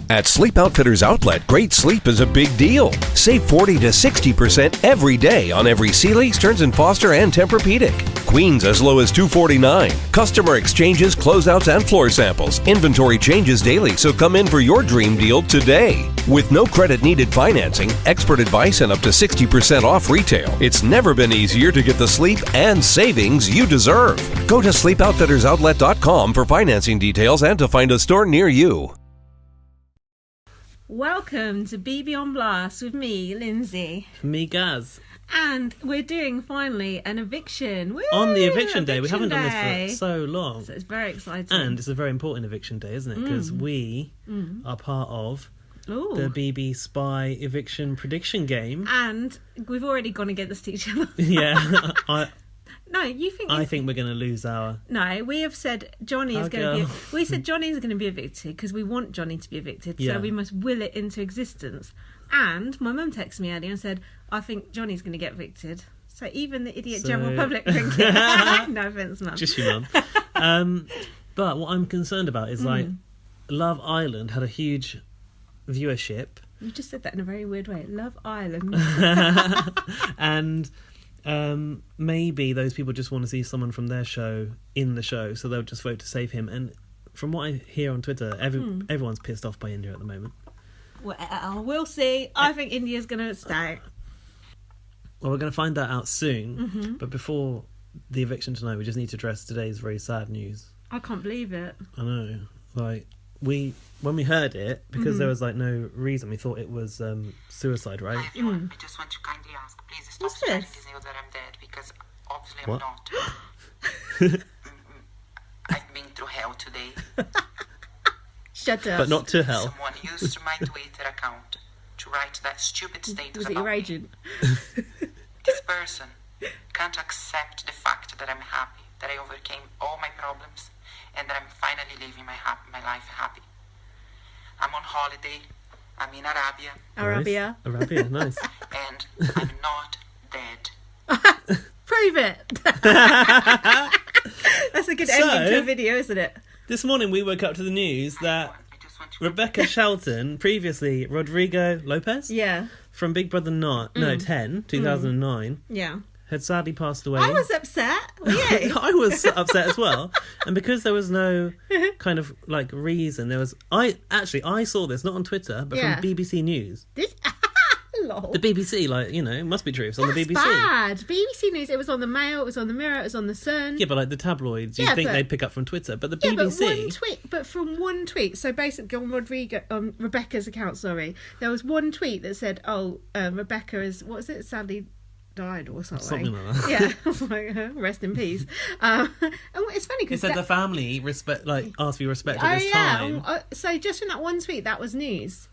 At Sleep Outfitters Outlet, great sleep is a big deal. Save 40 to 60% every day on every Sealy, Stearns & Foster, and Tempur-Pedic. Queens as low as $249. Customer exchanges, closeouts, and floor samples. Inventory changes daily, so come in for your dream deal today. With no credit needed financing, expert advice, and up to 60% off retail, it's never been easier to get the sleep and savings you deserve. Go to sleepoutfittersoutlet.com for financing details and to find a store near you. Welcome to BB on Blast with me, Lindsay. Me, Gaz. And we're doing finally an eviction. Woo! On the eviction day. We haven't day. done this for so long. So it's very exciting. And it's a very important eviction day, isn't it? Because we are part of the BB Spy eviction prediction game. And we've already gone against each other. Yeah. No, you think... I think we're going to lose our... No, we have said Johnny is going to be... We said Johnny is going to be evicted because we want Johnny to be evicted. Yeah. So we must will it into existence. And my mum texted me earlier and said, I think Johnny's going to get evicted. So even the idiot general public think it. No offence, mum. Just your mum. But what I'm concerned about is, like, Love Island had a huge viewership. You just said that in a very weird way. Love Island. And... maybe those people just want to see someone from their show in the show, so they'll just vote to save him. And from what I hear on Twitter, everyone's pissed off by India at the moment. Well, we'll see. I think India's going to stay. Well, we're going to find that out soon. But before the eviction tonight, we just need to address today's very sad news. I can't believe it. I know. Like, when we heard it, because there was like no reason, we thought it was suicide, right? Hi everyone, I just want to kindly ask, please stop spreading this news that I'm dead, because obviously I'm not. I've been through hell today. Shut up. But not to hell. Someone used my Twitter account to write that stupid status Was it about your me. agent? This person can't accept the fact that I'm happy, that I overcame all my problems, and that I'm finally living my life happy. I'm on holiday. I'm in Arabia. Arabia. Nice. Arabia, nice. And I'm not dead. Prove it. That's a good ending to a video, isn't it? This morning we woke up to the news that Rebekah Shelton, previously Rodrigo Lopez, from Big Brother 10, 2009, had sadly passed away. I was upset. Were you? I was upset as well. And because there was no kind of like reason, I saw this not on Twitter but from BBC News. Lol. The BBC, like, you know, it must be true. It's on the BBC. Bad. BBC News. It was on the Mail. It was on the Mirror. It was on the Sun. Yeah, but like the tabloids, you'd think they'd pick up from Twitter, but the BBC. But from one tweet. So basically, on Rebecca's account, there was one tweet that said, Rebecca is, what was it? Sadly died or something like that. Yeah. I was like, rest in peace. And it's funny because it said the family asked to be respected at this time. So just from that one tweet, that was news.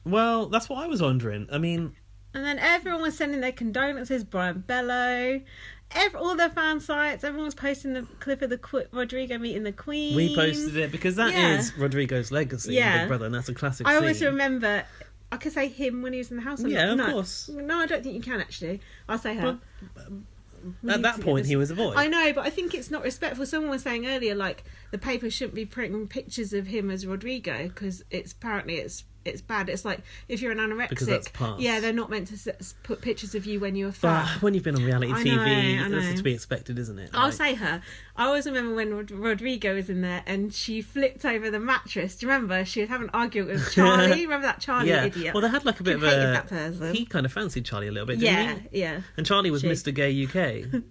Well, that's what I was wondering. I mean... And then everyone was sending their condolences. Brian Bello, all their fan sites, everyone was posting the clip of the Rodrigo meeting the Queen. We posted it because that is Rodrigo's legacy in Big Brother, and that's a classic scene. I always remember... I could say him when he was in the house. Of course. No, I don't think you can, actually. I'll say her. At that point, he was a boy. I know, but I think it's not respectful. Someone was saying earlier, like, the paper shouldn't be printing pictures of him as Rodrigo because it's bad. It's like if you're an anorexic, because that's past. Yeah, they're not meant to put pictures of you when you're fat. But when you've been on reality TV, I know. that's to be expected, isn't it? I'll say her. I always remember when Rodrigo was in there and she flipped over the mattress. Do you remember? She was having an argument with Charlie. Remember that Charlie idiot? Well, they had like a bit of that person. He kind of fancied Charlie a little bit, didn't he? Yeah. And Charlie was Mr. Gay UK.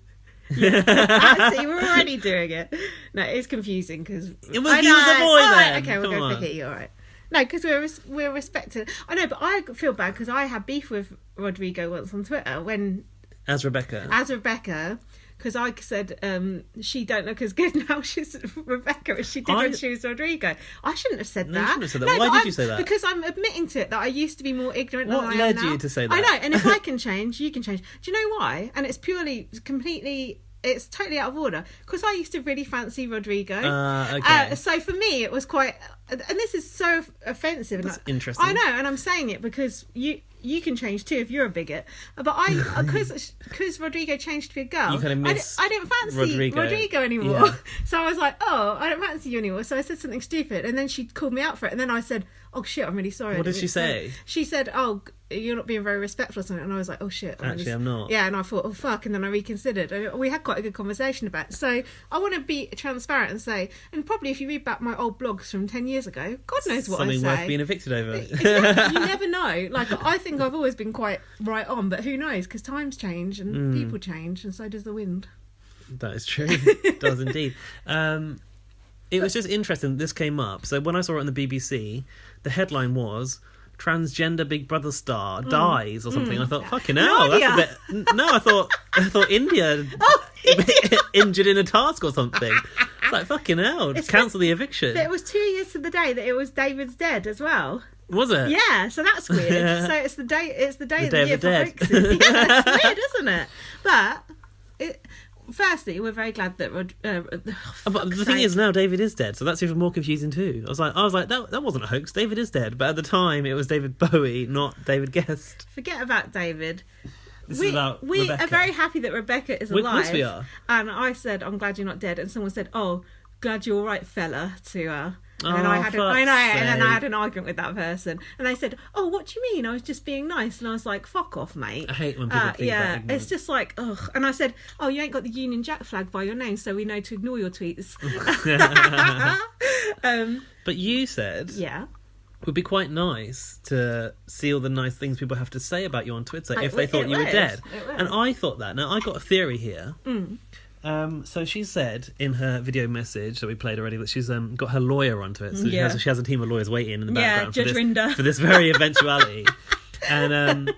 See, we're already doing it. No, it's confusing because he was a boy then. Okay, we'll go for he. All right. No, because we're respected. I know, but I feel bad because I had beef with Rodrigo once on Twitter as Rebecca, because I said she don't look as good now she's Rebecca as she did when she was Rodrigo. I shouldn't have said that. You shouldn't have said that. Why did you say that? Because I'm admitting to it that I used to be more ignorant than I am now. What led you to say that? I know, and if I can change, you can change. Do you know why? And it's it's totally out of order because I used to really fancy Rodrigo. Okay. So for me, it was quite and this is so offensive. That's interesting. I know, and I'm saying it because you can change too if you're a bigot. But because Rodrigo changed to be a girl, You kind of miss I didn't fancy Rodrigo anymore. Yeah. So I was like, oh, I don't fancy you anymore. So I said something stupid, and then she called me out for it. And then I said, oh shit, I'm really sorry. What did she say? She said, oh, you're not being very respectful or something. And I was like, oh shit. Actually, I'm not. Yeah, and I thought, oh fuck. And then I reconsidered. And we had quite a good conversation about it. So I want to be transparent and say, and probably if you read back my old blogs from 10 years ago, God knows what Something I say. worth being evicted over. Exactly. You never know. Like, I think I've always been quite right on, but who knows? Because times change and people change, and so does the wind. That is true. It does indeed. It was just interesting this came up. So when I saw it on the BBC, the headline was transgender Big Brother star dies or something. I thought, fucking hell, that's a bit... No, I thought India injured in a task or something. It's like, fucking hell, just cancel the eviction. But it was 2 years to the day that it was David's dead as well. Was it? Yeah, so that's weird. So it's the day of the year for dead. Brexit. Yeah, it's weird, isn't it? But firstly, we're very glad that but the thing is, now David is dead, so that's even more confusing too. I was like, that wasn't a hoax. David is dead, but at the time it was David Bowie, not David Guest. Forget about David. This is about we Rebekah. are very happy that Rebecca is Of alive. course we are. And I said, I'm glad you're not dead. And someone said, oh, glad you're all right, fella, to her. And then I had an argument with that person, and they said, "Oh, what do you mean? I was just being nice." And I was like, "Fuck off, mate." I hate when people think that. Ignorant. It's just like, ugh. And I said, "Oh, you ain't got the Union Jack flag by your name, so we know to ignore your tweets." But you said, yeah, it would be quite nice to see all the nice things people have to say about you on Twitter if they It thought you were would. dead. It would. And I thought that. Now I got a theory here. So she said in her video message that we played already that she's got her lawyer onto it. So she has a team of lawyers waiting in the background Judge Rinder. for this very eventuality. And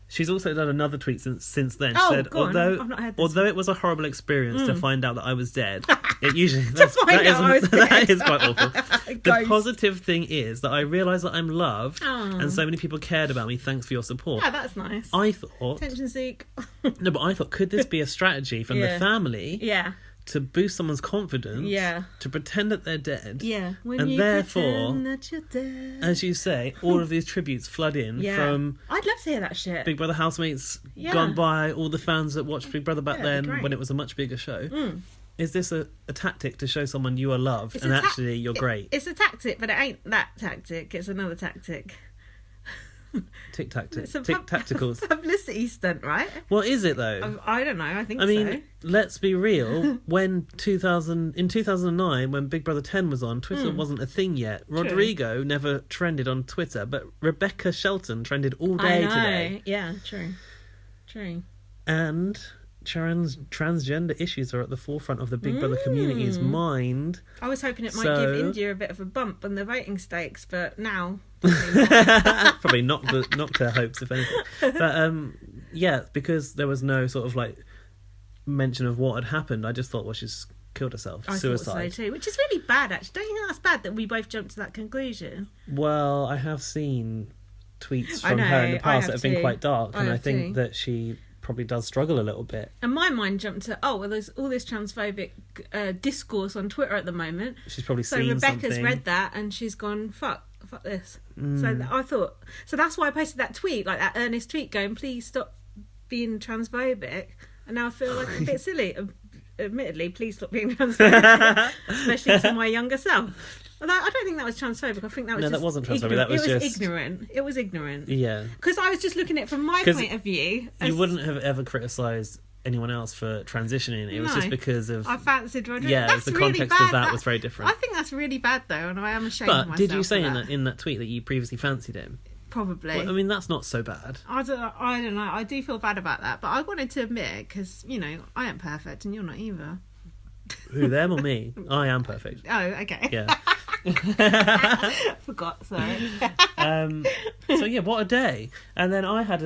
she's also done another tweet since then. She said, go on. I've not heard this although it was a horrible experience to find out that I was dead, it usually I was dead. that is quite awful. The Ghost. positive thing is that I realised that I'm loved and so many people cared about me. Thanks for your support. Yeah, that's nice. I thought... Attention seek. No, but I thought, could this be a strategy from the family to boost someone's confidence, to pretend that they're dead, when and you therefore, pretend that you're dead. as you say, all of these tributes flood in from I'd love to hear that shit. Big Brother housemates gone by, all the fans that watched Big Brother back it'd be then great. when it was a much bigger show. Is this a tactic to show someone you are loved and actually you're great? It's a tactic, but it ain't that tactic. It's another tactic. Tic-tac-tic. It's a Tic-tacticals. publicity stunt, right? Well, is it though? I don't know. I think I mean, so. let's be real. In 2009, when Big Brother 10 was on, Twitter wasn't a thing yet. Rodrigo never trended on Twitter, but Rebekah Shelton trended all day today. Yeah, true. And transgender issues are at the forefront of the Big Brother community's mind. I was hoping it might give India a bit of a bump on the voting stakes, but now probably knocked her hopes, if anything. But because there was no sort of like mention of what had happened, I just thought, well, she's killed herself. Suicide. I thought so too, which is really bad. Actually, don't you think that's bad that we both jumped to that conclusion? Well, I have seen tweets from her in the past that have been quite dark, and I think that she probably does struggle a little bit. And my mind jumped to, there's all this transphobic discourse on Twitter at the moment. She's probably so seen Rebecca's something. read that and she's gone, fuck this. So I thought, so that's why I posted that tweet, like that earnest tweet going, please stop being transphobic. And now I feel like a bit silly. Admittedly, please stop being transphobic, especially to my younger self. Although I don't think that was transphobic. I think that was that wasn't transphobic. That was just ignorant. It was ignorant. Yeah. Because I was just looking at it from my point of view. You wouldn't have ever criticised anyone else for transitioning. It was just because of... I fancied Rodrigo. Yeah, that's the really context bad. of that was very different. I think that's really bad though, and I am ashamed of myself. But did you say for in that tweet that you previously fancied him? Probably. Well, I mean, that's not so bad. I don't know. I do feel bad about that, but I wanted to admit it because, I ain't perfect and you're not either. Who, them or me? I am perfect. Oh, okay. Yeah. Forgot, sorry. So yeah, what a day. And then I had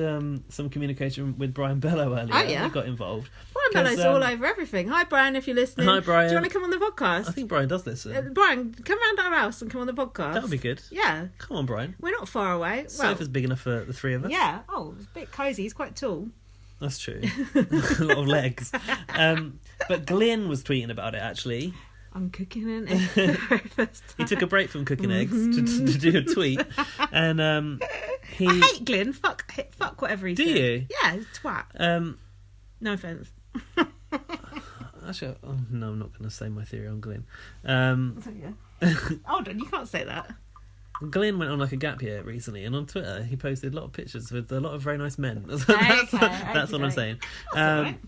some communication with Brian Bellow earlier. Oh, yeah? He got involved. Brian Bellow's all over everything. Hi, Brian, if you're listening. Hi, Brian. Do you want to come on the podcast? I think Brian does listen. Brian, come round our house and come on the podcast. That would be good. Yeah. Come on, Brian. We're not far away. Sofa's big enough for the three of us. Yeah. Oh, it's a bit cosy. He's quite tall. That's true. A lot of legs. But Glyn was tweeting about it, actually. I'm cooking an egg for the very first time. He took a break from cooking eggs to do a tweet, and he. I hate Glyn. Fuck whatever he said. Do you? Yeah, he's a twat. No offence. Actually, no, I'm not going to say my theory on Glyn. Hold on, you can't say that. Glyn went on like a gap year recently, and on Twitter he posted a lot of pictures with a lot of very nice men. That's what I'm saying. That's all right.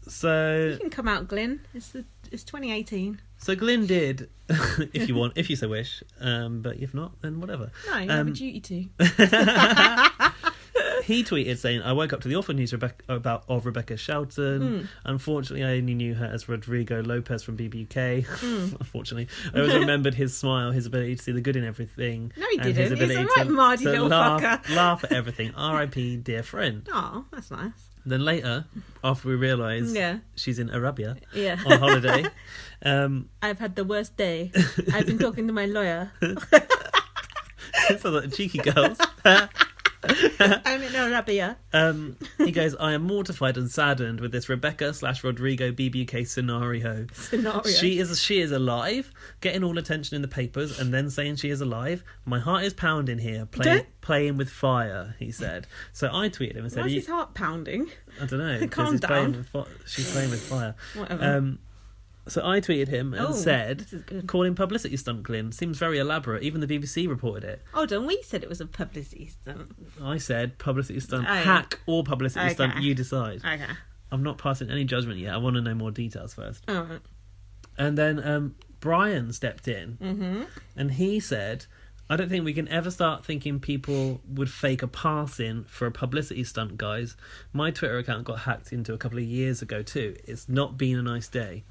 So You can come out, Glyn. It's 2018. So Glyn did, if you want, if you so wish. But if not, then whatever. No, you have a duty to. He tweeted saying, "I woke up to the awful news of Rebekah Shelton. Unfortunately, I only knew her as Rodrigo Lopez from BBK. Unfortunately, I always remembered his smile, his ability to see the good in everything. No, he and his didn't. He's ability a right mardy little fucker. laugh at everything. R.I.P. dear friend." Oh, that's nice. Then later, after we realised she's in Arabia on holiday, I've had the worst day. I've been talking to my lawyer. So like cheeky girls. I'm in Arabia. He goes, "I am mortified and saddened with this Rebekah/Rodrigo BBK scenario. She is alive, getting all attention in the papers, and then saying she is alive. My heart is pounding here, playing with fire," he said. So I tweeted him and said, "Why is his heart pounding?" I don't know. Calm down. She's playing with fire. Whatever. So I tweeted him and said, this is good. "Calling publicity stunt Glyn seems very elaborate. Even the BBC reported it." Hold on, we said it was a publicity stunt. I said publicity stunt, hack or publicity stunt, you decide. Okay. I'm not passing any judgment yet. I want to know more details first. All right. And then Brian stepped in and he said, "I don't think we can ever start thinking people would fake a pass-in for a publicity stunt, guys. My Twitter account got hacked into a couple of years ago too. It's not been a nice day."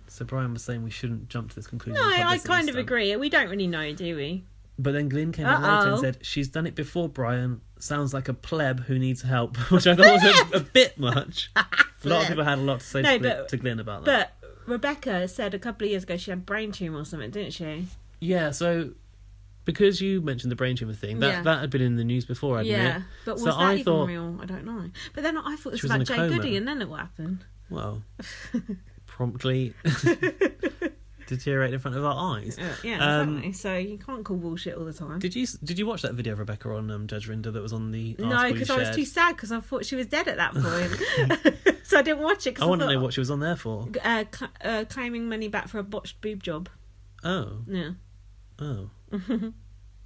So Brian was saying we shouldn't jump to this conclusion. No, I kind of agree. We don't really know, do we? But then Glyn came in later and said, "She's done it before, Brian. Sounds like a pleb who needs help," which I thought was a bit much. A lot of people had a lot to say to Glyn about that. But Rebekah said a couple of years ago she had brain tumour or something, didn't she? Yeah, so because you mentioned the brain tumour thing, that had been in the news before, hadn't it? But was so that even real? I don't know. But then I thought this was about Jay Goody, and then what happened? Well, promptly deteriorate in front of our eyes. Yeah, exactly. So you can't call bullshit all the time. Did you watch that video of Rebekah on Judge Rinder that was on the article? No, because I was too sad because I thought she was dead at that point. So I didn't watch it. I want to know what she was on there for. Claiming money back for a botched boob job. Oh. Yeah. Oh.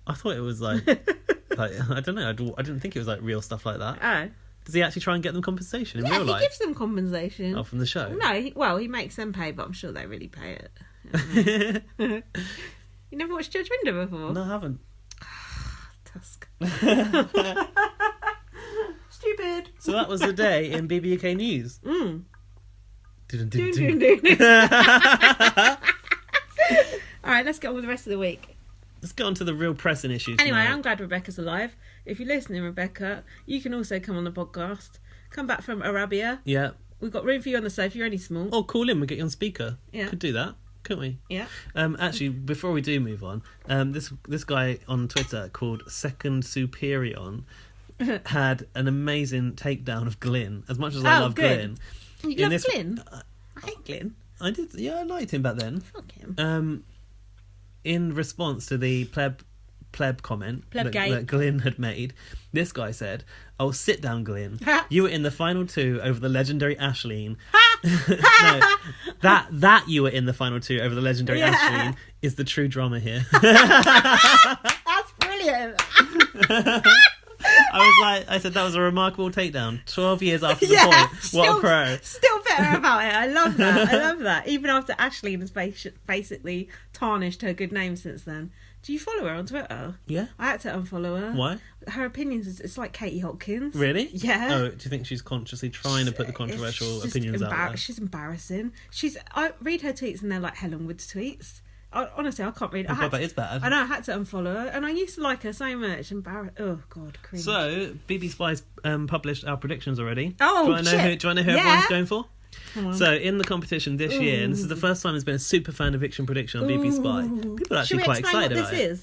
I thought it was like I don't know. I didn't think it was like real stuff like that. Oh. Does he actually try and get them compensation in real life? He gives them compensation. Oh, from the show? No, he makes them pay, but I'm sure they really pay it. You never watched Judge Rinder before? No, I haven't. Tusk. Stupid. So that was the day in BBK News. Alright, let's get on with the rest of the week. Let's get on to the real pressing issues. Anyway, tonight. I'm glad Rebekah's alive. If you're listening, Rebekah, you can also come on the podcast. Come back from Arabia. Yeah. We've got room for you on the sofa. You're only small. Oh, call in. We'll get you on speaker. Yeah. Could do that, couldn't we? Yeah. Actually, before we do move on, this guy on Twitter called Second Superion had an amazing takedown of Glyn. As much as I love good. Glyn. You love Glyn? I hate Glyn. I did. Yeah, I liked him back then. Fuck him. In response to the pleb comment that Glyn had made, this guy said, "Oh, sit down, Glyn. You were in the final two over the legendary Aisling." No, that you were in the final two over the legendary Aisling is the true drama here. That's brilliant. I said that was a remarkable takedown. 12 years after the point. What a pro. Still better about it. I love that. Even after Aisling has basically tarnished her good name since then. Do you follow her on Twitter? Yeah. I had to unfollow her. Why? Her opinions, it's like Katie Hopkins. Really? Yeah. Oh, do you think she's consciously trying to put the controversial opinions out there? She's embarrassing. I read her tweets and they're like Helen Wood's tweets. Honestly, I can't read. That is bad. I know, I had to unfollow her, and I used to like her so much. Oh God, cringe. So, BB Spice published our predictions already. Oh, do you want to know who everyone's going for? So, in the competition this year, and this is the first time there's been a super fan eviction prediction on BB Spy. People are actually quite excited about it. Should we explain what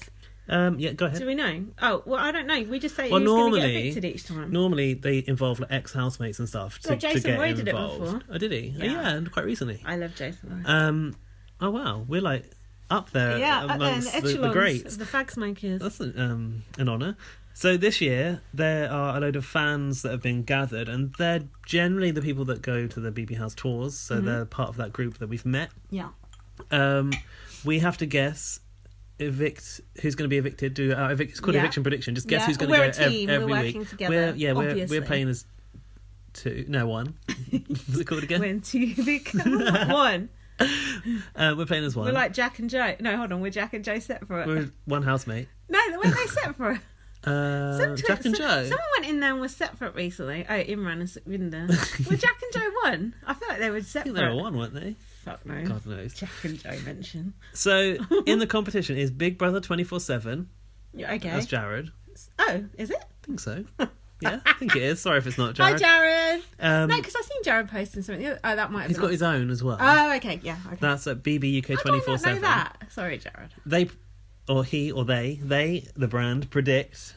this is? Yeah, go ahead. Do we know? Oh, well, I don't know. We just say who's going to get evicted each time. Normally, they involve like ex-housemates and stuff to Jason get Roy did it involved. before. Oh, did he? Yeah, quite recently. I love Jason Roy. Oh wow, we're like up there up there in amongst the echelons the greats. of the fag smokers. That's an honour. So this year there are a load of fans that have been gathered, and they're generally the people that go to the BB House tours. So they're part of that group that we've met. Yeah. We have to guess who's going to be evicted. It's called eviction prediction. Just guess who's going to go We're a team. every We're week. working together. We're playing as one. What's it called again? When two become one. We're playing as one. We're like Jack and Joe. No, hold on. We're Jack and Joe separate. We're one housemate. No, weren't they separate? Jack and Joe. Someone went in there and was separate recently. Oh, Imran and Sukwinder. Were Jack and Joe one? I feel like they were separate. I think they were one, weren't they? Fuck no. God knows. Jack and Joe mention. So in the competition is Big Brother 24/7. Yeah, okay. That's Jared. Oh, is it? I think so. Yeah, I think it is. Sorry if it's not Jared. Hi, Jared. No, because I've seen Jared posting something. Oh, that might have he's been got his own as well. Oh, okay. Yeah. Okay. That's at BB UK How do I 24/7. not know that? Sorry, Jared. They, or he, or they, the brand predict.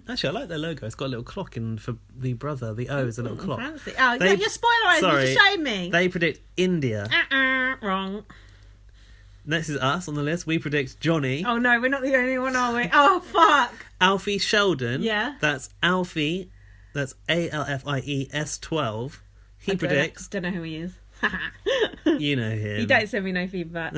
Actually, I like their logo. It's got a little clock in for the brother. The O is a little clock. Fancy. Oh, They- yeah, you're spoilerising. Sorry. You just showed me. They predict India. Wrong. Next is us on the list. We predict Johnny. Oh no, we're not the only one, are we? Oh fuck. Alfie Sheldon. Yeah. That's Alfie. That's ALFIES 12. He predicts. Don't know who he is. You know him. You don't send me no feedback.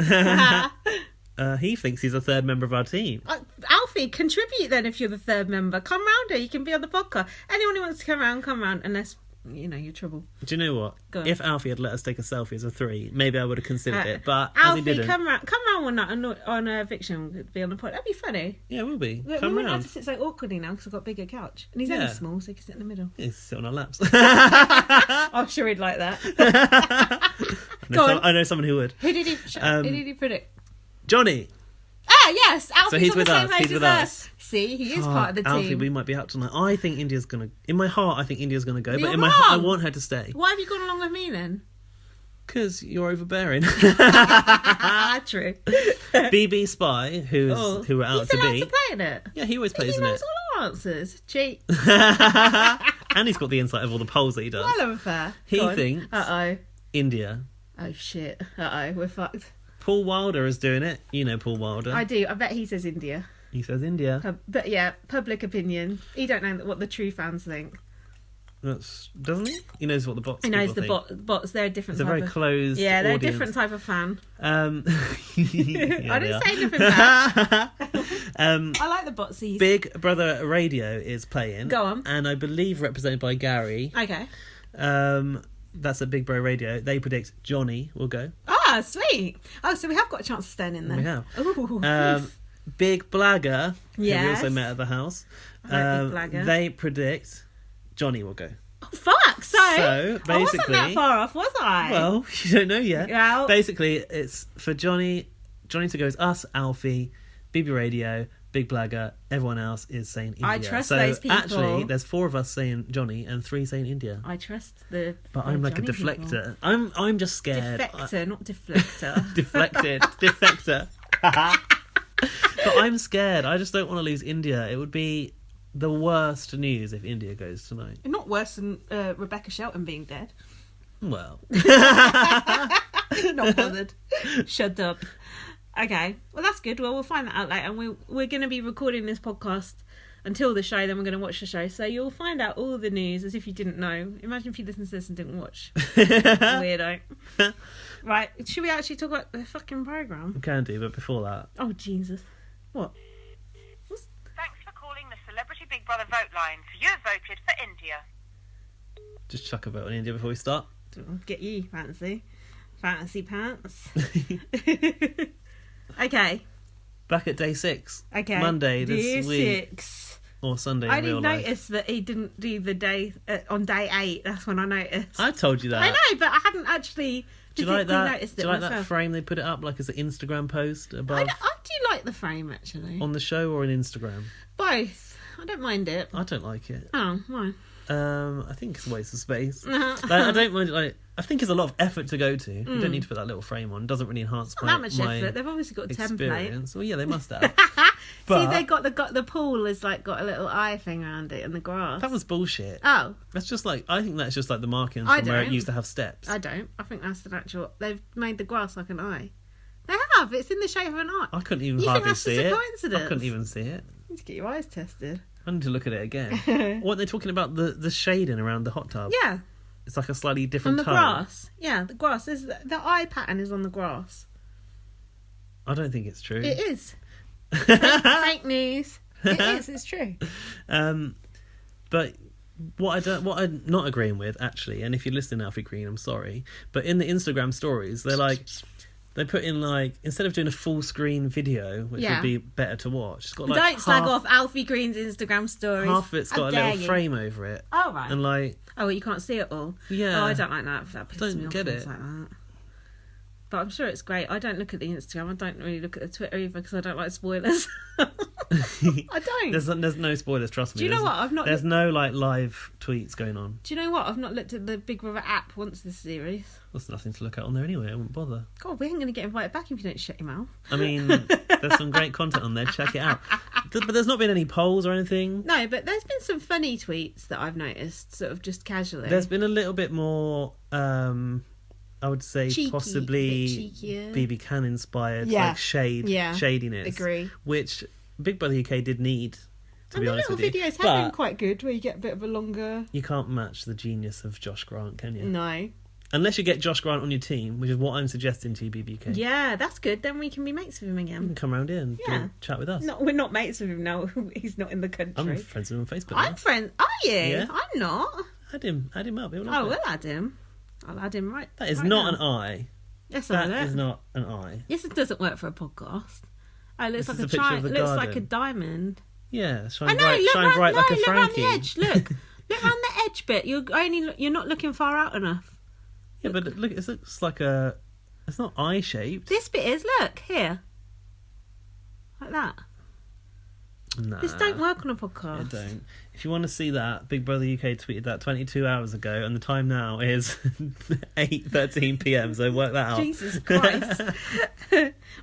He thinks he's a third member of our team. Alfie, contribute then if you're the third member. Come round here. You can be on the podcast. Anyone who wants to come round, unless you're trouble. Do you know what? Go on. If Alfie had let us take a selfie as a 3, maybe I would have considered it. But Alfie, as he didn't. come round one night on eviction. Be on the pod. That'd be funny. Yeah, we'll be. We Come wouldn't have round. to sit so awkwardly now because I've got a bigger couch, and he's only Yeah. small, so he can sit in the middle. He's sit on our laps. I'm sure he'd like that. Go on. I know someone who would. Who did he predict? Johnny. Ah, yes, Alfie's So he's on with the same us, page he's as with us. us. See, he is part of the team. Alfie, we might be out tonight. I think India's going to... In my heart, I think India's going to go. But You're in my heart, I wrong. want her to stay. Why have you gone along with me then? Because you're overbearing. True. BB Spy, who we're out He's to allowed be. to play in it. Yeah, he always plays He in it. knows all our answers. Cheat. And he's got the insight of all the polls that he does. Well unfair. He Go on. thinks- Uh-oh. India. Oh, shit. Uh-oh, we're fucked. Paul Wilder is doing it. You know Paul Wilder. I do. I bet he says India. He says India. But yeah, public opinion. He don't know what the true fans think. Doesn't he? He knows what the bots He knows people the think. bots. They're a different It's a type very of... closed Yeah, they're audience. a different type of fan. Yeah, I they didn't are. say anything bad. I like the botsies. Big Brother Radio is playing. Go on. And I believe represented by Gary. Okay. That's at Big Bro Radio. They predict Johnny will go. Ah, sweet. Oh, so we have got a chance of staying in there. We have. Ooh, Big Blagger, who we Yes. also met at the house. I like Big Blagger. They predict Johnny will go. oh, fuck. So I wasn't basically- that far off, was I? Well, you don't know yet. Well- Basically, it's for Johnny to go as us, Alfie, BB Radio, Big Blagger. Everyone else is saying India. I trust so those people. actually, there's 4 of us saying Johnny and 3 saying India. I trust the. But I'm like a Johnny deflector. I'm just scared. Defector, not deflector. Deflected. Defector. But I'm scared. I just don't want to lose India. It would be the worst news if India goes tonight. Not worse than Rebekah Shelton being dead. Well, Not bothered. Shut up. Okay, well that's good. Well, we'll find that out later, and we're going to be recording this podcast until the show. Then we're going to watch the show, so you'll find out all the news as if you didn't know. Imagine if you listened to this and didn't watch. Weirdo. Right, should we actually talk about the fucking program? we can do, but before that, Oh Jesus! What? Thanks for calling the Celebrity Big Brother vote line. So you have voted for India. just chuck a vote on India before we start. Get you fancy pants. Okay. Back at day 6. Okay. Monday this Day week. 6. Or Sunday I in real didn't life. notice that he didn't do the day on day 8. That's when I noticed. I told you that. I know, but I hadn't actually Do you like that? noticed Do it you like that myself. frame they put it up like as an Instagram post above I do like the frame actually. on the show or on Instagram? Both. I don't mind it. I don't like it. Oh, why? I think it's a waste of space. Like, I don't mind. Like, I think it's a lot of effort to go to. You don't need to put that little frame on. It doesn't really enhance Not that much my effort. They've obviously got a template. experience. Well, yeah, they must have. See, But- they got the pool has like got a little eye thing around it and the grass. That was bullshit. Oh, That's just like I think that's just like the marking I from where it don't. used to have steps. I don't. I think that's the natural. They've made the grass like an eye. They have have. It's in the shape of an eye. I couldn't even You think hardly that's see just a it. coincidence? I couldn't even see it. You need to get your eyes tested. I need to look at it again. What they're talking about, the shading around the hot tub. Yeah, It's like a slightly on different the tone. grass. Yeah, the grass. The eye pattern is on the grass. I don't think it's true. It is. Fake news. It is. It's true. But what I'm not agreeing with, actually, and if you're listening, Alfie Green, I'm sorry, but in the Instagram stories, they put in, like, instead of doing a full screen video, which Yeah. would be better to watch, it's got like Don't slag off Alfie Green's Instagram stories. half of it's How got a dare little you. frame over it, Oh, right. and like, Oh, you can't see it all. yeah, Oh, I don't like that. That pisses Don't me off. get Things it. like that. But I'm sure it's great. I don't look at the Instagram. I don't really look at the Twitter either because I don't like spoilers. I don't. There's no spoilers. Trust me. Do you know what? There's no like live tweets going on. Do you know what? I've not looked at the Big Brother app once this series. There's nothing to look at on there anyway. I wouldn't bother. God, we ain't going to get invited back if you don't shut your mouth. I mean, there's some great content on there. Check it out. But there's not been any polls or anything. No, but there's been some funny tweets that I've noticed, sort of just casually. There's been a little bit more, I would say, Cheeky, possibly a bit cheekier. BB Can inspired, Yeah. like shadiness. Agree. Which Big Brother UK did need, to And be the honest little with you. videos have But been quite good, where you get a bit of a longer... you can't match the genius of Josh Grant, can you? No. Unless you get Josh Grant on your team, which is what I'm suggesting to you, BBK. Yeah, that's good. Then we can be mates with him You again. can come round here and Yeah. chat with us. No, we're not mates with him now. He's not in the country. I'm friends with him on Facebook. I'm now. friends. Are you? Yeah. I'm not. Add him up. He'll Oh, love it. we'll add him. I'll add him right. That is right not now. an eye. Yes, That I is know. not an eye. Yes, it doesn't work for a podcast. Oh, it looks This like is a a picture tri- of the looks like garden. a diamond. Yeah, I shine know. bright, Look shine round, bright like a look around Frankie. the edge. Look, look around the edge bit. You're not looking far out enough. Yeah, but look, it looks like a. It's not eye shaped. This bit is. Look here, like that. Nah, This don't work on a podcast. It don't. If you want to see that, Big Brother UK tweeted that 22 hours ago, and the time now is 8:13 p.m. So work that out. Jesus Christ.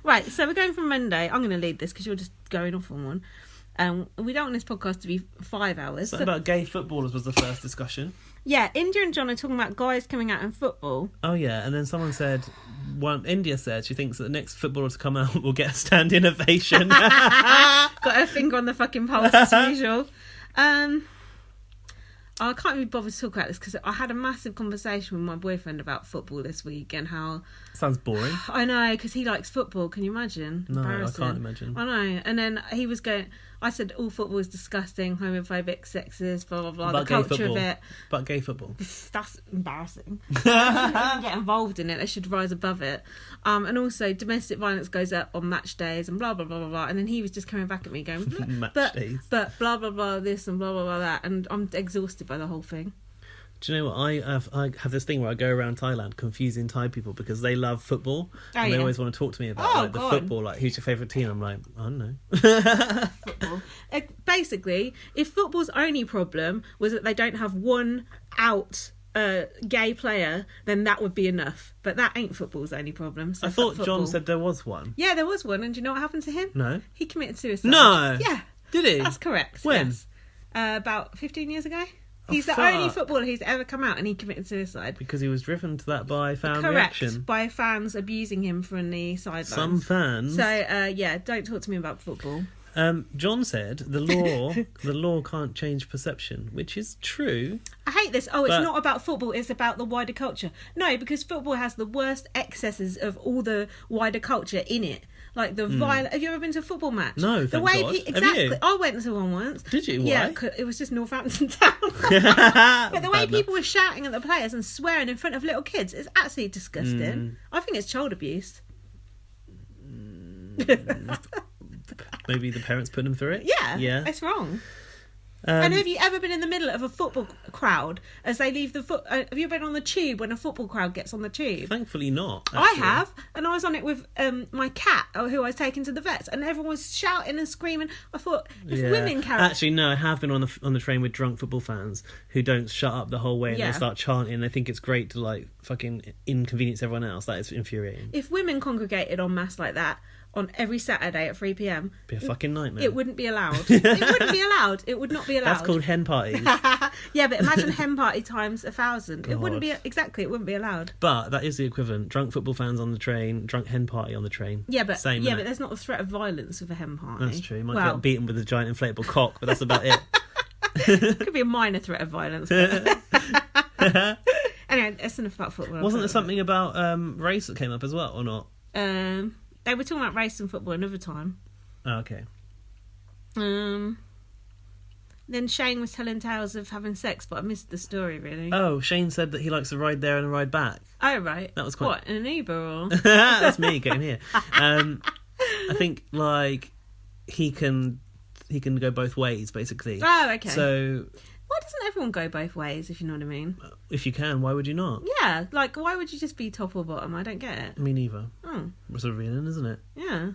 Right, so we're going from Monday. I'm going to lead this because you're just going off on one. We don't want this podcast to be 5 hours. Something about gay footballers was the first discussion. Yeah, India and John are talking about guys coming out in football. Oh yeah, and then someone said, India said she thinks that the next footballer to come out will get a standing ovation. Got her finger on the fucking pulse as usual. I can't really bother to talk about this because I had a massive conversation with my boyfriend about football this week and how... Sounds boring. I know, because he likes football. Can you imagine? No, I Embarrassing. can't imagine. I know. And then he was going... I said all football is disgusting, homophobic, sexist, blah, blah, blah. About the gay culture football. of it. But gay football. That's embarrassing. They shouldn't get involved in it. They should rise above it. And also, domestic violence goes up on match days and blah, blah, blah, blah, blah. And then he was just coming back at me going, Match days. but blah, blah, blah, this and blah, blah, blah, that. And I'm exhausted by the whole thing. Do you know what? I have this thing where I go around Thailand confusing Thai people because they love football and they yeah. always want to talk to me about the God. football. Like, who's your favourite team? I'm like, I don't know. Football. Basically, if football's only problem was that they don't have one out gay player, then that would be enough. But that ain't football's only problem. So I fuck thought football. John said there was one. Yeah, there was one. And do you know what happened to him? No. He committed suicide. No. Yeah. Did he? That's correct. When? Yes. About 15 years ago. He's the fuck. only footballer who's ever come out and he committed suicide. Because he was driven to that by fan Correct. reaction. By fans abusing him from the sidelines. Some fans. So, yeah, don't talk to me about football. John said the law can't change perception, which is true. I hate this. Oh, it's But- not about football, it's about the wider culture. No, because football has the worst excesses of all the wider culture in it. Like the violent... Have you ever been to a football match? No, the thank way God. Have Exactly. you? I went to one once. Did you? Yeah, Why? 'cause it was just Northampton Town. But the way Bad people were shouting at the players and swearing in front of little kids is absolutely disgusting. I think it's child abuse. Maybe the parents put them through it? Yeah, Yeah. it's wrong. And have you ever been in the middle of a football crowd as they leave the foot? Have you been on the tube when a football crowd gets on the tube? Thankfully not. I actually. have, and I was on it with my cat, who I was taking to the vets, and everyone was shouting and screaming. I thought, if Yeah. women carry... Actually, no, I have been on the train with drunk football fans who don't shut up the whole way and Yeah. they start chanting. They think it's great to like fucking inconvenience everyone else. That is infuriating. If women congregated en masse like that, on every Saturday at 3 p.m. Be a fucking nightmare. It wouldn't be allowed. It wouldn't be allowed. It would not be allowed. That's called hen parties. Yeah, but imagine hen party times 1,000. It wouldn't God. be exactly. It wouldn't be allowed. But that is the equivalent. Drunk football fans on the train, drunk hen party on the train. Yeah, but Same, yeah, innit? but there's not the threat of violence with a hen party. That's true. You might get beaten with a giant inflatable cock, but that's about it. Could be a minor threat of violence. Anyway, that's enough about football. Wasn't there something about race that came up as well, or not? They were talking about race and football another time. Oh, okay. Then Shane was telling tales of having sex, but I missed the story, really. Oh, Shane said that he likes to ride there and a ride back. Oh, right. That was quite... What, in an Uber or...? That's me getting here. I think, like, he can go both ways, basically. Oh, okay. So... Why doesn't everyone go both ways, if you know what I mean? If you can, why would you not? Yeah, like, why would you just be top or bottom? I don't get it. Me neither. Oh. It's a reason, isn't it? Yeah.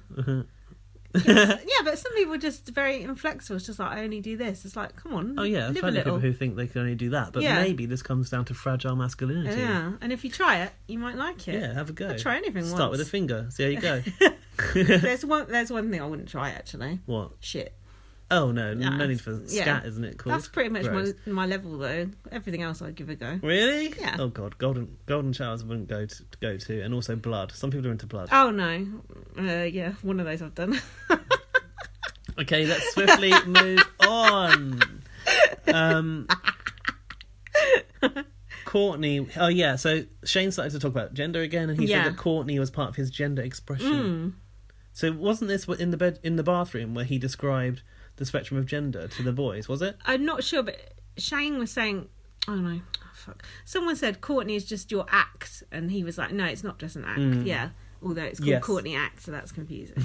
Yeah, but some people are just very inflexible. It's just like, I only do this. It's like, come on, Oh, yeah, live a plenty of little. people who think they can only do that. But Yeah. maybe this comes down to fragile masculinity. Yeah, and if you try it, you might like it. Yeah, have a go. I'd try anything Start once. with a finger. See how you go. There's one thing I wouldn't try, actually. What? Shit. Oh, no need for Yeah. scat, isn't it called? That's pretty much Gross. my level, though. Everything else I'd give a go. Really? Yeah. Oh, God. Golden showers I wouldn't go to. And also blood. Some people are into blood. Oh, no. Yeah, one of those I've done. Okay, let's swiftly move on. Courtney. Oh, yeah. So Shane started to talk about gender again, and he Yeah. said that Courtney was part of his gender expression. So wasn't this in the bathroom where he described the spectrum of gender to the boys? Was it? I'm not sure, but Shane was saying, I don't know. Oh, fuck. Someone said Courtney is just your act, and he was like, no, it's not just an act. Yeah, although it's called Yes. Courtney Act, so that's confusing.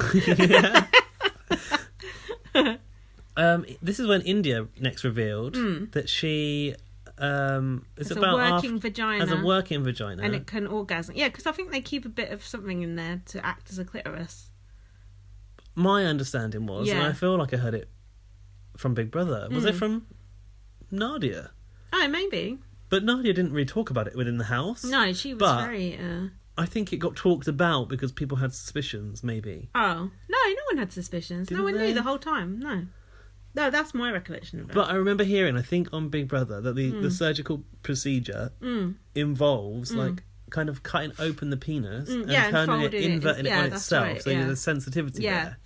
This is when India next revealed that she It's a working vagina. as a working vagina, and it can orgasm. Yeah, because I think they keep a bit of something in there to act as a clitoris. My understanding was, and Yeah. I feel like I heard it from Big Brother. Was it from Nadia? Oh, maybe. But Nadia didn't really talk about it within the house. No, she was But- very... I think it got talked about because people had suspicions, maybe. Oh. No one had suspicions. No Didn't one they? knew the whole time. No. No, that's my recollection of it. But I remember hearing, I think on Big Brother, that the surgical procedure involves like kind of cutting open the penis and yeah, and turning it, folding it. inverting it Yeah, on that's itself. right, So yeah. there's sensitivity Yeah. there.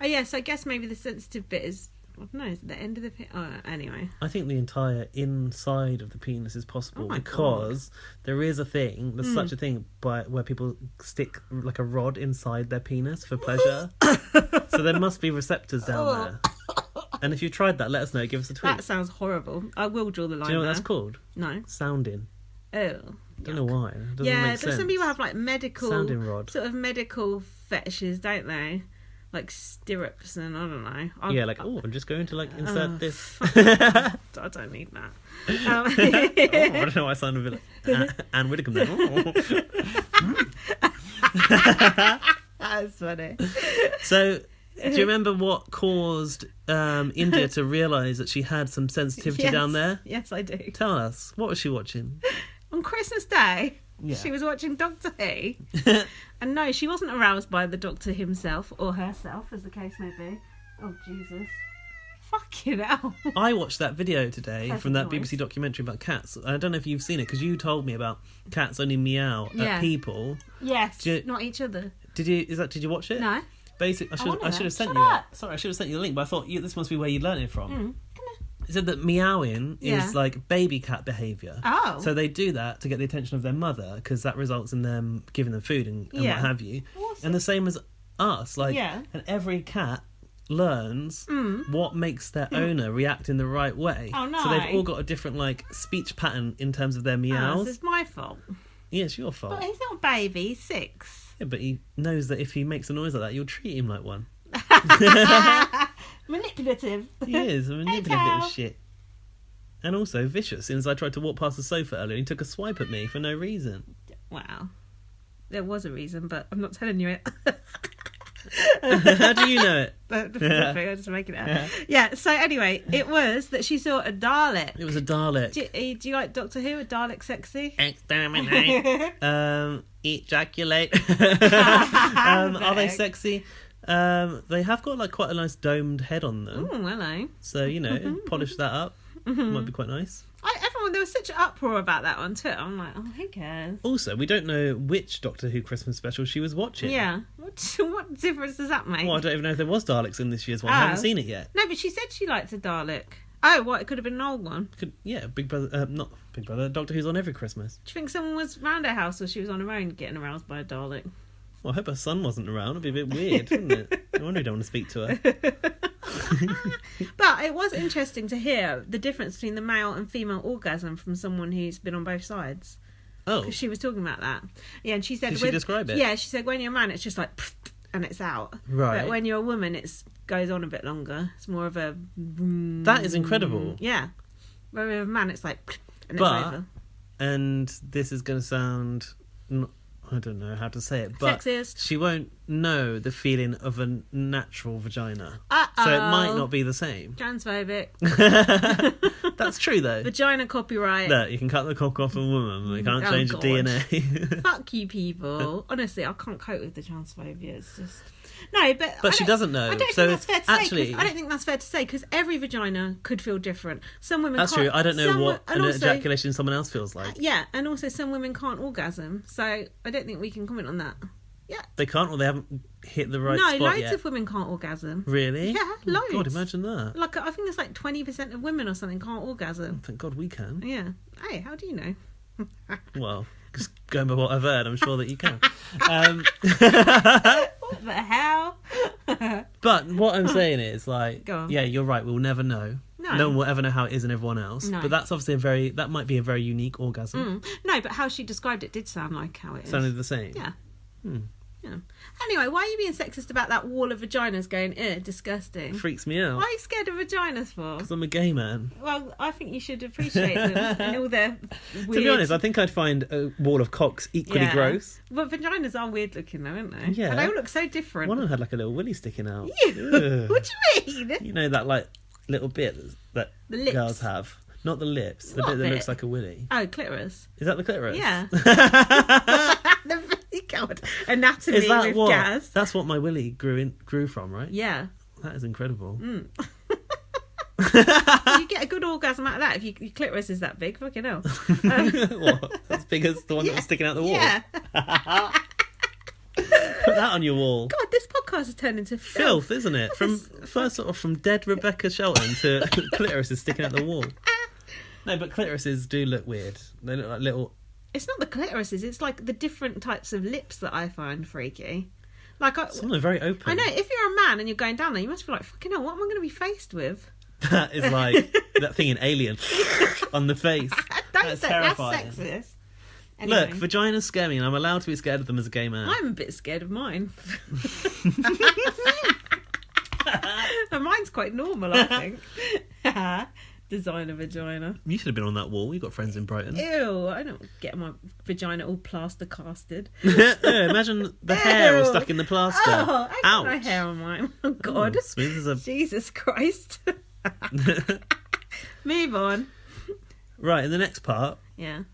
Oh, yes, I guess maybe the sensitive bit is... I don't know, is it the end of the... Oh, anyway. I think the entire inside of the penis is possible Oh my because there is a thing, there's such a thing where people stick like a rod inside their penis for pleasure. So there must be receptors down there. And if you tried that, let us know. Give us a tweet. That sounds horrible. I will draw the line. Do you know what there. that's called? No. Sounding. Oh. Don't know why. It doesn't Yeah, make but sense. some people have like medical... Sounding rod. Sort of medical fetishes, don't they? Like stirrups and I don't know. Yeah, like, I'm just going to like insert this. I don't need that. I don't know why I sounded a bit like Anne Widdecombe there. That's funny. So, do you remember what caused India to realise that she had some sensitivity Yes. down there? Yes, I do. Tell us, what was she watching? On Christmas Day, Yeah. she was watching Doctor Who. And no, she wasn't aroused by the Doctor himself, or herself, as the case may be. Oh, Jesus. Fucking hell. I watched that video today Perfect from that noise. BBC documentary about cats. I don't know if you've seen it, because you told me about cats only meow Yeah. at people. Yes, Do you- not each other. Did you watch it? No. Basic. I should wanna have know. sent Shut you up. it. Sorry, I should have sent you the link, but I thought this must be where you learned it from. It said that meowing Yeah. is like baby cat behaviour. Oh. So they do that to get the attention of their mother, because that results in them giving them food and Yeah. what have you. Awesome. And the same as us. Like, Yeah. and every cat learns what makes their owner react in the right way. Oh, no. So they've all got a different like speech pattern in terms of their Oh, meows. this is my fault. Yeah, it's your fault. But he's not a baby, he's 6. Yeah, but he knows that if he makes a noise like that, you'll treat him like one. Manipulative. He is a manipulative cow. little shit. And also vicious, since I tried to walk past the sofa earlier and he took a swipe at me for no reason. Wow. There was a reason, but I'm not telling you it. How do you know it? I'm just making it up. Yeah, so anyway, it was that she saw a Dalek. It was a Dalek. Do you like Doctor Who? A Dalek sexy? Exterminate. Ejaculate. Are they sexy? They have got like quite a nice domed head on them. Oh, hello. So, you know, polish that up. Might be quite nice. There was such an uproar about that on Twitter. I'm like, oh, who cares? Also, we don't know which Doctor Who Christmas special she was watching. Yeah. What difference does that make? Well, I don't even know if there was Daleks in this year's one. I haven't seen it yet. No, but she said she liked a Dalek. Oh, what? It could have been an old one. Big Brother, not Big Brother, Doctor Who's on every Christmas. Do you think someone was round her house or she was on her own getting aroused by a Dalek? Well, I hope her son wasn't around. It'd be a bit weird, wouldn't it? No wonder you don't want to speak to her. But it was interesting to hear the difference between the male and female orgasm from someone who's been on both sides. Oh. Because she was talking about that. Yeah, and she said... Did she describe it? Yeah, she said when you're a man, it's just like... and it's out. Right. But when you're a woman, it goes on a bit longer. It's more of a... That is incredible. Yeah. When you're a man, it's like... and it's over. And this is going to sound... I don't know how to say it, but Sexist. She won't know the feeling of a natural vagina. Uh-oh. So it might not be the same. Transphobic. That's true, though. Vagina copyright. Look, you can cut the cock off a woman, but you can't change God. the DNA. Fuck you, people. Honestly, I can't cope with the transphobia. It's just... No, but she doesn't know. I don't So think that's fair to actually- say. I don't think that's fair to say because every vagina could feel different. Some women That's can't. true. I don't know what and an also, ejaculation someone else feels like. Yeah, and also some women can't orgasm. So I don't think we can comment on that. Yeah. They can't, or they haven't hit the right No, spot loads yet. of women can't orgasm. Really? Yeah, Oh, loads. God, imagine that. Like I think it's like 20% of women or something can't orgasm. Thank God we can. Yeah. Hey, how do you know? Well, just going by what I've heard, I'm sure that you can. What the hell? But what I'm saying is, like, Go on. yeah, you're right. We'll never know. No. one will ever know how it is in everyone else. No. But that's obviously that might be a very unique orgasm. No, but how she described it did sound like how it is. Sounded the same. Yeah. Yeah. Anyway, why are you being sexist about that wall of vaginas going, disgusting? It freaks me out. Why are you scared of vaginas for? Because I'm a gay man. Well, I think you should appreciate them and all their weird... To be honest, I think I'd find a wall of cocks equally gross. But vaginas are weird looking though, aren't they? Yeah. And they all look so different. One of them had like a little willy sticking out. Ew. What do you mean? You know that like little bit that The lips. girls have. Not the lips. The What bit that bit? looks like a willy. Oh, clitoris. Is that the clitoris? Yeah. God. Anatomy Is that with what? Gaz. That's what my willy grew from, right? Yeah. That is incredible. You get a good orgasm out of that if your clitoris is that big. Fucking hell. What? As big as the one that was sticking out the wall? Yeah. Put that on your wall. God, this podcast has turned into Filth, isn't it? From dead Rebekah Shelton to clitorises sticking out the wall. No, but clitorises do look weird. They look like little... It's not the clitorises, it's like the different types of lips that I find freaky. Like Some are very open. I know, if you're a man and you're going down there, you must be like, fucking hell, what am I going to be faced with? That is like that thing in Alien on the face. That's terrifying. That's sexist. Anyway, Look, vaginas scare me and I'm allowed to be scared of them as a gay man. I'm a bit scared of mine. And mine's quite normal, I think. Designer vagina. You should have been on that wall. You've got friends in Brighton. Ew, I don't get my vagina all plaster casted. Imagine the hair all stuck in the plaster. Oh, I got no Ouch. hair on mine. Oh, God. Smooth as a... Jesus Christ. Move on. Right, in the next part, Yeah.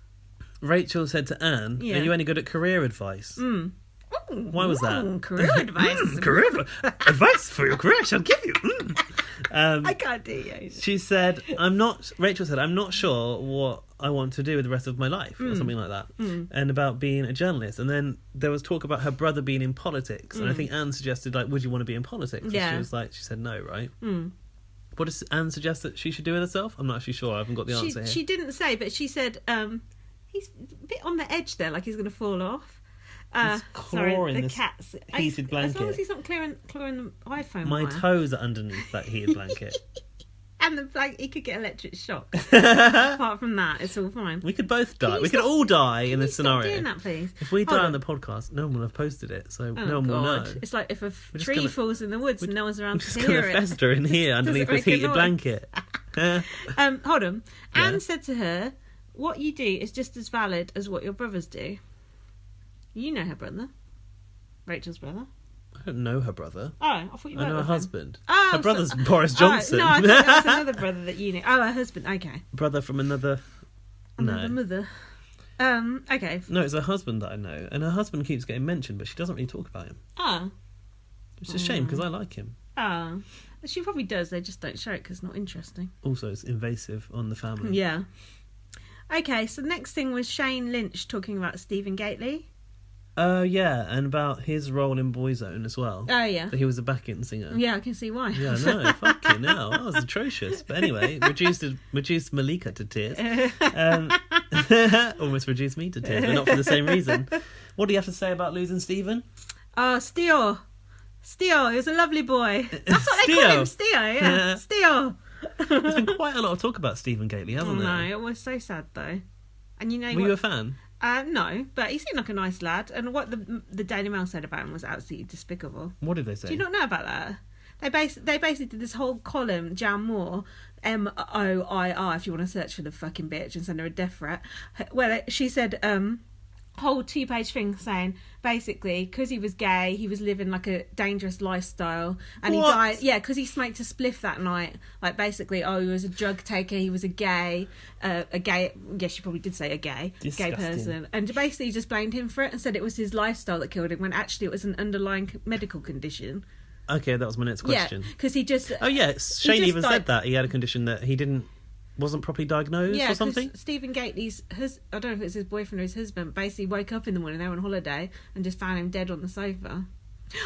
Rachel said to Anne, Yeah. are you any good at career advice? Why was that? Career advice. Career advice for your career, I shall give you. I can't do you. She said, Rachel said, I'm not sure what I want to do with the rest of my life, or something like that, and about being a journalist. And then there was talk about her brother being in politics, and I think Anne suggested, like, would you want to be in politics? Yeah. And she said no, right? What does Anne suggest that she should do with herself? I'm not actually sure. I haven't got the answer here. She didn't say, but she said he's a bit on the edge there, like he's going to fall off. He's clawing the this cat's heated blanket. As long as he's not clawing the iPhone My wire. toes are underneath that heated blanket. And the blanket, he could get electric shock. Apart from that, it's all fine. We could both die. you We could stop- all die in this Stop scenario. doing that, please. If we Hold die on the podcast, no one will have posted it, so Oh, no one will know. God. It's like if a just tree gonna- falls in the woods and no one's We're around just to going hear to it. fester in here underneath this make a heated noise. blanket. Hold on. Yeah. Anne said to her, what you do is just as valid as what your brothers do. You know her brother. Rachel's brother. I don't know her brother. Oh, I thought you I worked know her with him. husband. Oh, Her brother's so- Boris Johnson. Oh, no, I thought that was another brother that you knew. Oh, her husband. Okay. Brother from another... Another No. mother. Okay. No, it's her husband that I know. And her husband keeps getting mentioned, but she doesn't really talk about him. Oh. It's a shame because I like him. Oh, she probably does. They just don't show it because it's not interesting. Also, it's invasive on the family. Yeah. Okay, so the next thing was Shane Lynch talking about Stephen Gately. Yeah, and about his role in Boyzone as well. Oh, yeah. That he was a backing singer. Yeah, I can see why. Yeah, no, fucking hell. That was atrocious. But anyway, reduced Malika to tears. Almost reduced me to tears, but not for the same reason. What do you have to say about losing Stephen? Steo. Steo, he was a lovely boy. That's what they call him, Steo, yeah. Steo. There's been quite a lot of talk about Stephen Gately, hasn't there? No, it was so sad, though. And you know Were you a fan? No, but he seemed like a nice lad. And what the Daily Mail said about him was absolutely despicable. What did they say? Do you not know about that? They basically did this whole column, Jan Moore, MOIR, if you want to search for the fucking bitch and send her a death threat, where she said, whole 2-page thing saying basically because he was gay, he was living like a dangerous lifestyle, and what? he died because he smoked a spliff that night. Like basically, he was a drug taker, he was a gay, yes, she probably did say a gay person, and basically just blamed him for it and said it was his lifestyle that killed him when actually it was an underlying medical condition. Okay, that was my next question. Yeah, because he just Shane even said that he had a condition that he wasn't properly diagnosed or something. Stephen Gately's, I don't know if it's his boyfriend or his husband, basically woke up in the morning, they were on holiday, and just found him dead on the sofa.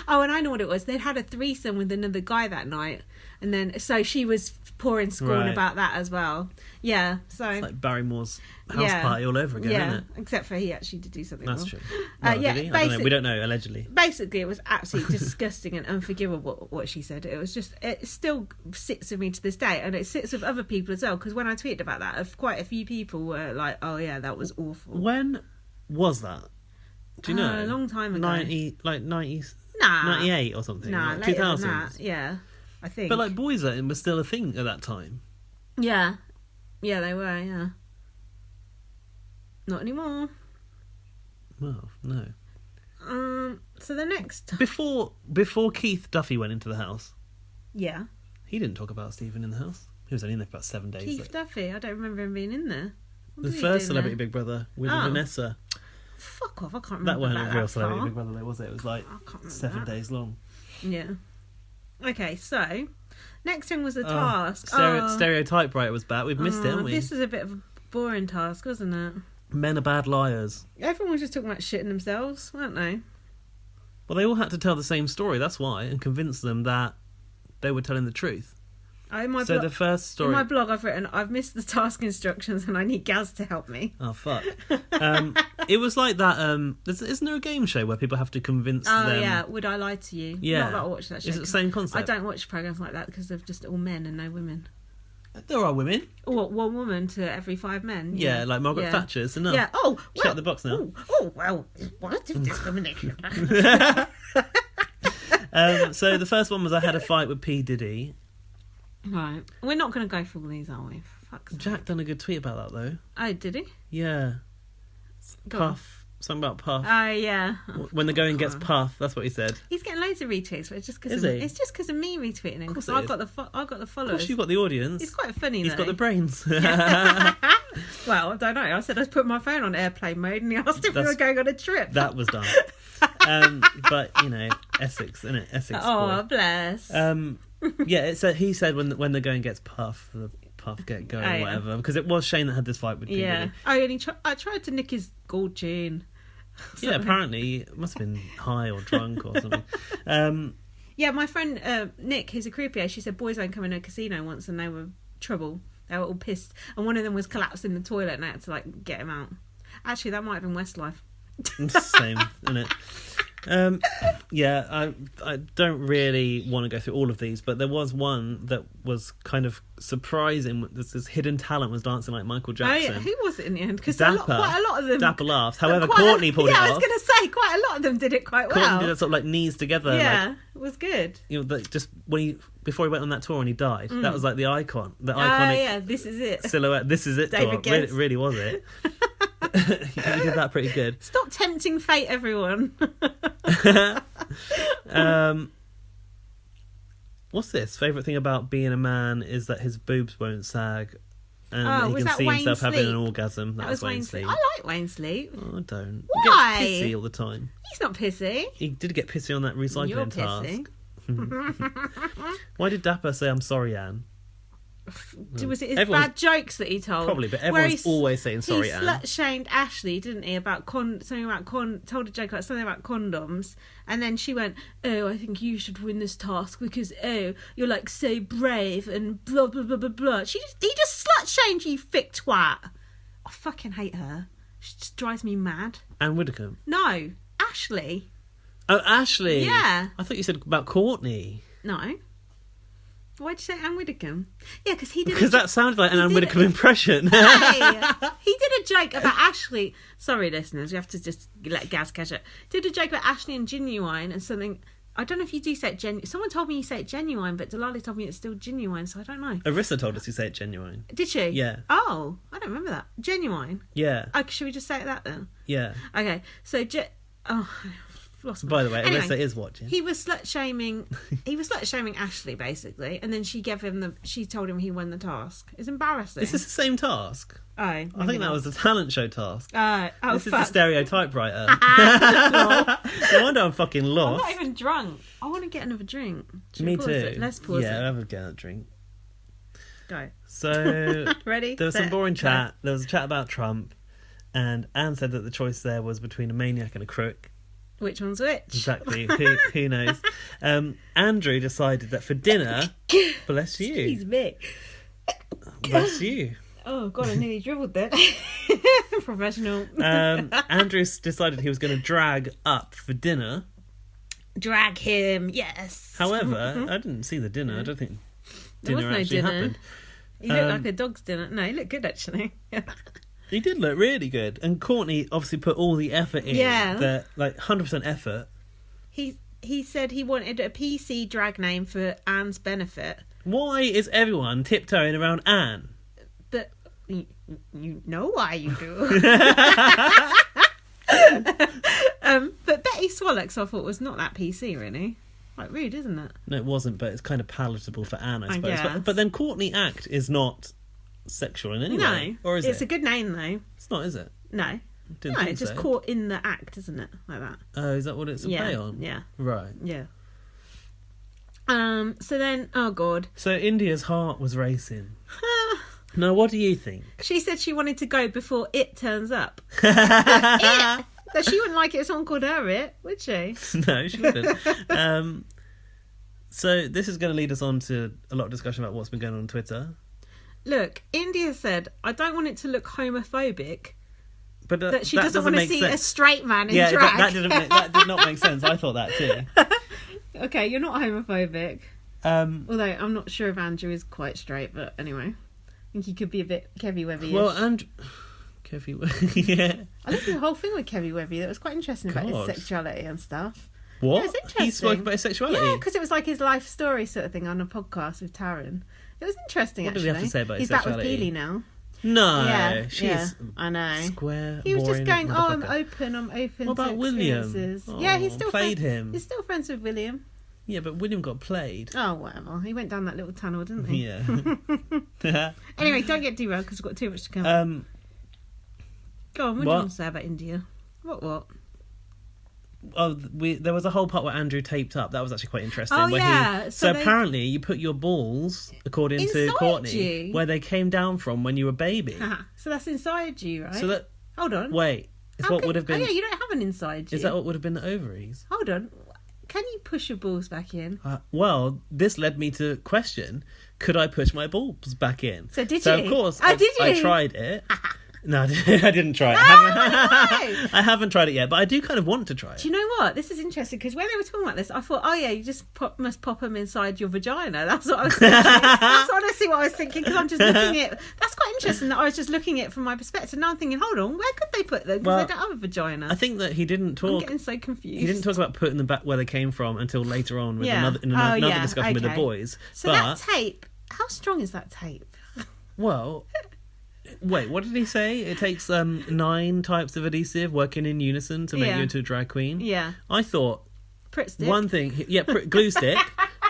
Oh, and I know what it was. They'd had a threesome with another guy that night, and then so she was pouring scorn about that as well. Yeah, so it's like Barrymore's house party all over again, isn't it? Except for he actually did do something That's wrong. true. Well, did he? I don't know. We don't know, allegedly. Basically, it was absolutely disgusting and unforgivable what she said. It was just, it still sits with me to this day, and it sits with other people as well, because when I tweeted about that, quite a few people were like, oh yeah, that was awful. When was that? Do you know? A long time ago. 98 or something? Nah, like later 2000s? than that, yeah, I think. But like Boyzone was still a thing at that time. Yeah, they were, yeah. Not anymore. Well, no. So the next... Before Keith Duffy went into the house, Yeah. he didn't talk about Stephen in the house. He was only in there for about 7 days. Keith Duffy, I don't remember him being in there. What The did he first do Celebrity there? Big Brother with Oh. Vanessa. Fuck off, I can't That remember wasn't a real Celebrity far. Big Brother, though, was it? It was like I can't remember 7 that. days long. Yeah. Okay, so next thing was the task. Stereotypewriter was back. We've missed it, haven't we? This was a bit of a boring task, wasn't it? Men are bad liars. Everyone was just talking about shitting themselves, weren't they? Well, they all had to tell the same story, that's why, and convince them that they were telling the truth. The first story... In my blog, I've written, I've missed the task instructions and I need Gaz to help me. Oh, fuck. It was like that... isn't there a game show where people have to convince them... Oh, yeah. Would I Lie to You? Yeah. Not that I watch that show. Is it the same concept? I don't watch programmes like that because they're just all men and no women. There are women. Or one woman to every 5 men. Yeah, like Margaret Thatcher's enough. Yeah. Oh, well, check the box now. Well, what if discrimination? So the first one was I had a fight with P. Diddy. Right. We're not going to go through all these, are we? For fuck's sake. Jack done a good tweet about that, though. Oh, did he? Yeah. Go Puff. Something about Puff. Oh, yeah. When the going gets Puff, that's what he said. He's getting loads of retweets, but it's just because Is he? It's just because of me retweeting him. Because it I've is. got the followers. Of course, you've got the audience. He's quite funny. He's though. got the brains. Well, I don't know. I said I'd put my phone on airplane mode, and he asked if we were going on a trip. That was done. But you know, Essex, innit? Essex. Oh, boy. bless. Yeah. He said when the going gets Puff, the Puff get going, or whatever. Because it was Shane that had this fight with P. Yeah. Diddy. Oh, and I tried to nick his gold chain. Yeah, apparently he must have been high or drunk or something. Yeah, my friend Nick, who's a croupier, she said boys don't come in a casino once and they were trouble. They were all pissed. And one of them was collapsed in the toilet and they had to like get him out. Actually, that might have been Westlife. Same, isn't it? Yeah, I don't really want to go through all of these, but there was one that was kind of surprising. This hidden talent was dancing like Michael Jackson. Oh, yeah. Who was it in the end? Because Dapper. quite a lot of them... Dapper laughs. However, Courtney pulled it off. Yeah, I was going to say, quite a lot of them did it quite well. Courtney did that sort of like knees together. Yeah, like, it was good. you know, just before he went on that tour and he died, that was like the icon. The iconic yeah, this is it. silhouette. This is it. David tour. Gibbs. Really was it. He did that pretty good. Stop tempting fate, everyone. What's this? Favourite thing about being a man is that his boobs won't sag and he was can that see Wayne himself having an Sleep? orgasm. That was Wayne Sleep. I like Wayne Sleep. Oh, I don't. Why? He gets pissy all the time. He's not pissy. He did get pissy on that recycling You're task. pissy. Why did Dapper say, "I'm sorry, Anne"? Was it his Everyone's- bad jokes that he told? Probably, but Where everyone's always saying, "Sorry, he Anne." slut-shamed Ashley, didn't he, about told a joke about something about condoms, and then she went, "Oh, I think you should win this task because, oh, you're like so brave and blah blah blah blah blah." He just slut-shamed you, thick twat. I fucking hate her. She just drives me mad. Anne Widdecombe. No, Ashley. Oh, Ashley. Yeah. I thought you said about Courtney. No. Why'd you say Anne Widdecombe? Yeah, because he did. Because that sounded like an Anne did Widdecombe impression. Hey, he did a joke about Ashley. Sorry, listeners, we have to just let Gaz catch it. Did a joke about Ashley and Genuine and something. I don't know if you do say it genuine. Someone told me you say it genuine, but Delali told me it's still genuine, so I don't know. Arissa told us you say it genuine. Did she? Yeah. Oh, I don't remember that. Genuine. Yeah. Okay, should we just say it that then? Yeah. Okay, so I've lost my... By the way, Anyway, Arissa is watching. He was slut shaming. He was slut shaming Ashley basically, and then she told him he won the task. It's embarrassing. Is this the same task? Oh, I think that was the talent show task. Oh, This is fuck. the stereotype writer. No wonder I'm fucking I'm lost. not even drunk. I want to get another drink. Should Me we pause too. it? Let's pause Yeah, it. I'll have a get a drink. Go. So Ready? there was some set, boring go. chat. There was a chat about Trump, and Anne said that the choice there was between a maniac and a crook. Which one's which? Exactly. who knows? Andrew decided that for dinner, bless you, Excuse me. bless you. Oh god, I nearly dribbled that. Professional. Andrew decided he was going to drag up for dinner. Drag him. Yes. However, I didn't see the dinner. I don't think There was dinner no actually dinner. happened. He looked like a dog's dinner. No, he looked good actually. He did look really good, and Courtney obviously put all the effort in. Yeah. The 100% effort. He said he wanted a PC drag name for Anne's benefit, Why is everyone tiptoeing around Anne? but you know why you do. But Betty Swallows I thought was not that PC really. Like rude, isn't it? No, it wasn't, but it's kind of palatable for Anne, I suppose. guess. But then Courtney Act is not sexual in any way. No. Or is it's it? a good name though. It's not, is it? No. Didn't No, think it's just so. caught in the act, isn't it? Like that. Oh, is that what it's a play on? Yeah. Right. Yeah. So then, oh god. So India's heart was racing. Now, what do you think? She said she wanted to go before it turns up. It? That she wouldn't like it if someone called her it, would she? No, she wouldn't. So this is going to lead us on to a lot of discussion about what's been going on Twitter. Look, India said, I don't want it to look homophobic, But that she doesn't want to make see sense. a straight man in Yeah, drag. that did not make sense. I thought that too. Okay, you're not homophobic. Um, Although I'm not sure if Andrew is quite straight, but anyway. I think he could be a bit Kevy Webby-ish. well, and Kevy, yeah. I listened to the whole thing with Kevy Webby. That was quite interesting about his God. sexuality and stuff. What? Yeah, it's interesting. He spoke about his sexuality. Yeah, because it was like his life story sort of thing on a podcast with Taryn. It was interesting, What actually. did he have to say about his He's back with sexuality? Peely now. No, yeah, she's I know. square. He was just boring going, "Oh, I'm motherfucker." open What to about William? experiences." Oh, Yeah, he's still played him. He's still friends with William. Yeah, but William got played. Oh, whatever. He went down that little tunnel, didn't he? Yeah. Anyway, don't get derailed because we've got too much to come. Go on, what do you what? want to say about India? What? There was a whole part where Andrew taped up. That was actually quite interesting. Oh, where yeah. So So they- apparently, you put your balls, according to Inside Courtney, you? where they came down from when you were a baby. So that's inside you, right? So that Hold on. wait, is How what can- would have been? Oh, yeah, you don't have an inside you. Is that what would have been the ovaries? Hold on. Can you push your balls back in? Well, this led me to question: could I push my balls back in? So did So you? of course, Oh, did I you? tried it. No, I didn't try it. No! I haven't tried it yet, but I do kind of want to try it. Do you know what? This is interesting because when they were talking about this, I thought, oh yeah, you just must pop them inside your vagina. That's what I was thinking. That's honestly what I was thinking because I'm just looking at. That's quite interesting that I was just looking at it from my perspective. Now I'm thinking, hold on, where could they put them? Because Well, they don't have a vagina. I think that he didn't I'm talk. getting so confused. He didn't talk about putting them back where they came from until later on with Yeah. another Oh, yeah, discussion with the okay. boys. So but that tape, how strong is that tape? well, wait, what did he say? It takes 9 types of adhesive working in unison to make Yeah. you into a drag queen. Yeah, I thought Pritt stick. one thing, glue stick,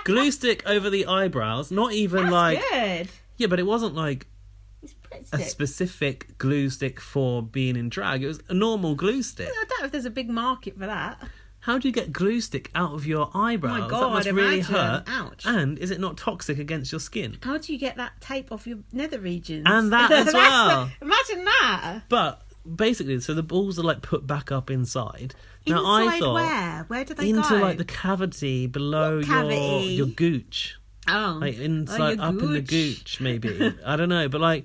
glue stick over the eyebrows. Not even That's like good. yeah, but it wasn't like It's Pritt a stick. specific glue stick for being in drag. It was a normal glue stick. I don't know if there's a big market for that. How do you get glue stick out of your eyebrows? Oh my God, that must really imagine. hurt. Ouch. And is it not toxic against your skin? How do you get that tape off your nether regions? And that as well. Imagine that. But basically, so the balls are like put back up inside. Now Inside I thought where? Where do they into go? like the cavity below What cavity? your gooch. Oh, Like inside, your up in the gooch, maybe. I don't know, but like,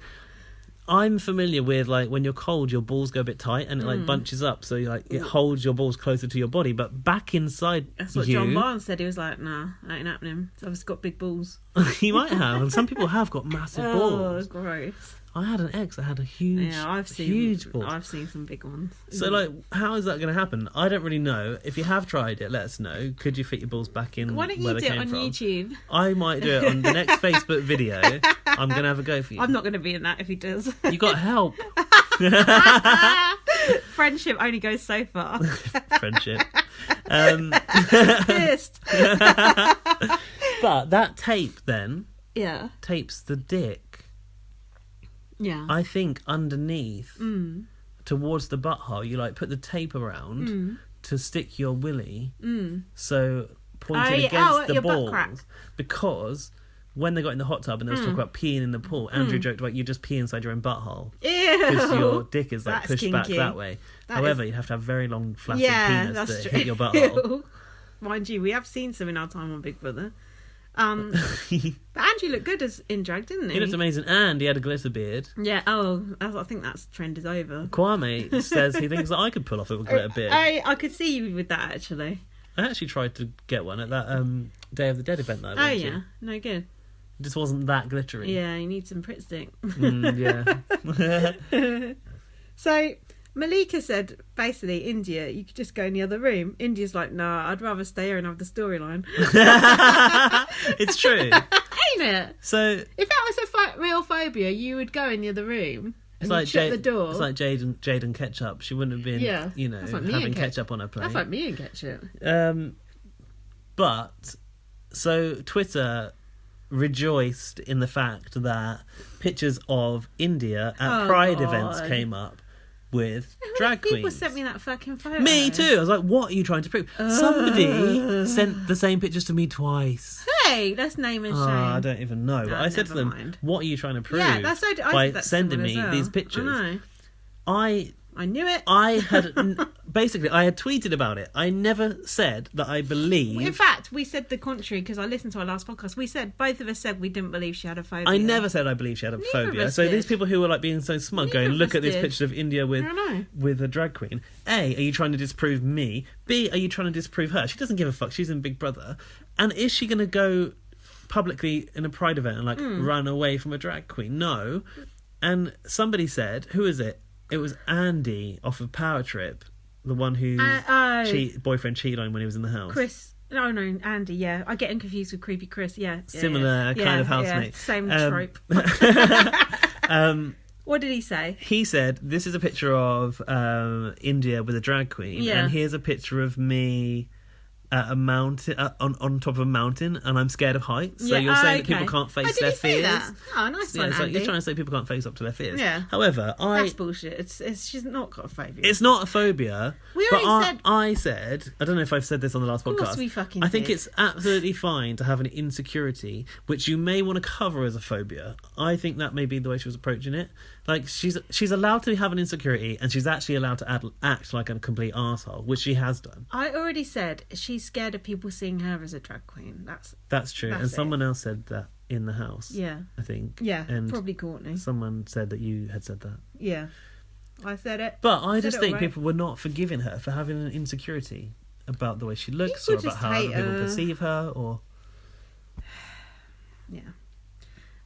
I'm familiar with like when you're cold, your balls go a bit tight and it like bunches up, so like it holds your balls closer to your body. But back inside, That's what John Barnes said. He was like, "Nah, that ain't happening. I've just got big balls." you might have, and some people have got massive Oh, balls. gross. I had an ex that had a huge, Yeah, I've seen huge balls. I've seen some big ones. So like, how is that going to happen? I don't really know. If you have tried it, let us know. Could you fit your balls back in? Why don't where you they do it came on from? YouTube? I might do it on the next Facebook video. I'm going to have a go for you. I'm not going to be in that if he does. You got help. Friendship only goes so far. Friendship. Pissed. But that tape then Yeah. tapes the dick. Yeah. I think underneath, towards the butthole, you like put the tape around to stick your willy, so pointed yeah. against at the your butt balls. crack. Because when they got in the hot tub and they was talking about peeing in the pool, Andrew joked about you just pee inside your own butthole because Ew. your dick is like That's pushed back kinky. that way. That However, is- you have to have very long, flaccid Yeah, penis that's to true. hit your butthole. Mind you, we have seen some in our time on Big Brother. But Andrew looked good as in drag, didn't he? He looked amazing, and he had a glitter beard. Yeah. Oh, I think that trend is over. Kwame says he thinks that I could pull off a glitter beard. I could see you with that actually. I actually tried to get one at that Day of the Dead event that I Oh went yeah, to. no good. It just wasn't that glittery. Yeah, you need some Pritt stick. Yeah. So Malika said, basically, India, you could just go in the other room. India's like, nah, I'd rather stay here and have the storyline. It's true. Ain't it? So If that was a real phobia, you would go in the other room it's and like you'd shut the door. It's like Jade and ketchup. She wouldn't have been, Yeah. you know, That's like me having and ketchup on her plate. That's like me and ketchup. But so Twitter rejoiced in the fact that pictures of India at Oh, Pride God. events came up with drag People queens. sent me that fucking photo. Me too. I was like, what are you trying to prove? Somebody sent the same pictures to me twice. Hey, that's name and shame. I don't even know. But No, I said to never them, mind. what are you trying to prove Yeah, that's so. I by said that to sending someone me as well. these pictures? I knew it. I had basically I had tweeted about it. I never said that I believe. In fact, we said the contrary because I listened to our last podcast. We said both of us said we didn't believe she had a phobia. I never said I believe she had a Neither phobia. of us So did. these people who were like being so smug, Neither going, of look us at this did. picture of India I don't know. with a drag queen. A, are you trying to disprove me? B, are you trying to disprove her? She doesn't give a fuck. She's in Big Brother. And is she going to go publicly in a Pride event and like run away from a drag queen? No. And somebody said, who is it? It was Andy off of Power Trip, the one who boyfriend cheated on him when he was in the house. Chris. No, Andy. Yeah, I get him confused with Creepy Chris. Yeah, Similar kind of housemate. Same trope. What did he say? He said, this is a picture of India with a drag queen, Yeah. and here's a picture of me at a mountain, on top of a mountain, and I'm scared of heights. So Yeah, you're saying that okay. people can't face did their he say fears? that? Oh, nice Yeah, one, it's like Andy. you're trying to say people can't face up to their fears. Yeah. However, That's bullshit. It's she's not got a phobia. it's not a phobia. We but already said- I said, I don't know if I've said this on the last course podcast. we fucking I think did. it's absolutely fine to have an insecurity, which you may want to cover as a phobia. I think that may be the way she was approaching it. Like she's allowed to have an insecurity, and she's actually allowed to act like a complete arsehole, which she has done. I already said she's scared of people seeing her as a drag queen. That's true. That's And it. someone else said that in the house. Yeah. I think. Yeah, And probably Courtney. someone said that you had said that. Yeah, I said it. But I Said just it think all right. people were not forgiving her for having an insecurity about the way she looks, People or about just how other hate people her. perceive her, or Yeah.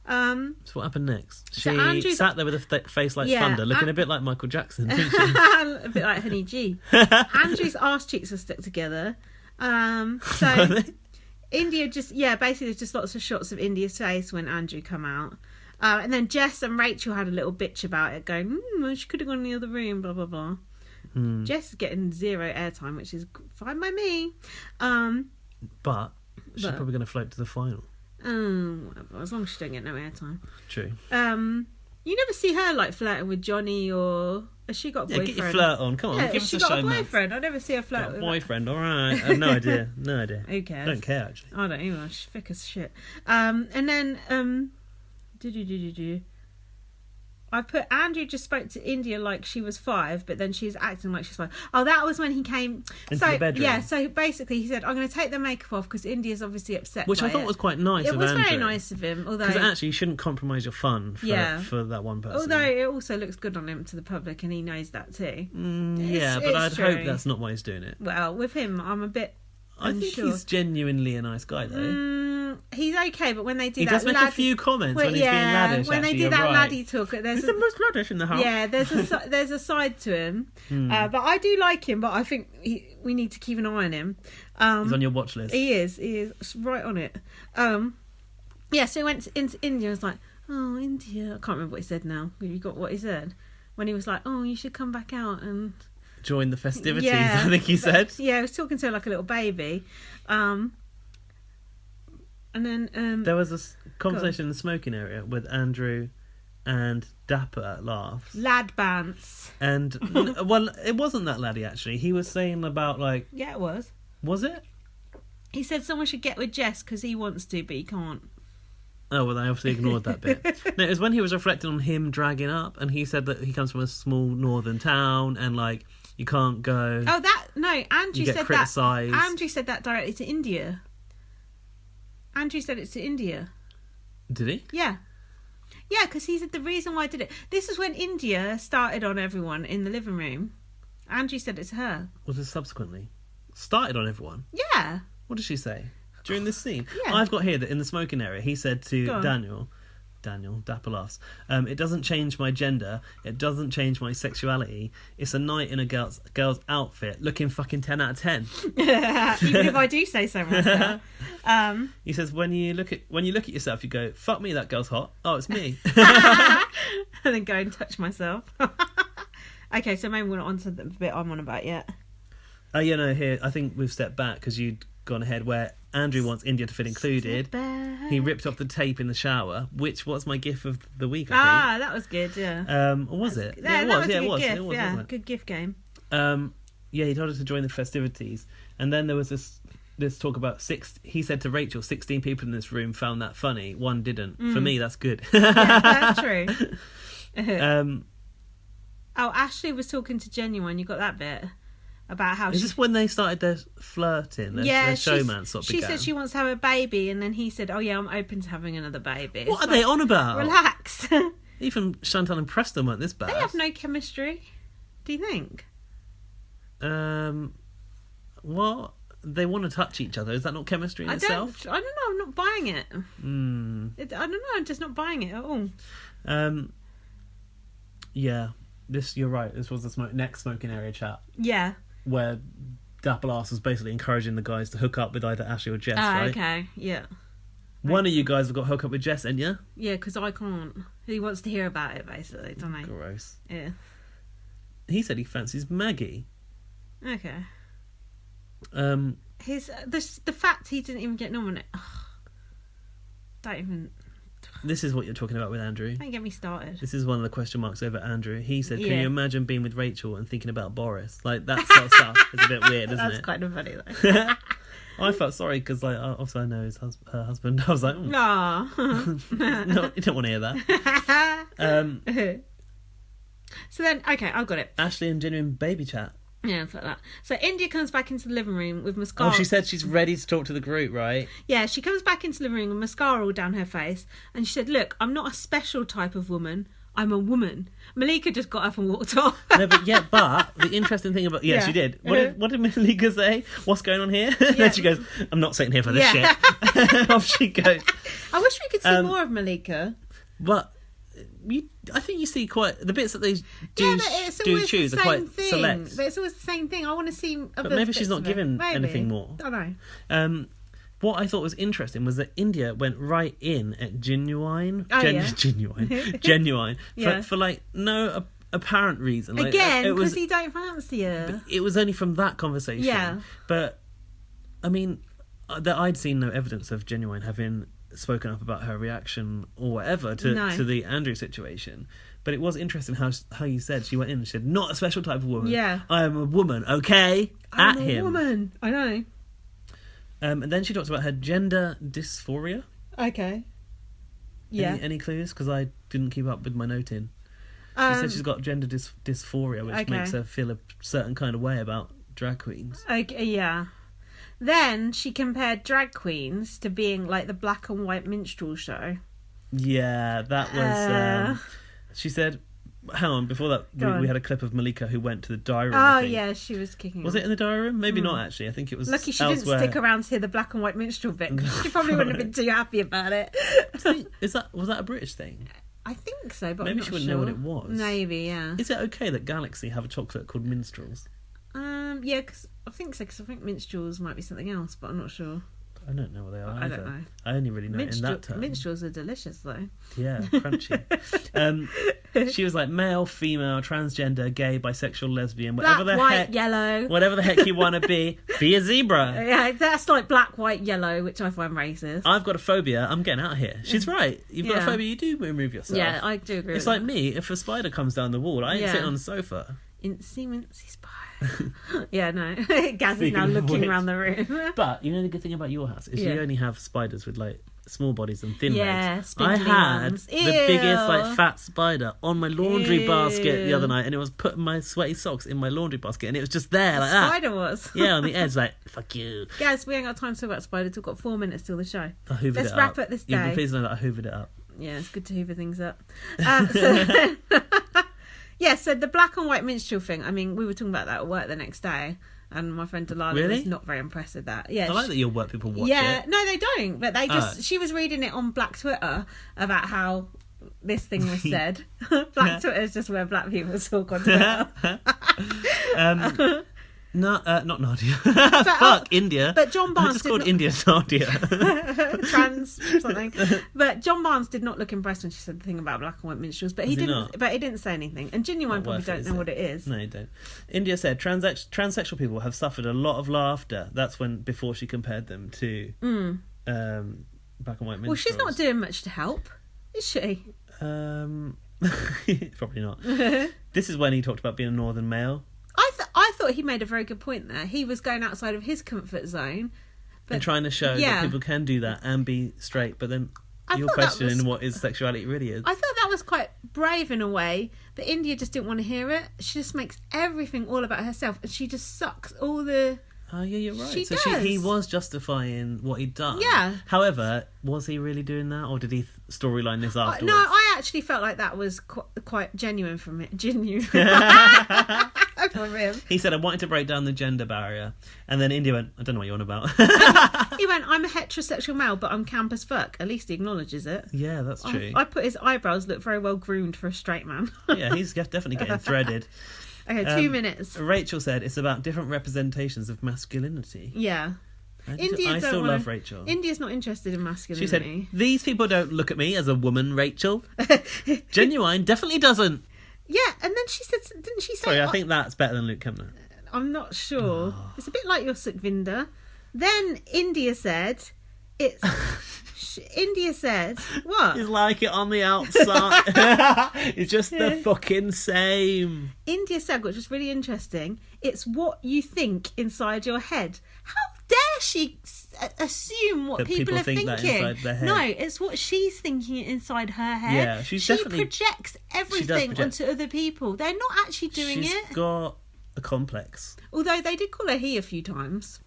so what happened next? She So Andrew's- sat there with a face like Yeah, thunder, looking a bit like Michael Jackson, didn't she? a bit like Honey G. Andrew's arse cheeks are stuck together. So India basically there's just lots of shots of India's face when Andrew come out. And then Jess and Rachel had a little bitch about it, going, well, she could have gone in the other room, blah, blah, blah. Jess is getting zero airtime, which is fine by me. But she's But- probably going to float to the final. Whatever, as long as she don't get no airtime. True. You never see her like flirting with Johnny, or has she got a boyfriend? Get your flirt on. Come on, Yeah, give has us she a got show, a man. boyfriend? I never see her flirt Got a with boyfriend, all right. I have no idea. No idea. Who cares? Don't care, actually. I don't either. She's thick as shit. And then I put Andrew just spoke to India like she was 5, but then she's acting like she's 5. Oh, that was when he came Into the bedroom. Yeah, so basically he said, I'm going to take the makeup off because India's obviously upset. Which by I thought it. was quite nice It of was Andrew. very nice of him, although Because actually you shouldn't compromise your fun for that one person. Although it also looks good on him to the public, and he knows that too. Yeah, but I'd it's hope true. that's not why he's doing it. Well, with him, I'm a bit I think unsure. he's genuinely a nice guy, though. He's okay, but when they do He that, does make a few comments when he's being laddish. when actually, they do you're that right. laddie talk, there's He's the most laddish in the house. yeah, there's a side to him, but I do like him. But I think we need to keep an eye on him. He's on your watch list. He is right on it. Yeah, so he went into India. and was like, oh, India. I can't remember what he said now. You got what he said when he was like, oh, you should come back out and Join the festivities, Yeah. I think he said. yeah, he was talking to her like a little baby. And then There was a conversation in the smoking area with Andrew and Dapper at Laughs. lad bants. And, well, it wasn't that laddie, actually. He was saying about, like... Yeah, it was. Was it? He said someone should get with Jess because he wants to, but he can't. Oh, well, I obviously ignored that bit. No, it was when he was reflecting on him dragging up, and he said that he comes from a small northern town, and, like, you can't go... Oh, Andrew You get said criticised. that. Andrew said that directly to India. Andrew said it to India. Did he? Yeah. Yeah, because he said the reason why I did it. This is when India started on everyone in the living room. Andrew said it to her. Was it subsequently? Started on everyone. Yeah. What did she say? During this scene? Yeah. I've got here that in the smoking area, he said to Go on. Daniel, Dapper Laughs, it doesn't change my gender, it doesn't change my sexuality, it's a night in a girl's outfit, looking fucking 10 out of 10. Even if I do say so myself. He says, when you look at yourself, you go, fuck me, that girl's hot. Oh, it's me. And then go and touch myself. Okay, so maybe we're not on to the bit I'm on about yet. Here, I think we've stepped back because you'd gone ahead where Andrew wants India to feel included. He ripped off the tape in the shower, which was my gif of the week, I think. Ah, that was good, yeah. Or was it? Yeah, it that was. was a Yeah, good it was. gift, It was, yeah. wasn't it? Good gift game. Yeah, he told us to join the festivities, and then there was this talk about he said to Rachel, 16 people in this room found that funny, 1 didn't. For me, that's good. Yeah, that's true. Oh, Ashley was talking to Genuine. You got that bit about how is this when they started their flirting? Their showman sort of she began? said she wants to have a baby, and then he said, "Oh yeah, I'm open to having another baby." What It's are they on about? Relax. Even Chantal and Preston weren't this bad. They have no chemistry. Do you think? What? They want to touch each other. Is that not chemistry in itself? I don't know. I'm not buying it. I don't know. I'm just not buying it at all. Yeah. You're right. This was the next smoking area chat Yeah. where Dapper Laughs was basically encouraging the guys to hook up with either Ashley or Jess, Ah, right? okay. Yeah. One of you guys have got hooked up with Jess, ain't you? Yeah, because I can't. He wants to hear about it, basically, doesn't he? Gross. Yeah. He said he fancies Maggie. Okay. Um, The fact he didn't even get nominated. this is what you're talking about with Andrew. Don't get me started. This is one of the question marks over Andrew. He said, can Yeah. you imagine being with Rachel and thinking about Boris? Like, that sort of stuff is a bit weird, isn't That's it? kind of funny, though. I felt sorry because, like, obviously I know her husband. I was like, Aww. no, you don't want to hear that. So then, okay, I've got it. Ashley and Genuine baby chat. Yeah, it's like that. So India comes back into the living room with mascara. Oh, she said she's ready to talk to the group, right? Yeah, she comes back into the living room with mascara all down her face, and she said, "Look, I'm not a special type of woman. I'm a woman." Malika just got up and walked off. No, but the interesting thing about... Yeah, Yeah. she did. What did Malika say? What's going on here? Then she goes, I'm not sitting here for this Yeah. shit. Off she goes. I wish we could see more of Malika. But I think you see quite... The bits that they Yeah, but it's always choose the are same quite thing. select. But it's always the same thing. I want to see other But maybe bits she's not of it. given Maybe. anything more. I don't know. What I thought was interesting was that India went right in at Genuine. Oh, yeah. Genuine. Yeah. For like no apparent reason. Like, Again, it was because he don't fancy her. it was only from that conversation. Yeah. But I mean, that I'd seen no evidence of Genuine having spoken up about her reaction or whatever to the Andrew situation. But it was interesting how you said she went in and she said, not a special type of woman. Yeah. I am a woman, okay? I'm at a him. woman. I know. And then she talks about her gender dysphoria. Okay. Yeah. Any clues? Because I didn't keep up with my noting. She said she's got gender dysphoria, which makes her feel a certain kind of way about drag queens. Okay, yeah. Then she compared drag queens to being like the black and white minstrel show. Yeah, that was... she said... Hang on, before that, we had a clip of Malika who went to the diary room. Oh, yeah, she was kicking Was off. it in the diary room? Maybe not, actually. I think it was Lucky she elsewhere. didn't stick around to hear the black and white minstrel bit, because she probably wouldn't have been too happy about it. Was that a British thing? I think so, but Maybe I'm not she wouldn't sure. know what it was. Maybe, yeah. Is it okay that Galaxy have a chocolate called Minstrels? Yeah, because I think so, because I think minstrels might be something else, but I'm not sure. I don't know what they are I either. don't know. I only really know it in that term. Minstrels are delicious, though. Yeah, crunchy. She was like male, female, transgender, gay, bisexual, lesbian, whatever Black, the white, heck, yellow. whatever the heck you want to be a zebra. Yeah, that's like black, white, yellow, which I find racist. I've got a phobia. I'm getting out of here. She's right. You've got a Yeah. phobia. You do remove yourself. Yeah, I do agree It's with like me. If a spider comes down the wall, I ain't Yeah. sitting on the sofa. Incy Mincy Spider. Yeah, no. Gaz is Speaking now of looking which. around the room. But you know the good thing about your house is Yeah. you only have spiders with like small bodies and thin Yeah, legs. I spindly had ones. the biggest Ew. like fat spider on my laundry basket the Ew. other night, and it was putting my sweaty socks in my laundry basket, and it was just there like that. Spider was. Yeah, on the edge, like fuck you. Guys, we ain't got time to talk about spiders. We've got 4 minutes till the show. I hoovered Let's it wrap up. up this You'll be day. pleased to know that I hoovered it up. Yeah, it's good to hoover things up. So the black and white minstrel thing, I mean, we were talking about that at work the next day, and my friend Delala Really? was not very impressed with that. Yeah, I like that your work people watch it. no, they don't, but they just, Oh. she was reading it on Black Twitter about how this thing was said. Black Twitter is just where black people talk on Twitter. No, not Nadia. Fuck, India. But John Barnes I just did called not- India Nadia. Trans something. But John Barnes did not look impressed when she said the thing about black and white minstrels, but he Does he didn't. not? But he didn't say anything. And Genuine Not probably worth it, don't is know it? what it is. No, you don't. India said transsexual people have suffered a lot of laughter. That's before she compared them to black and white minstrels. Well, she's not doing much to help, is she? Probably not. This is when he talked about being a northern male I thought he made a very good point there. He was going outside of his comfort zone, but and trying to show that people can do that and be straight. But then I you're thought that questioning was- what is sexuality really is. I thought that was quite brave in a way. But India just didn't want to hear it. She just makes everything all about herself, and she just sucks all the. Oh yeah, you're right. She So does. he was justifying what he'd done. Yeah. However, was he really doing that, or did he storyline this afterwards? No, I actually felt like that was quite genuine from it. Genuine. From him. He said, I wanted to break down the gender barrier. And then India went, I don't know what you're on about. He went, I'm a heterosexual male, but I'm camp as fuck. At least he acknowledges it. Yeah, that's true. I put his eyebrows look very well groomed for a straight man. Yeah, he's definitely getting threaded. Okay, 2 minutes. Rachel said it's about different representations of masculinity. Yeah. I still love Rachel. India's not interested in She masculinity. said, these people don't look at me as a woman, Rachel. Genuine definitely doesn't. Yeah, and then she said, didn't she say? Sorry, I think that's better than Luke Kemner. I'm not sure. It's a bit like your Sukhvinder. Then India said, India said, what? He's like it on the outside. It's just the fucking same. India said, which was really interesting, it's what you think inside your head. How dare she assume what That people are think that thinking? inside their head. No, it's what she's thinking inside her head. Yeah, she projects everything project. onto other people. They're not actually doing She's it. got a complex. Although they did call her he a few times.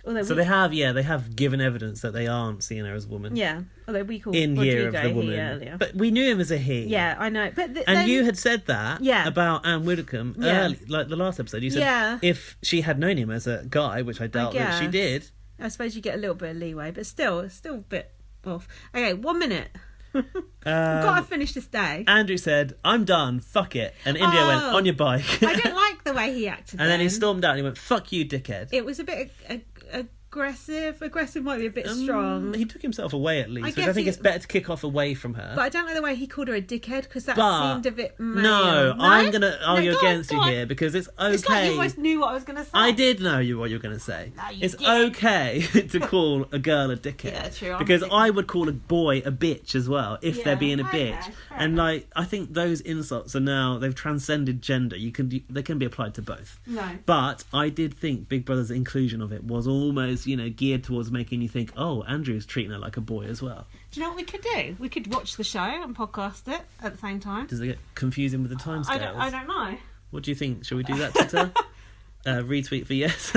Although So they have given evidence that they aren't seeing her as a woman. Yeah, although we called In Rodrigo Year of the Woman. he earlier. But we knew him as a he. Yeah, I know. But And then, you had said that about Anne Widdecombe early, like the last episode. You said if she had known him as a guy, which I doubt that she guess. did. I suppose you get a little bit of leeway, but still a bit off. Okay, 1 minute. We've got to finish this day. Andrew said, I'm done, fuck it. And India went, on your bike. I don't like the way he acted. And then he stormed out and he went, fuck you, dickhead. It was a bit aggressive. Aggressive might be a bit strong. He took himself away at least, which I guess think it's better to kick off away from her. But I don't like the way he called her a dickhead because that But- seemed a bit male. No, I'm going to argue go on, against go you on. here because it's okay. It's like you almost knew what I was going to say. I did know what you were going to say. No, you It's didn't. okay to call a girl a dickhead. Yeah, true, I'm Because a dickhead. I would call a boy a bitch as well if they're Yeah, being a okay, bitch. fair And enough. like, I think those insults are now they've transcended gender. They can be applied to both. No. But I did think Big Brother's inclusion of it was almost, geared towards making you think, oh, Andrew's treating her like a boy as well. Do you know what we could do? We could watch the show and podcast it at the same time. Does it get confusing with the timescales? I don't know. What do you think? Shall we do that, Twitter? Retweet for yes.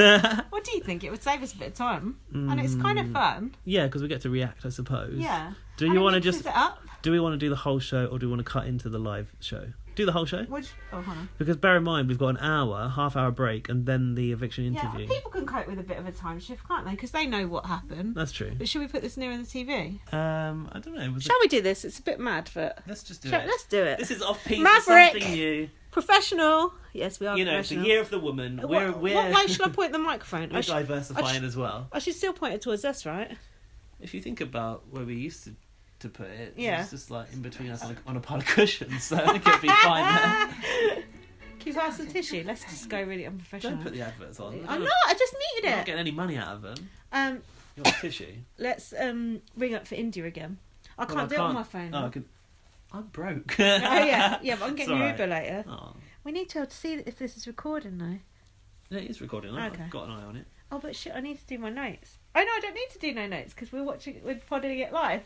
What do you think? It would save us a bit of time. And it's kind of fun. Yeah, because we get to react, I suppose. Yeah. Do And you it want to mixes just... it up? Do we want to do the whole show or do we want to cut into the live show? Do the whole show? Oh, hold on. Because bear in mind, we've got an hour, half-hour break, and then the eviction Yeah, interview. people can cope with a bit of a time shift, can't they? Because they know what happened. That's true. But should we put this nearer the TV? I don't know. Shall we do this? It's a bit mad, but... Let's just do Shall- it. Let's do it. This is off-piece, Maverick! something new. Professional. Yes, we are It's the professional. year of the woman. We're What way should I point the microphone? we're diversifying as well. I should still point it towards us, right? If you think about where we used to put it, Yeah. it's just like in between us on a pile of cushions, so I think it'll be fine there. Can you pass the tissue? Let's just go really unprofessional. Don't put the adverts on. I'm not. I just You're needed not it. getting any money out of them. You want tissue? Let's ring up for India again. I Well, can't do it on my phone. Oh, I'm broke. Oh yeah, yeah, but I'm getting It's your alright. Uber later. Oh. We need to be able to see if this is recording though. Yeah, it is recording. I've Okay. got an eye on it. Oh, but shit, I need to do my notes. Oh no, I don't need to do no notes because we're podding it live.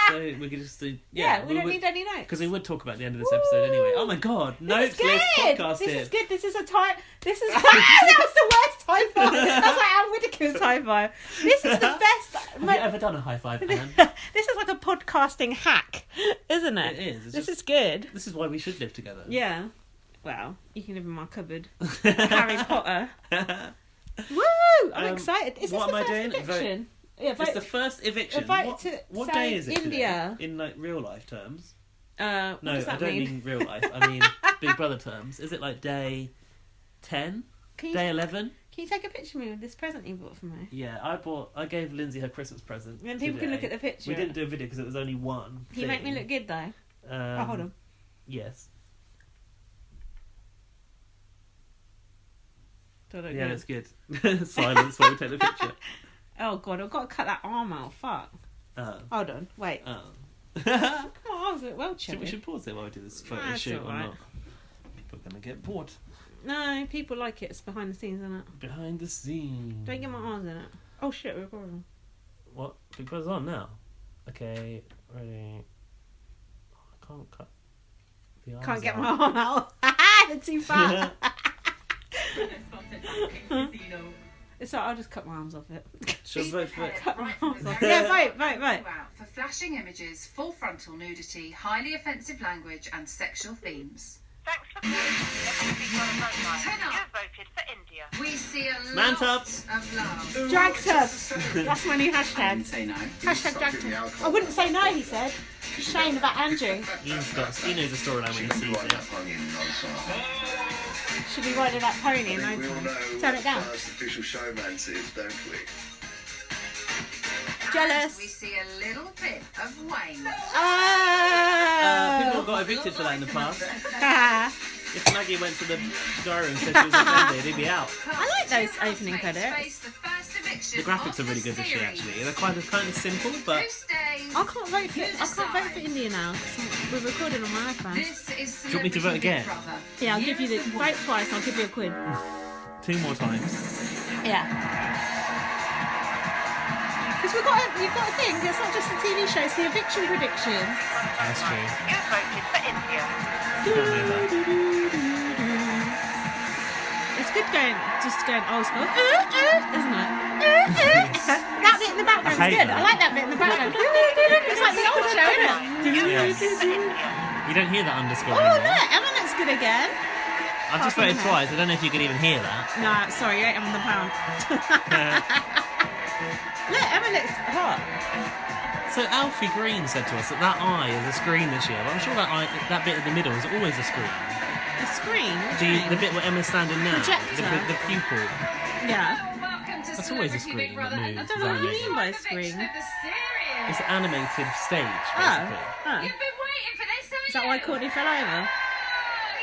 So we could just do... Yeah, we don't need any notes. Because we would talk about the end of this episode anyway. Oh my god, notes This is list good. podcast This here. is good. This is a time. This is that was the worst high five. That was like Anne Whitaker's high five. This is the best. Have you ever done a high five, Anne? This is like a podcasting hack, isn't it? It is. It's This just- is good. This is why we should live together. Yeah. Well, you can live in my cupboard. Harry Potter. Woo! I'm excited. Is this what the am I first doing? eviction? Yeah, It's the first eviction. vote to What say day is it India. today? In like real life terms? What No, does I that don't mean? mean real life. I mean Big Brother terms. Is it like day 10? Can Day you, 11? can you take a picture of me with this present you bought for me? Yeah, I gave Lindsay her Christmas present. And people can today. look at the picture. We didn't do a video because it was only one. Can you make me look good though? Oh, hold on. Yes. Do I look Yeah, good? that's good. Silence while we take the picture. Oh god, I've got to cut that arm out. Fuck. Oh. Hold on. Wait. Oh. Come on, I was well we chilly. should pause it while we do this photo That's shoot or alright. not. People are going to get bored. No, people like it. It's behind the scenes, isn't it? Behind the scenes. Don't get my arms in it. Oh shit, we're recording. What? Big Brother's on now? Okay, ready. I can't cut the arms Can't get out. my arm out. They're too fat. It's alright, I'll just cut my arms off it. Shall we vote for it? Yeah, vote. Out for flashing images, full frontal nudity, highly offensive language, and sexual themes. Thanks for calling the Celebrity Big Brother Vote Turn Line. up. You voted for India. We see a Man lot tub. of love. Dragtub. That's my new hashtag. Say no. Hashtag dragtub. I wouldn't say no, he said. Shame about Andrew. He knows the storyline when he sees it. Should be riding that pony in no We all time. know Turn it down. what the first official showman's is, don't we? Jealous. We see a little bit of Wayne. People Oh. got evicted for that in the past. I If Maggie went to the diary and said she was offended, he'd be out. like those opening credits. The graphics are really good this year, actually. They're kind of simple, but I can't vote for India now. 'Cause we're recording on my iPhone. Do you want me to vote again? Yeah, I'll give you the vote twice. I'll give you a quid. 2 more times. Yeah. Because you've got to think, it's not just the TV show, it's the eviction prediction. That's true. You voted for India. It's good going old school, isn't it? That bit in the background's I hate good. that. I like that bit in the background. It's like the old show, isn't it? Yes. You don't hear that underscore Oh, anymore. look, Emma looks good again. I've just voted twice. I don't know if you can even hear that. No, sorry, you ain't having the pound. Look, Emma looks hot. So Alfie Green said to us that eye is a screen this year, but I'm sure that bit in the middle is always a screen. The screen? What do you The mean? bit where Emma's standing now. Projector. The pupil. Yeah. to That's always a Celebrity screen Big Brother. that And moves. I don't know what you It's mean by live screen. eviction of the series. It's an animated stage, Oh, basically. oh. You've been waiting for this, haven't Is that you? why Courtney fell over?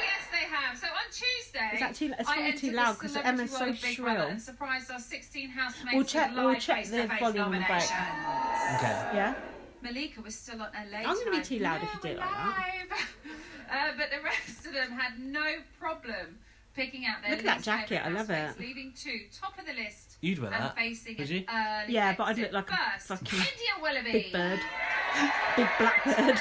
Yes, they have. So on Tuesday, Is that too- it's I probably entered too the loud 'cause Celebrity Emma's so World Big Brother shrill. and surprised our 16 housemates We'll check- with we'll live check the face-to-face volume on the break. nominations. Okay. Yeah? Malika was still on her late. I'm gonna be too loud if you do it like that. that. But the rest of them had no problem picking out their Look at that least jacket, favourite I love housemates, it. leaving 2 top of the list. You'd wear and that, facing would an you? early Yeah, but I'd exit. look like a First, fucking India Willo-bows. big bird. Big black bird.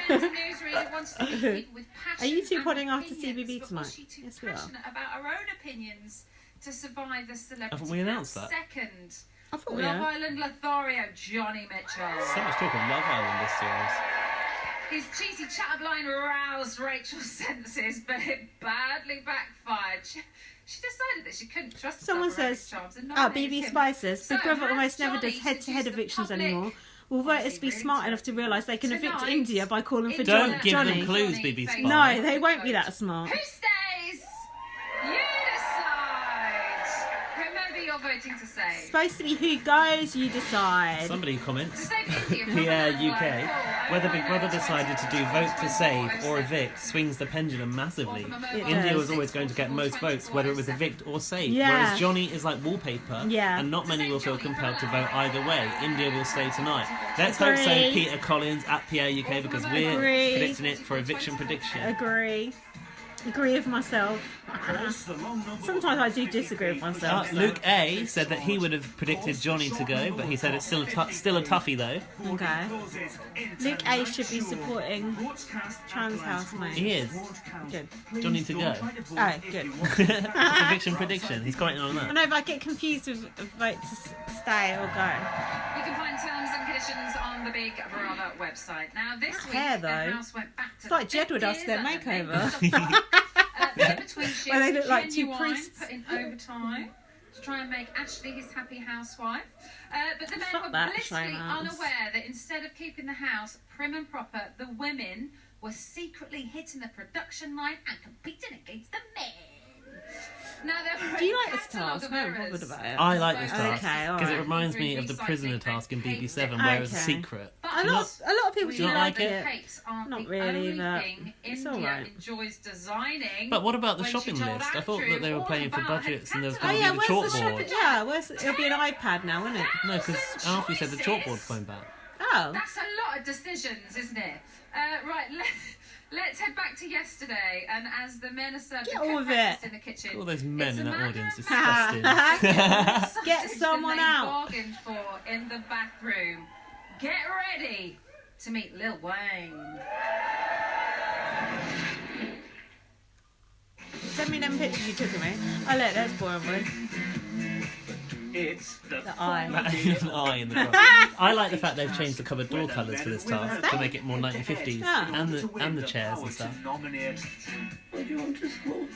Newsreader wanted to meet people with passion Are you two and podding after opinions, CBB but tonight? was she too Yes, we are. passionate about her own opinions to survive the celebrity? Haven't we announced that? Second, I thought we Love had. Island Lothario, Johnny Mitchell. So much talk on Love Island this series. His cheesy chatterline roused Rachel's senses, but it badly backfired. She decided that she couldn't trust Someone herself around his says, charms and oh, nominated BB him. Spices, Big So Brother has almost never Johnny does head-to-head seduced the evictions public? anymore. Will voters Obviously be really smart to- enough to realise they can evict Tonight, India by calling for Don't give Johnny? them clues, BB Spice. No, they won't be that smart. Who stays? You decide. Whomever you're voting to save. It's supposed to be who goes, you decide. Somebody comments. Save India from Yeah, another UK. one. Whether Big Brother decided to do vote to save or evict swings the pendulum massively. India does. was always going to get most votes, whether it was evict or save. Yeah. Whereas Johnny is like wallpaper, Yeah. and not many will feel compelled to vote either way. India will stay tonight. Let's hope so, Agree. Peter Collins at PA UK, because we're Agree. predicting it for eviction prediction. Agree with myself. Sometimes I do disagree with myself. so- Luke A said that he would have predicted Johnny to go, but he said it's still a toughie though. Okay. Luke A should be supporting trans housemates. He is. Good. Johnny to go. Oh, good. It's eviction prediction. He's commenting on I that. know, but I get confused with vote to stay or go. You can find terms and conditions on the Big Brother website. Now, this week, hair, the though. house went back to It's like the Jedward 50s after their and the makeover. neighbours the in-between shifts, Where they look like two Genuine priests. put in overtime to try and make Ashley his happy housewife. But the men Fuck were that, blissfully Shane Arms. unaware that instead of keeping the house prim and proper, the women were secretly hitting the production line and competing against the men. Now, there were Do you a like this catalogue task? of I'm not errors. bothered about it. I like this task Okay, because it alright. reminds me of the prisoner task in BB7 where it was a Okay. secret. A lot of people Do do you not like like it. Cakes aren't Not the really, only but thing it's India alright. enjoys designing. But what about the when shopping she told list? I thought Andrew that they were all playing for about her budgets and there was Oh going to yeah, be the where's the chalkboard. shopping? Yeah, it'll be an iPad now, won't it? No, because Some Alfie said the choices. chalkboard's going back. Oh. That's a lot of decisions, isn't it? Right, let's head back to yesterday. And as the men are serving Get on with breakfast it. in the kitchen, All those men it's in a that matter audience, of disgusting. sausage Get someone that they out. bargained for in the bathroom. Get ready to meet Lil Wayne. Send me them pictures you took of me. Oh look, that's boring one. It's the eye. An eye in the front. I like the fact they've changed the cupboard door colours for this task to make it more 1950s, Yeah. and the chairs and stuff. Where do you want to school?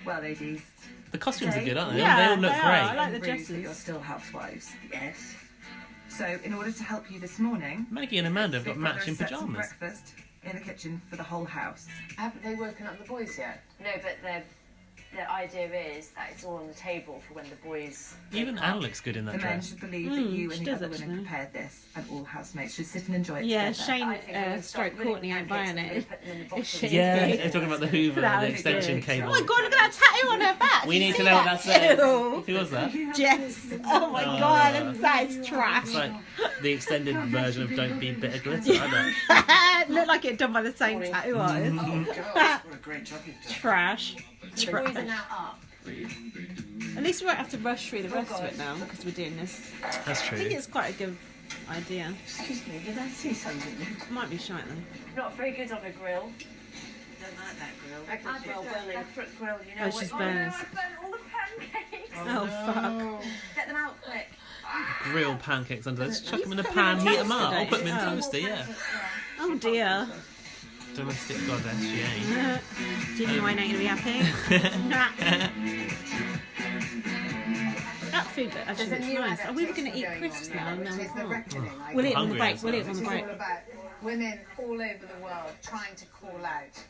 Well, ladies, The costumes are good, aren't they? Yeah, They all look they are. great. I like the agrees that dresses. you're still housewives. Yes. So, in order to help you this morning, Maggie and Amanda have got Big Brother matching has set some pyjamas. breakfast in the kitchen for the whole house. Haven't they woken up the boys yet? No, but the idea is that it's all on the table for when the boys. Even Anne looks good in The that men dress. should believe that you she and the does other women actually. prepared this, and all housemates should sit and enjoy it Yeah, together. Shane I think we're gonna start stroke winning Courtney ain't pancakes buying and it. put them in the It's bottom. shit. Yeah, they're talking about the Hoover That and the was extension good. cable. Oh my god, look at that tattoo on her back. We need See to know what that says. Ew. Who was that? Jess. Oh my god, that is trash. It's like the extended version of Don't Be Bitter Glitter, I know. Looked like it done by the same tattoo artist. What a great job you've done. Trash. The boys are now up. At least we won't have to rush through the rest of it now because we're doing this. That's I think true. it's quite a good idea. Excuse me, did I see something? It might be shite though. Not very good on a grill. Don't like that grill. Admiral electric grill, you know. Oh, she's no, burns. I burnt all the pancakes. Oh fuck. Get them out quick. Grill pancakes under those. Chuck them in a put pan, them in heat them up. toaster, I'll put them in don't you? toaster, yeah. Oh dear. Domestic goddess, she ain't. Genuine ain't gonna be happy. That food actually looks nice. Oh, we were gonna eat crisps now, and now we can't. We'll eat it on the Hungry break. as We'll eat it well. on the break. women all over the world trying to call out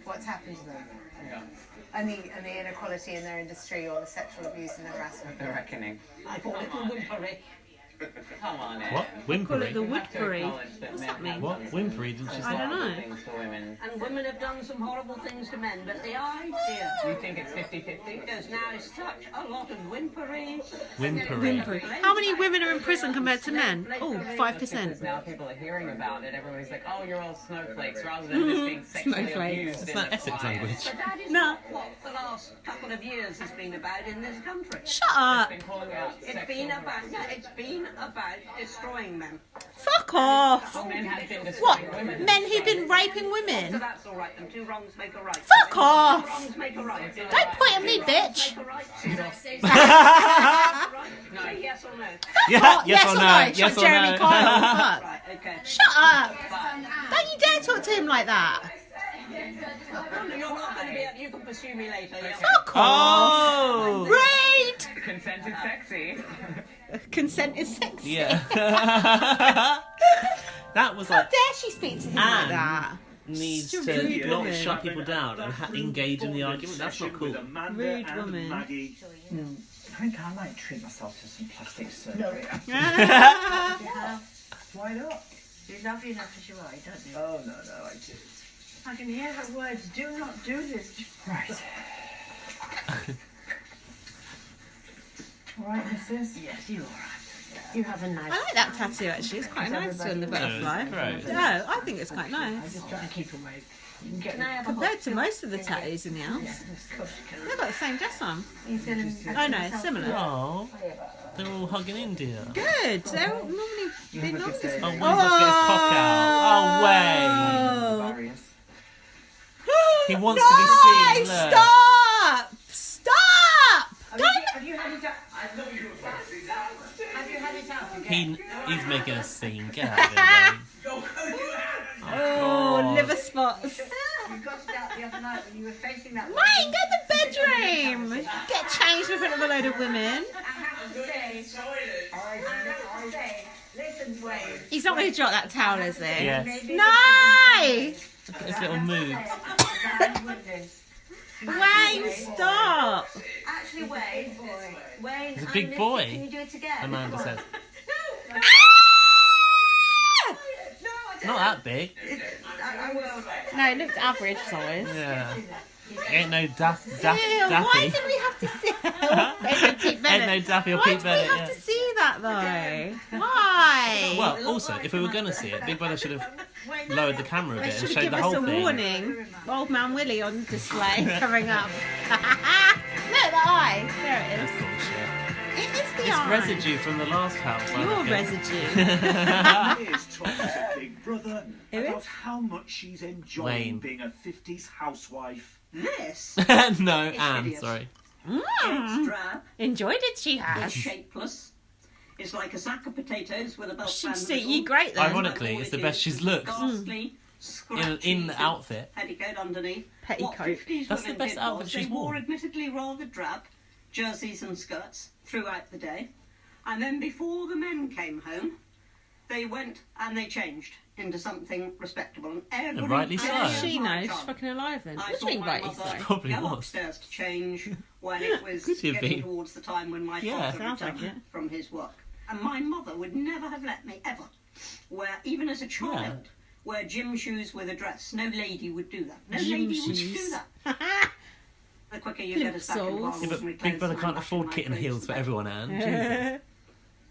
what's happened to them. Yeah. And the inequality in their industry or the sexual abuse and harassment. The reckoning. I call it the whimpery. Come on, Ed. What? Call it the Whimpery? Woodbury. What's that mean? What? Whimpery? Didn't she I say? don't know. Things for women. And women have done some horrible things to men, but the idea Do you think it's 50-50? there's now such a lot of whimpery. Whimpery. How many women are in prison compared to men? Oh, Because 5%. now people are hearing about it, everybody's like, oh, you're all snowflakes, rather than just being sexually Snowflakes. abused. It's in not the Essex quiet. language. But that is No. not what the last couple of years has been about in this country. Shut up. Been calling out It's been about destroying men. Fuck off. men have been What? destroying women. Men who've been raping So women? that's all right. Them two wrongs make a right. Fuck Two off. wrongs make a right. Don't point at me, bitch. Make a right. Say yes or no. Yeah, yes or no? Like Yes or Jeremy no? Kyle. Fuck. Right. Okay. Shut up. Don't you dare talk to him like that. You're not going to be able. You can pursue me later. Yeah. Fuck off. Oh! Rude. Consent is sexy. Consent is sexy. Yeah. That was How like dare she speak to him like Anne that? needs She's a to rude not woman. shut people down and engage in the argument. That's not cool. Rude woman. I think I might treat myself to some plastic surgery. Why not? You love you enough as you are, don't you? Oh, no, I do. I can hear her words. Do not do this. Right. All right, missus? Yes, you're all right. You have a nice. I like that tattoo actually. It's quite nice on the butterfly. Right. No, I think it's quite nice. Just try to keep awake. Get Compared to most of the tattoos in the house. They've got the same dress on. Oh no, it's similar. Oh, they're all hugging India. Good. They're all normally big nonsense. Oh, one of us gets cock out. Oh, way. He wants to be seen. Look. Stop! Stop! Have you had it out? I know you were Have you had it out again? He's making a scene. Get out of here, mate. Oh, God. liver spots. You got it out the other night when you were facing that way. Mate, go to the bedroom. Get changed in front of a load of women. I have to say, listen, Wayne. He's not going to drop that towel, is he? Yes. No! Look at his little moves. Wayne, stop! Actually, Wayne. He's a big boy. Can you do it again? Amanda said. No, Not that big. I will. No, it looks average size. Yeah. Ain't no Daffy. Why did we have to see Ain't no Daffy or Why Pete did we Bennett. have Yeah. to see that though? Why? Well, also, if we were going to see it, Big Brother should have lowered the camera a They bit and should showed give the us whole a thing. warning. Old Man Willie on display, covering up. Look, the eye. There it That's is. bullshit. It is the It's eye. residue from the last house. I Your reckon. residue. Here's talking to Big Brother Who about is? how much she's enjoying Wayne. being a 50s housewife. This No, It's Anne, hideous. sorry. it's drab, Enjoyed it, she it's has. shapeless. It's like a sack of potatoes with a belt She'd band suit middle. you great then. Ironically, it's the best she's looked Ghastly, in the outfit. petticoat underneath. Petticoat. What 50s That's the women best did outfit was she's they wore worn. admittedly rather drab jerseys and skirts throughout the day, and then before the men came home, they went and they changed into something respectable. And every rightly day so. How of does she my know? She's time, fucking alive then. I What do saw you mean my rightly mother so? Probably go was. upstairs to change when it was Could she have getting been? towards the time when my Yeah. father Sounds like returned it. from his work. And my mother would never have let me ever wear, even as a child, wear gym shoes with a dress. No lady would do that. No Gym lady would shoes. do that. The quicker you get us back in Plimsolls. Marvel, Yeah, but we Big close Brother the can't back afford in my kitten clothes heels for and everyone, Anne. Jesus.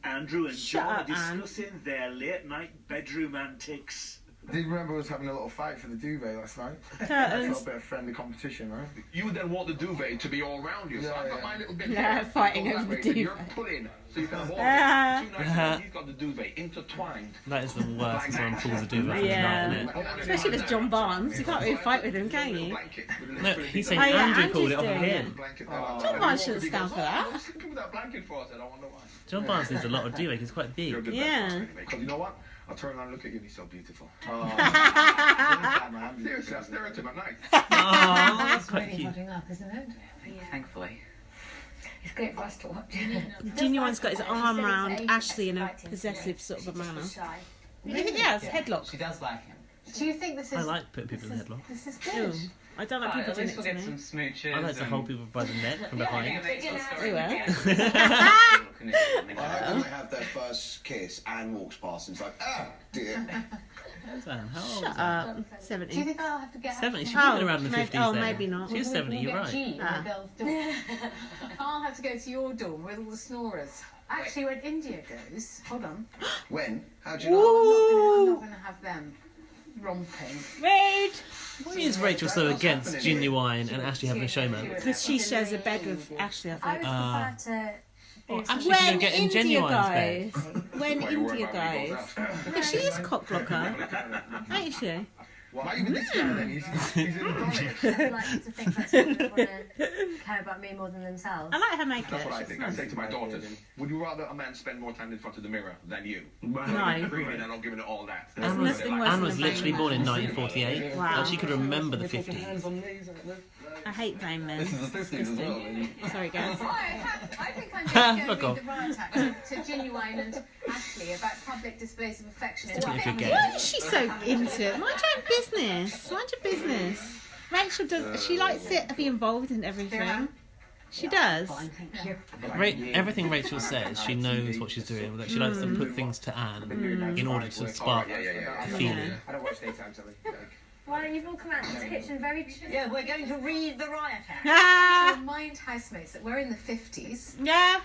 Andrew and Shut John are up, Anne. discussing their late night bedroom antics. Do you remember us having a little fight for the duvet last night? Curtains. A little bit of friendly competition, right? You then want the duvet to be all round you. So I've got my little bit Yeah, here. fighting Goes that over the way, then You're duvet. pulling, so you can have all Ah. it. 2 nights ago, he's got the duvet intertwined. That is the worst when someone pulls a duvet from the Yeah. night, isn't it? Especially if it's John Barnes. You can't really fight with him, can you? No, he's saying Oh, yeah, Andrew pulled it Andrew's off of doing him. John Barnes shouldn't stand for that. What's with that blanket for? I said, I wonder why. John Barnes needs a lot of duvet. He's quite You're a big. good Yeah. best friend, because you know what? I'll turn around and look at you and you're so beautiful. Man. Seriously, I stare at him at night. Oh, that's quite Really cute. holding up, isn't it? Thankfully. It's great for us to watch. Junior one's got his arm round Ashley in a possessive sort of a manner. You think he has? Yeah. Headlock. She does like him. Do you think this is... I like putting people in headlock. This is good. Ew. I don't like people At doing least it we'll to get me. some smooches. I like to hold people by the neck from behind. Anyway. I hope they have their first kiss. Anne walks past and it's like, oh dear. How's Anne? How old Shut is Anne? up. 70. Do you think I'll have to get... 70? She's been around in the 50s Oh, then. maybe not. She's 70, you're right. G in the girls' dorm. I'll have to go to your dorm with all the snorers. Actually, when India goes... Hold on. When? How do you know? I'm not going to have them romping. Rude! Why is Rachel so against Genuine and Ashley having a showman? Because she shares a bed with Ashley, I think. I would prefer to... Ashley can get in India Genuine's bed. goes. When India goes. But she is cock blocker. Ain't she? Why even this guy then? He's in the toilet. I'd like you to think that someone would want to care about me more than themselves. I like her makeup. That's what I think. I say to my daughters, would you rather a man spend more time in front of the mirror than you? No. Really, they're not giving it all that. Anne was literally born in 1948. Wow. And she could remember the 50s. I hate vain men. This is the 50s as well. Sorry, guys. I think I'm going to Fuck go off. read the riot act to Genuine and Ashley about public displays of affection. If you're gay. Why is she so into it? Mind your own business. Mind your business. Rachel does. She likes it to be involved in everything. She does. Everything Rachel says, she knows what she's doing. That she likes to put things to Anne in order to spark a feeling. I don't watch daytime telly. Why don't you all come out to the kitchen very... Yeah, we're going to read the riot act. Ah! Remind housemates that we're in the 50s. Yeah.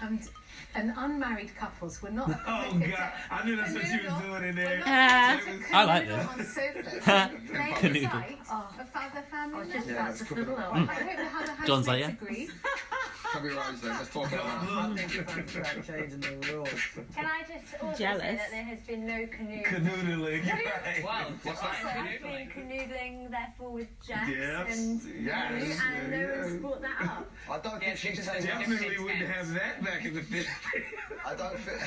And unmarried couples were not... Oh, God. I knew that's what she was doing in there. I like this. On sofas. Canoodle. Of other family I was just members. about to scribble I out. hope the other John's like, housemates yeah. agree. Can we rise then? Let's talk about that. Changing the rules. Can I just also Jealous. say that there has been no Canoodling. Wow, what's Also, that? I've been canoodling, therefore, with Jax Yes. and Yes. you, and no one's brought that up. I don't think she's Definitely wouldn't have that back in the 50s. I don't think.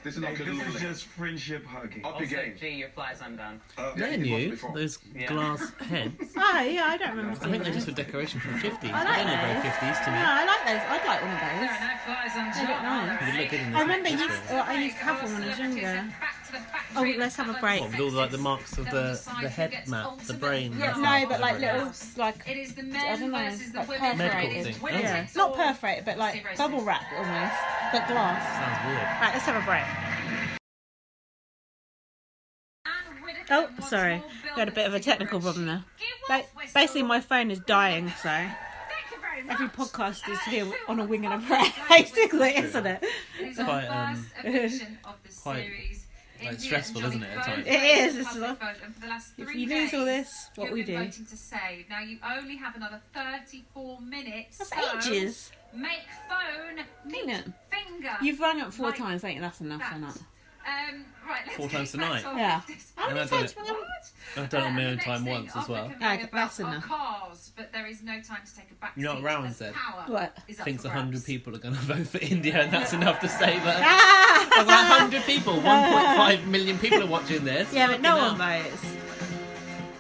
This is not This canoodling. is just friendship hugging. Up your game. G, your fly's undone. They're new. Those glass heads. Oh, yeah, I don't remember I seeing think they're those. just for decoration from the 50s. They I like don't look very those. 50s to me. No, I like those. I'd like one of There those. are no flies on They look nice. They look good in I remember this I used to have one when I was younger. Oh, let's have a break. What, with all like the marks of the head map, the brain. Yeah, no, but like little, like, It is the I men don't know, versus the like women. Medical It is thing. winner yeah, takes not all. perforated, but like bubble wrap almost, but glass. Sounds weird. Right, let's have a break. Oh, sorry. Got a bit of a technical problem there. Basically, my phone is dying, so every podcast is here on a wing and a prayer, basically, isn't it? It's our first eviction of the quite, series. like, India stressful, and isn't it, at Johnny times? It is. voted It's public like- vote, and for the last if 3 you lose all days, this, what you've we been do. voting to save. Now you only have another 34 minutes. That's so ages. Make phone meet Ain't it? finger. You've rung up 4 like times, ain't you? That's enough, that. or not? Right, let's 4 get times back tonight? on Yeah. this. How many And I've times done have you I've done it on my And own the next time thing once off as the well. conveyor Okay, that's belt are enough. Cars, but there is no time to take a back You know what seat Rowan as said? power What? is up Thinks for 100 grabs. people are going to vote for India, and that's enough to save her. I was like, 100 people, 1.5 million people are watching this. Yeah, but no Fucking one hell. votes.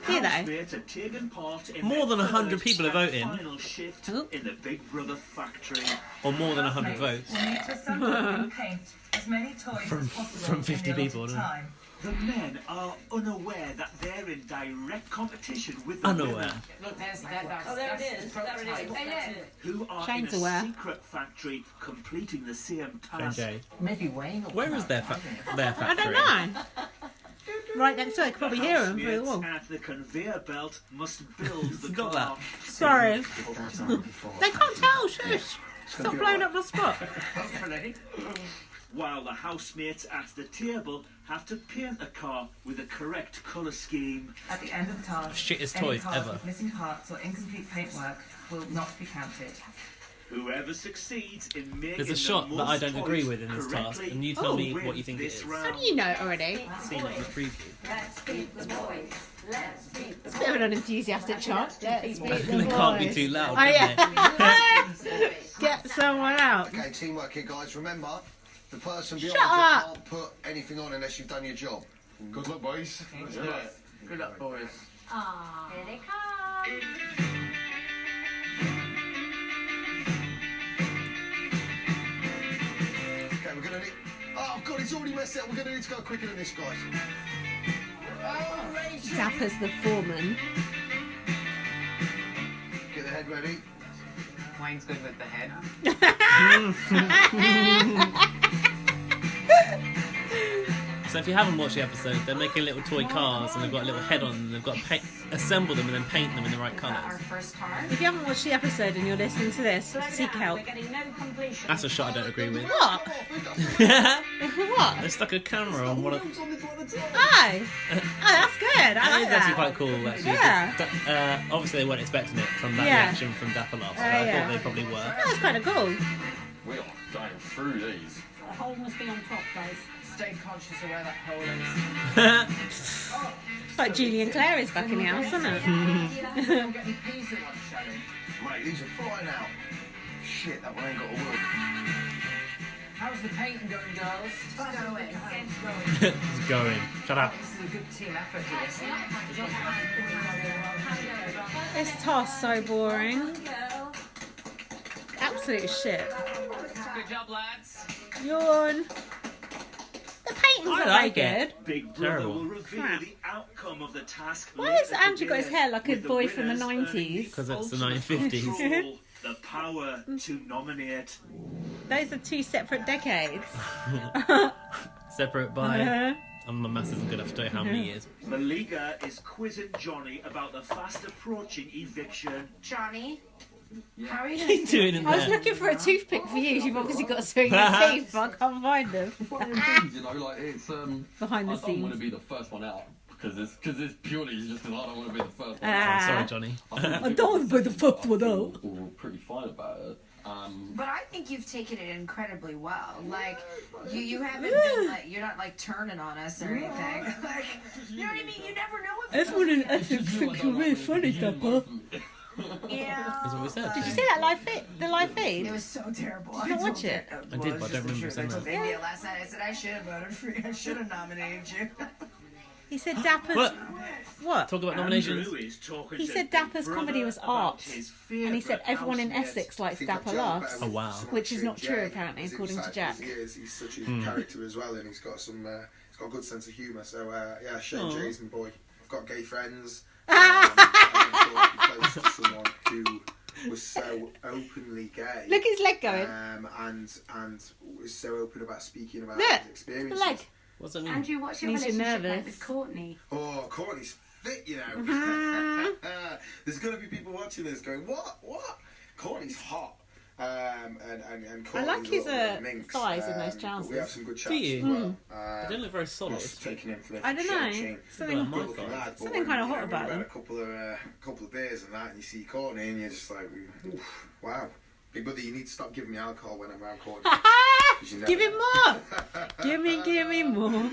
Do they? Housemates are taking part in More the than 100 first people are and voting. Final shift Oh. in the Big Brother factory. Or more than 100 votes. We'll need to assemble and paint as many toys From- as possible from 50 in the people, allotted isn't it? time. The men are unaware that they're in direct competition with the Unaware. women, Look, there's that. Oh, there it is. There it is. That's it. who are Shane's in a aware. secret factory completing the same task. Okay. Maybe Wayne will Where is their, their I factory? don't know. Right next door, I could probably hear them through the wall. Housemates at the conveyor belt must build the Got car. Sorry. They can't tell, shush. Stop blowing up the spot. While the housemates at the table have to paint the car with the correct colour scheme. At the end of the task, Shittest any toys cars ever. with missing parts or incomplete paintwork will not be counted. Whoever succeeds in making There's a the shot that I most don't agree toys with in this task, correctly and you tell me will what you think it win this is. round. How do you know it already? I've seen it in the preview. Let's beat the boys. Let's beat the It's a bit of an unenthusiastic chant. Let's beat the They can't be boys. too loud, Oh, can yeah. Get someone out. Okay, teamwork here, guys. Remember, the person behind Shut you up. can't put anything on unless you've done your job. Good luck, boys. Let's do it. Good luck, boys. Aww. Here they come. Okay, we're gonna need. Oh God, it's already we mess it up, we're going to need to go quicker than this, guys. Dapper's the foreman. Get the head ready. Wayne's good with the head. So if you haven't watched the episode, they're making little toy cars and they've got a little head on them. They've got to assemble them and then paint them in the right colours. If you haven't watched the episode and you're listening to this, seek help. That's a shot I don't agree with. What? What? They stuck a camera on one of... Oh, that's good. I That like is that. actually quite cool, actually. Yeah. Obviously, they weren't expecting it from that Yeah. reaction from Dapper Love, so Oh, I yeah. thought they probably were. That's kind of cool. We are going through these. The hole must be on top, guys. Stay conscious of where that hole is. It's like Julie and Claire is back in the house, isn't it? Mate, these are flying out. Shit, that one ain't got a wheel. How's the painting going, girls? It's going. Shut up. This is a good team effort here. This task's so boring. Absolute shit. Good job, lads. Yawn. The painting's not very good. Big Brother Terrible. will reveal Crap. the outcome of the task. Why has later Andrew got his today, hair like a with the boy from the winners earning 90s? Because it's the ultimate 1950s. control, the power to nominate. Those are two separate decades. Separate by... My maths isn't good enough to tell you how many years. Malika is quizzing Johnny about the fast approaching eviction. Johnny, how are you What are you doing in I was there? looking for a toothpick for you. You've obviously got something in your teeth, but I can't find them. You know, like it's Behind the I don't want scenes. to be the first one out because it's purely just because I don't want to be the first one Ah. Oh, sorry, Johnny. I don't want to be the first one out. We're pretty fine about it. but I think you've taken it incredibly well. Like, you haven't been like, you're not like turning on us or anything. Like, you know what I mean? You never know what Everyone in Essex thinks you're really funny, Dapper. Yeah. That's what we said. Did you see that live feed? The live feed? It was so terrible. Did you not watch it? I did, but I don't remember saying that. India last night. I said I should have voted for you. I should have nominated you. He said Dapper's... What? Talk about nominations. Andrew is talking He to said Big Dapper's Brother comedy was about art. his And he said favourite everyone in housemates. Essex likes I think Dapper I've gelled laughs. better with Oh, wow. someone Which is like not true, Jay, apparently, as according to insightful Jack. as he is. He's such a character as well, and he's got some. He's got a good sense of humour. So yeah, Shane Aw. Jay's my boy. I've got gay friends. And I thought I'd be close to someone who was so openly gay. Look at his leg going. And was so open about speaking about Look, his the experiences. leg. What's that mean? Andrew, what's your Means you're relationship nervous. like with Courtney? Oh, Courtney's fit, you know. There's going to be people watching this going, what? Courtney's hot. And I Courtney's like his a little minx. thighs in those But trousers. we have some good chats Do you? as well. They don't look very solid. Just taking information I don't from know. Shane. Something- Well, my Good looking God. lad, but Something when, kinda you know, hot when about you've had him. a couple of beers and that, and you see Courtney, and you're just like, oof, wow. Big brother, you need to stop giving me alcohol when I'm around Courtney. 'Cause you never Give him know. more. Give me more.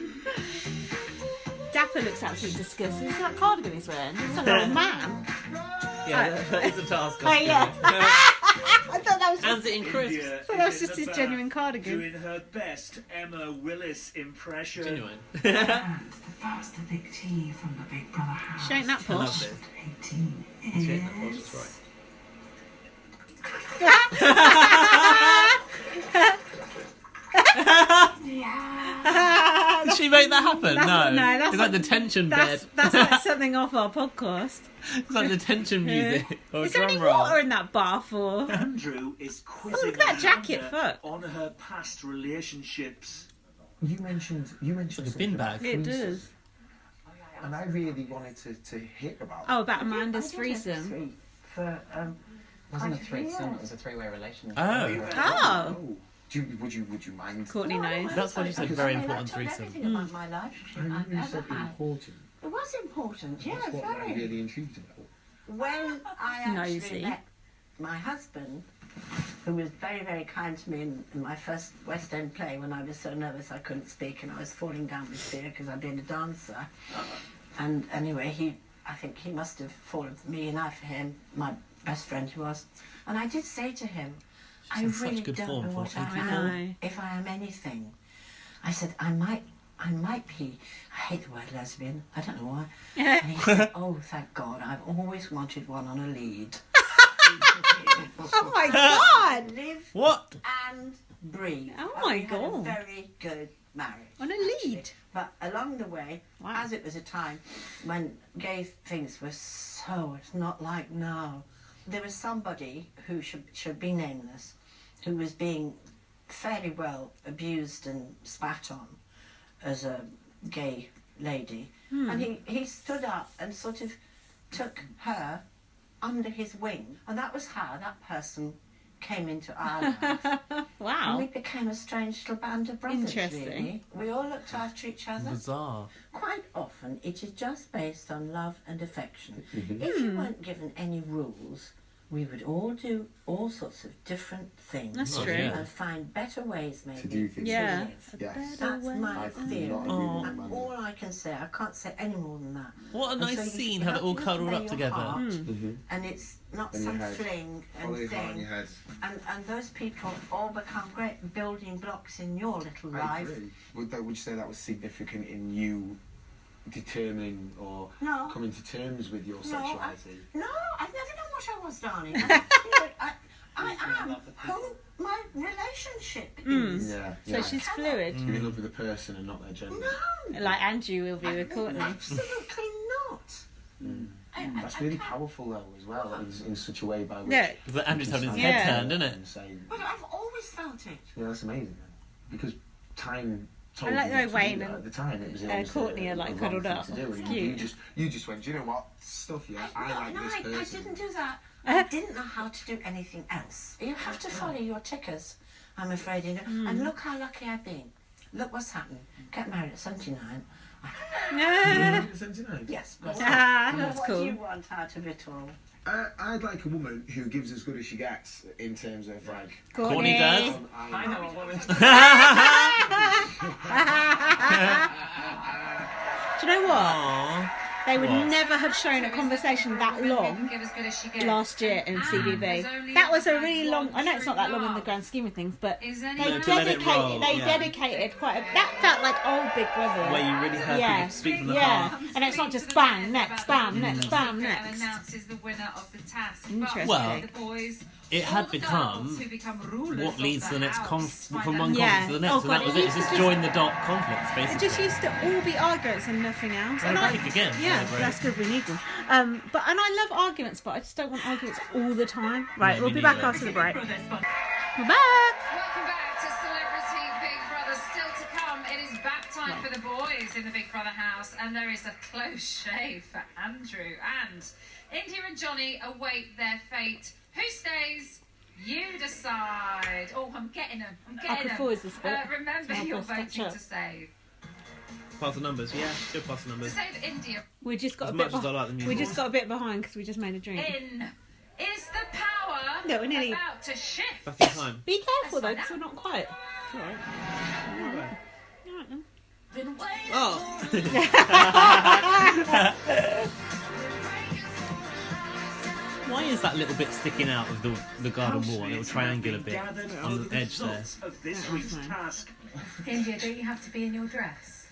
Dapper looks absolutely disgusting. Is that cardigan he's wearing? It's like an old man. Yeah, that is a task. Oh, yeah. I thought that was And just, it in crisps. India I thought that was is in just the his bath genuine cardigan. Doing her best Emma Willis impression. Genuine. And the first evictee from the Big Brother house. She ain't that I love posh. this. 18 She ain't that posh, that's right. Did she make that happen? That's- No. that's It's like the tension bed. That's like something off our podcast. It's like the tension music. Or Is there any drum roll. water in that bath or? Andrew is quizzing Oh, look at that jacket, Amanda fuck. on her past relationships. You mentioned Like a bin bag. It does. and I really wanted to hear about. Oh, about Amanda's threesome. For It wasn't a threesome, it was a three-way relationship. Oh. Oh. Would you mind? Courtney knows. That's why you said very important threesome. Everything about my life. You said important. It was important, yeah, That's what I'm very. really intrigued about. When I actually Nosy. met my husband, who was very, very kind to me in my first West End play when I was so nervous I couldn't speak and I was falling down with fear because I'd been a dancer. And anyway, I think he must have fallen for me and I for him, my best friend he was. And I did say to him, I in such really good don't form know for what I 84. am, if I am anything. I said, I might be, I hate the word lesbian, I don't know why. And he said, oh, thank God, I've always wanted one on a lead. Oh my God! Live What? and breathe. Oh And my we had a God. very good marriage. On a lead. But along the way, as it was a time when gay things were so, it's not like now. There was somebody who should be nameless, who was being fairly well abused and spat on as a gay lady. And he stood up and sort of took her under his wing. And that was how that person came into our life. Wow. And we became a strange little band of brothers, Interesting. really. We all looked after each other. Bizarre. Quite often, it is just based on love and affection. If you weren't given any rules, we would all do all sorts of different things. That's true. And find better ways, maybe, To do things. Yeah. live. Yes. That's my I theory. not agree with And that. all I can say, I can't say any more than that. What a And nice so you scene, have how they're all to cuddled obey up your together. heart, Mm-hmm. and it's not And your some head. fling Follow and your heart and your thing. head. And those people all become great building blocks in your little I life. agree. Would you say that was significant in you determining or No. coming to terms with your sexuality? No, I've never known what I was, darling. I am who my relationship is. Yeah. So she's fluid. You're in love with the person and not their gender. No, Like Andrew will be with Courtney. absolutely not. That's really powerful though as well, in such a way by which... Yeah. Because Andrew's having his Yeah. head turned, isn't it? And saying, But I've always felt it. yeah, that's amazing. Because time told I like you the way not to do Wayne that. and, At the time it was Courtney are, like, a wrong cuddled thing up. to do, It's and cute. you just went, do you know what? Stuff, yeah, I like No, this I person. didn't do that. I didn't know how to do anything else. You have to follow your tickers, I'm afraid, you know. And look how lucky I've been. Look what's happened. Get married at 79. Yeah. 79? Yes. That's What cool. do you want out of it all? I'd like a woman who gives as good as she gets in terms of like... Corny dad? I know a woman. Do you know what? Aww. They would What? never have shown a conversation that long last year in CBB. That was a really long. I know it's not that long in the grand scheme of things, but they No, to let it roll, yeah. dedicated quite a. That felt like old Big Brother. Where you really heard Yeah. people speak from the Yeah, heart. and it's not just bang next, bam next, bam And next. announces the winner of the task. Interesting. Well, the boys, it all had the become girls who become rulers what of leads to the next house find from out one who- conflict to the next, Oh, and God, that was it it. used It's to just just- join the dot conflicts, It basically. just used to all be arguments and nothing else. Well, And I- break again. Yeah, Celebrate. that's good. We need them. And I love arguments, but I just don't want arguments all the time. Right, No, we'll me be back neither. after the break. We're back. Welcome back to Celebrity Big Brother. Still to come, it is back time for the boys in the Big Brother house, and there is a close shave for Andrew. And India and Johnny await their fate. Who stays? You decide. Oh, I'm getting them. I'm getting could them. forward this bit. Remember, I'll you're press catch voting up. to save. Pass the numbers, yeah. Good pass the To numbers. save India. We just got As a bit. much as I like the We music. just got a bit behind because we just made a drink. In is the power No, we're nearly- about to shift. Back in time. Be careful though, Let's because we're not quiet. Alright. Alright then. Been waiting Oh! Why is that little bit sticking out of the garden wall, a little triangular bit on the edge there? Of this week's task. India, don't you have to be in your dress?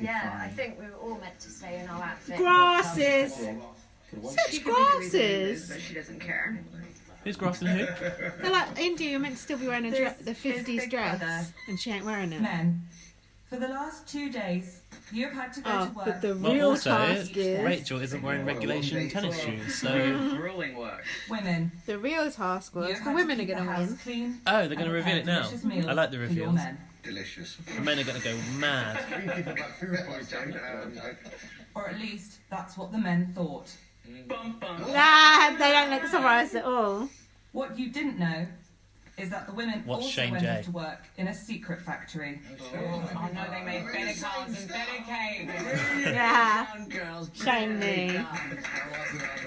Yeah, I think we were all meant to stay in our outfit. Grasses. She Such could be the reason we grasses. lose, but she doesn't care. Who's grassing who? They're like India. You're meant to still be wearing This the is 50s Big dress, Brother. and she ain't wearing it. Men, for the last 2 days, you have had to go Oh, to work. but the Well, real also, task is Rachel isn't wearing regulation tennis shoes, so... Grueling work. Women, the real task was you the have women to are keep going the to house win. clean Oh, they're going and to reveal it prepare now. delicious meals I like the for your reveals. men. Delicious. The men are going to go mad. Or at least that's what the men thought. Bum, bum. Nah, they don't look surprised at all. What you didn't know is that the women What's also Shane went J? off to work in a secret factory. Oh no, they made better cards and better cake. Yeah, Girls, shame me.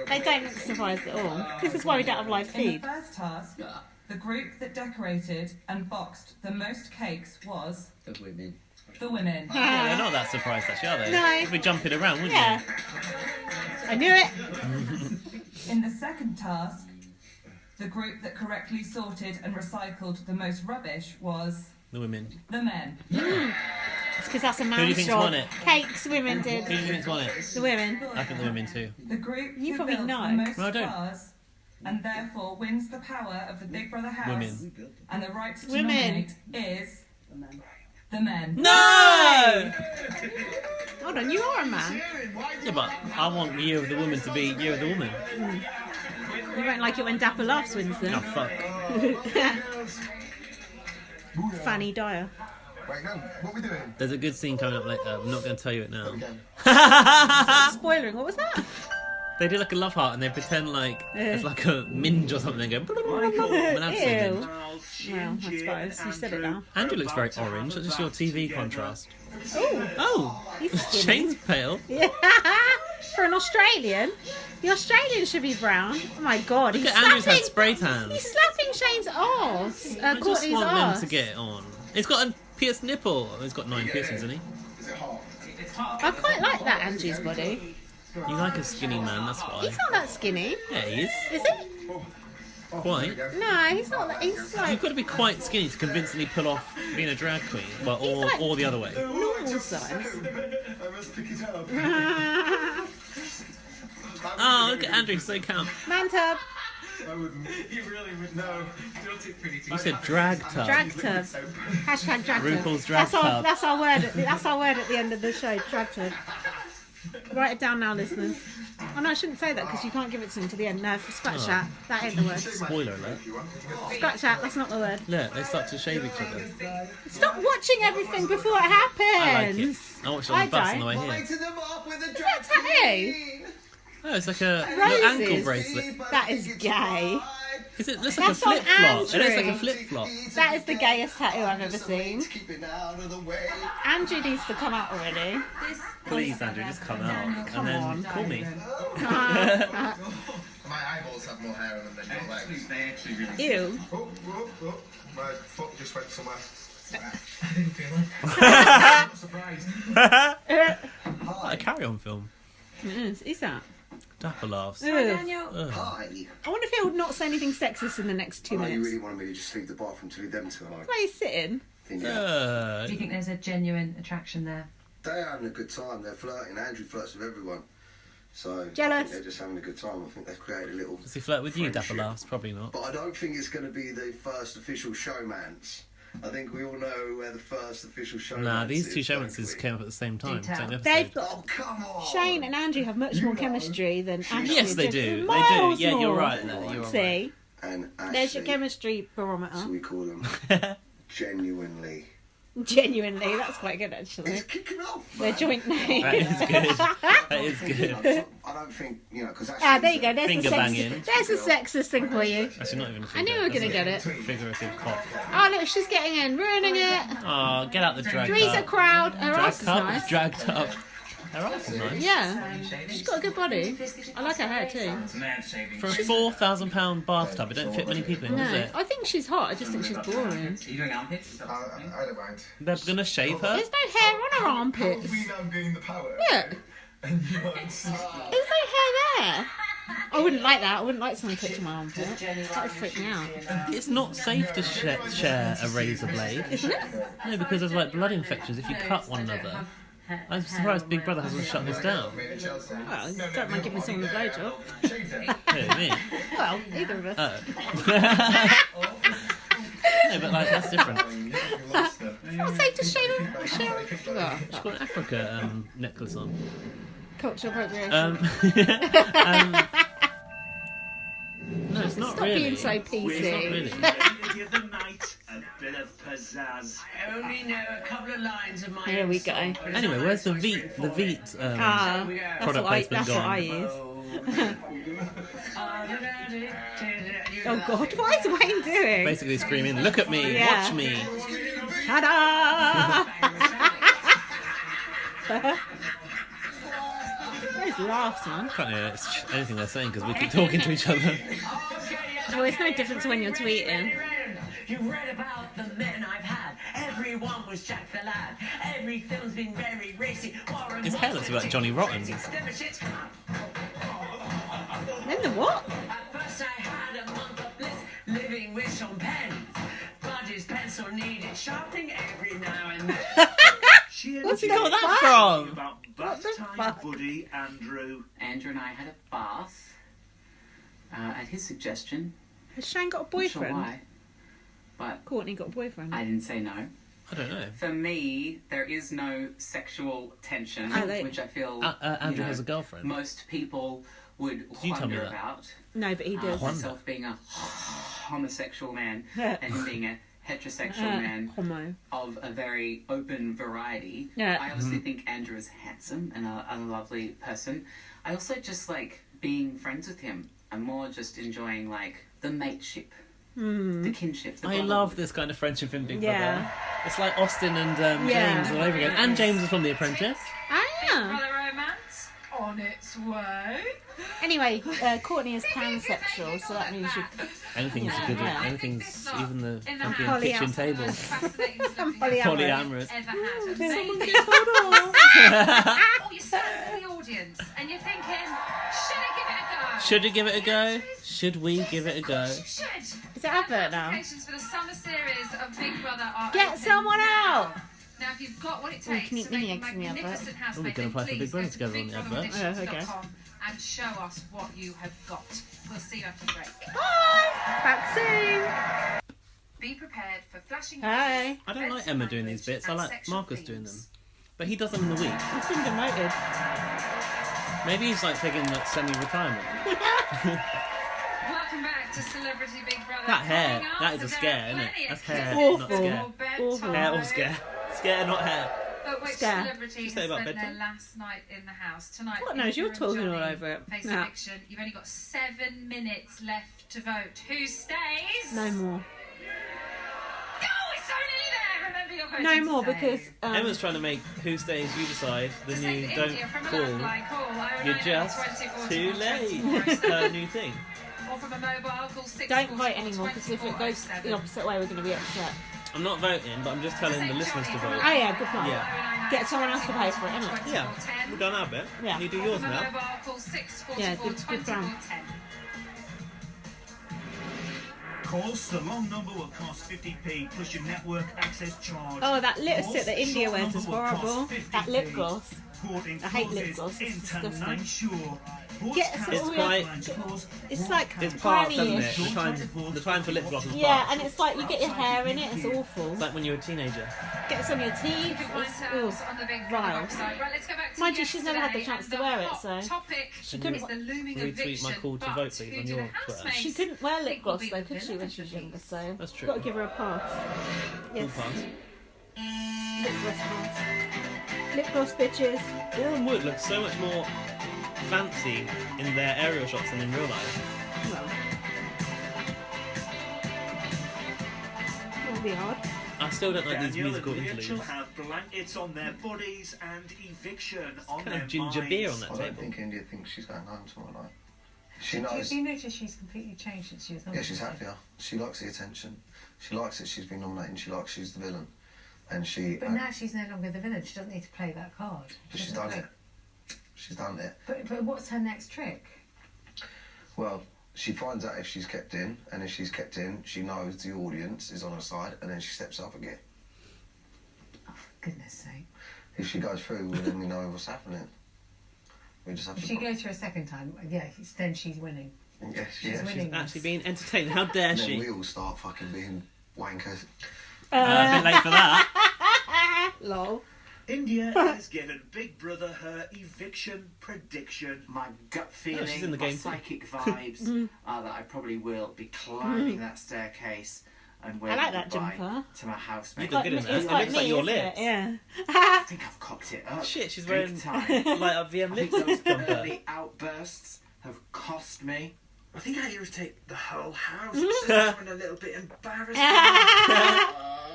They don't look surprised at all. This is why we don't have live In the feed. first task, the group that decorated and boxed the most cakes was the women. Yeah, they're not that surprised, actually, are they? No. You'd be jumping around, wouldn't Yeah, you? I knew it. In the second task, the group that correctly sorted and recycled the most rubbish was The women. the men. It's because that's a Who do you man's think's job. won it? Cakes, women Who do you did. think's won it? The women. I think the women too. The group You who probably built know. the most No, I don't. cars and therefore wins the power of the Big Brother house Women. and the right to Women. nominate is the the men. No! Hold on, you are a man. Yeah, but I want Year of the Woman to be Year of the Woman. You won't like it when Dapper Laughs wins then. Oh, fuck. Fanny Dyer. Wait, no, what are we doing? There's a good scene coming up later. I'm not going to tell you it now. Spoiling, what was that? They do like a love heart and they pretend like it's like a minge or something. They go. An absolute minge. Well, I suppose. You said it now. Andrew looks very orange. That's just your TV contrast. Oh, he's skinny. Shane's pale. Yeah. For an Australian, the Australian should be brown. Oh my god, Look he's at Andrew's had slapping. spray tans. He's slapping Shane's arse. I just Courtney's want arse. them to get it on. It's got a pierced nipple. Oh, he's got 9 piercings, hasn't he? I quite like that Angie's body. You like a skinny man, that's why. He's not that skinny. Yeah, he is. Is he? Quite. No, he's not. He's like You've got to be quite skinny to convincingly pull off being a drag queen. Well, or the other way. normal size. I must pick it up. Oh, look at Andrew, he's so camp. Man tub. I wouldn't. You really would know. Don't take pretty You said drag tub. Drag tub. Hashtag drag tub. RuPaul's drag tub. That's our word. That's our word at the end of the show. Drag tub. Write it down now, listeners. Oh no, I shouldn't say that because you can't give it to them to the end. No, scratch that. That ain't the word. Spoiler alert. Scratch that. That's not the word. Look, they start to shave each other. Stop watching everything before it happens. I like it. I watched it on the bus on the way here. Is that tattoo? Oh, it's like a little ankle bracelet. That is gay. Is it? Looks like a That's on flip flop. It looks like a Andrew. flip flop. That is the gayest tattoo I've ever seen. Andrew needs to come out already. Please, Andrew, just come out Come and then on. call me. My eyeballs have more hair on them than your legs. They actually really Ew. Oh, my foot just went somewhere. I didn't feel it. I'm surprised. Like a carry-on film. Is that? Dapper laughs. Ugh. Ugh. Hi. I wonder if he'll not say anything sexist in the next 2 I know you minutes. really wanted me to just leave the bathroom to leave them two alone. Where he's sitting. Do you think there's a genuine attraction there? They're having a good time. They're flirting. Andrew flirts with everyone. So I Jealous. think they're just having a good time. I think they've created a little. Does he flirt with you, Dapper friendship. laughs? Probably not. But I don't think it's going to be the first official showmance. I think we all know where the first official showmance Nah, these is, two don't showmances we? came up at the same time. tell. Same They've episode. got Oh, come on. Shane and Andrew have much more chemistry than Ashley. Yes, they and do. Jennifer. They do. Miles Yeah, you're more. right there. You're right. See, And Ashley, there's your chemistry barometer. so we call them genuinely. Genuinely, that's quite good actually. It's kicking off. Their joint name. That is good. That is good. I don't think, because Ah, there you go. There's Finger the banging. sexist. There's a sexist thing for you. Actually, not even a I finger. knew we were That's gonna a get it. Figurative cock. Oh look, she's getting in, ruining it. Oh, get out the drag Three's a tub. crowd. Her Drag ass is tub. nice. Dragged up. Her ass is nice. Yeah, she's got a good body. I like her hair too. For a £4,000 bathtub, it don't fit many people in, does No, it? I think she's hot. I just think she's boring. Are you doing armpits? I don't mind. They're gonna shave her? There's no hair on her armpits. We know I'm getting the power. Look, And you are insisting. there's no hair there. I wouldn't like that. I wouldn't like someone touching my armpit. That would freak me out. It's not safe to share a razor blade. Isn't it? No, because of like blood infections if you cut one another. I'm surprised Big Brother hasn't shut this down. Well, don't mind giving someone a blowjob. Who, me? Well, either of us. Oh. No, but like that's different. It's not safe to shave a share. She's got an Africa necklace on. Cultural appropriation. No, it's not Stop really. being so It's not PC. really. Give the night a bit of pizzazz. I only know a couple of lines of my Here we go. Anyway, where's the Veet that's product what I, placement that's gone? what I use. Oh God, what is Wayne doing? Basically screaming, "Look at me, Yeah. watch me." Ta-da! Those laughs, man. Can't hear anything they're saying because we keep talking to each other. Well, it's no different to when you're tweeting. You read about the men I've had. Everyone was Jack the Lad. Every film's been very racy. Warren His hair looks like Johnny Rotten. Then the what? At first I had a month of bliss, living with Sean Penn. But his pencil needed sharpening every now and then. What's he got that from? About What the bath time, fuck? buddy, Andrew. Andrew and I had a bath at his suggestion. Has Shane got a Not sure boyfriend? why, but Courtney got a boyfriend. I didn't say no. I don't know. For me, there is no sexual tension, which I feel Andrew has a girlfriend. Most people would you tell me wonder that? about. No, but he does. Myself being a homosexual man and him being a heterosexual man of a very open variety. Yeah. I obviously think Andrew is handsome and a lovely person. I also just like being friends with him. I'm more just enjoying like the mateship. The kinship. I love this kind of friendship in Big Brother. It's like Austin and James all over again. And James is from The Apprentice. Big Brother romance on its way. Anyway, Courtney is pansexual, so that means you... Anything's good. Anything's even the fucking Polyam- kitchen table. Polyamorous. Ever had. Oh, you're sitting in the audience and you're thinking, should I give it a go? Should we give it a go? Should. Is it advert now? Applications for the summer series of Big Brother are Get open someone now. out! Now, if you've got what it Oh, we takes can eat to make a mini eggs in the advert. magnificent house, Oh, we can apply for Big Brother together on the advert. Oh, okay. and show us what you have got. We'll see you after the break. Bye! Back soon! Be prepared for flashing. Hi. I don't like Emma doing these bits. I like Marcus doing them. But he does them in the week. He's been demoted. Maybe he's like taking like semi-retirement. Welcome back to Celebrity Big Brother. That hair, Coming up, that is a there scare, are isn't it? plenty That's of hair, kisses not before scare. bedtime. Hair or scare. Scare, not hair. But which Scare. celebrity has Say about spent their bedtime. last night in the house? Tonight, God knows, you're India and talking all Johnny over it. face Yeah. eviction. You've only got 7 minutes left to vote. Who stays? No more. Go! It's so nearly there! Remember your voting No more, to because... save. Emma's trying to make Who Stays, You Decide the To new save Don't India from a Call. landline call, 090 You're just 24 too 24 late. 24. Her new thing. Or from a mobile, call 6 Don't vote anymore, because if it goes the opposite way, we're going to be upset. I'm not voting, but I'm just telling the listeners to vote. Oh yeah, good point. Yeah. Get someone else to pay for it, innit? Yeah, we've done our bit. Yeah. You do yours now. Mobile, call 6 Yeah, 44 good 24 plan. 10. Course, the long number will cost 50p plus your network access charge. Oh, that lipstick that India Short wears is number will cost horrible. 50p. That lip gloss. Port I hate lip clauses gloss. It's into disgusting. night sure. Get some It's quite- It's like It's parts, isn't it? tiny-ish. The time for lip gloss is Yeah, parts. and it's like you get your hair in it. It's awful. It's like when you were a teenager. Gets on your teeth. It's on the Big Brother vile. website. Right, let's go back to Mind you, she's never had the yesterday, chance to and wear the it, hot so topic she is couldn't the looming retweet eviction. my call to but vote, please, who on do your the Twitter. housemates She couldn't wear lip think will gloss be though, the could she, when villain she was of the younger? So That's true. got to give her a pass. Yes. Full pass. Lip gloss pass. Lip gloss bitches. Boreham Wood looks so much more fancy in their aerial shots than in real life. Well, that'll be hard. I still don't like these Daniel musical and Rachel interludes. have blankets on their bodies and eviction on kind their of ginger minds. beer on that I don't table. think India thinks she's going home tomorrow night. She Do knows. you notice she's completely changed since she was Yeah, she's happier. She likes the attention. She likes that she's been nominated and she likes she's the villain. And she... But now she's no longer the villain. She doesn't need to play that card. but she's done it. She's done it. But what's her next trick? Well, she finds out if she's kept in, and if she's kept in, she knows the audience is on her side, and then she steps up again. Oh, for goodness sake. If she goes through, well, then we know what's happening. We just have If to... she goes through a second time, yeah, then she's winning. Yes, she's yeah, winning. Actually being entertained. How dare and she? then we all start fucking being wankers. A bit late for that. Lol. India has given Big Brother her eviction prediction. My gut feeling, she's in the my game too. psychic vibes are that I probably will be climbing that staircase and waving like that goodbye jumper. to my housemate. You look good in that. It's It like looks like me, your isn't it? lips. Yeah. I think I've cocked it up. Shit, she's big wearing time. light up VM I think lips. those early outbursts have cost me. I think I irritate the whole house. It's becoming a little bit embarrassing.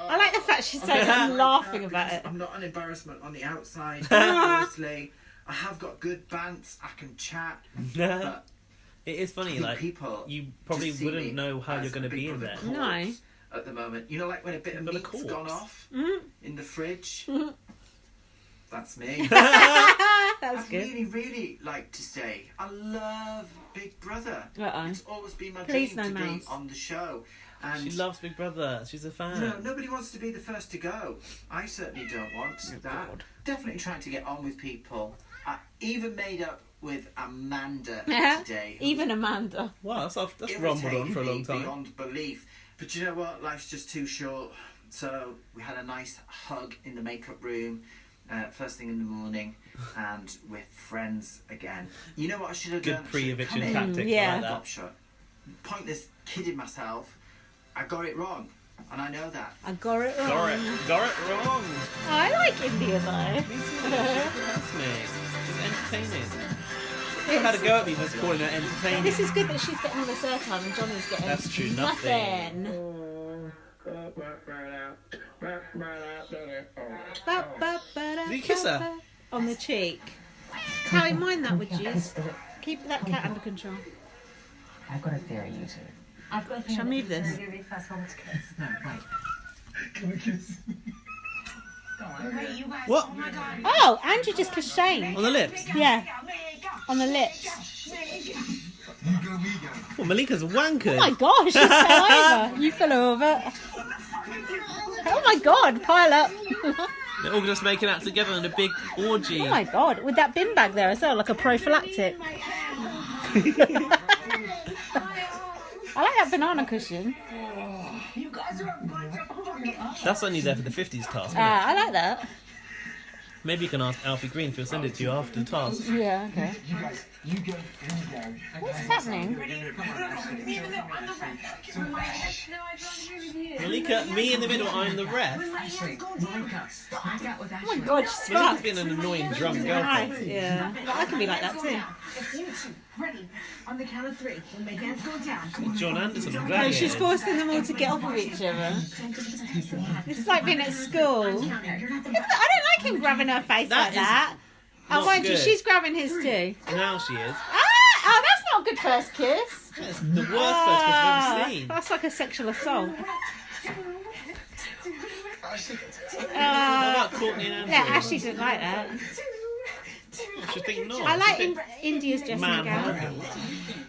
I like the fact she's saying I'm laughing about it. I'm not an embarrassment on the outside, obviously. I have got good bants, I can chat. But It is funny, think like, people you probably just see wouldn't me know how as you're going to a Big be in Brother there. No. corpse at the moment. You know, like when a bit of But a meat's corpse. gone off in the fridge? That's me. That's I'd good. really, really like to stay. I love Big Brother. Uh-oh. It's always been my Please dream no to be mouse. on the show. And She loves Big Brother. She's a fan. you know, nobody wants to be the first to go. I certainly don't want that. God. Definitely trying to get on with people. I even made up with Amanda today. who Even Amanda. Wow, that's rumbled on for a long irritated me time. beyond belief. But you know what? Life's just too short So we had a nice hug in the makeup room, first thing in the morning, and we're friends again. You know what I should have done? Good pre-eviction Come in, tactic. Yeah. I like that. Top shot. Pointless kidding myself. I got it wrong, and I know that. I got it wrong. Got it wrong. Oh, I like India though. That's me. It's entertaining. You had to go at me for calling her entertaining. This is good that she's getting all this airtime and Johnny's getting That's true, nothing. Did you kiss her? On the cheek. Callie, mind that, would you? Keep that cat under control. I've got a theory, you two. I've got a theory. Shall I move this? You're the first one to kiss. No, wait. Can we kiss? Wait, you guys. What? Oh my God. Oh, Andrew just kissed Shane. On the lips? Yeah. On the lips. Well, Malika's wankered. Oh my gosh, you fell over. You fell over. Oh my god, pile up. They're all just making out together in a big orgy. Oh my god, with that bin bag there as well, like a prophylactic. I like that banana cushion. That's only there for the 50s task. I like that. Maybe you can ask Alfie Green if he'll send it to you after the task. Yeah, okay. You go in there. What's happening? Malika, me in the middle, I'm the ref. Oh my god, she's Malika's fucked. been an annoying drunk girlfriend. Yeah, but I can be like that too. If you two ready on the count of 3, when my hands go down. John Anderson, I'm No, glad she's forcing them all to get off of each other. This is like being at school. I don't like him grabbing her face like that. Oh, mind you, good. she's grabbing his too. Now she is. Oh, that's not a good first kiss. That's the worst first kiss I've ever seen. That's like a sexual assault. What about Courtney and Andrew? Yeah, Ashley didn't like that. I should think not. I like India's dressing Man, gown.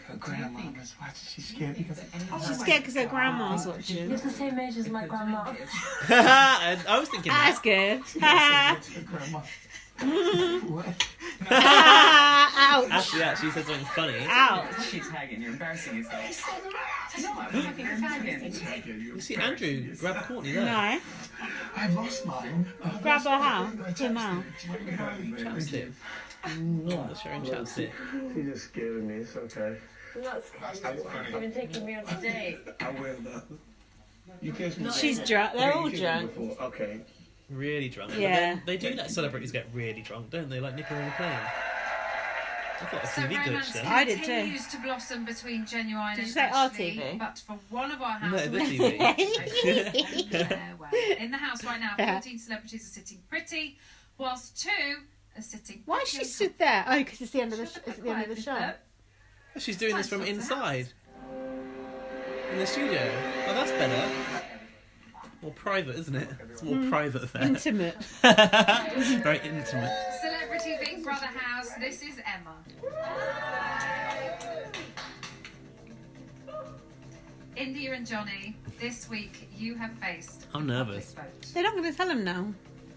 Her grandma's watching. She's scared because She's scared because her grandma's watching. You're the same age as my grandma. I was thinking That's good. Ouch. Ashley actually said something funny. Ouch. She's tagging. You're embarrassing yourself. No, I don't think you're tagging. You see Andrew grab Courtney there. No. I've lost mine. Grab her how? Him out. Chapstick. Let's show him chapstick. She just scared me. It's okay. I'm not scared. You've been taking me on a date. I will though. You kissed me. She's drunk. They're all You kissed me drunk. before. Okay. Really drunk. Yeah. But then they do let celebrities get really drunk, don't they? Like Nicola McLean. I thought a So TV romance glitch then. I did too. continues to blossom between Genuine Did you and say our Ashley, TV? but for one of our No, households... the TV. Yeah, well, in the house right now, 14 celebrities are sitting pretty, whilst 2 are sitting... Why is she stood there? Oh, because it's the end of the it's at the end of the show. She's doing this from inside. In the studio. Oh, that's better. More private, isn't it? It's a more private affair. Intimate. Very intimate. Celebrity Big Brother house, this is Emma. India and Johnny, this week you have faced... I'm nervous. They're not going to tell him now.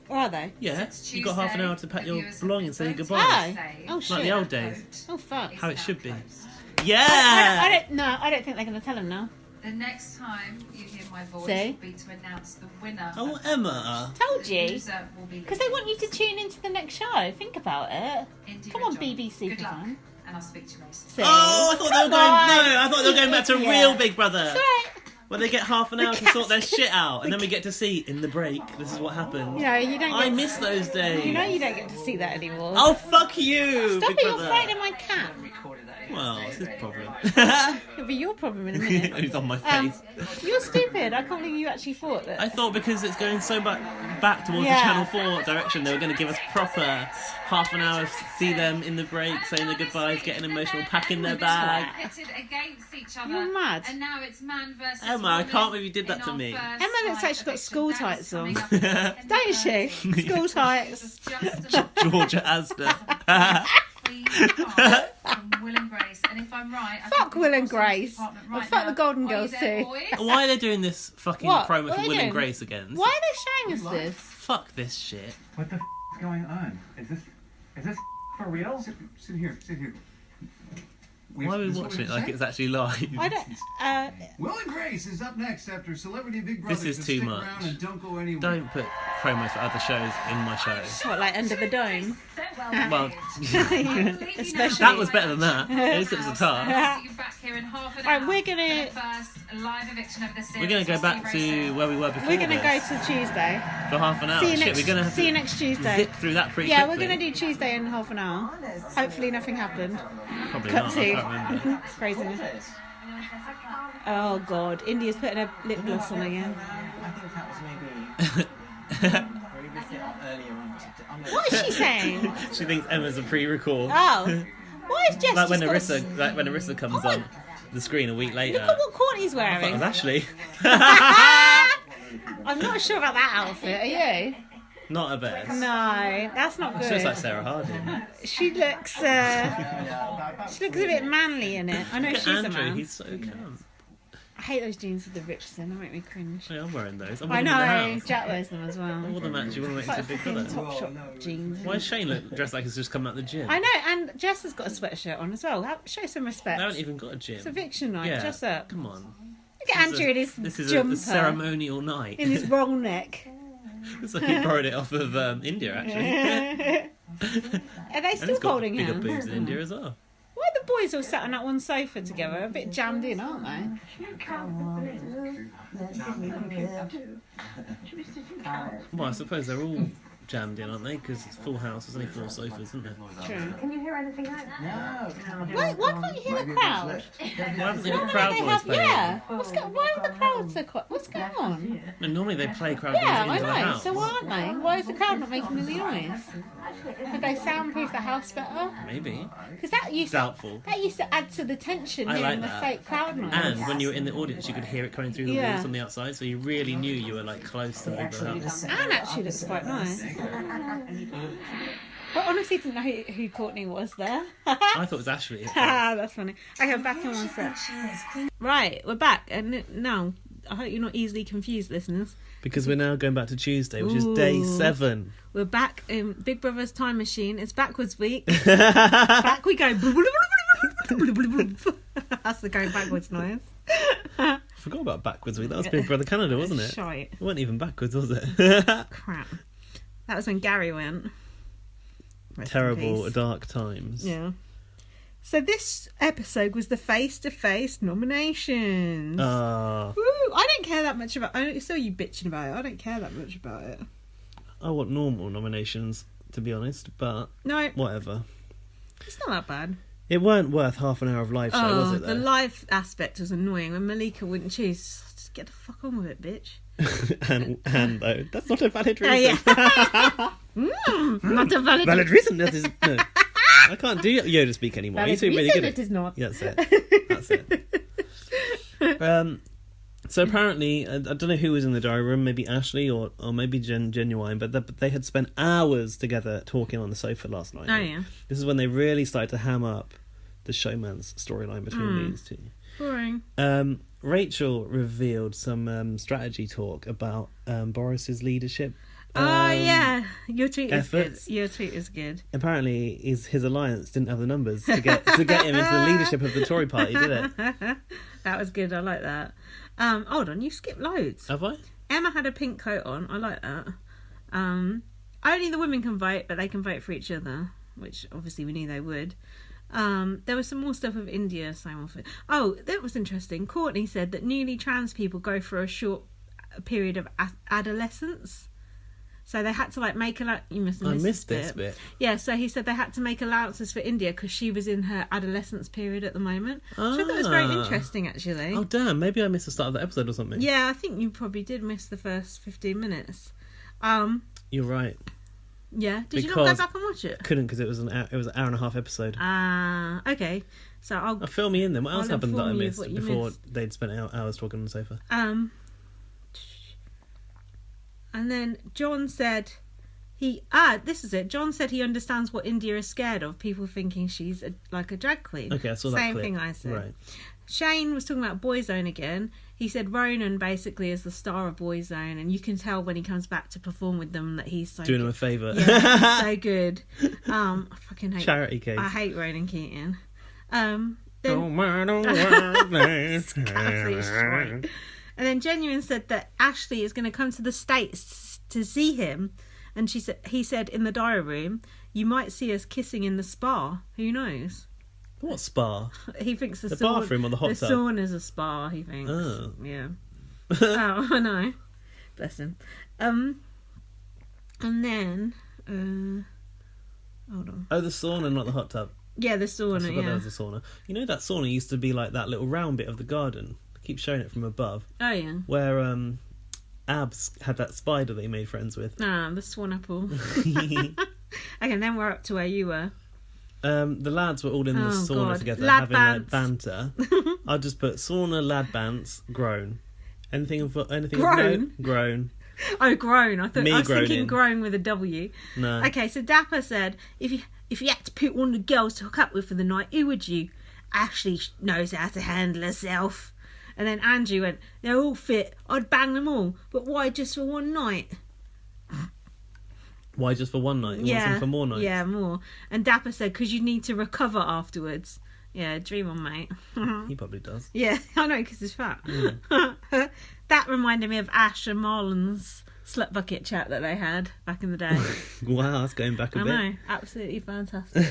Or are they? Yeah, you got half an hour to pack your belongings and say Oh, goodbye. oh shit. Like the old days. Oh fuck. How it should be. Yeah! I don't think they're going to tell him now. The next time you hear my voice See? will be to announce the winner. Oh, Emma. Told The you. loser will be Because they want you to tune into the next show. Think about it. India Come and on, Johnny. BBC Good luck, fan. and I'll speak to you later. See? Oh, I thought they were going. No, I thought they were going back to Yeah. real Big Brother. Sorry. Where they get half an hour to sort their shit out, and then we get to see in the break. This is what happened. You know, you don't. I Get miss those days. You know, you don't get to see that anymore. Oh, fuck you, Stop Big it! You're Brother. frightening my cat. Well, it's his problem. It'll be your problem in a minute. He's on my face. You're stupid. I can't believe you actually thought that. I thought because it's going so back towards Yeah. the Channel 4 direction, they were going to give us proper half an hour to see them in the break, saying their goodbyes, getting emotional, packing their bag. Pitted against each other. You're mad. And now it's man versus Emma, I woman can't believe you did that in to our me. first Emma looks like she's got school tights on. coming up. Don't she? School tights. Georgia Asda. From Will and Grace. And if I'm right, I Fuck think Will we've and got some Grace. department Well, right fuck now. the Golden Are you Girls there, too. boys? Why are they doing this fucking What? promo What for are Will they and doing? Grace again? Why are they showing us this? Fuck this shit. What the is going on? Is this for real? Sit here. Sit here. Why are we watching it like it's actually live? I don't. Will and Grace is up next after Celebrity Big Brother. This is so too stick much. around and don't go anywhere. Don't put promos for other shows in my show. What, like Under the Dome? Well, especially that was better than that. At least it was a task. Right, we're gonna go back to where we were before. We're gonna this. go to Tuesday For half an hour. See you Shit, next, we're gonna have see to you next Tuesday. zip through that pretty Yeah, quickly. we're gonna do Tuesday in half an hour. Hopefully nothing happened. Probably Cut not. to. I can't remember. Craziness. Oh god, India's putting her lip gloss on again. I think that was maybe earlier on. What is she saying? She thinks Emma's a pre-record. Oh, why is Jess like when just got Arissa comes on the screen a week later. Look at what Courtney's I thought it wearing. was Ashley. I'm not sure about that outfit. Are you? Not her best. No, that's not good. She looks like Sarah Harding. She looks a bit manly in it. I know Look at she's Andrew, a man. he's so calm. I hate those jeans with the rips in. They make me cringe. Yeah, I'm wearing those. I know. Jack wears them as well. All the match you want to make It's to like Big fucking Brother. Topshop jeans. Why does Shane look dressed like he's just come out of the gym? I know, and Jess has got a sweatshirt on as well. Show some respect. They haven't even got a gym. It's eviction night. Yeah, Dress up. come on. Look at Andrew in his This is jumper. a ceremonial night. In his roll neck. It's like he borrowed it off of India, actually. Are they And still he's got holding bigger hands? boobs in India as well. Why are the boys all sat on that one sofa together? A bit jammed in, aren't they? Well, I suppose they're all jammed in, aren't they? Because it's full house. There's only 4 sofas, isn't there? True. Can you hear anything else? No. Why can't you hear the crowd? Why haven't they got Normally crowd they noise have, playing? yeah. Why are the crowd so quiet? What's going on? And normally they play crowd Yeah, noise I into the know. house. So why aren't they? Why is the crowd not making any noise? Could they soundproof the house better? Maybe. Because that used Doubtful. to add to the tension I hearing like the that. fake crowd noise. And when you were in the audience, you could hear it coming through the Yeah. walls on the outside, so you really knew you were like close to the Big Brother house. Anne actually looks quite nice. But honestly, didn't know who Courtney was there. I thought it was Ashley. That's funny. Okay, back in one sec. Right, we're back, and now I hope you're not easily confused, listeners. Because we're now going back to Tuesday, which is day 7. We're back in Big Brother's time machine. It's backwards week. Back we go. That's the going backwards noise. I forgot about backwards week. That was Big Brother Canada, wasn't it? Shite. It wasn't even backwards, was it? Crap. That was when Gary went. Rest in Terrible, peace. dark times. Yeah. So this episode was the face-to-face nominations. Woo! I don't care that much about. I saw you bitching about it. I don't care that much about it. I want normal nominations, to be honest, but No, whatever. it's not that bad. It weren't worth half an hour of live show, was it? The Though? live aspect was annoying when Malika wouldn't choose. Just get the fuck on with it, bitch. and though that's not a valid Oh, reason. Not a valid reason. That is no. I can't do Yoda speak anymore. Valid He's doing really reason good. it is not. Yeah, that's it. So apparently, I don't know who was in the diary room. Maybe Ashley or maybe Genuine, but they had spent hours together talking on the sofa last night. Oh, yeah. This is when they really started to ham up the showman's storyline between these two. Boring. Rachel revealed some strategy talk about Boris's leadership. Yeah, your tweet efforts. is good. Your tweet is good. Apparently, his alliance didn't have the numbers to get him into the leadership of the Tory party, did it? That was good. I like that. Hold on, you skipped loads. Have I? Emma had a pink coat on. I like that. Only the women can vote, but they can vote for each other, which obviously we knew they would. There was some more stuff with India. Oh, that was interesting. Courtney said that newly trans people go for a short period of adolescence. So they had to make you must have missed this bit. Yeah, so he said they had to make allowances for India because she was in her adolescence period at the moment. So I thought it was very interesting, actually. Oh damn! Maybe I missed the start of the episode or something. Yeah, I think you probably did miss the first 15 minutes. You're right. Yeah, did you not go back and watch it? Couldn't because it was an hour and a half episode. Okay. So I'll fill me in then. What else happened that I missed before missed. they'd spent hours talking on the sofa? And then John said this is it. John said he understands what India is scared of, people thinking she's like a drag queen. Okay, I saw that Same clip. thing I said. Right. Shane was talking about Boyzone again. He said Ronan basically is the star of Boyzone, and you can tell when he comes back to perform with them that he's so Doing good. him a favour. Yeah, he's so good. I fucking hate Charity case. I hate Ronan Keating. No matter what they Absolutely straight. And then Genuine said that Ashley is going to come to the States to see him, and he said in the diary room, "You might see us kissing in the spa. Who knows?" What spa? He thinks the bathroom or the hot tub? The sauna's a spa. He thinks. Oh. Yeah. Oh, I know. Bless him. And then, hold on. Oh, the sauna, not the hot tub. Yeah, the I sauna. forgot Yeah. there was a sauna. You know that sauna used to be like that little round bit of the garden. I keep showing it from above. Oh yeah. Where Abs had that spider that he made friends with. Ah, the swan apple. Okay, then we're up to where you were. The lads were all in the sauna together, Lad having bants. like banter. I'll just put sauna, lad bants, groan. Anything Groan? of note? Groan. Oh, groan. I was thinking groaning. groan with a W. No. Okay, so Dapper said, if you had to pick one of the girls to hook up with for the night, who would you? Ashley knows how to handle herself. And then Andrew went, they're all fit. I'd bang them all. But why just for one night? Why just for one night? You want some for more nights? Yeah, more. And Dapper said, because you need to recover afterwards. Yeah, dream on, mate. He probably does. Yeah, I know, because he's fat. That reminded me of Ash and Marlon's slut bucket chat that they had back in the day. Wow, that's going back a bit. I know, absolutely fantastic.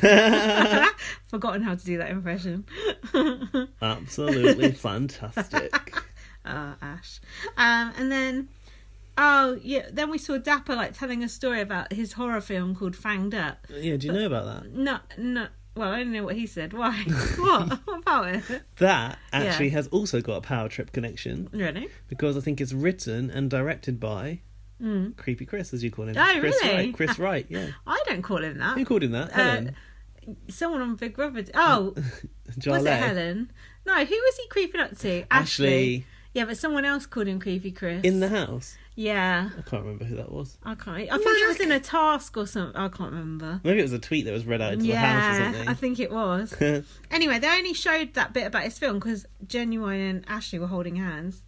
Forgotten how to do that impression. Absolutely fantastic. Ash. And then, then we saw Dapper like telling a story about his horror film called Fanged Up. Yeah, do you know about that? No. Well, I don't know what he said. Why? What about it? That actually has also got a Power Trip connection. Really? Because I think it's written and directed by Creepy Chris, as you call him. Oh, Chris really? Wright. Chris Wright, yeah. I don't call him that. Who called him that? Helen? Someone on Big Brother. Oh, Jarlath. was it Helen? No, who was he creeping up to? Ashley. Yeah, but someone else called him Creepy Chris. In the house? Yeah. I can't remember who that was. I think it was in a task or something. I can't remember. Maybe it was a tweet that was read out into the house or something. I think it was. Anyway, they only showed that bit about his film because Genuine and Ashley were holding hands.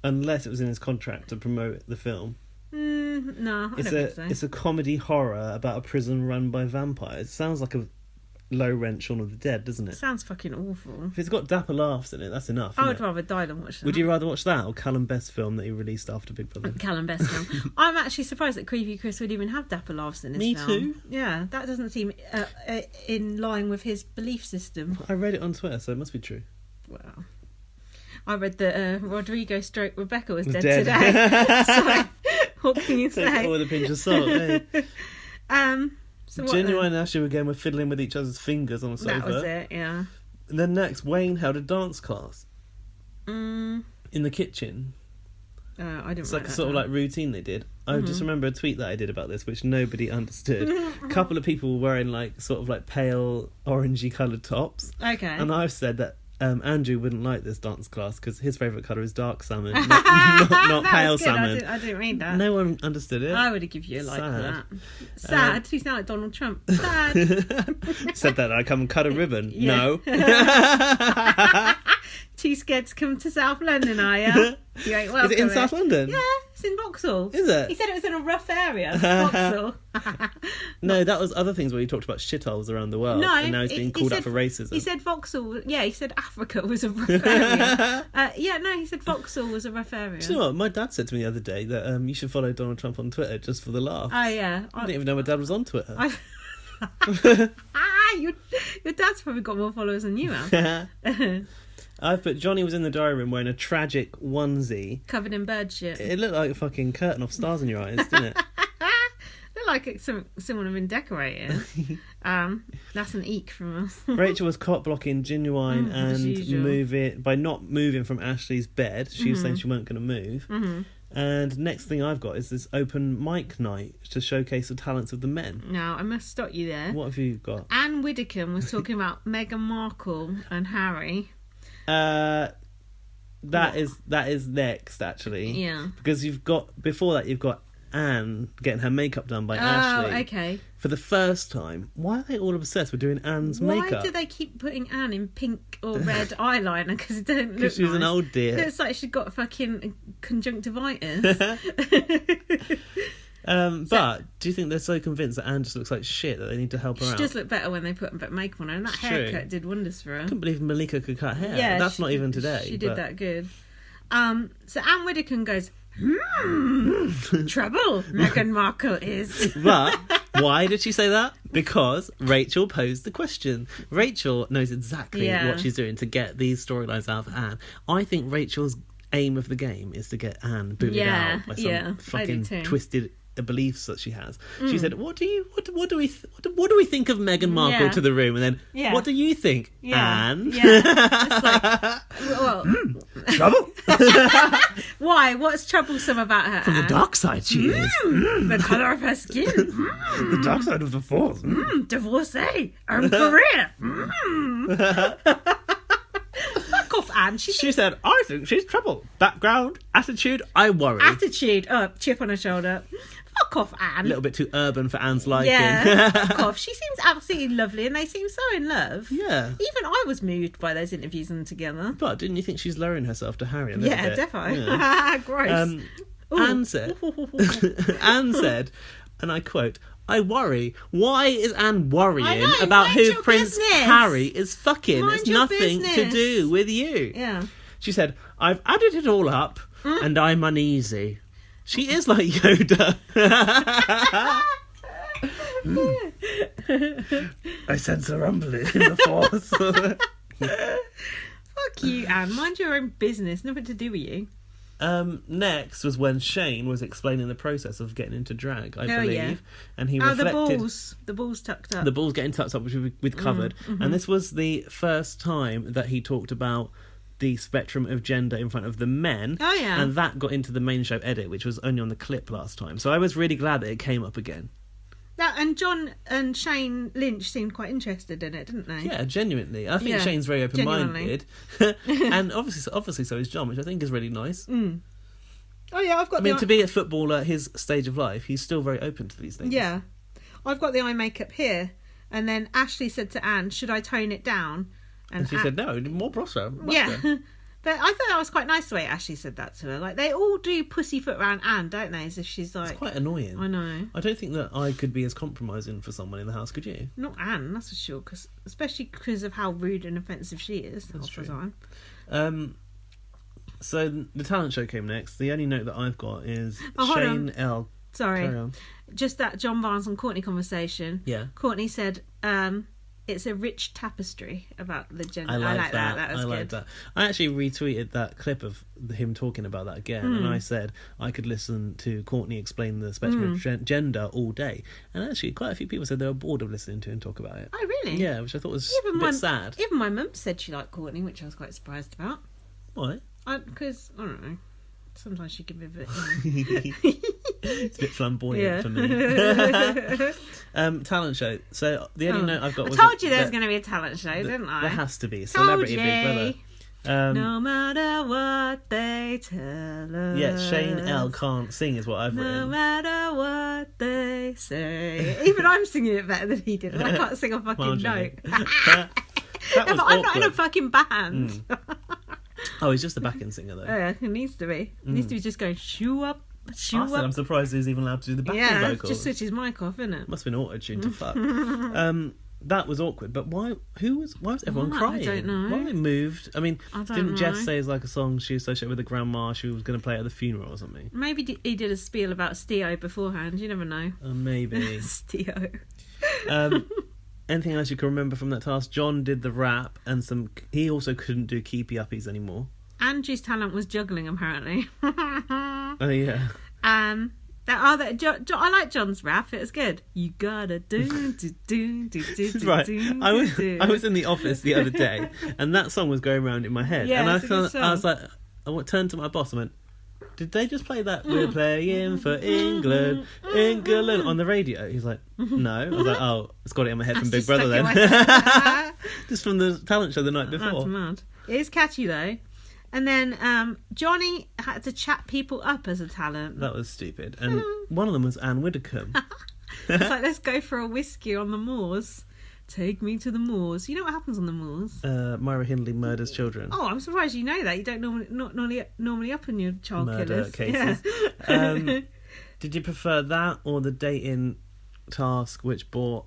Unless it was in his contract to promote the film. No, I don't think so. It's a comedy horror about a prison run by vampires. It sounds like a low-rent Shaun of the Dead, doesn't it? Sounds fucking awful. If it's got dapper laughs in it, that's enough. I would rather die than watch that. Would you rather watch that or Callum Best's film that he released after Big Brother? Callum Best's film. I'm actually surprised that Creepy Chris would even have dapper laughs in his Me film. too. Yeah, that doesn't seem in line with his belief system. I read it on Twitter, so it must be true. Well, I read that Rodrigo / Rebekah was dead dead. today. So, what can you Take say? it all with a pinch of salt, eh? So what Genuine and Ashley again were fiddling with each other's fingers on the sofa. That was it, yeah. And then next, Wayne held a dance class Mm. in the kitchen. I didn't. It's like a sort of like routine they did. I just remember a tweet that I did about this, which nobody understood. A couple of people were wearing like sort of like pale orangey coloured tops. Okay. And I've said that Andrew wouldn't like this dance class because his favourite colour is dark salmon, not pale good. salmon. I didn't read that. No one understood it. I would have given you a like for Sad. that. Sad. You sound like Donald Trump. Sad. Said that I come and cut a ribbon. Yeah. No. Too scared to come to South London, are you? You ain't welcome. Is it in South London? Yeah, it's in Vauxhall. Is it? He said it was in a rough area. Vauxhall. No, that was other things where he talked about shitholes around the world. No, and now he's being called out for racism. He said Vauxhall. Yeah, he said Africa was a rough area. He said Vauxhall was a rough area. Do you know what? My dad said to me the other day that you should follow Donald Trump on Twitter just for the laugh. Oh yeah. I didn't even know my dad was on Twitter. Your dad's probably got more followers than you have. I put Johnny was in the diary room wearing a tragic onesie. Covered in bird shit. It looked like a fucking curtain of stars in your eyes, didn't it? Looked like someone had been decorated. That's an eek from us. Rachel was cop blocking Genuine as and usual. by not moving from Ashley's bed. She was saying she weren't going to move. Mm-hmm. And next thing I've got is this open mic night to showcase the talents of the men. Now, I must stop you there. What have you got? Anne Widdecombe was talking about Meghan Markle and Harry. That is next, actually. Yeah. Because you've got Anne getting her makeup done by Ashley. Oh, okay. For the first time. Why are they all obsessed with doing Anne's makeup? Why do they keep putting Anne in pink or red eyeliner? Because it don't look Because she's an nice. old dear. It looks like she's got fucking conjunctivitis. But do you think they're so convinced that Anne just looks like shit that they need to help her She out? does look better when they put a bit of makeup on her, and that haircut did wonders for her. I couldn't believe Malika could cut hair. Yeah, That's not even today. She did that good. So Anne Widdecombe goes, trouble Meghan Markle is. But why did she say that? Because Rachel posed the question. Rachel knows exactly what she's doing to get these storylines out of Anne. I think Rachel's aim of the game is to get Anne booted out by some fucking twisted beliefs that she has. She said, "What do we think of Meghan Markle?" to the room, and then what do you think, Anne? It's like, well, trouble. Why? What's troublesome about her? From the dark side, she is. The colour of her skin. The dark side of the force. Divorcee. Her career. Fuck off, Anne. She said, I think she's trouble. Background, attitude, I worry. Attitude. Chip on her shoulder. Fuck off, Anne. A little bit too urban for Anne's liking. Yeah, fuck off. She seems absolutely lovely, and they seem so in love. Yeah. Even I was moved by those interviews and together. But didn't you think she's lowering herself to Harry a little bit? Definitely. Yeah. Gross. Anne said, and I quote, I worry. Why is Anne worrying about who Prince Harry is fucking? It's nothing to do with you. Yeah. She said, I've added it all up and I'm uneasy. She is like Yoda. I sense a rumbling in the force. Fuck you, Anne. Mind your own business. Nothing to do with you. Next was when Shane was explaining the process of getting into drag, I believe. And he reflected... the balls tucked up. The balls getting tucked up, which we'd covered. And this was the first time that he talked about the spectrum of gender in front of the men. Oh, yeah. And that got into the main show edit, which was only on the clip last time. So I was really glad that it came up again. And John and Shane Lynch seemed quite interested in it, didn't they? Yeah, genuinely. I think Shane's very open-minded. And obviously so is John, which I think is really nice. Oh, yeah, I've got to be a footballer at his stage of life, he's still very open to these things. Yeah. I've got the eye makeup here. And then Ashley said to Anne, should I tone it down? And she said, no, more blusher. Yeah. But I thought that was quite nice the way Ashley said that to her. Like, they all do pussyfoot around Anne, don't they? As if she's like... It's quite annoying. I know. I don't think that I could be as compromising for someone in the house, could you? Not Anne, that's for sure. Especially because of how rude and offensive she is half the time. So the talent show came next. The only note that I've got is Shane L. Sorry. Just that John Barnes and Courtney conversation. Yeah. Courtney said... it's a rich tapestry about the gender. I like that. That was good. That. I actually retweeted that clip of him talking about that again, and I said I could listen to Courtney explain the spectrum of gender all day. And actually, quite a few people said they were bored of listening to him talk about it. Oh, really? Yeah, which I thought was a bit sad. Even my mum said she liked Courtney, which I was quite surprised about. Why? Because, I don't know. Sometimes she can be a bit... It's a bit flamboyant for me. Talent show. So the only note I've got was... I told you there was going to be a talent show, didn't I? There has to be. Celebrity Big Brother. No matter what they tell us. Yeah, Shane L can't sing is what I've written. No matter what they say. Even I'm singing it better than he did. And I can't sing a fucking note. But I'm not in a fucking band. Oh, he's just a backing singer, though. Yeah, he needs to be. He needs to be just going, shoo up, shoo up. I'm surprised he's even allowed to do the backing vocals. Just switch his mic off, isn't it? Must have been auto-tuned to fuck. That was awkward, but why was everyone crying? I don't know. Why were they moved? I mean, didn't know. Jess say it's like a song she associated with the grandma she was going to play at the funeral or something? Maybe he did a spiel about Steo beforehand, you never know. Maybe. Steo. Anything else you can remember from that task? John did the rap, and he also couldn't do keepy uppies anymore. Andrew's talent was juggling, apparently. Oh, yeah. I like John's rap. It was good. You gotta do. Right. I was in the office the other day, and that song was going around in my head. Yeah, and it's a good song. I was like, I turned to my boss and went, did they just play that "We're playing for England on the radio? He's like, no. I was like, oh, it's got it in my head from Big Brother then. Just from the talent show the night before. That's mad. It is catchy though. And then Johnny had to chat people up as a talent. That was stupid. And one of them was Anne Widdecombe. It's like, let's go for a whiskey on the moors. Take me to the moors. You know what happens on the moors? Myra Hindley murders children. Oh, I'm surprised you know that. You don't normally up in your child murder killers. cases. Yeah. Did you prefer that or the dating task which brought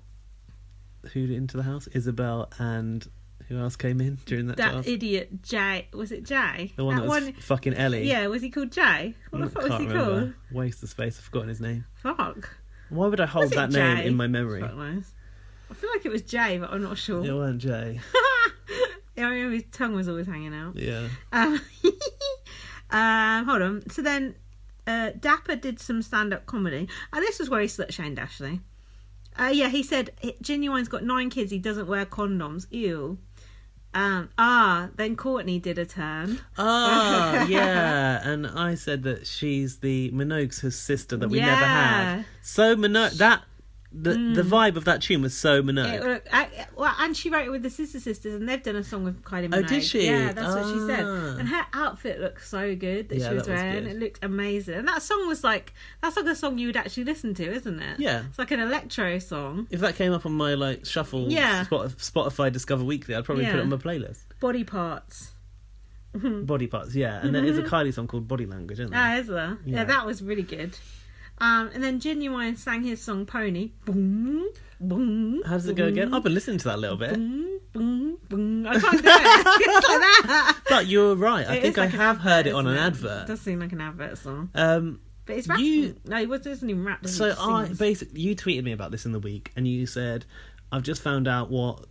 who into the house? Isabel and who else came in during that task? That idiot Jay. Was it Jay? The one that was fucking Ellie. Yeah, was he called Jay? What the fuck was he called? Waste of space. I've forgotten his name. Fuck. Why would I hold that name in my memory? I feel like it was Jay, but I'm not sure. It wasn't Jay. Yeah, I remember his tongue was always hanging out. Yeah. Hold on. So then Dapper did some stand-up comedy. And this was where he slut-shamed Ashley. Yeah, he said, Genuine's got 9 kids, he doesn't wear condoms. Ew. Then Courtney did a turn. Yeah. And I said that she's the Minogue's sister that we never had. So Minogue, the vibe of that tune was so Minogue. And she wrote it with the Sister Sisters, and they've done a song with Kylie Minogue. Oh, did she? Yeah, that's what she said. And her outfit looked so good that she was wearing. It looked amazing. And that song was like, that's like a song you would actually listen to, isn't it? Yeah. It's like an electro song. If that came up on my like shuffle Spotify Discover Weekly, I'd probably put it on my playlist. Body Parts. Body Parts, yeah. And there is a Kylie song called Body Language, isn't there? Is there? Yeah, that was really good. And then Genuine sang his song Pony. Boom, boom. How does it go again? I've been listening to that a little bit. Boom, boom, boom. I can't do it. It's like that. But you're right. I think I have heard it on an advert. It does seem like an advert song. But it's rapping. No, he doesn't even rap. So you tweeted me about this in the week, and you said, I've just found out what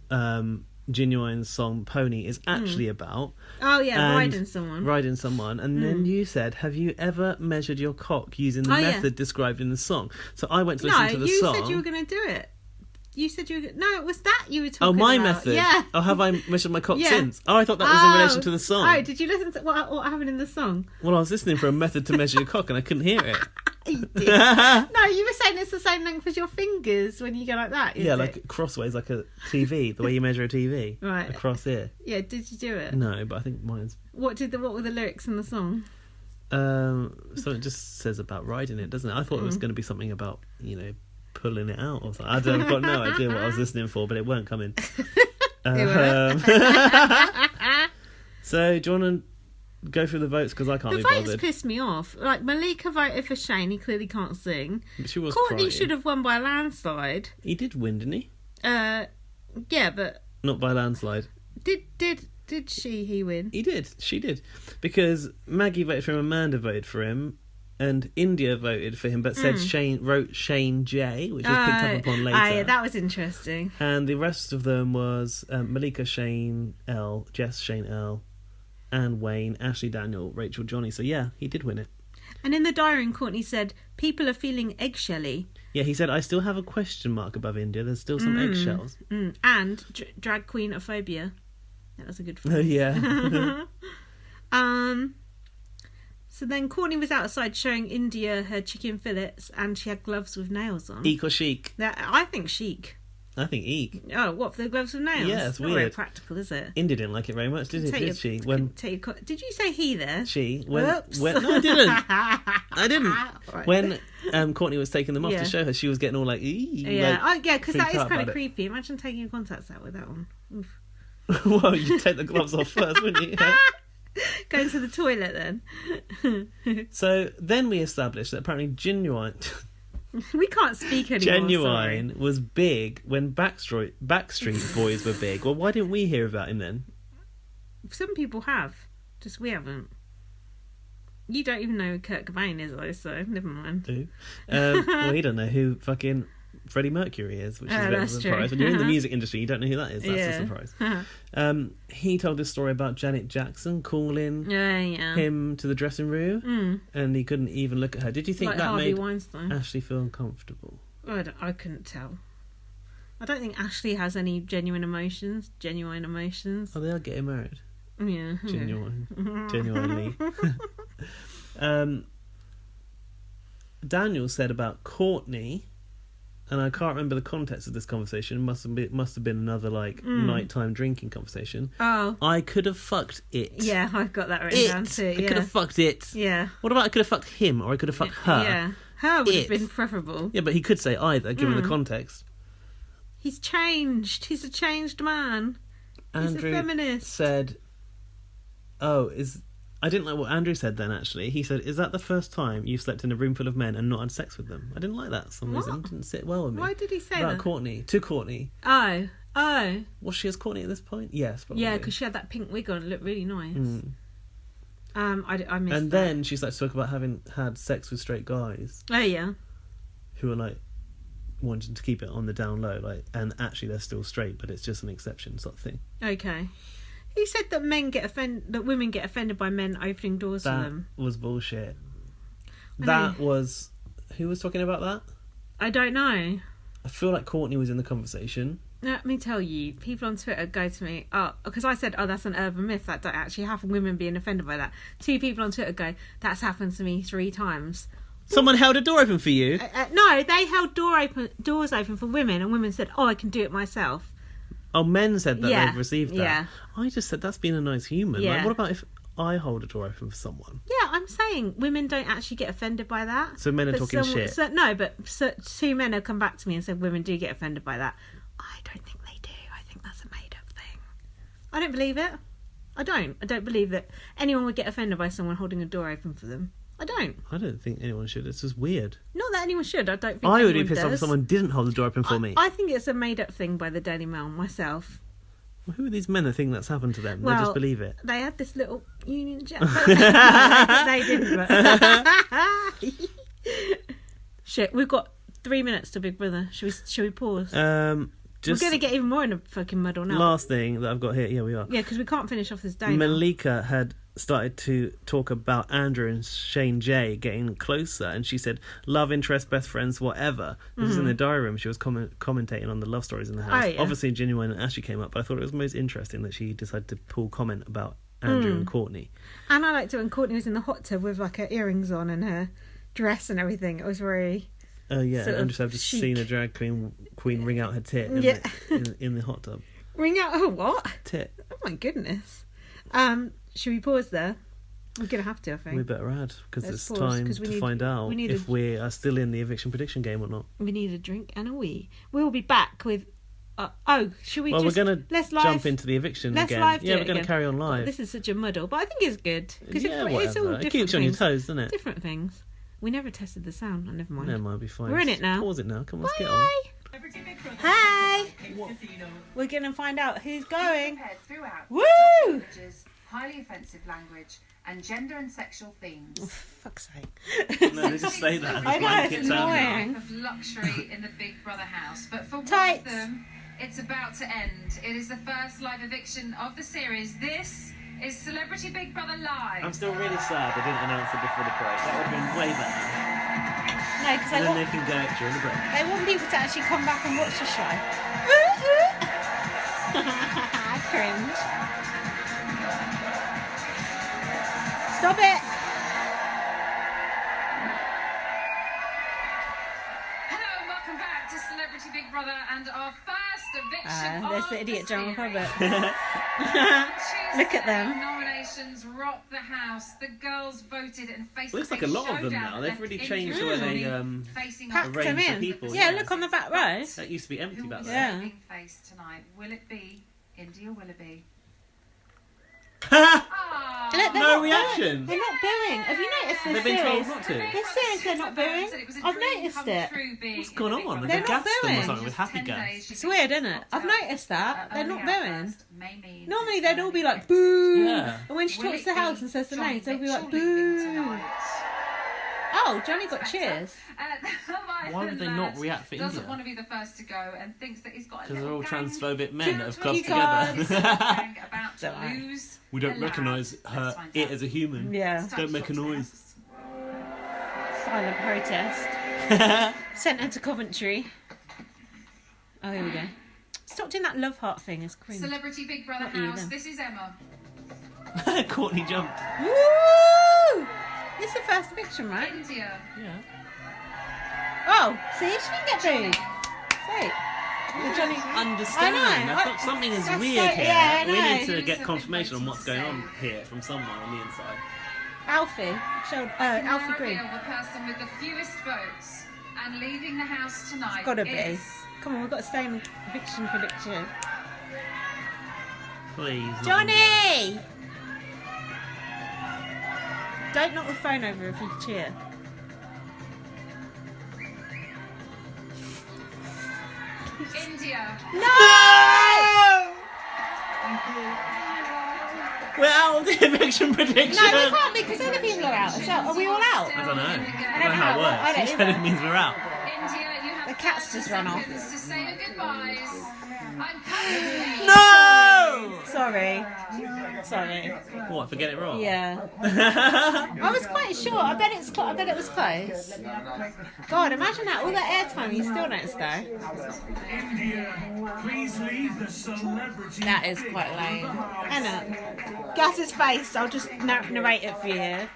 Genuine's song Pony is actually about. Oh yeah, riding someone. And then you said, have you ever measured your cock using the method described in the song? So I went to listen to the song. No, you said you were going to do it. You said you were no, it was that you were talking about. Oh, my method? Yeah. Oh, have I measured my cock since? Oh, I thought that was in relation to the song. Oh, did you listen to what happened in the song? Well, I was listening for a method to measure your cock and I couldn't hear it. You did. No, you were saying it's the same length as your fingers when you go like that. Yeah, like crossways, like a TV, the way you measure a TV. Right. Across here. Yeah, did you do it? No, but I think mine's... What were the lyrics in the song? So it just says about riding it, doesn't it? I thought it was going to be something about, pulling it out or something. I've got no idea what I was listening for, but it weren't coming. So do you want to go through the votes, because I can't be bothered. The votes pissed me off. Like, Malika voted for Shane. He clearly can't sing. But she was Courtney crying. should have won by a landslide. He did win, didn't he? Yeah, but not by a landslide. He win? He did. She did, because Maggie voted for him, Amanda voted for him, and India voted for him, but said wrote Shane J, which was picked up upon later. Yeah, that was interesting. And the rest of them was Malika Shane L, Jess Shane L, Anne Wayne, Ashley Daniel, Rachel Johnny. So yeah, he did win it. And in the diary, Courtney said, people are feeling eggshelly. Yeah, he said, I still have a question mark above India. There's still some eggshells. And drag queen phobia. That was a good phrase. Oh, yeah. So then Courtney was outside showing India her chicken fillets, and she had gloves with nails on. Eek or chic? I think chic. I think eek. Oh, what, for the gloves with nails? Yeah, it's not weird. Very practical, is it? India didn't like it very much, did she? Did you say he there? She. Whoops. No, I didn't. I didn't. Right. When Courtney was taking them off to show her, she was getting all like, yeah, because that is kind of creepy. Imagine taking your contacts out with that one. Oof. Well, you'd take the gloves off first, wouldn't you? Going to the toilet then. So then we established that apparently Genuine... We can't speak anymore. Genuine was big when Backstreet Boys were big. Well, why didn't we hear about him then? Some people have. Just we haven't. You don't even know who Kurt Cobain is, though, so never mind. Who? Well, he don't know who fucking Freddie Mercury is, which is a bit of a surprise. When you're in the music industry, you don't know who that is. That's a surprise. He told this story about Janet Jackson calling him to the dressing room, and he couldn't even look at her. Did you think that Harvey made Weinstein. Ashley feel uncomfortable? I couldn't tell. I don't think Ashley has any genuine emotions. Oh, they are getting married. Yeah. Genuinely. Daniel said about Courtney, and I can't remember the context of this conversation. It must have been another nighttime drinking conversation. Oh, I could have fucked it. Yeah, I've got that written down too. I could have fucked it. Yeah. What about I could have fucked him, or I could have fucked her? Yeah, her would have been preferable. Yeah, but he could say either, given the context. He's changed. He's a changed man. He's Andrew a feminist. Said, "Oh, is I didn't like what Andrew said then, actually. He said, is that the first time you've slept in a room full of men and not had sex with them? I didn't like that for some reason. It didn't sit well with me. Why did he say About that? Courtney. To Courtney. Oh. Was she as Courtney at this point? Yes, probably. Yeah, because she had that pink wig on. It looked really nice. I missed And that. then she started to talk about having had sex with straight guys. Oh, yeah. Who are like wanting to keep it on the down low, like, and actually they're still straight, but it's just an exception sort of thing. Okay. He said that women get offended by men opening doors for them. That was bullshit. I That was... Who was talking about that? I don't know. I feel like Courtney was in the conversation. Let me tell you, people on Twitter go to me, because I said, that's an urban myth, that don't actually happen, women being offended by that. 2 people on Twitter go, that's happened to me 3 times. Someone held a door open for you? No, they held doors open for women, and women said, I can do it myself. Oh, men said that Yeah, they've received that. yeah. I just said that's being a nice human. Yeah. Like, what about if I hold a door open for someone? Yeah, I'm saying women don't actually get offended by that. So men are talking shit. But 2 men have come back to me and said women do get offended by that. I don't think they do. I think that's a made-up thing. I don't believe it. I don't believe that anyone would get offended by someone holding a door open for them. I don't think anyone should. It's just weird. Not that anyone should. I don't think I would be anyone pissed off if does. someone didn't hold the door open for me. I think it's a made-up thing by the Daily Mail myself. Well, who are these men that think that's happened to them? Well, They just believe it. They had this little Union Jack. They didn't. But... Shit, we've got 3 minutes to Big Brother. Should we pause? We're going to get even more in a fucking muddle now. Last thing that I've got here. Yeah, we are. Yeah, because we can't finish off this day now. Malika had started to talk about Andrew and Shane J getting closer, and she said love interest, best friends, whatever. This is in the diary room. She was commentating on the love stories in the house. Oh, yeah. Obviously Genuine and Ashley came up, but I thought it was most interesting that she decided to pull comment about Andrew and Courtney. And I liked it when Courtney was in the hot tub with like her earrings on and her dress and everything. It was very... Oh yeah, sort and of I've just chic. seen a drag queen wring out her tit in the hot tub. Ring out her what? Tit. Oh my goodness. Should we pause there? We're going to have to, I think. We better add, because Let's it's pause, time 'cause to find out if we are still in the eviction prediction game or not. We need a drink and a wee. We'll be back with... should we Well, just... we're going to jump into the eviction Let's again. live do Yeah, it we're going to again. carry on God, live. this is such a muddle, but I think it's good. Because Yeah, it's all whatever. different It keeps you on your things. toes, doesn't it? Different things. We never tested the sound. Oh, never mind. Never mind, be fine. We're in it now. Pause it now. Come on, let's get on. Hey! We're going to find out who's going. Throughout Woo! images, highly offensive language, and gender and sexual themes. Oh, for fuck's sake. No, they just say that. I know, it's annoying. Of luxury in the Big Brother house, but for one Tights. of them, it's about to end. It is the first live eviction of the series. This is Celebrity Big Brother Live. I'm still really sad they didn't announce it before the break. That would have been way better. No, because And then they can go during the break. they want people to actually come back and watch the show. Cringe. Stop it! Hello and welcome back to Celebrity Big Brother and our first eviction There's of the idiot drama series. public. Look at them. Nominations rocked the house. The girls voted and faced Looks a like a big lot of them showdown now. that They've left really India changed the way they Willo-bows facing Packed off them arrange the in. people. Yeah, look on the back row. That used to be empty back there. Yeah. being faced tonight. Will it be India Willo-bows? Look, they're No not reaction. Booing. They're not booing. Have you noticed this They've been series? told not to. This series they're not booing. I've noticed it. What's going on? They're They've not gassed them or booing. something with happy gas. It's weird, isn't it? I've noticed that. They're not booing. Normally they'd all be like, boo! Yeah. And when she talks to the house and says the names, they'll be like, boo! Oh, Johnny got cheers. Why would they not react for Doesn't India? want to be the first to go and thinks that he's got a Because they're little all gang transphobic men that have clubbed You guys. together. gang about to Don't worry. lose. We don't their recognise land. her it as a human. Yeah. Don't make a noise. Silent protest. Sent her to Coventry. Oh, here we go. Stop doing that love heart thing. It's cringe. Celebrity Big Brother Not you, house. then. This is Emma. Courtney jumped. Woo! This is the first eviction, right? India. Yeah. Oh, see, she didn't get booed. See? Johnny. Understand. I thought something is that's weird so- here. yeah, I We need know. to get confirmation on what's going on here from someone on the inside. Alfie. Alfie Now Green. reveal the person with the fewest votes and leaving the house tonight. It's gotta be. is Come on, we've got to stay in eviction prediction. Please. not Johnny! Don't knock the phone over if you cheer. India. No! We're out of the eviction prediction. No, we can't because other people are out. So are we all out? I don't know. I don't know how it works. I don't You said either. it means we're out. India, you have The cat's just run off. to say your goodbyes. I'm coming. No! Sorry. Sorry. What? Forget it wrong. Yeah. I was quite sure. I bet it was close. God, imagine that. All that airtime, you still don't stay. Please leave the celebrity. That is quite lame. Anna, Gaz's face. I'll just narrate it for you.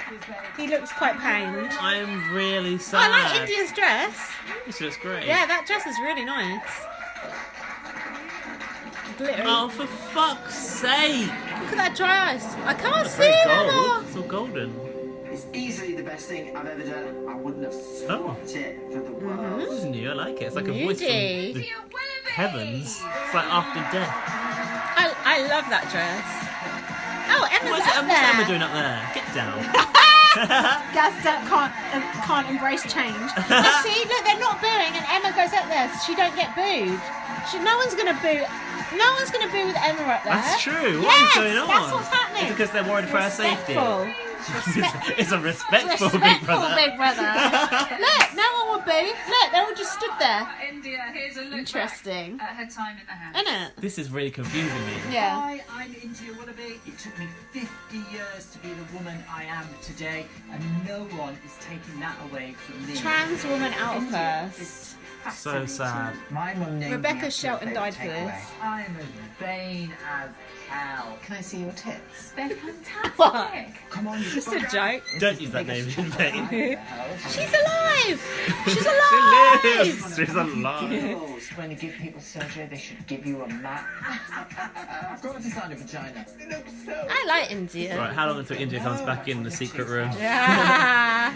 He looks quite pained. I'm really sad. I like India's dress. This looks great. Yeah, that dress is really nice. Glittery. Oh, for fuck's sake! Look at that dry ice. I can't That's see very it, gold. Anna. It's all golden. It's easily the best thing I've ever done. I wouldn't have swapped it for the world. This is new. I like it. It's like a voice from Nudie. the heavens. It's like after death. I love that dress. Oh, Emma's What's up Emma there. doing up there? Get down. Gaz can't embrace change. But see, look, they're not booing, and Emma goes up there. So she don't get booed. No one's gonna boo. No one's gonna boo with Emma up there. That's true. What Yes, is going on? that's what's happening. Is it because they're worried for her safety? Respectful. It's a respectful Big Brother. Big Brother. Look, no one will boo. Look, they all just stood there. India, here's a look Interesting. back at her time in the house. Isn't it? This is really confusing me. Yeah. Hi, I'm India Willo-bows. It took me 50 years to be the woman I am today, and no one is taking that away from me. Trans woman out India first. is So sad. My mum named Rebekah me after Shelton her died favourite for takeaway. this. I'm as vain as hell. Can I see your tits? They're fantastic. What? Come on, you Just a joke. Don't use that name in vain. She's alive. She's She alive. lives. She's alive. When they give people surgery, they should give you a map. I've got a designer vagina. It looks so. I like India. Right, how long until India comes back in the secret room? Yeah.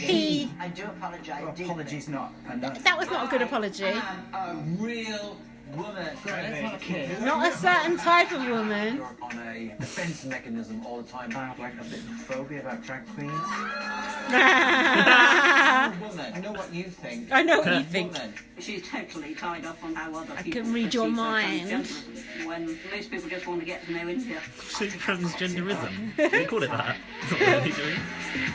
I do apologise. Apologies not enough. That was not a good apology. A real woman. That's not a kid. Not a certain type of woman. You're on a defense mechanism all the time. I have like a bit of phobia about drag queens. Woman, I know what you think. I know what you think. Woman. She's totally tied up on how other I people can read your perceive her mind. transgenderism, when most people just want to get to know India. So transgenderism. We call it that. It's not really doing.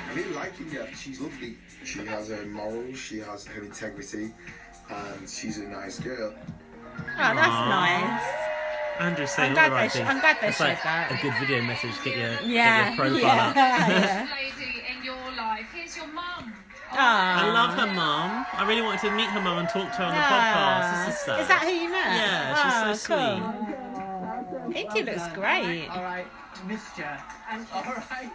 I really like India. She's lovely. She has her morals, she has her integrity, and she's a nice girl. Oh, that's nice. Andrew's saying I'm all the glad right they things. I'm glad they It's shared like that. a good video message. Get your Yeah, profile yeah, up. yeah. Lady in your life. Here's your mum. I love her mum. I really wanted to meet her mum and talk to her on the podcast. This is sad. Is that who you met? Yeah, she's so cool. India looks great. All right, missed ya. All right.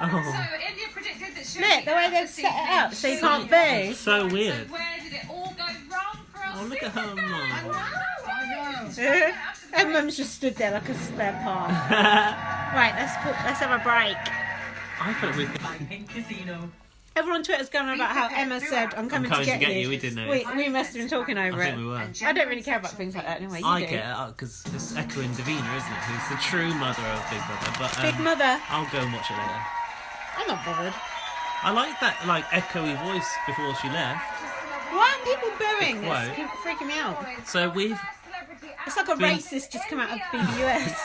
Oh. So India predicted that she Look, the way they've set it up so you can't boo. So weird. So where did it all go wrong for us? Oh, look at her mum. Her mum's just stood there like a spare part. Right, let's have a break. I thought we Casino. Everyone on Twitter's going on about how Emma said, I'm coming to get you. We didn't know. We must have been talking over I think it. we were. I don't really care about things like that anyway. You I do. get it because it's echoing Davina, isn't it? Who's the true mother of Big Brother. But Big Mother. I'll go and watch it later. I'm not bothered. I like that echoey voice before she left. Why aren't people booing? Quote. It's freaking me out. So It's like a been- racist just come out of BBUS.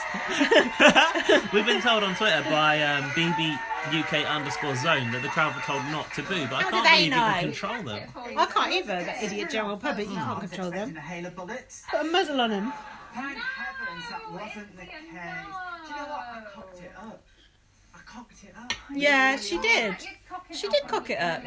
we've been told on Twitter by BBUK_zone that the crowd were told not to boo, but I How do can't they believe you know? can control them. I can't either, that idiot general public. You can't control them. A hail of bullets. Put a muzzle on him. Thank heavens that wasn't the case. Do you know what? I cocked it up. Yeah, she did. She did cock it up.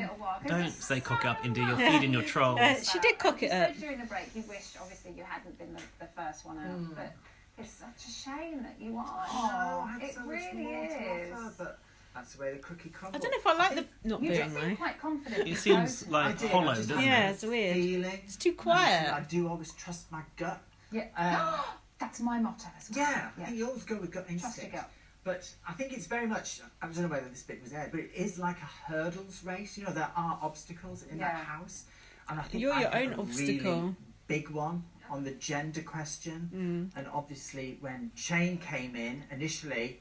Don't say cock up, India. You're feeding your trolls. She did cock it up. During the break, you wished obviously you hadn't been the first one out, but it's such a shame that you are. Oh, I had it so much really more to is. offer, but that's the way the cookie crumbles. I don't know if I like the not You booing just seem though. quite confident. It seems like hollow, doesn't Yeah, it? it's weird. Feeling. It's too I quiet. do always trust my gut. Yeah. That's my motto as well. Yeah, I think you always go with gut instinct. Trust your gut. But I think it's very much, I don't know whether this bit was aired, but it is like a hurdles race. You know, there are obstacles in that house. And I think You're I your have own a obstacle. really big one on the gender question. And obviously when Shane came in, initially,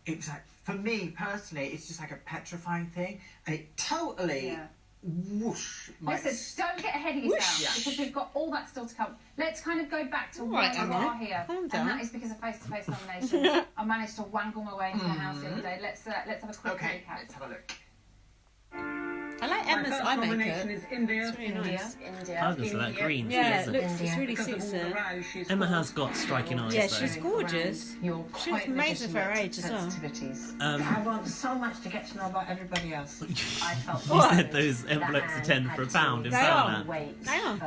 it was like, for me personally, it's just like a petrifying thing, and it totally whoosh. Listen, don't get ahead of yourself because we've got all that still to come. Let's kind of go back to why you are here, and that is because of face-to-face nominations. I managed to wangle my way into the house the other day. Let's have a quick recap. Let's have a look. I like Emma's eye makeup. Is India. It's really nice. I was going to say that green. Yeah, too, it isn't looks, it really suits her. Emma has got striking eyes. Yeah, though. she's gorgeous. She looks amazing for her age as well. I want so much to get to know about everybody else. I felt You said those envelopes are 10 for £1 in Belknap. They are.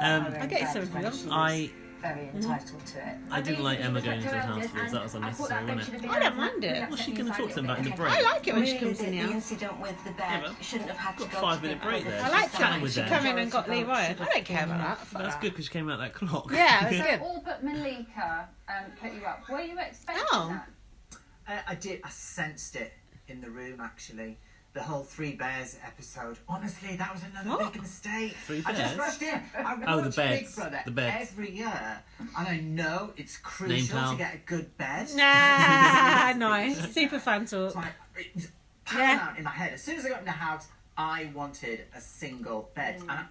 I get you some for them. Very entitled to it. I didn't like Emma going into the house rules. That was unnecessary, wasn't it? I don't mind it. What's she going to talk to them about in the break? I like it when she comes in the the house. incident with the bed shouldn't have had to go 5 minute break there. I like that. with She them. came in and got Lee Ryan. I don't care about that. That's good because she came out that clock. Yeah, it was So good. all but Malika put you up. Were you expecting that? I did. I sensed it in the room, actually. The whole Three Bears episode. Honestly, that was another big mistake. Three I just Bears? rushed in. I Oh, the watch beds. Big Brother The beds. every year, and I know it's Name crucial pal. to get a good bed. Nah, nice. Super fan talk. It was paramount in my head. As soon as I got in the house, I wanted a single bed, and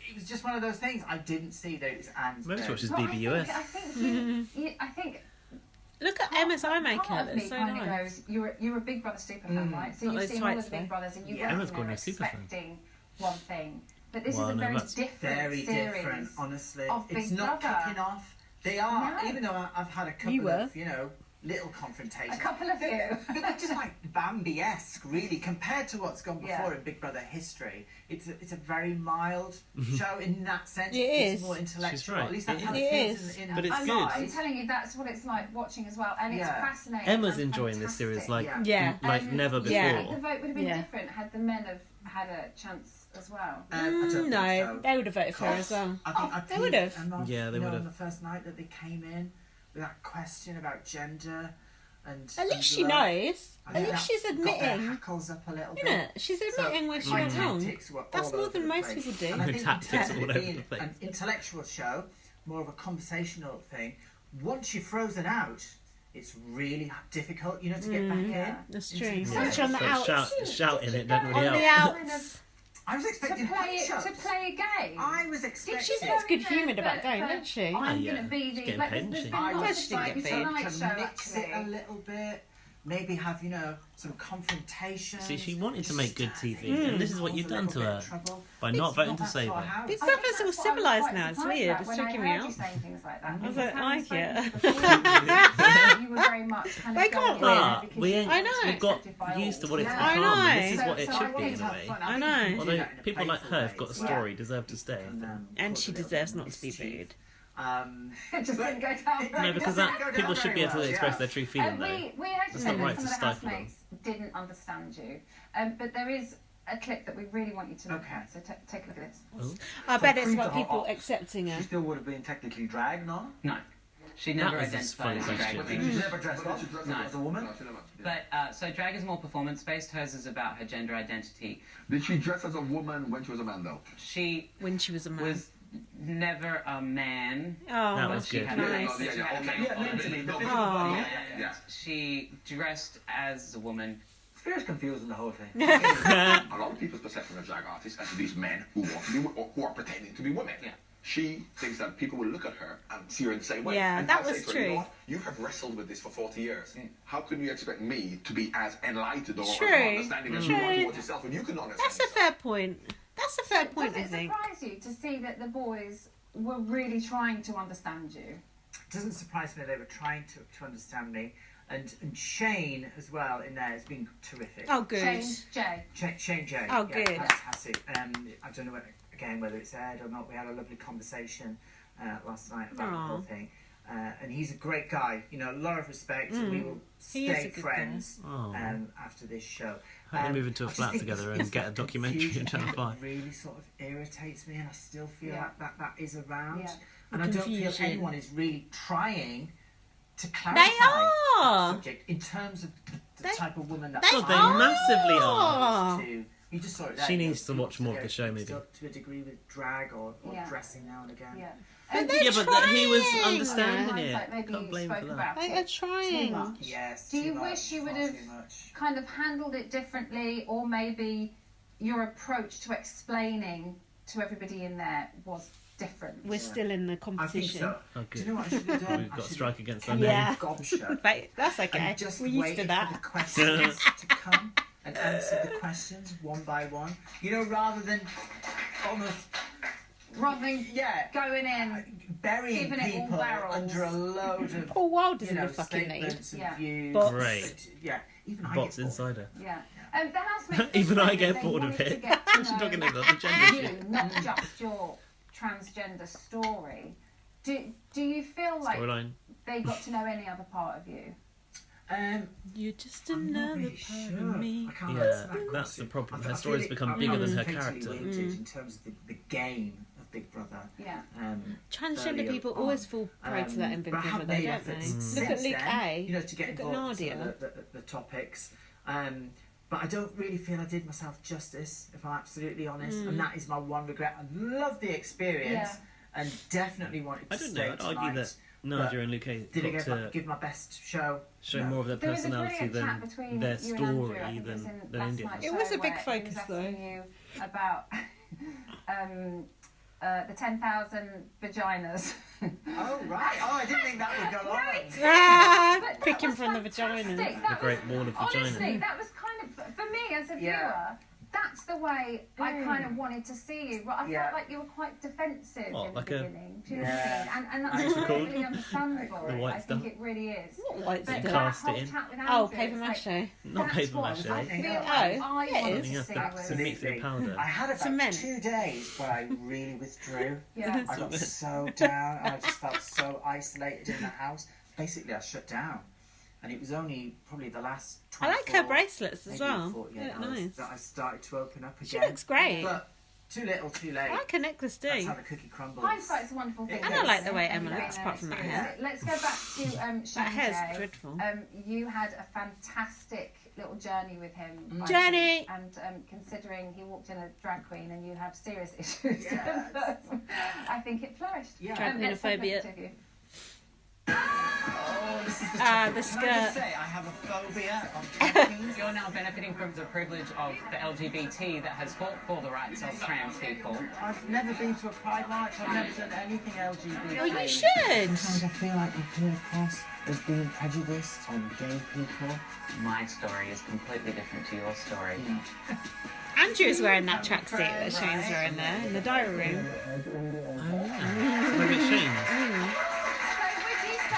it was just one of those things. I didn't see that it was Anne's Most bed. watches Well, BBUS. I think Look at Emma's eye part makeup. of me It's so kind of nice. goes, you're a Big Brother super fan, right? So Got you've those seen all of tights the Big though. Brothers and you Yeah, Emma's got no weren't super fan. expecting one thing. But this Well, is a no, very that's different Very series different, honestly. of Big It's not Brother. kicking off. They are, No. even though I've had a couple of, little confrontations. A couple of you. They're just like Bambi-esque, really, compared to what's gone before in Big Brother history. It's a very mild show in that sense. It it's is. more intellectual. She's right. At least that's It how is. it feels in But it's I'm good. I'm telling you, that's what it's like watching as well, and it's fascinating. Emma's and enjoying this series fantastic. like never before. I think the vote would have been different had the men have had a chance as well. I don't think No, so. they would have voted for her as well. I think They would have. Yeah, they would On have. the first night that they came in with that question about gender. And At least she knows. At least she's got their admitting. hackles up a little bit. Innit? She's admitting when she went wrong. tactics were That's all more over than the most place. people do. And I think Tactics in terms all of over being the place. an intellectual show, more of a conversational thing, once you're frozen out, it's really difficult, to get back in. That's true. Into the Especially on the conversation. outs. Shouting it doesn't really On the help. outs. I was expecting to play a game. I was expecting. She's good humoured about going, doesn't she? I'm going to be the. Getting paid, isn't she? I lots was of trying things to tonight show, mix it a actually. little bit. Maybe have, some confrontation. See, she wanted to make good TV, and this is what you've done to her by not voting to save her. Big Brother's all civilised now. It's weird. It's freaking me out. I was like it. You were very much kind of They can't But win. we ain't, I know. we've got used to what it's I become, know. and this is what it So should I be in a want way. to have I know. Although people like her have got a story, deserve to stay. And she deserves not to be booed. It just didn't go down. No, because people should be able to express their true feeling, though. We actually It's said not right that to some of the stifle them. housemates didn't understand you, but there is a clip that we really want you to look at. So take a look at this. I bet it's about people accepting her. She still would have been technically dragged, no? No. She never That was a identified as funny a drag question. queen. She never dressed up as a woman? But so drag is more performance based. Hers is about her gender identity. Did she dress as a woman when she was a man, though? She When she was a man. was never a man. Oh, That was She good. had Nice. she had a male Yeah, body. mentally. The physical Aw. body. Yeah. She dressed as a woman. It's very confusing, the whole thing. A lot of people's perception of drag artists as these men who want to be, or who are pretending to be women. Yeah. She thinks that people will look at her and see her in the same way. Yeah, and that I'll say was to her, "You know true. what? You have wrestled with this for 40 years. How can you expect me to be as enlightened or True. as understanding as you are True. towards yourself when you can understand That's a yourself?" fair point. That's a fair point, I Does it think. surprise you to see that the boys were really trying to understand you? It doesn't surprise me they were trying to understand me. And Shane as well in there has been terrific. Oh, good. Shane J. Oh, yeah, good. Fantastic. I don't know whether it's aired or not. We had a lovely conversation last night about the Aw. whole thing. And he's a great guy. A lot of respect. And we will He is a stay good friends Aw. after this show. Hope they move into a I just flat think together it's and get a that documentary confusion on Channel 5. that really sort of irritates me, and I still feel Yeah. that is around. Yeah. And The I don't feel confusion. anyone is really trying to clarify They are. the subject in terms of the type of woman that They God, they I massively are. to. You just saw it there, She you know, needs to watch more of the show, maybe. To a degree with drag or Yeah. dressing now and again. Yeah. Yeah, but he was understanding it. Hindsight, maybe Can't you blame spoke for that. about They it are trying. too much. Yes. Do you too wish much, you would far have too much. kind of handled it differently, or maybe your approach to explaining to everybody in there was different? We're still in the I think competition. so. Oh, Do you know what I should have done? We've got a strike against our our name. Yeah. Gobshot. But that's okay. And just We're used to waited that. for the questions to come and answer the questions one by one. You know, rather than almost Rather than going in, burying giving it all people barrels. under a load of Paul Wilder's you know, in the fucking lead. statements and Yeah. views. Bots. Great. Yeah, even I Bots get bored. insider. Yeah. The housemates. Even I said get that bored they of wanted to it. get to What you know talking about? The gender you, shit. not just your transgender story. Do you feel like Storyline. they got to know any other part of you? You're just I'm not another really part sure. of me. I can't Yeah, answer that that's question. the problem. I Her feel stories like become I'm bigger than her fatally character. weighted in terms of the game of Big Brother. Yeah. Transgender earlier people on. always fall prey to that in Big But I have Brother, though, made don't efforts they? since Look at Luke then, A. you know, to get Look at involved in some Nadia. of the topics. But I don't really feel I did myself justice, if I'm absolutely honest. And that is my one regret. I love the experience and definitely wanted to I don't stay know. I'd tonight. argue that Nadia and Luke A Did I got to give my best show? show No. more of their There was a personality brilliant chat than between their you and Andrew, I story think it was in than last India. night's It was show a big where focus, he was though. asking you about the 10,000 vaginas. Oh, right. Oh, I didn't think that would go on. Ah, But that picking was from the vagina. fantastic. The That Great was, Wall of honestly, Vagina. that was kind of, for me as a viewer, Yeah. that's the way I kind of wanted to see you. I Yeah. felt like you were quite defensive What, in the like a- beginning. Do you know what I Yeah. mean? And What's that's it called? totally understandable. The white I think stuff? it really is. What white But stuff? that Cast it whole in. chat with Oh, Andrew, paper it's like, mache. Not that's paper what mache. I feel Oh, like yeah, I it wanted is. to see was. Absolutely. Mix it with powder. I had about Cement. 2 days where I really withdrew. Yeah. I got so down and I just felt so isolated in the house. Basically, I shut down. And it was only probably the last I 24, like her bracelets as maybe well. 48 They look hours nice. that I started to open up again. She looks great. But too little, too late. I like her necklace That's too. how the cookie crumbles. Hindsight's a wonderful thing. And I like the way It's Emma been looks, an apart from that experience. hair. Let's go back to Shane That hair's Jay. dreadful. You had a fantastic little journey with him. I Journey! think, And considering he walked in a drag queen and you have serious issues, Yes. I think it flourished. Yeah. Drag Let's have a queenophobia. look at you. Oh, this is the Ah, topic. the Can I just skirt. say I have a phobia of drag queens? You're now benefiting from the privilege of the LGBT that has fought for the rights of trans people. I've never been to a pride march. I've never done anything LGBT. Well, you should. Sometimes I feel like you come across as being prejudiced on gay people. My story is completely different to your story. Andrew's wearing that tracksuit that Shane's wearing there in the diary room. Maybe it's Shane.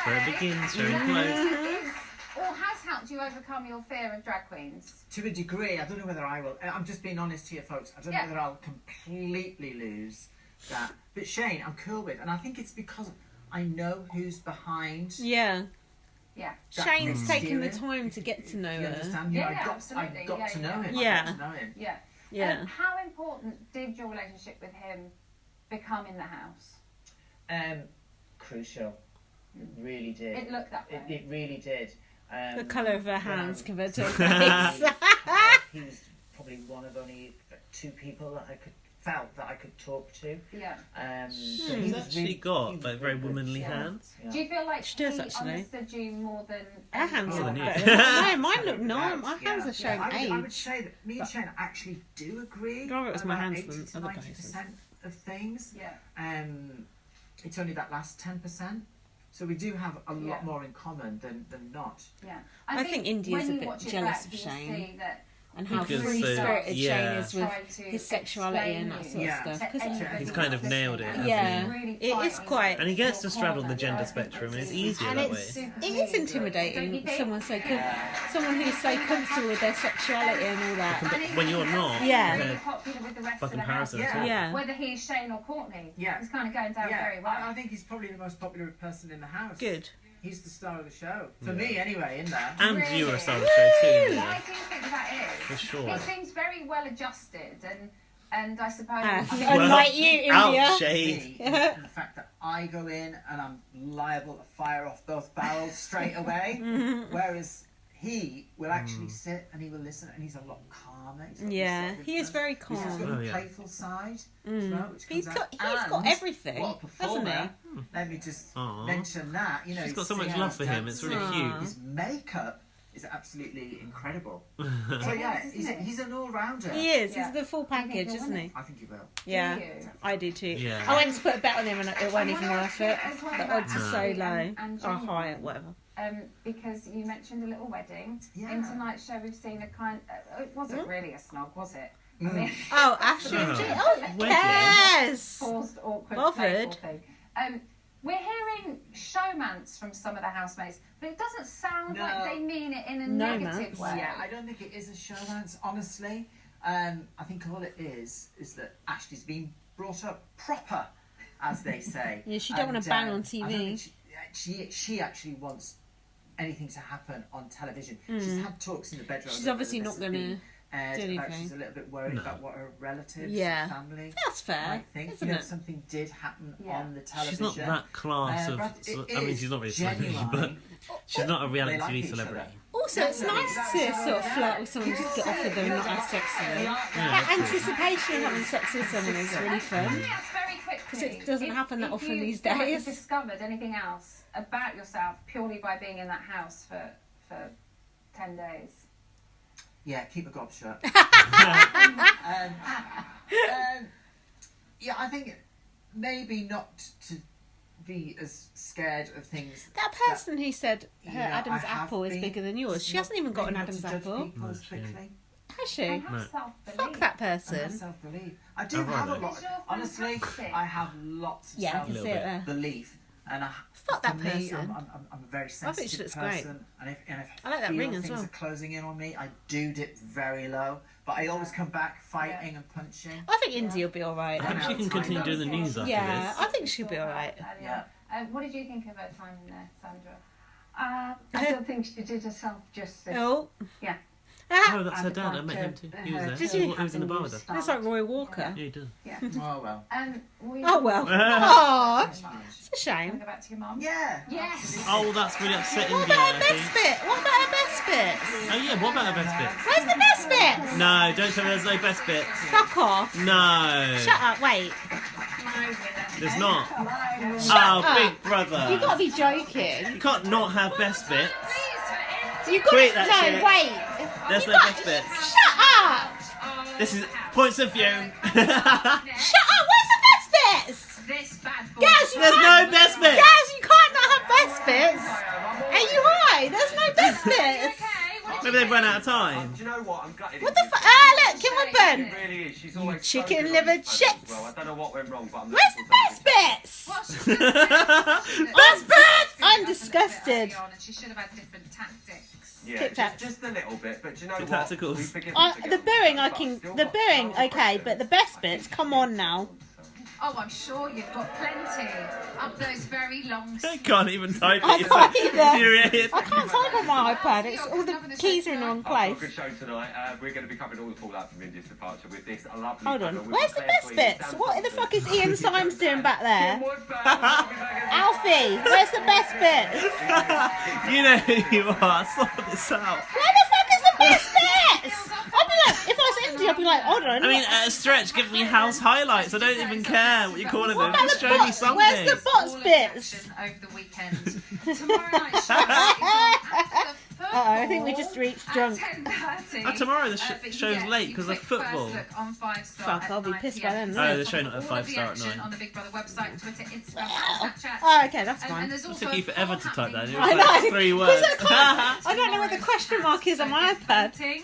So Where it would you begins, say showing that clothes. is or has helped you overcome your fear of drag queens? To a degree, I don't know whether I will. I'm just being honest here, folks. I don't Yeah. know whether I'll completely lose that. But Shane, I'm cool with, and I think it's because I know who's behind. Yeah. Yeah. that Shane's taken the mysterious- time to get to know You her. understand? Yeah, I got absolutely. to Yeah, know yeah. him. Yeah. I got to know him. Yeah. Yeah. How important did your relationship with him become in the house? Crucial. It really did. It looked that way. It really did. The colour of her hands compared to her he face. he was probably one of only 2 people that I felt that I could talk to. Yeah. So She's he was actually really- got he was like very good. womanly Yeah. hands. Do you feel like She does, he actually. understood you more than Her hands More look than you. better. No, mine look no. My Yeah. hands are showing I would age. say that me and Shane actually do agree. Rather it was on my about hands 80 than to other 90% of things. Yeah. It's only that last 10%. So we do have a Yeah. lot more in common than not. Yeah. I think India's when a you bit watch it jealous back, of you'll Shane. see that And how Because, free-spirited yeah. Shane is with Tried to his sexuality and that explain sort Yeah. of stuff. 'Cause He's kind of nailed it, hasn't yeah, Really it is fighting quite. And he gets to straddle the gender spectrum, and it's easier And that it's, way. it is intimidating. Someone someone who's so comfortable with their sexuality and all that. When you're not, Yeah. Really popular with the rest by of the house. comparison, Yeah. Yeah. Whether he's Shane or Courtney, Yeah. he's kind of going down very well. I think he's probably the most popular person in the house. Good. He's the star of the show. For me, anyway, in there. And Really? you were a star of the show too. Why do you think that is? For sure. He seems very well adjusted, and I suppose. Unlike you, India. Out shade. Me, and the fact that I go in and I'm liable to fire off both barrels straight away, whereas he will actually sit and he will listen, and he's a lot calmer. He's got Yeah, this sort of he is very He's got calm. a playful side as Mm. well, which He's comes out. got And everything, what a hasn't he? performer. Let me just Aw. mention that. You know, She's got his so much singing, love for him, it's really dancing, cute. His makeup is absolutely incredible. So It yeah, is, he's, isn't it? he's an all-rounder. He is. He's the full package, isn't he? I think he will. Yeah, Do you? I do too. Yeah. I went to put a bet on him and it wasn't even worth it. As well The about odds are so Ashley low and or Jamie. high, whatever. Because you mentioned a little wedding. Yeah. In tonight's show, we've seen a kind. It wasn't really a snog, was it? I Mm. mean, Oh, Ashley and Jamie. Oh, yes. Forced, awkward, Bothered. playful thing. We're hearing showmance from some of the housemates, but it doesn't sound like they mean it in a negative way. Yeah, I don't think it is a showmance, honestly. I think all it is that Ashley's been brought up proper, as they say. Yeah, she don't want to bang on I don't TV. think she actually wants anything to happen on television. Mm. She's had talks in the bedroom. She's that obviously this not has going been to aired do about anything. She's a little bit worried No. about what her relatives, Yeah. family. That's fair, might think. isn't You know, it? something did happen Yeah. on the television. She's not that class of. but it I mean, is she's not really a celebrity, genuine. but she's not a reality They like TV each celebrity. other. Also, it's nice to sort of flirt with someone, just get off with them and not have sex with them. That anticipation of having sex with someone is really fun. Very quickly, Because it doesn't happen that often these Have you days. discovered anything else about yourself purely by being in that house for 10 days? Yeah, keep a gob shut. Yeah, I think maybe not to be as scared of things. That person who said her Yeah, Adam's I have apple is been. bigger than yours, she hasn't even got an Maybe not Adam's to judge apple. people as quickly. Has she? And have self-belief. Fuck that I have person. self-belief. I do Oh, have a right. lot. Honestly, I have lots of Yeah, I can see it there. self-belief. And Fuck that for me, person. I'm a very I think she sensitive looks great. person. And if I like that feel ring as things well. are closing in on me, I do dip very low. But I always come back fighting and punching. I think India will be alright. I think she can continue doing the news after Yeah, this. I think she'll be alright. Yeah. What did you think of her time in there, Sandra? I don't think she did herself justice. Oh. Yeah. Oh, that's her dad. I met him too. He was there. Did you? He was in the bar with her. Looks like Roy Walker. Yeah, he did. Yeah. Oh well. Oh well. Oh, it's a Go shame. back to your mum? Yeah. Yes. Oh, that's really upsetting. What about her best bit? What about her best bits? Oh yeah, what about her best bit? Where's the best bits? No, don't tell me there's no best bits. Fuck off. No. Shut up. Wait. There's not. Shut Oh, up. Big Brother. You gotta be joking. You can't not have best bits. You got Tweet that no. shit. Wait. There's You no got- best bits. Shut up. This is points of view. Shut up. Where's the best bits? This bad boy. Gaz, you There's can't- no best bits. Gaz, you can't not have best bits. Are you high? There's no best bits. Maybe they've run out of time. Do you know what? I'm gutted. What the fuck? Ah, look, Kim It Weapon. really is. She's always chicken so good liver on this panel as chits. Well, I don't know what went wrong, but I'm Where's the best bits? Best bits. I'm disgusted. She should have had different tactics. Yeah, Tic Tacs. just a little bit, but do you know Tic what? Tacticals. We forgive The booing, I can. The booing, okay, but the best bits. Come on now. Oh, I'm sure you've got plenty up those very long. I can't even type it. I You're can't so either. infuriated. I can't type on my iPad. It's all the keys are in the wrong I've got a place. good show tonight. We're going to be covering all the fallout from India's departure with this lovely. Hold on. panel with Where's the Claire best Queen, bits? Dan What the Thompson, fuck is Ian Symes doing back there? Alfie. Alfie, where's the best bits? You know who you are. Sort this out. Where the fuck is the best bits? I'd be like, if I was India, I'd be like, hold on. I mean, at a stretch, give me house highlights. I don't even care what you're calling them. What about Just the show me bots? something. Where's the bots bits? Over the weekend. Tomorrow night show is on after the Uh-oh, I think we just reached drunk. 10:30. Tomorrow the But show's yeah, late you because of click first football. look on 5-star Fuck, at I'll be 9 pissed by PM. then. Oh, they're showing it at All of 5 the star at action 9. on the Big Brother website, Twitter, Instagram, and Snapchat. Oh, okay, that's And fine. there's It also took you forever to type that. It I was know. like 3 words. I don't know what the question mark is on my iPad.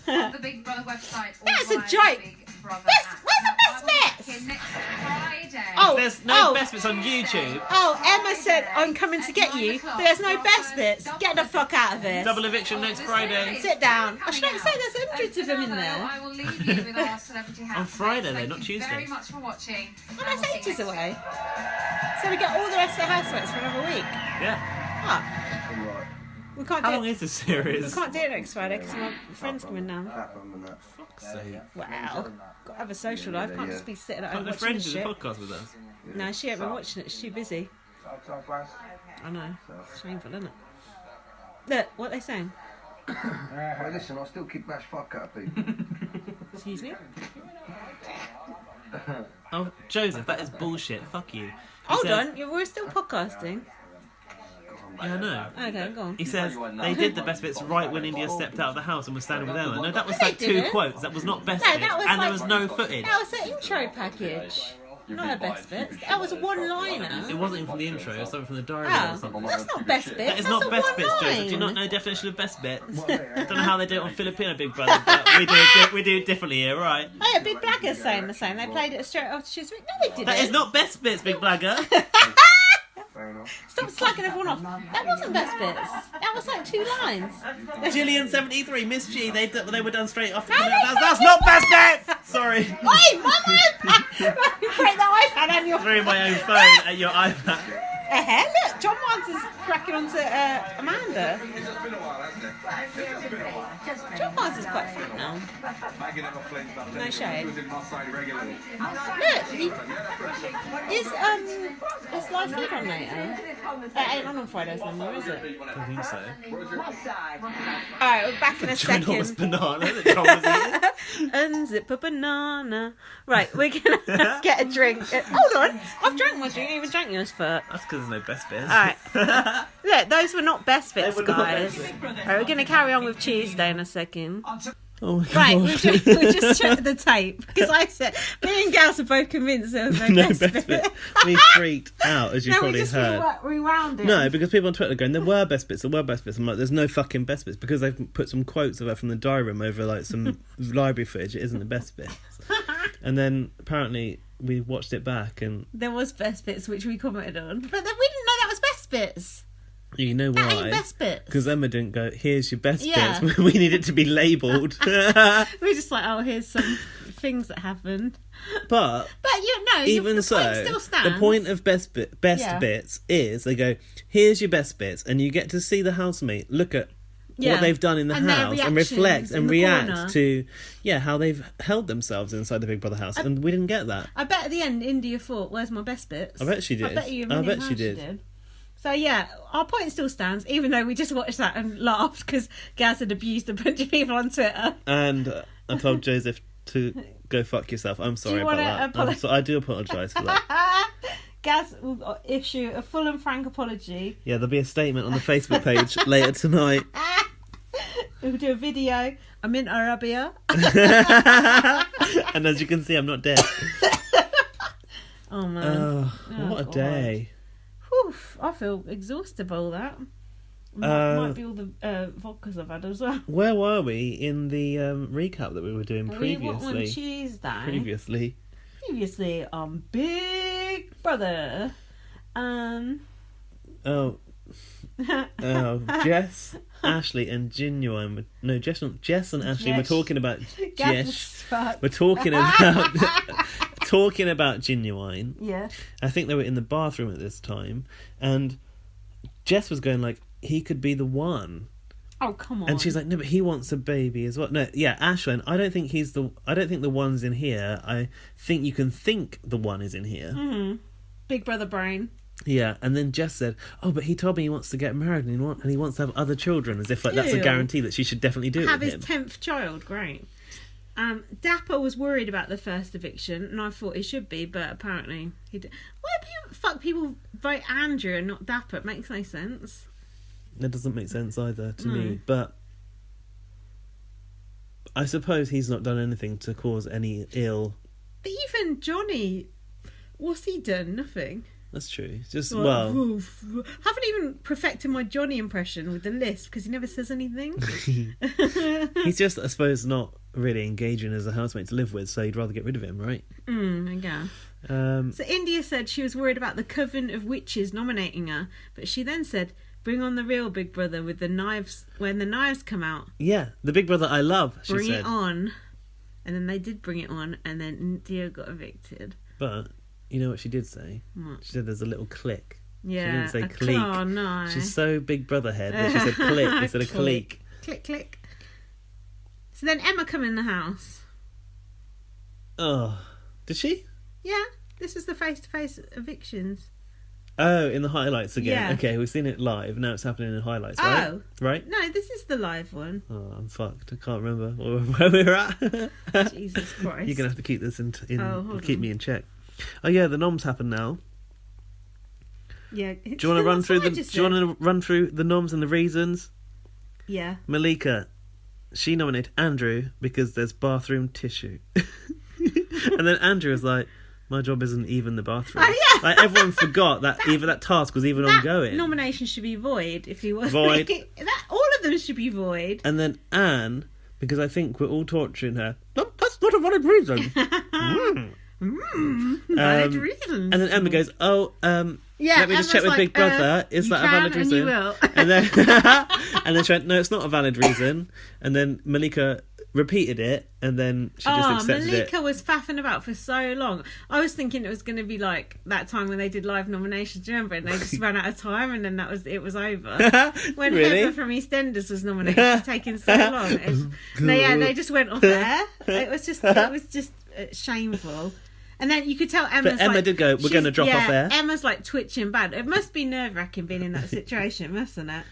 on the Big Brother website. or That's a via joke. Big Brother Best, app. where's the best I will be bits? back in next Friday. Oh, There's no best bits on YouTube. Oh, Emma said, I'm coming to get you, but there's no best bits. Get the fuck out of here. Double eviction next Friday. Sit down. I shouldn't say there's hundreds of them in there. I will leave you with our celebrity house. On Friday, though, Thank not you Tuesday. very much for watching. Well, that's ages away. So we get all the rest of the housemates for another week. Yeah. Ah. We can't How do long it. is this We series? can't do it next Friday because my friend's coming now. Fuck's sake. Wow. Got to have a social life. Can't just be sitting at But home the watching friends this do the shit. podcast with us. No, she ain't been watching it. She's too busy. I know. Shameful, isn't it? Look, what are they saying? Well, listen, I still kick bash fuck out of people. Excuse me? Oh, Joseph, that is bullshit. Fuck you. Hold on, we're still podcasting. Yeah, I know. Okay, go on. He says they did the best bits right when India stepped out of the house and was standing with Ella. No, that was like 2 quotes. That was not best bits, and there was no footage. That was the intro package. Not her best bits. That was a one-liner. It wasn't even from the intro. It was something from the diary or something. That's not best bits. That is not best bits, Joseph. Do you not know the definition of best bits? I don't know how they do it on Filipino Big Brother, but we do it differently here, right? Oh yeah, Big Blagger's saying the same. They played it straight after Chiswick. No, they didn't. That is not best bits, Big Blagger. Stop slagging everyone off. That wasn't best bits. That was like 2 lines. Gillian 73, Miss G, they were done straight after. That's not best bits. Sorry. Wait, my break the iPad on your through my own phone at your iPad. Look, John Barnes is cracking onto Amanda. John Barnes is quite fat now. No shade. Look, is live feed on later? It ain't on Fridays no more, is it? I think so. Alright, we're back in a second. Ginormous banana that John was eating. Unzip a banana. Right, we're gonna get a drink. Hold on, I've drank my drink, even drank yours for. That's because there's no best bits. Alright. Look, those were not best bits, They were not guys. best bits. Alright, we're going to carry on with Tuesday in a second. Oh my god. Right, we just checked the tape because I said me and Gals are both convinced there was no, No best best bit. bit. We freaked out, as you No, we probably just heard. rewound it. No, because people on Twitter are going, there were best bits. I'm like, there's no fucking best bits because they've put some quotes of her from the diary room over like some library footage. It isn't the best bits. And then apparently we watched it back and There was best bits which we commented on, but then we didn't know that was best bits. you know That why? ain't best bits. Because Emma didn't go, here's your best Yeah. bits. We need it to be labelled. We're just like, oh, here's some things that happened. But you know, even the so, point still stands. the point of best Yeah. bits is they go, here's your best bits, and you get to see the housemate look at Yeah. what they've done in the And their house and reactions reflect in and the react corner. to how they've held themselves inside the Big Brother house, and we didn't get that. I bet at the end India thought, where's my best bits? I bet she did. I bet you a I million bet pounds she did. So yeah, our point still stands, even though we just watched that and laughed because Gaz had abused a bunch of people on Twitter. And I told Joseph to go fuck yourself. I'm sorry you about wanna that. I do apologise for that. Gaz will issue a full and frank apology. Yeah, there'll be a statement on the Facebook page later tonight. We'll do a video. I'm in Arabia. And as you can see, I'm not dead. Oh man. What a God. day. Whew, I feel exhausted by all that. Might be all the vodkas I've had as well. Where were we in the recap that we were doing We were on previously? Tuesday. Previously on Big Brother. Oh, Jess, Ashley, and Genuine. Jess and Ashley. We're Yes. talking about Gaz Jess. was fucked. We're talking about talking about Genuine. Yeah. I think they were in the bathroom at this time, and Jess was going like, he could be the one. Oh come on. And she's like, no, but he wants a baby as well. No, yeah, Ash went, I don't think the one's in here. I think you can think the one is in here. Mm-hmm. Big Brother brain. Yeah, and then Jess said, oh, but he told me he wants to get married and he wants to have other children, as if like that's a Ew. guarantee that she should definitely do it Have with his him. 10th child. Great. Dapper was worried about the first eviction, and I thought he should be, but apparently he did. Why do people vote Andrew and not Dapper? It makes no sense. That doesn't make sense either to me, No. but I suppose he's not done anything to cause any ill. But even Johnny, what's he done? Nothing. That's true. Just, Like, well, woof. Haven't even perfected my Johnny impression with the list because he never says anything. he's just, I suppose, not really engaging as a housemate to live with, so you'd rather get rid of him, right? I guess. So India said she was worried about the coven of witches nominating her, but she then said, bring on the real Big Brother with the knives, when the knives come out. Yeah, the Big Brother I love, she Bring said. it on. And then they did bring it on, and then India got evicted. But you know what she did say? What? She said there's a little click. Yeah, She didn't say a clique. Oh, no. She's so Big Brother head that she said click instead of clique. Click, click. So then Emma come in the house. Oh, did she? Yeah, this is the face-to-face evictions. Oh, in the highlights again. Yeah. Okay, we've seen it live. Now it's happening in highlights, right? Oh. Right? No, this is the live one. Oh, I'm fucked. I can't remember where we're at. Jesus Christ. You're going to have to keep this hold keep on. me in check. Oh, yeah, the noms happen now. Yeah. Do you want to run through the noms and the reasons? Yeah. Malika, she nominated Andrew because there's bathroom tissue. And then Andrew was like, my job isn't even the bathroom. Oh, yeah. Like, everyone forgot that that task was even ongoing. Nomination should be void if he was. Void. All of them should be void. And then Anne, because I think we're all torturing her. No, that's not a valid reason. Valid reason. And then Emma goes, yeah, let me just check with Big Brother. Is that a valid reason? You will. And then and then she went, no, it's not a valid reason. And then Malika repeated it, and then she just accepted Malika it. was faffing about for so long. I was thinking it was going to be like that time when they did live nominations. Do you remember? And they just ran out of time, and then it was over. When Really? Heather from EastEnders was nominated, it was taking so long. They just went off there. It was just shameful. And then you could tell Emma's But Emma did go, we're going to drop off air. Emma's like twitching bad. It must be nerve-wracking being in that situation, mustn't it?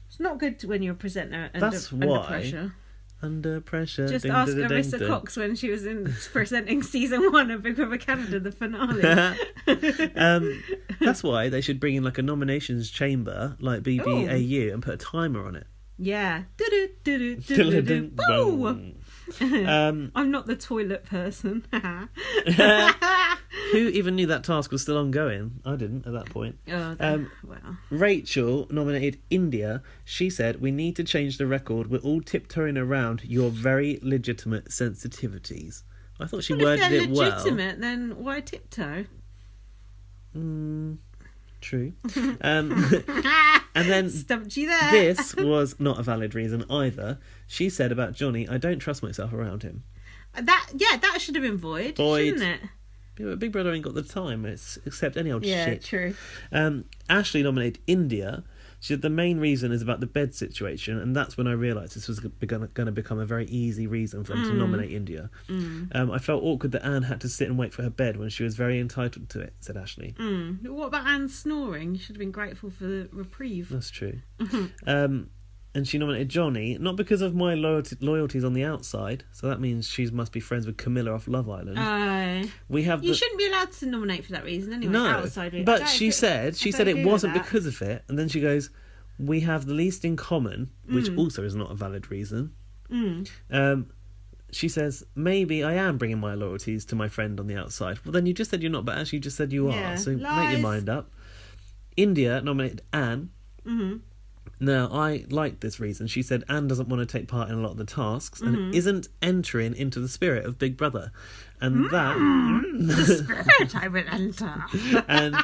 It's not good when you're a presenter under pressure. Under pressure. Just ask Arissa Cox when she was presenting season 1 of Big Brother Canada, the finale. That's why they should bring in like a nominations chamber like BBAU and put a timer on it. Yeah. I'm not the toilet person. Who even knew that task was still ongoing? I didn't at that point. Well. Rachel nominated India. She said, we need to change the record. We're all tiptoeing around your very legitimate sensitivities. I thought she worded it well. If they're legitimate, then why tiptoe? True. And then stumped you there. This was not a valid reason either. She said about Johnny, I don't trust myself around him. That should have been void, shouldn't it? Yeah, but Big Brother ain't got the time. It's accept any old shit. Yeah, true. Ashley nominated India. She said the main reason is about the bed situation, and that's when I realised this was going to become a very easy reason for them to nominate India. I felt awkward that Anne had to sit and wait for her bed when she was very entitled to it, said Ashley. What about Anne snoring? You should have been grateful for the reprieve. That's true. And she nominated Johnny, not because of my loyalties on the outside, so that means she must be friends with Camilla off Love Island. You shouldn't be allowed to nominate for that reason anyway. No, outside but she said it wasn't because of it, and then she goes, we have the least in common, which also is not a valid reason. She says, maybe I am bringing my loyalties to my friend on the outside. Well, then you just said you're not, but actually you just said you are, so make your mind up. India nominated Anne. Now, I liked this reason. She said Anne doesn't want to take part in a lot of the tasks and isn't entering into the spirit of Big Brother. And the spirit I will enter. And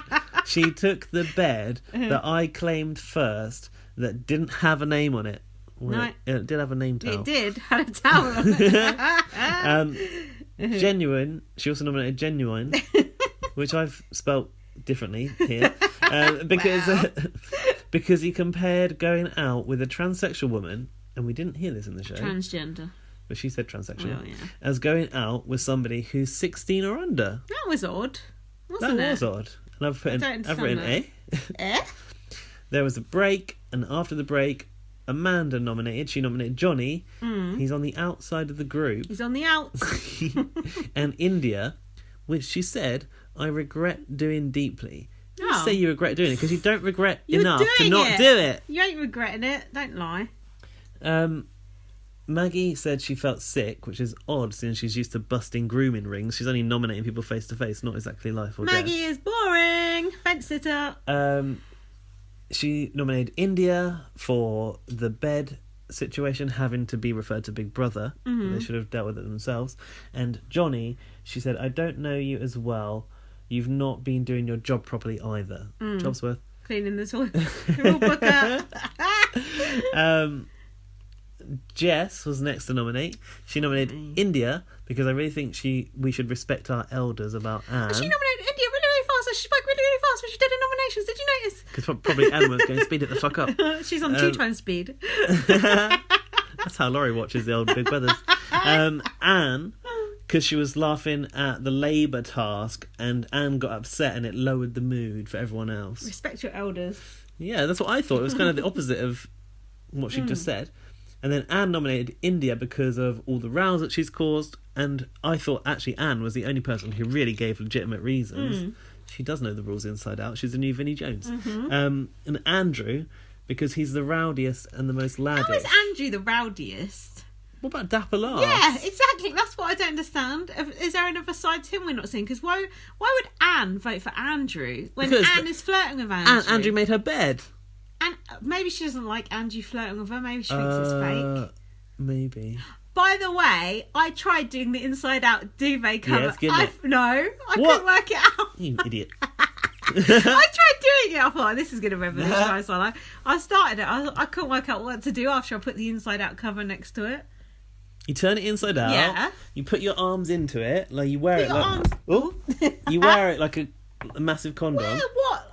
she took the bed that I claimed first that didn't have a name on it. Well, it did have a name towel. It did. Had a towel on it. Genuine. She also nominated Genuine, which I've spelt differently here. Because he compared going out with a transsexual woman, and we didn't hear this in the show. Transgender. But she said transsexual. Oh, yeah. As going out with somebody who's 16 or under. That was odd, wasn't it? That was odd. And I've written Eh? There was a break, and after the break, Amanda nominated. She nominated Johnny. He's on the outside of the group. He's on the outs. And India, which she said, I regret doing deeply. You say you regret doing it because you don't regret enough to not do it. You ain't regretting it. Don't lie. Maggie said she felt sick, which is odd since she's used to busting grooming rings. She's only nominating people face to face, not exactly life or death. Maggie is boring. Fence sitter. She nominated India for the bed situation having to be referred to Big Brother. They should have dealt with it themselves. And Johnny, she said, I don't know you as well. You've not been doing your job properly either. Job's worth cleaning the toilet. Rule booker. Jess was next to nominate. She nominated India because I really think we should respect our elders about Anne. She nominated India really fast. She spoke really fast when she did her nominations. Did you notice? Because probably Anne was going to speed it the fuck up. She's on 2 times speed. That's how Laurie watches the old Big Brothers. Anne because she was laughing at the labour task, and Anne got upset, and it lowered the mood for everyone else. Respect your elders. Yeah, that's what I thought. It was kind of the opposite of what she just said. And then Anne nominated India because of all the rows that she's caused, and I thought actually Anne was the only person who really gave legitimate reasons. She does know the rules inside out. She's the new Vinnie Jones. And Andrew, because he's the rowdiest and the most laddish. How is Andrew the rowdiest? What about Dapper Lars? Yeah, exactly. That's what I don't understand. Is there another side to him we're not seeing? Because why would Anne vote for Andrew when Because Anne is flirting with Andrew? Andrew made her bed. And maybe she doesn't like Andrew flirting with her. Maybe she thinks it's fake. Maybe. By the way, I tried doing the Inside Out duvet cover. Yeah, it's good, isn't it? I couldn't work it out. You idiot. I tried doing it. I thought, this is going to revolutionize my life. I started it. I couldn't work out what to do after I put the Inside Out cover next to it. You turn it inside out. Yeah. You put your arms into it. Like you wear Put it your like... arms... Oh. You wear it like a massive condom. What?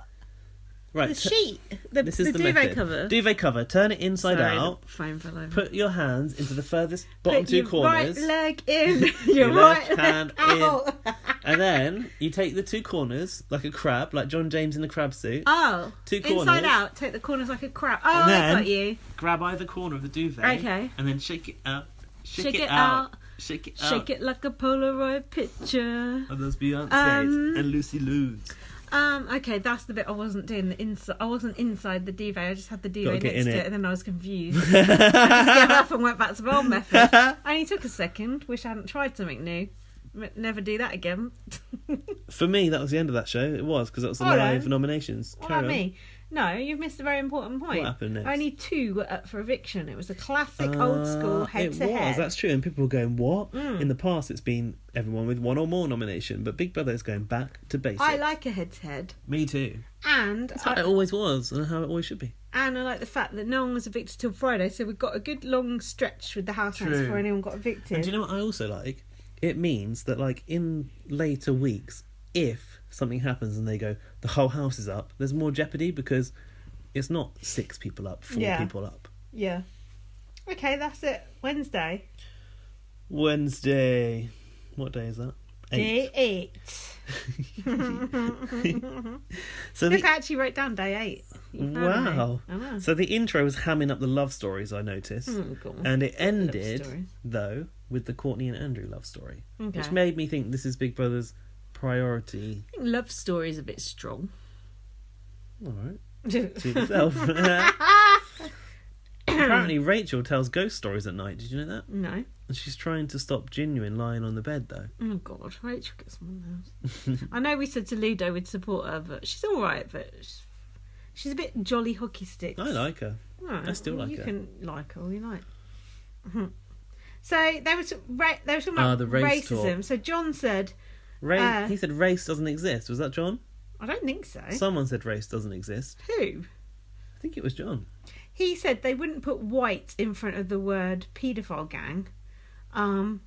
Right. The sheet. The duvet method. cover. Duvet cover. Turn it inside Sorry, out. the phone fell over. Put your hands into the furthest bottom Put two your corners. right leg in. Your right left hand leg out. in. And then you take the two corners like a crab, like John James in the crab suit. Oh. Two corners. Inside out. Take the corners like a crab. Oh, And then I got you. grab either corner of the duvet. Okay. And then shake it out. Shake it out. Shake it out. Shake it like a Polaroid picture. Of those Beyonce's and Lucy Lou's. Okay, that's the bit I wasn't doing. The inside, I wasn't inside the duvet. I just had the duvet get next in to it. it, and then I was confused. I just gave up and went back to my old method. Only took a second. Wish I hadn't tried something new. Never do that again. For me, that was the end of that show. It was, because that was the Hold live on. nominations. What Carry about on. me? No, you've missed a very important point. What happened next? Only 2 were up for eviction. It was a classic old school head to It was, head. that's true. And people were going, what? In the past, it's been everyone with 1 or more nomination. But Big Brother is going back to basics. I like a head to head. Me too. And That's how it always was and how it always should be. And I like the fact that no one was evicted till Friday, so we've got a good long stretch with the housemates True. before anyone got evicted. And do you know what I also like? It means that, like, in later weeks, if something happens and they go, the whole house is up, there's more jeopardy because it's not 6 people up, 4 people up. Yeah. Okay, that's it. Wednesday. What day is that? Day 8. So Look, I actually wrote down day 8. You found me. Wow. I know. So the intro was hamming up the love stories, I noticed. Oh, God. And it Love ended, stories. though, with the Courtney and Andrew love story. Okay. Which made me think this is Big Brother's priority. I think love story is a bit strong. All right. To yourself. Apparently Rachel tells ghost stories at night. Did you know that? No. And she's trying to stop Genuine lying on the bed, though. Oh, God. Rachel gets one of those. I know we said to Ludo we'd support her, but she's all right, but she's a bit jolly hockey sticks. I like her. Right, I still like you her. can like her all you like. So they were talking about the race racism. talk. So John said, He said race doesn't exist. Was that John? I don't think so. Someone said race doesn't exist. Who? I think it was John. He said they wouldn't put white in front of the word paedophile gang.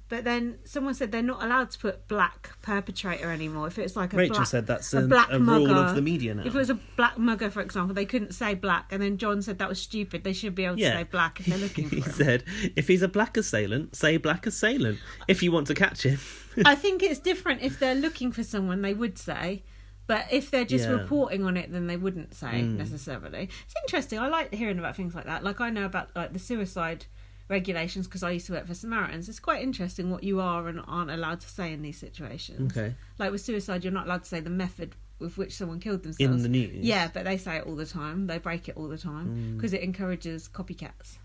But then someone said they're not allowed to put black perpetrator anymore. If it's like a Rachel black, said that's a a black rule mugger. of the media now. If it was a black mugger, for example, they couldn't say black. And then John said that was stupid. They should be able to say black if they're looking for He him. said, if he's a black assailant, say black assailant. If you want to catch him. I think it's different if they're looking for someone, they would say. But if they're just Yeah. reporting on it, then they wouldn't say necessarily. It's interesting. I like hearing about things like that. Like I know about like the suicide regulations because I used to work for Samaritans. It's quite interesting what you are and aren't allowed to say in these situations. Okay. Like with suicide, you're not allowed to say the method with which someone killed themselves. In the news? Yeah, but they say it all the time. They break it all the time because it encourages copycats.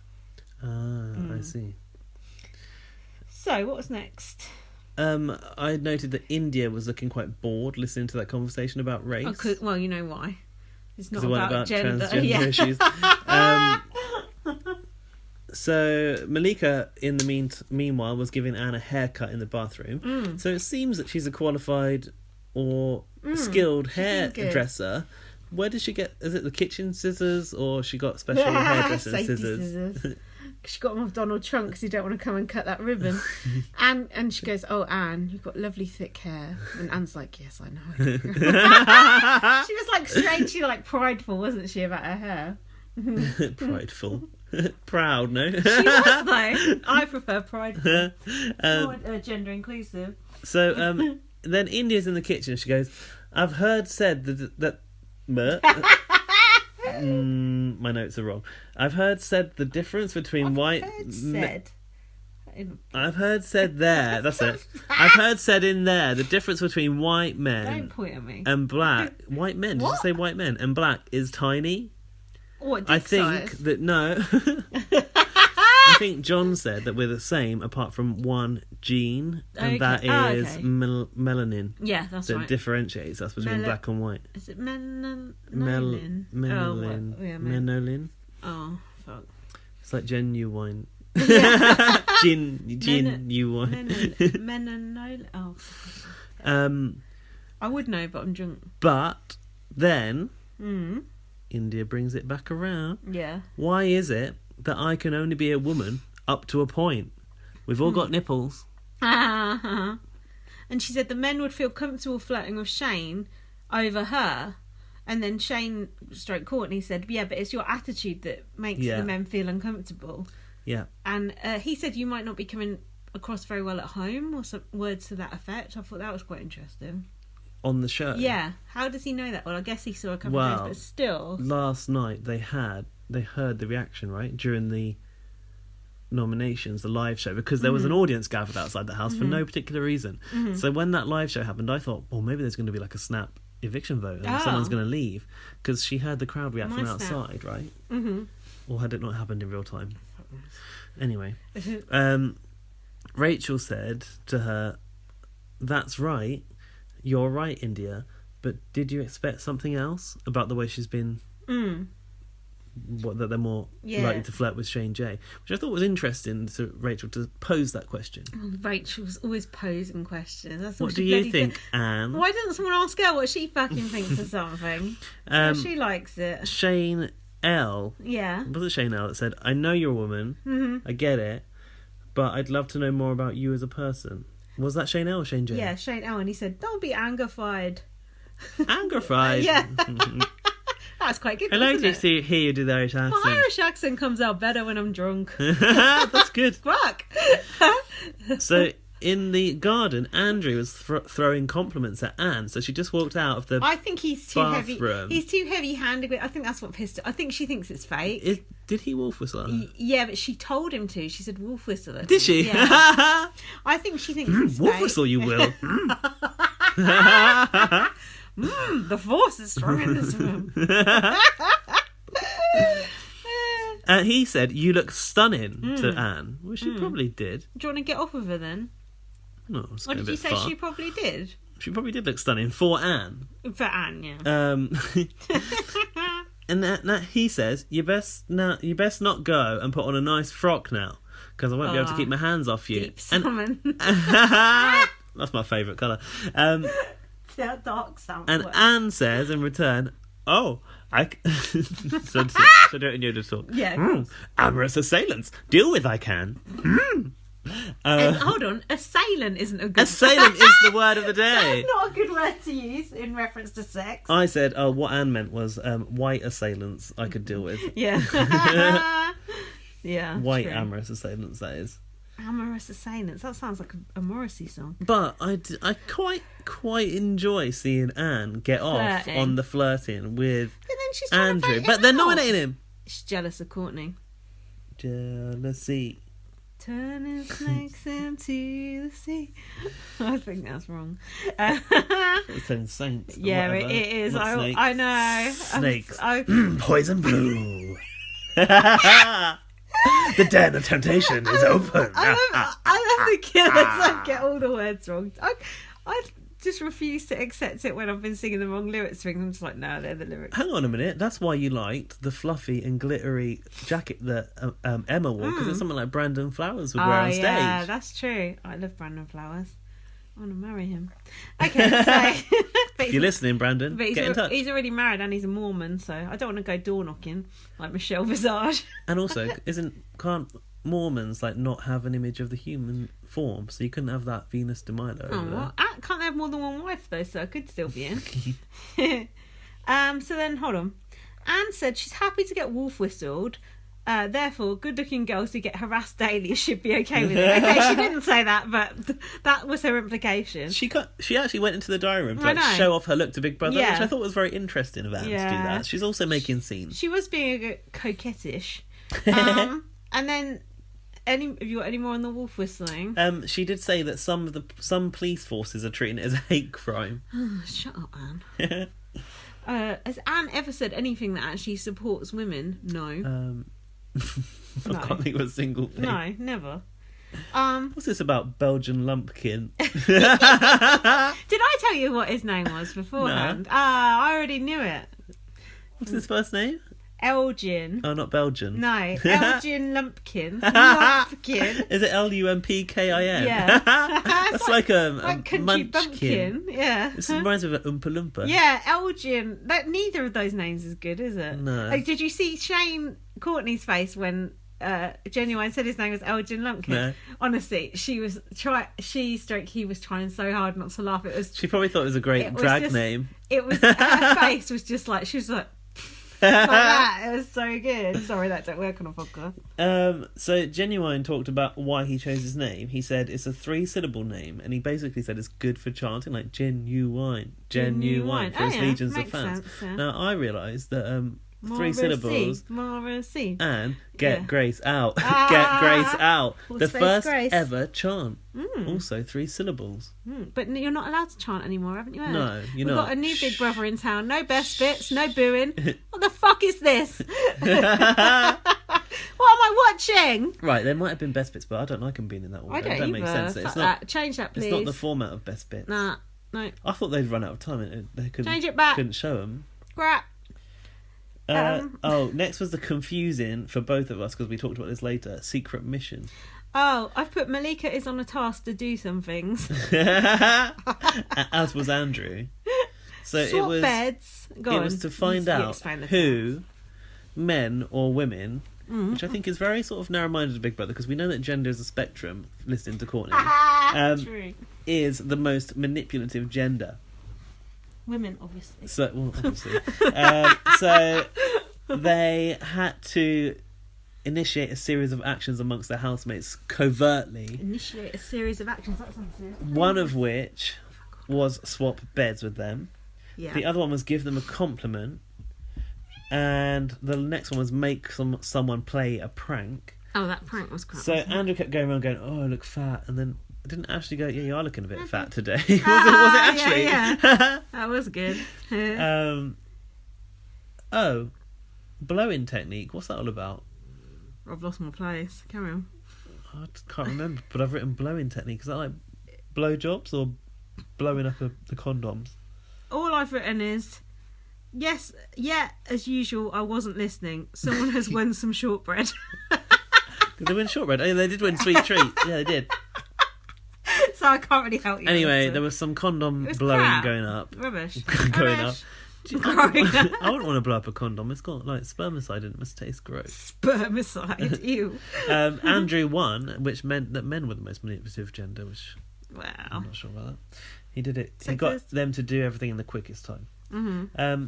I see. So, what's next? I noted that India was looking quite bored listening to that conversation about race. Well, you know why. It's not It wasn't about gender. transgender Yeah. issues. So Malika, in the meanwhile, was giving Anne a haircut in the bathroom. So it seems that she's a qualified or skilled hairdresser. Where did she get? Is it the kitchen scissors, or she got special hairdresser Safety scissors? She got them off Donald Trump because he don't want to come and cut that ribbon. and she goes, "Oh, Anne, you've got lovely thick hair." And Anne's like, "Yes, I know." She was like strangely like prideful, wasn't she, about her hair? Prideful. Proud, no? She was though. I prefer pride. More gender inclusive. So then India's in the kitchen. She goes, "I've heard said that." My notes are wrong. I've heard said the difference between I've heard said there. That's it. I've heard said in there the difference between white men. Don't point at me. And black white men. Did you say white men? And black is tiny. What? I think that no. I think John said that we're the same apart from one gene, and that is melanin. Yeah, that's right. That differentiates us between black and white. Is it menolin? Menolin. Oh, fuck. It's like genuine. Yeah. Genuine. Menolin. Oh. I would know, but I'm drunk. But then India brings it back around. Yeah. Why is it that I can only be a woman up to a point? We've all got nipples. And she said the men would feel comfortable flirting with Shane over her. And then Shane Courtney said, yeah, but it's your attitude that makes the men feel uncomfortable. Yeah. And he said you might not be coming across very well at home, or some words to that effect. I thought that was quite interesting. On the show? Yeah. How does he know that? Well, I guess he saw a couple of days, but still. Last night they heard the reaction, right? During the nominations, the live show, because there was an audience gathered outside the house for no particular reason. So when that live show happened, I thought, well, maybe there's going to be like a snap eviction vote and someone's going to leave, because she heard the crowd react from outside, right? Or had it not happened in real time? Anyway, Rachel said to her, that's right, you're right, India, but did you expect something else about the way she's been that they're more likely to flirt with Shane J, which I thought was interesting to Rachel to pose that question. Rachel's always posing questions. That's what do you think, Anne? Why doesn't someone ask her what she fucking thinks of something? She likes it. Shane L. Yeah. Was it Shane L that said, I know you're a woman, I get it, but I'd love to know more about you as a person. Was that Shane L or Shane J? Yeah, Shane L, and he said, don't be angerfied. Angerfied? Yeah. That's quite good. I like to hear you do the Irish accent. My Irish accent comes out better when I'm drunk. That's good. Fuck. So in the garden, Andrew was throwing compliments at Anne, so she just walked out of the I think he's too bathroom. heavy. He's too heavy-handed with. I think that's what pissed her. I think she thinks it's fake. Did he wolf whistle at her? Yeah, but she told him to. She said wolf whistle. Did she? Yeah. I think she thinks it's wolf fake. whistle, you will. The force is strong in this room. He said, you look stunning to Anne. Well, she probably did. Do you want to get off with her then? No, or did you say far. she probably did? She probably did look stunning for Anne. For Anne, yeah. And he says, you best not go and put on a nice frock now, because I won't be able to keep my hands off you. Deep salmon. That's my favourite colour. Yeah, dark salmon. And Anne says in return, so don't you just talk? Yeah. Amorous assailants, deal with I can. Hold on, assailant isn't a good assailant is the word of the day. That's not a good word to use in reference to sex. I said, what Anne meant was white assailants I could deal with. Yeah. Yeah. White true. amorous assailants, that is. Amorous assailants. That sounds like a Morrissey song. But I quite enjoy seeing Anne get off on the flirting with Andrew. But they're nominating him. She's jealous of Courtney. Jealousy. Turning snakes into the sea. I think that's wrong. It's saying saints. Yeah, it is. I know. Snakes. Poison blue. The den of temptation is open. I love the killers. I get all the words wrong. I just refuse to accept it when I've been singing the wrong lyrics. I'm just like, no, they're the lyrics. Hang on a minute. That's why you liked the fluffy and glittery jacket that Emma wore, because it's something like Brandon Flowers would wear on stage. Yeah, that's true. I love Brandon Flowers. I want to marry him. Okay, so... if you're listening, Brandon, get in touch. He's already married and he's a Mormon, so I don't want to go door knocking like Michelle Visage. And also, can't Mormons not have an image of the human form? So you couldn't have that Venus de Milo over there. Can't they have more than one wife though? So I could still be in. So then, hold on. Anne said she's happy to get wolf whistled, Therefore, good-looking girls who get harassed daily should be okay with it. Okay, she didn't say that, but that was her implication. She actually went into the diary room to I know. show off her look to Big Brother, Yeah. which I thought was very interesting of Anne to do Yeah. that. She's also making scenes. She was being a bit coquettish. And then, have you got any more on the wolf whistling? She did say that some police forces are treating it as a hate crime. Shut up, Anne. Has Anne ever said anything that actually supports women? No. I can't think of a single thing. No, never. What's this about Belgian lumpkin? Did I tell you what his name was beforehand? I already knew it. What's his first name? Elgin. Oh, not Belgian. No, Elgin Lumpkin. Lumpkin. Is it Lumpkin? Yeah. That's like a country munchkin. bumpkin. Yeah. It reminds me of an Oompa Loompa. Yeah, Elgin. Neither of those names is good, is it? No. Did you see Shane Courtney's face when Genuine said his name was Elgin Lumpkin? No. Honestly, he was trying so hard not to laugh. She probably thought it was a great drag name. It was her face was just like she was like that. It was so good. Sorry, that don't work on a podcast. So Genuine talked about why he chose his name. He said it's a 3-syllable name, and he basically said it's good for chanting, like genuine for his legions of Makes fans. sense, yeah. Now I realised that 3 Morrissey. syllables. Morrissey. And get Yeah. Grace out. Get Grace out. Horse The face first Grace. ever chant. Mm. Also 3 syllables. But you're not allowed to chant anymore, haven't you heard? No, you're We've not. got a new Big Brother in town. No best bits, no booing. What the fuck is this? What am I watching? Right, there might have been best bits, but I don't like them being in that order. I don't That makes either. sense. Fuck that. Change that, It's not please. the format of best bits. Nah, no. I thought they'd run out of time and they couldn't. Change it back. Couldn't show them. Crap. Next was the confusing for both of us because we talked about this later. Secret mission. Oh, I've put Malika is on a task to do some things. As was Andrew. So Swap it was beds. Go it on. was to find You out explain the who, men or women, Mm. which I think is very sort of narrow-minded to Big Brother because we know that gender is a spectrum. Listening to Courtney, True. is the most manipulative gender. Women, obviously. So, well, obviously. So they had to initiate a series of actions amongst their housemates covertly. Initiate a series of actions. That sounds good. One of which was swap beds with them. Yeah. The other one was give them a compliment. And the next one was make someone play a prank. Oh, that prank was crap. So wasn't it? Andrew kept going around going, "Oh, I look fat," and then I didn't actually go, "Yeah, you are looking a bit fat today." was it actually? Yeah. That was good. Blowing technique. What's that all about? I've lost my place. Carry on. I can't remember, but I've written blowing technique. Is that like blowjobs or blowing up the condoms? All I've written is, yes, yeah, as usual, I wasn't listening. Someone has won some shortbread. Did they win shortbread? Oh, they did win sweet treats. Yeah, they did. So I can't really help you. Anyway, so. there was some condom It was blowing crap. going up. Rubbish. Going up. Growing up. I wouldn't want to blow up a condom. It's got like spermicide in it. It must taste gross. Spermicide. Ew. Andrew won, which meant that men were the most manipulative gender, which wow. I'm not sure about that. He did it. He Sexist. got them to do everything in the quickest time. Mm-hmm.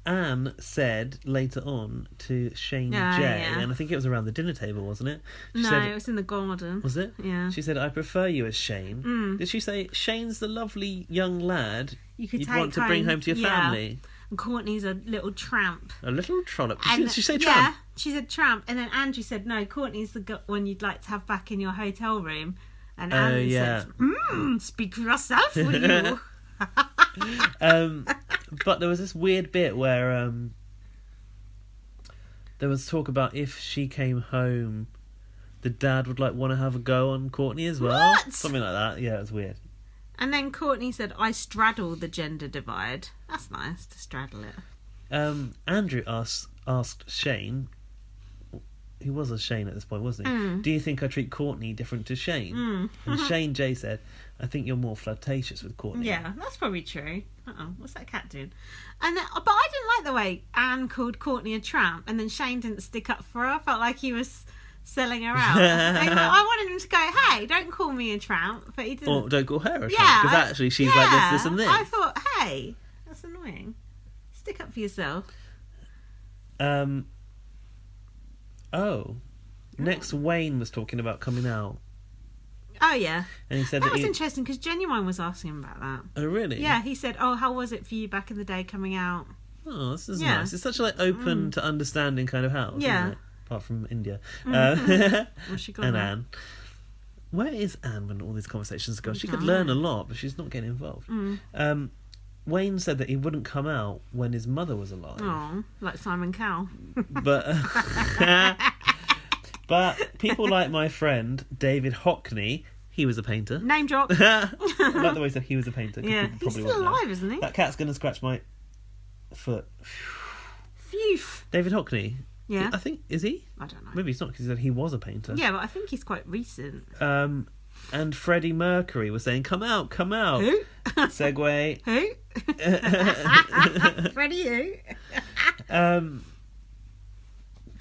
Anne said later on to Shane J, yeah. and I think it was around the dinner table, wasn't it? She No, said, it was in the garden. was it? Yeah. She said, "I prefer you as Shane." Mm. Did she say Shane's the lovely young lad You could you'd take want to bring home to your yeah. family? And Courtney's a little tramp. A little trollop. And, Did she say Yeah, tramp? she said tramp. And then Andrew said, no, Courtney's the one you'd like to have back in your hotel room. And Anne yeah. said, speak for yourself, will you? But there was this weird bit where there was talk about if she came home, the dad would like want to have a go on Courtney as well. What? Something like that. Yeah, it was weird. And then Courtney said, I straddle the gender divide. That's nice to straddle it. Andrew asked Shane, he was a Shane at this point, wasn't he? Mm. Do you think I treat Courtney different to Shane? Mm. And Shane J said, I think you're more flirtatious with Courtney. Yeah, that's probably true. What's that cat doing? And then, but I didn't like the way Anne called Courtney a tramp, and then Shane didn't stick up for her. I felt like he was selling her out. I wanted him to go, hey, don't call me a tramp, but he didn't. Or don't call her a tramp, Yeah, because actually she's like this and this. I thought, hey, that's annoying. Stick up for yourself. Oh. Next, Wayne was talking about coming out. Oh, yeah. And he said that was interesting because Genuine was asking him about that. Oh, really? Yeah, he said, "Oh, how was it for you back in the day coming out?" Oh, this is nice. It's such a open to understanding kind of house, isn't it? Apart from India. Well, she got and that. Anne. Where is Anne when all these conversations go? She could learn a lot, but she's not getting involved. Wayne said that he wouldn't come out when his mother was alive. Oh, like Simon Cowell. But people like my friend David Hockney, he was a painter. Name drop. I like the way he said he was a painter. Yeah, he's still alive, isn't he? That cat's going to scratch my foot. Phew. David Hockney. Yeah. I think, is he? I don't know. Maybe he's not, because he said he was a painter. Yeah, but I think he's quite recent. And Freddie Mercury was saying, come out. Who? Segway. Who? Freddie who?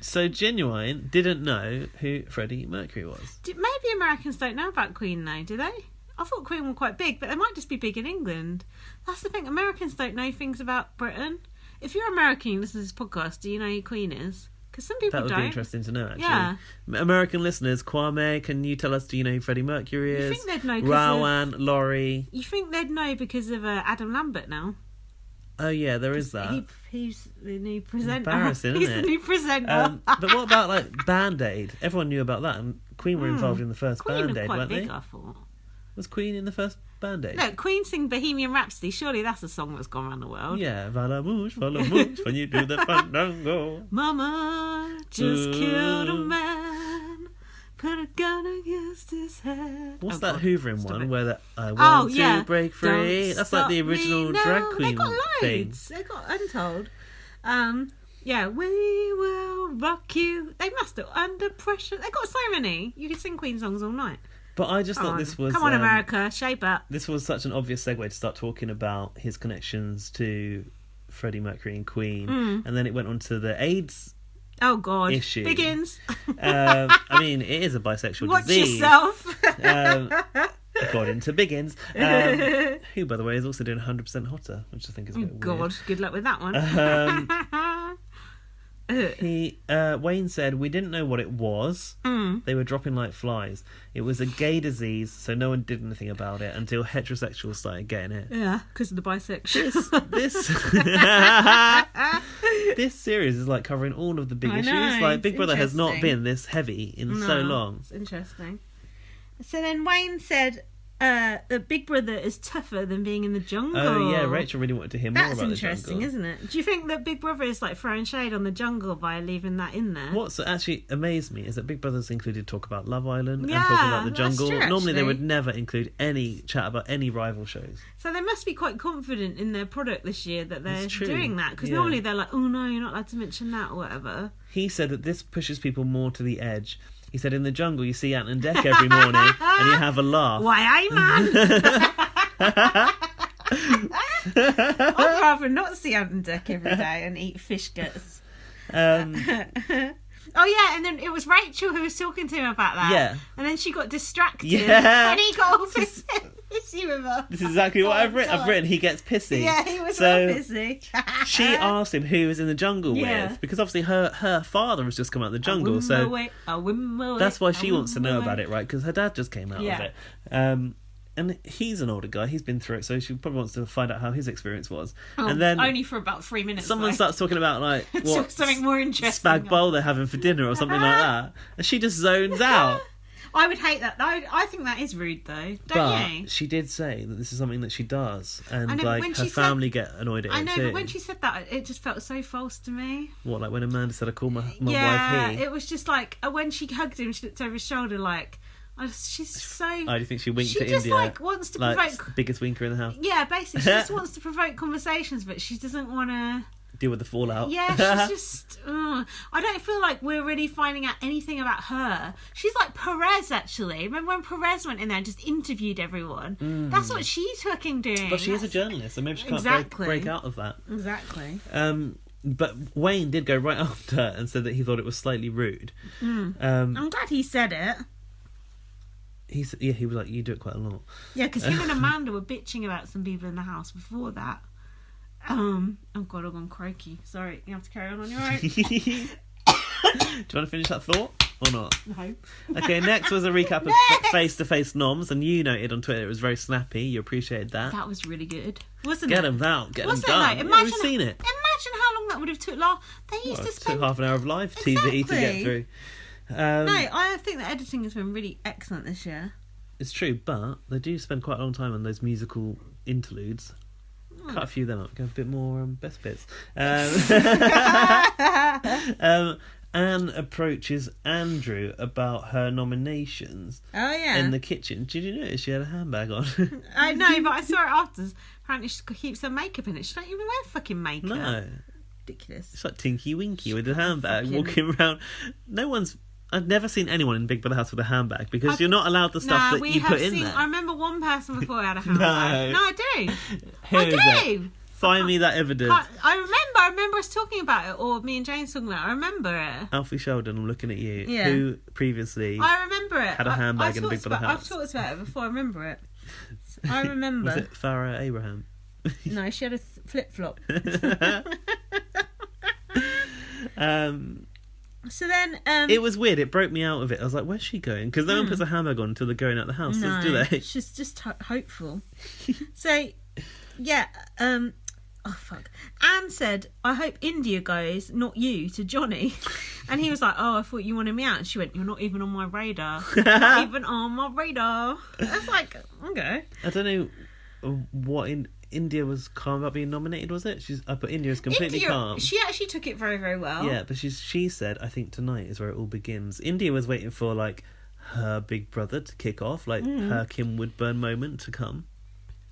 So Genuine didn't know who Freddie Mercury was. Maybe Americans don't know about Queen though, do they? I thought Queen were quite big, but they might just be big in England. That's the thing, Americans don't know things about Britain. If you're American and you listen to this podcast, do you know who Queen is? Because some people don't. That would be interesting to know, actually. Yeah. American listeners, Kwame, can you tell us, do you know who Freddie Mercury is? You think they'd know Rowan, Laurie. You think they'd know because of Adam Lambert now? Oh, yeah, there is that. He's the new presenter. Embarrassing, He's isn't it? the new presenter. But what about, Band-Aid? Everyone knew about that, and Queen were involved in the first Queen Band-Aid, quite weren't big, they? I thought. Was Queen in the first Band-Aid? Look, Queen sing Bohemian Rhapsody. Surely that's a song that's gone around the world. Yeah, Valamouche, when you do the fandango. Mama just killed a man, put a gun against his head. What's that hoovering one where that I Oh, want yeah. to break free? Don't That's like the stop me original now. drag queen They got thing. loads. They got Untold. Yeah, we will rock you. They must have under pressure. They got so many. You could sing Queen songs all night. But I just thought this was... Come on, America, shape up. This was such an obvious segue to start talking about his connections to Freddie Mercury and Queen. And then it went on to the AIDS issue. Begins. I mean, it is a bisexual Watch disease. yourself. According to Biggins. Who, by the way, is also doing 100% Hotter, which I think is a bit weird. Good luck with that one. Wayne said, we didn't know what it was. They were dropping like flies. It was a gay disease, so no one did anything about it until heterosexuals started getting it. Yeah, because of the bisexuals. This series is like covering all of the big issues. know, Like Big it's Brother has not interesting. been this heavy in so long. It's interesting. So then Wayne said that Big Brother is tougher than being in the jungle. Oh yeah, Rachel really wanted to hear more That's about the interesting, jungle. isn't it? Do you think that Big Brother is like throwing shade on the jungle by leaving that in there? What's actually amazed me is that Big Brother's included talk about Love Island and Yeah, talking about the that's jungle. true, Normally they actually. would never include any chat about any rival shows. So they must be quite confident in their product this year that they're It's true, doing that. Because yeah. normally they're like, oh no, you're not allowed to mention that or whatever. He said that this pushes people more to the edge. He said in the jungle you see Ant and Dec every morning and you have a laugh. Why, aye, man? I'd rather not see Ant and Dec every day and eat fish guts. Oh yeah, and then it was Rachel who was talking to him about that. Yeah. And then she got distracted. Yeah. And he got all pissy with her. This is exactly what I've written. I've written he gets pissy. Yeah, he was so real pissy. she asked him who he was in the jungle with, because obviously her father has just come out of the jungle, so that's why she wants to know about it, right? Because her dad just came out of it. And he's an older guy, he's been through it, so she probably wants to find out how his experience was. And then only for about 3 minutes. someone starts talking about like what something more interesting. spag bowl they're having for dinner or something like that, and she just zones out. I would hate that. I think that is rude, though. Don't you? She did say that this is something that she does, and I know, like when her she family get annoyed at I it know, too. but when she said that, it just felt so false to me. What, like when Amanda said I call my Yeah, wife he? it was just like when she hugged him, she looked over his shoulder like, she's so. Oh, do you think she winked She at just India? like wants to provoke. Biggest winker in the house. Yeah, basically, she just wants to provoke conversations, but she doesn't want to. Deal with the fallout. Yeah, she's just. I don't feel like we're really finding out anything about her. She's like Perez, actually. Remember when Perez went in there and just interviewed everyone? That's what she's fucking doing. But she is a journalist, so maybe she can't Exactly. break out of that. Exactly. But Wayne did go right after her and said that he thought it was slightly rude. I'm glad he said it. He was like, you do it quite a lot. Yeah, because him and Amanda were bitching about some people in the house before that. Oh god, I've gone croaky. Sorry, you have to carry on your own. you want to finish that thought or not? No. Okay, next was a recap of face-to-face noms, and you noted on Twitter it was very snappy. You appreciated that. That was really good, wasn't it? Get them out, get them Wasn't done. it? Yeah, we've seen it. Imagine how long that would have took. They used to It spend took half an hour of live TV to get through. No, I think the editing has been really excellent this year. It's true, but they do spend quite a long time on those musical interludes. Cut a few of them up, go a bit more best bits. Anne approaches Andrew about her nominations. Oh, yeah. In the kitchen. Did you notice she had a handbag on? I know, but I saw it afterwards. Apparently she keeps her makeup in it. She don't even wear fucking makeup. No. Ridiculous. It's like Tinky Winky with a handbag walking around. I've never seen anyone in Big Brother House with a handbag because you're not allowed the stuff that you put in there. I remember one person before had a handbag. No, I do. Who I is do. it? Find me that evidence. I remember us talking about it, or me and James talking about it. I remember it. Alfie Sheldon, I'm looking at you. Yeah. Who previously I remember it. had a handbag in a Big Brother House. I've talked about it before, I remember it. I remember. Was it Farrah Abraham? No, she had a flip-flop. So then... it was weird. It broke me out of it. I was like, where's she going? Because no one puts a handbag on until they're going out the house, do they? She's just hopeful. So, yeah. Oh, fuck. Anne said, I hope India goes, not you, to Johnny. And he was like, oh, I thought you wanted me out. And she went, you're not even on my radar. Not even on my radar. I was like, okay. I don't know what India was calm about being nominated, was it? I put India as completely calm. She actually took it very, very well. Yeah, but she said, I think tonight is where it all begins. India was waiting for, like, her Big Brother to kick off, like, her Kim Woodburn moment to come.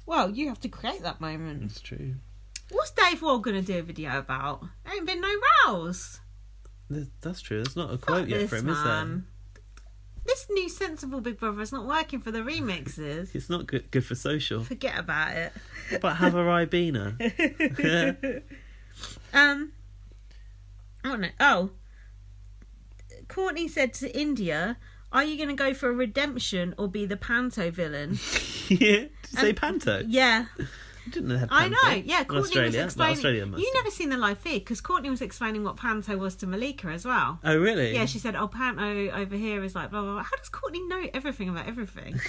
Well, you have to create that moment. It's true. What's Dave Wall going to do a video about? There ain't been no rows. That's true. There's not a quote yet for him, is there? This new sensible Big Brother is not working for the remixes. It's not good for social. Forget about it. But have a Ribena. Courtney said to India, are you going to go for a redemption or be the Panto villain? Yeah. Did you say Panto? Yeah. I didn't know they had I Panto. know, yeah. Courtney was explaining. Australia must. You never seen the live feed because Courtney was explaining what Panto was to Malika as well. Oh, really? Yeah, she said, "Oh, Panto over here is like blah blah blah." How does Courtney know everything about everything?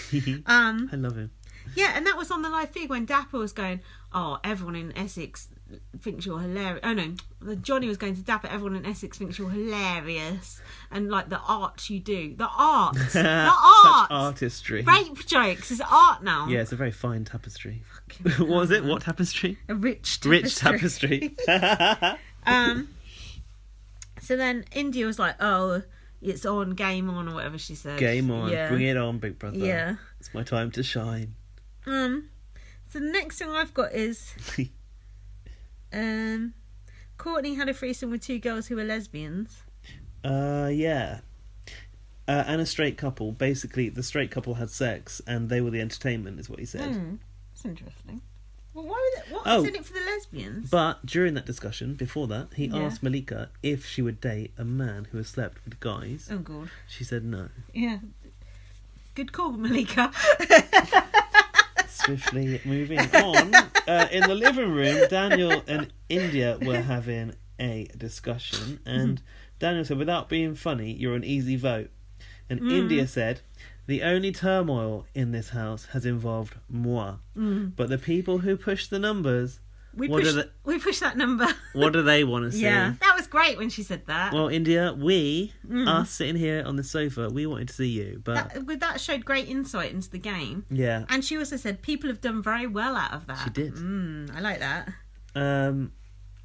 I love him. Yeah, and that was on the live feed when Dapper was going, "Oh, everyone in Essex thinks you're hilarious." Oh no, Johnny was going to Dapper. Everyone in Essex thinks you're hilarious, and like the art you do, the art, the art, such artistry. Rape jokes is art now. Yeah, it's a very fine tapestry. What was it? What tapestry? A rich tapestry. So then India was like, "Oh, it's on, game on," or whatever she said. Game on, yeah. Bring it on, Big Brother. Yeah, it's my time to shine. So the next thing I've got is, Courtney had a threesome with two girls who were lesbians. Yeah. And a straight couple. Basically, the straight couple had sex, and they were the entertainment, is what he said. That's interesting. Well, what's in it for the lesbians? But during that discussion, before that, he asked Malika if she would date a man who has slept with guys. Oh, God. She said no. Yeah. Good call, Malika. Swiftly moving on. In the living room, Daniel and India were having a discussion, and Daniel said, without being funny, you're an easy vote. And India said, the only turmoil in this house has involved moi. But the people who push the numbers, we push that number. What do they want to see? Yeah, that was great when she said that. Well, India, us sitting here on the sofa, we wanted to see you. But that showed great insight into the game. Yeah. And she also said people have done very well out of that. She did. I like that.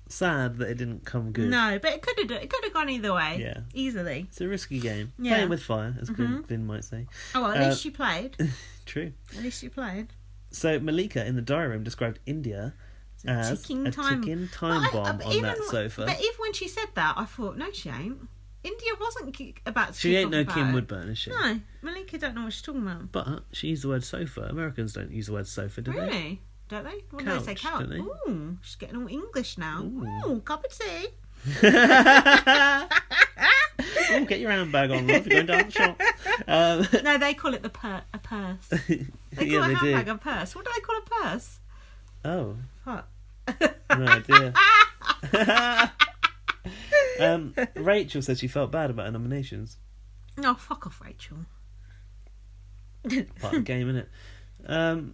Sad that it didn't come good. No, but it could have gone either way. Yeah. Easily. It's a risky game. Yeah. Playing with fire, as Vin might say. Oh, well, at least she played. True. At least she played. So Malika in the diary room described India as a ticking time bomb on that sofa. But even when she said that, I thought, no, she ain't. India wasn't about to She ain't no Kim Woodburn, is she? No, Malika don't know what she's talking about. But she used the word sofa. Americans don't use the word sofa, do they? Really? Don't they? What do they say? Couch. Don't they? Ooh, she's getting all English now. Ooh, cup of tea. Oh, get your handbag on, love. You're going down the shop. No, they call it a purse. They call a handbag a purse. What do they call a purse? Oh. What? No idea. Rachel said she felt bad about her nominations. Oh, fuck off, Rachel. Part of the game, innit?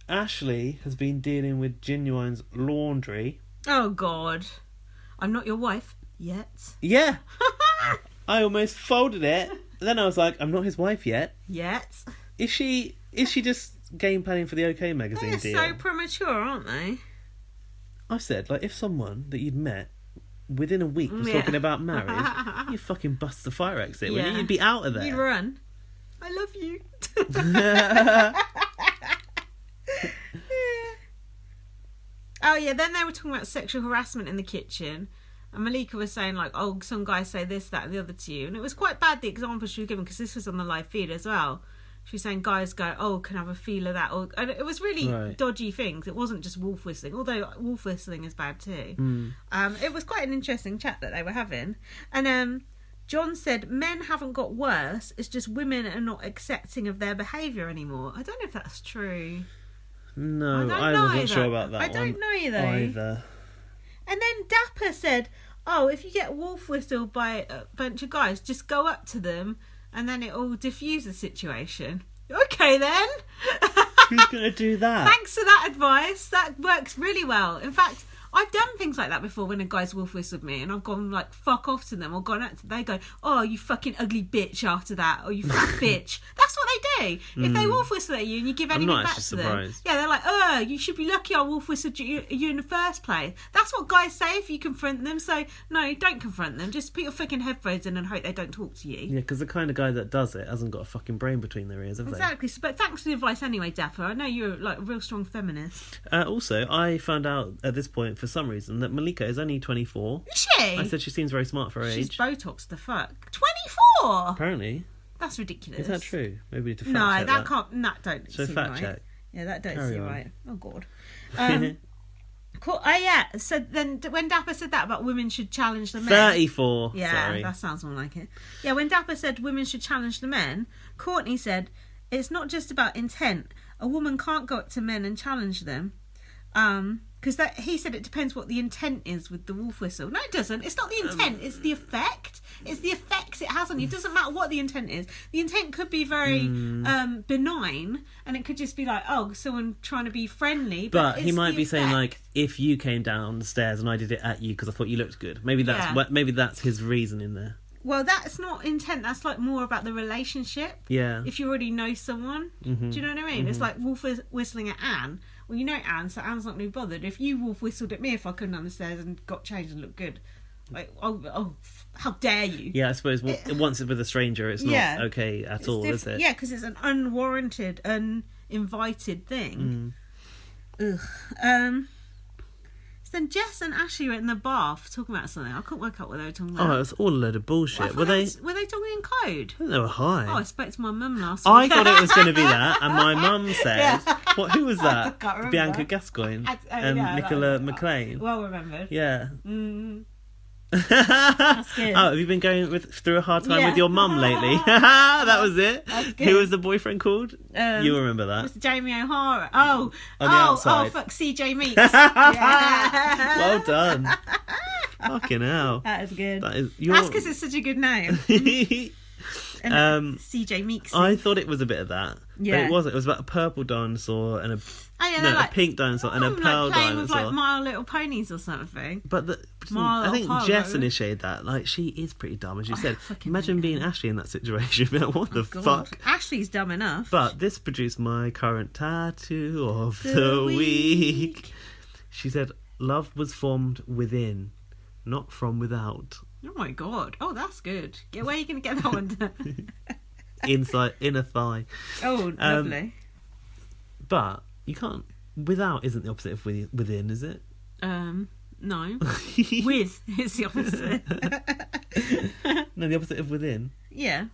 Ashley has been dealing with Genuine's laundry. Oh, God. I'm not your wife yet. Yeah. I almost folded it. Then I was like, I'm not his wife yet. Yet. Is she just game planning for the OK magazine They're deal? so premature, aren't they? I said, like, if someone that you'd met within a week was talking about marriage, you'd fucking bust the fire exit, wouldn't you? You'd be out of there. You'd run. I love you. Oh, yeah, then they were talking about sexual harassment in the kitchen. And Malika was saying, like, oh, some guys say this, that, and the other to you. And it was quite bad, the example she was giving, because this was on the live feed as well. She was saying guys go, oh, can I have a feel of that? And it was really dodgy things. It wasn't just wolf whistling, although wolf whistling is bad too. It was quite an interesting chat that they were having. And John said, men haven't got worse. It's just women are not accepting of their behaviour anymore. I don't know if that's true. No, I wasn't sure about that I don't know either. And then Dapper said, oh, if you get wolf whistled by a bunch of guys, just go up to them and then it'll diffuse the situation. Okay, then. Who's going to do that? Thanks for that advice. That works really well. In fact, I've done things like that before when a guy's wolf whistled me and I've gone, like, fuck off to them or gone up to them. They go, oh, you fucking ugly bitch after that, or you fat bitch. That's what they do. If they wolf whistle at you and you give anything back to them, yeah, they're like, oh, you should be lucky I wolf whistled you in the first place. That's what guys say if you confront them. So, no, don't confront them. Just put your fucking headphones in and hope they don't talk to you. Yeah, because the kind of guy that does it hasn't got a fucking brain between their ears, have they? Exactly. But thanks for the advice anyway, Dapper. I know you're, like, a real strong feminist. Also, I found out at this point, for some reason, that Malika is only 24. Is she? I said she seems very smart for her age. She's Botox the fuck. 24? Apparently. That's ridiculous. Is that true? Maybe we need to fact no, check that can't. That don't so seem fact right. check. Yeah, that don't Carry seem on. right. Oh God. Cool. Yeah. So then, when Dapper said that about women should challenge the men. 34. Yeah, sorry. that sounds more like it. Yeah, when Dapper said women should challenge the men, Courtney said it's not just about intent. A woman can't go up to men and challenge them. Because he said it depends what the intent is with the wolf whistle. No, it doesn't. It's not the intent. It's the effect. It's the effects it has on you. It doesn't matter what the intent is. The intent could be very benign, and it could just be like, oh, someone trying to be friendly. But he it's might the be saying, effect. like, if you came down the stairs and I did it at you because I thought you looked good. Maybe that's Yeah. maybe that's his reason in there. Well, that's not intent. That's like more about the relationship. Yeah. If you already know someone, Mhm. do you know what I mean? Mhm. It's like wolf whistling at Anne. Well, you know Anne, so Anne's not going to be bothered. If you wolf whistled at me if I come down the stairs and got changed and looked good, like, oh, how dare you? Yeah, I suppose once it's with a stranger, it's not okay at all, is it? Yeah, because it's an unwarranted, uninvited thing. Ugh. So then Jess and Ashley were in the bath talking about something. I couldn't work out what they were talking about. Oh, it was all a load of bullshit. Were they talking in code? I think they were high. Oh, I spoke to my mum last I week. thought it was going to be that, and my mum said, who was I that? can't remember. Bianca Gascoigne and yeah, Nicola McLean. Well remembered. Yeah. That's good. Oh, have you been going through a hard time Yeah. with your mum lately? That was it. That's good. Who was the boyfriend called? You remember that? Mr. Jamie O'Hara. Oh, On the outside. Oh, fuck, CJ Meeks. Yeah. Well done. Fucking hell. That is good. That is, That's because it's such a good name. And CJ Meeks. I thought it was a bit of that. Yeah. But it wasn't. It was about a purple dinosaur and a like, a pink dinosaur and a pearl like playing dinosaur. with like My Little Ponies or something. But I think Jess initiated that. Like, she is pretty dumb, as you said. Imagine being Ashley in that situation. What the fuck? Ashley's dumb enough. But this produced my current tattoo of the week. She said, love was formed within, not from without. Oh my god. Oh, that's good. Where are you going to get that one done? Inside, inner thigh. Oh, lovely. But you can't. Without isn't the opposite of within, is it? No. With is the opposite. No, the opposite of within. Yeah.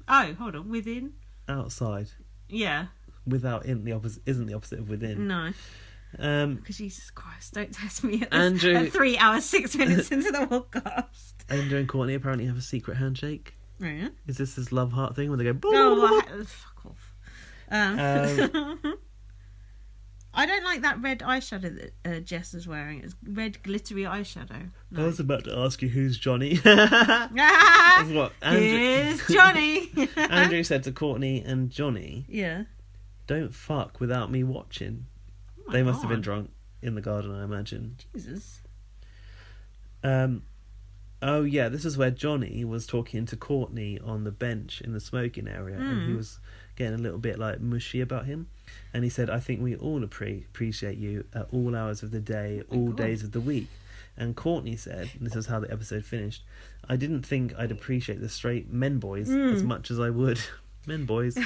Oh, hold on. Within? Outside. Yeah. Without isn't the opposite of within. No. Because Jesus Christ, don't test me at this, Andrew- at 3 hours 6 minutes into the podcast. Andrew and Courtney apparently have a secret handshake. Oh, yeah? Is this love heart thing where they go? Oh, fuck off. I don't like that red eyeshadow that Jess is wearing. It's red glittery eyeshadow. I was about to ask you who's Johnny. That's what Andrew... Here's Johnny. Andrew said to Courtney and Johnny, yeah, don't fuck without me watching. Oh They must have been drunk in the garden, I imagine. Jesus. Oh yeah, this is where Johnny was talking to Courtney on the bench in the smoking area, and he was getting a little bit like mushy about him, and he said, I think we all appreciate you at all hours of the day, all days of the week. And Courtney said, and this is how the episode finished, I didn't think I'd appreciate the straight men boys as much as I would men boys.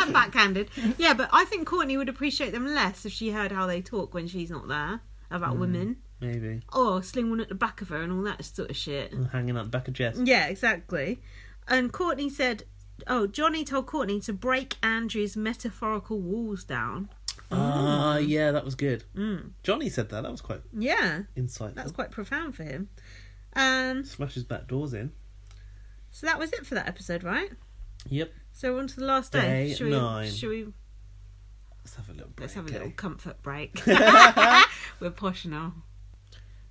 Backhanded. Yeah, but I think Courtney would appreciate them less if she heard how they talk when she's not there about women. Maybe. Or sling one at the back of her and all that sort of shit. Hanging out the back of Jess. Yeah, exactly. And Courtney said, Johnny told Courtney to break Andrew's metaphorical walls down. Yeah, that was good. Johnny said that. That was quite insightful. That's quite profound for him. Smash his back doors in. So that was it for that episode, right? Yep. So on to the last day. Day 9. Should we... Let's have a little break. Let's have a little comfort break. We're posh now.